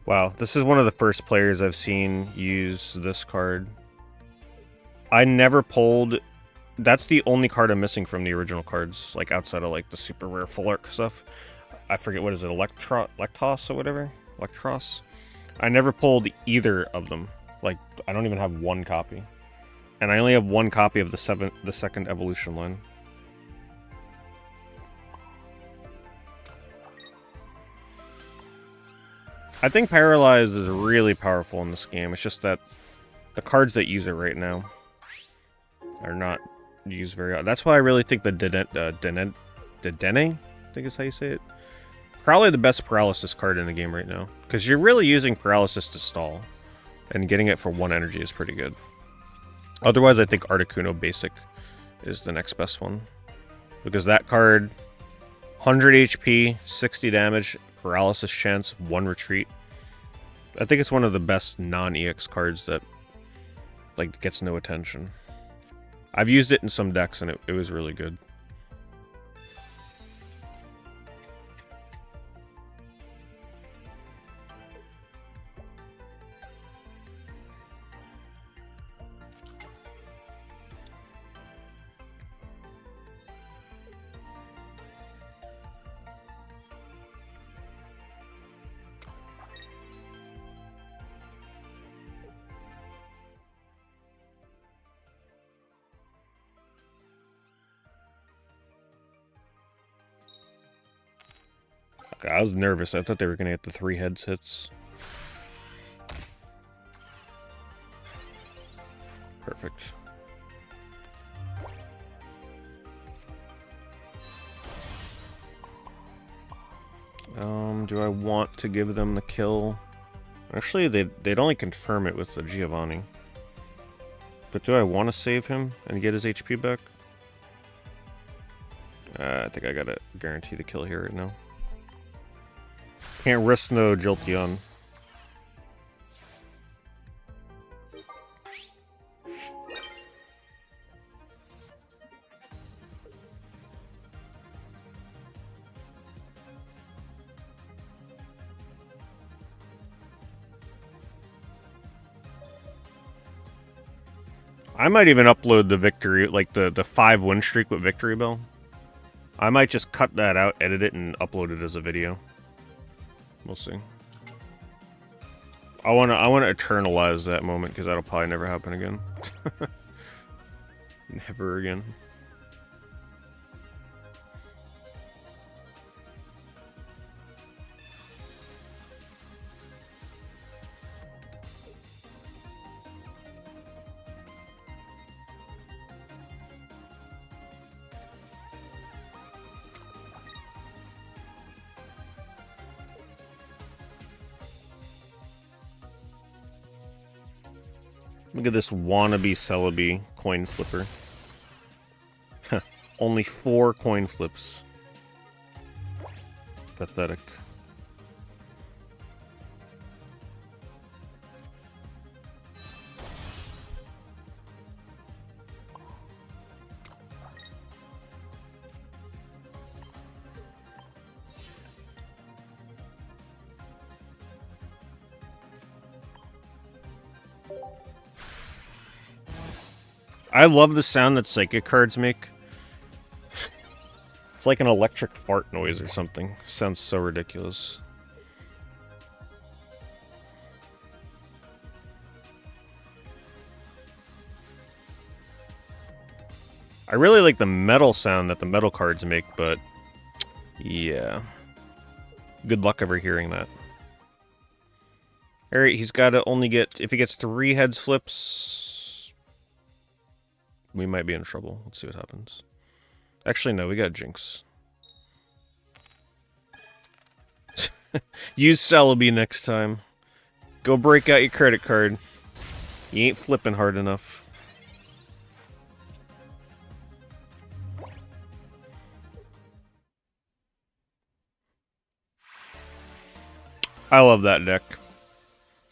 Wow, this is one of the first players I've seen use this card. I never pulled... That's the only card I'm missing from the original cards, like outside of like the super rare full art stuff. I forget, what is it, Electos or whatever? Electros? I never pulled either of them. Like, I don't even have 1 copy. And I only have 1 copy of the second evolution line. I think Paralyze is really powerful in this game. It's just that the cards that use it right now are not used very often. That's why I really think the Dedenne, I think is how you say it. Probably the best Paralysis card in the game right now. Because you're really using Paralysis to stall. And getting it for 1 energy is pretty good. Otherwise, I think Articuno Basic is the next best one. Because that card, 100 HP, 60 damage, Paralysis chance, 1 retreat. I think it's one of the best non-EX cards that like gets no attention. I've used it in some decks and it was really good. I was nervous. I thought they were going to get the 3 heads hits. Perfect. Do I want to give them the kill? Actually, they'd only confirm it with the Giovanni. But do I want to save him and get his HP back? I think I gotta guarantee the kill here right now. Can't risk no Jolteon. I might even upload the victory, like the 5 win streak with Victory Bell. I might just cut that out, edit it, and upload it as a video. We'll see. I wanna eternalize that moment because that'll probably never happen again. Never again. Look at this wannabe Celebi coin flipper. Only 4 coin flips. Pathetic. I love the sound that psychic cards make. It's like an electric fart noise or something. Sounds so ridiculous. I really like the metal sound that the metal cards make, but yeah. Good luck ever hearing that. Alright, he's got to only get... If he gets 3 heads flips, we might be in trouble. Let's see what happens. Actually, no, we got Jinx. Use Celebi next time. Go break out your credit card. You ain't flipping hard enough. I love that deck.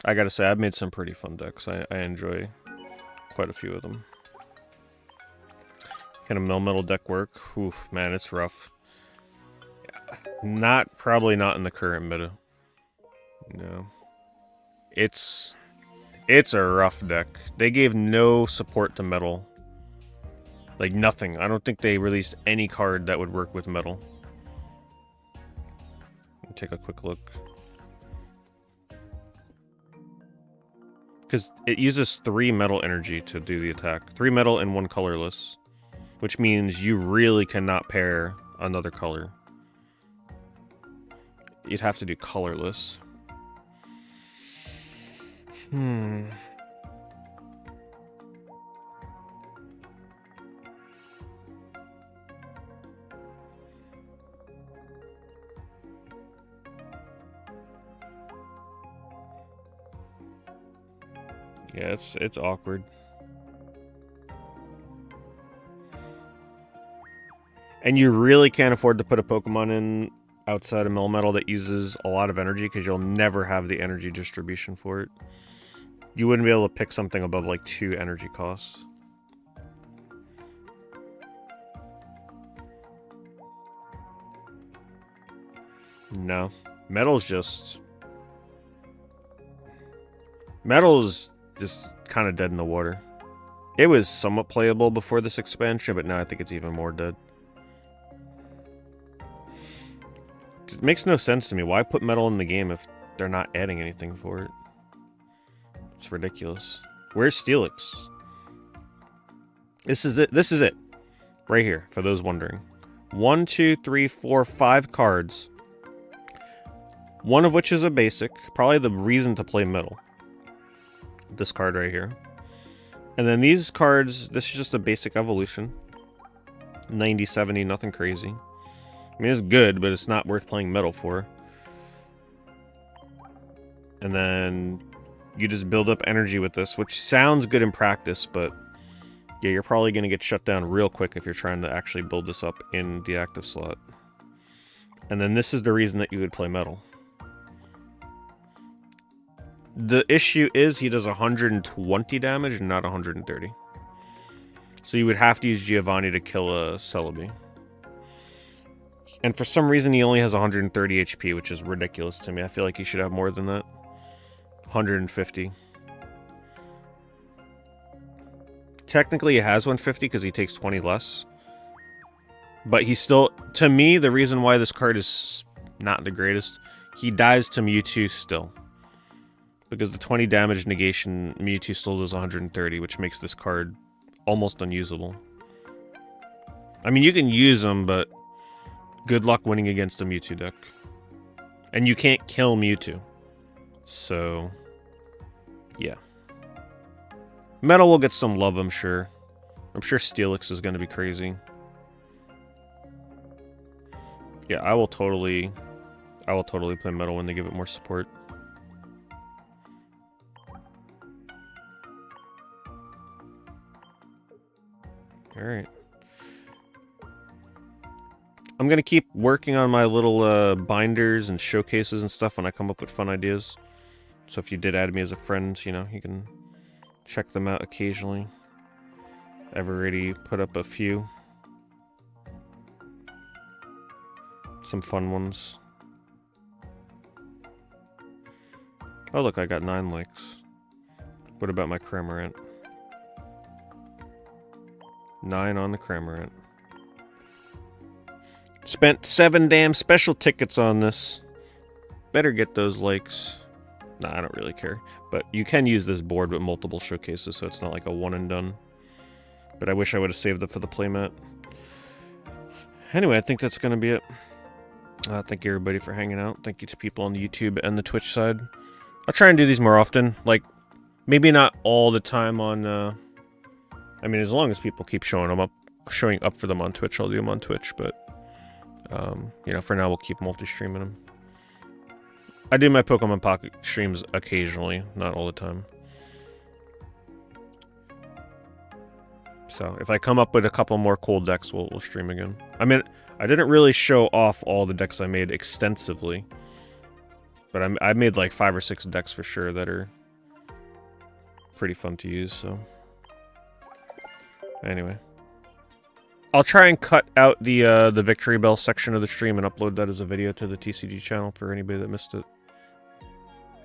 I gotta say, I've made some pretty fun decks. I enjoy quite a few of them. Can a Melmetal deck work? Oof, man, it's rough. Probably not in the current meta. No. It's a rough deck. They gave no support to metal. Like, nothing. I don't think they released any card that would work with metal. Let me take a quick look. Because it uses 3 metal energy to do the attack. 3 metal and 1 colorless. Which means you really cannot pair another color. You'd have to do colorless. Yeah, it's awkward. And you really can't afford to put a Pokemon in outside of Melmetal that uses a lot of energy because you'll never have the energy distribution for it. You wouldn't be able to pick something above like 2 energy costs. No. Metal's just kind of dead in the water. It was somewhat playable before this expansion, but now I think it's even more dead. It makes no sense to me. Why put metal in the game if they're not adding anything for it? It's ridiculous. Where's Steelix? This is it. This is it. Right here, for those wondering. 1, 2, 3, 4, 5 cards. One of which is a basic. Probably the reason to play metal. This card right here. And then these cards, this is just a basic evolution. 90, 70, nothing crazy. I mean, it's good, but it's not worth playing metal for. And then you just build up energy with this, which sounds good in practice, but yeah, you're probably going to get shut down real quick if you're trying to actually build this up in the active slot. And then this is the reason that you would play metal. The issue is he does 120 damage and not 130. So you would have to use Giovanni to kill a Celebi. And for some reason he only has 130 HP, which is ridiculous to me. I feel like he should have more than that. 150. Technically, he has 150 because he takes 20 less. But he's still... To me, the reason why this card is not the greatest, he dies to Mewtwo still. Because the 20 damage negation, Mewtwo still does 130, which makes this card almost unusable. I mean, you can use him, but good luck winning against a Mewtwo deck. And you can't kill Mewtwo. So, yeah. Metal will get some love, I'm sure. I'm sure Steelix is going to be crazy. Yeah, I will totally play Metal when they give it more support. Alright. I'm going to keep working on my little binders and showcases and stuff when I come up with fun ideas. So if you did add me as a friend, you know, you can check them out occasionally. I've already put up a few. Some fun ones. Oh look, I got 9 likes. What about my Cramorant? 9 on the Cramorant. Spent 7 damn special tickets on this. Better get those likes. Nah, I don't really care. But you can use this board with multiple showcases, so it's not like a one and done. But I wish I would have saved it for the playmat. Anyway, I think that's going to be it. Thank you everybody for hanging out. Thank you to people on the YouTube and the Twitch side. I'll try and do these more often. Like, maybe not all the time on... I mean, as long as people keep showing up for them on Twitch, I'll do them on Twitch, but... you know, for now, we'll keep multi-streaming them. I do my Pokemon Pocket streams occasionally, not all the time. So, if I come up with a couple more cool decks, we'll stream again. I mean, I didn't really show off all the decks I made extensively. But I made like 5 or 6 decks for sure that are pretty fun to use, so... Anyway. I'll try and cut out the Victory Bell section of the stream and upload that as a video to the TCG channel for anybody that missed it.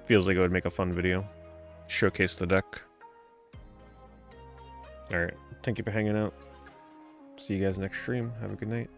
Feels like it would make a fun video. Showcase the deck. Alright, thank you for hanging out. See you guys next stream. Have a good night.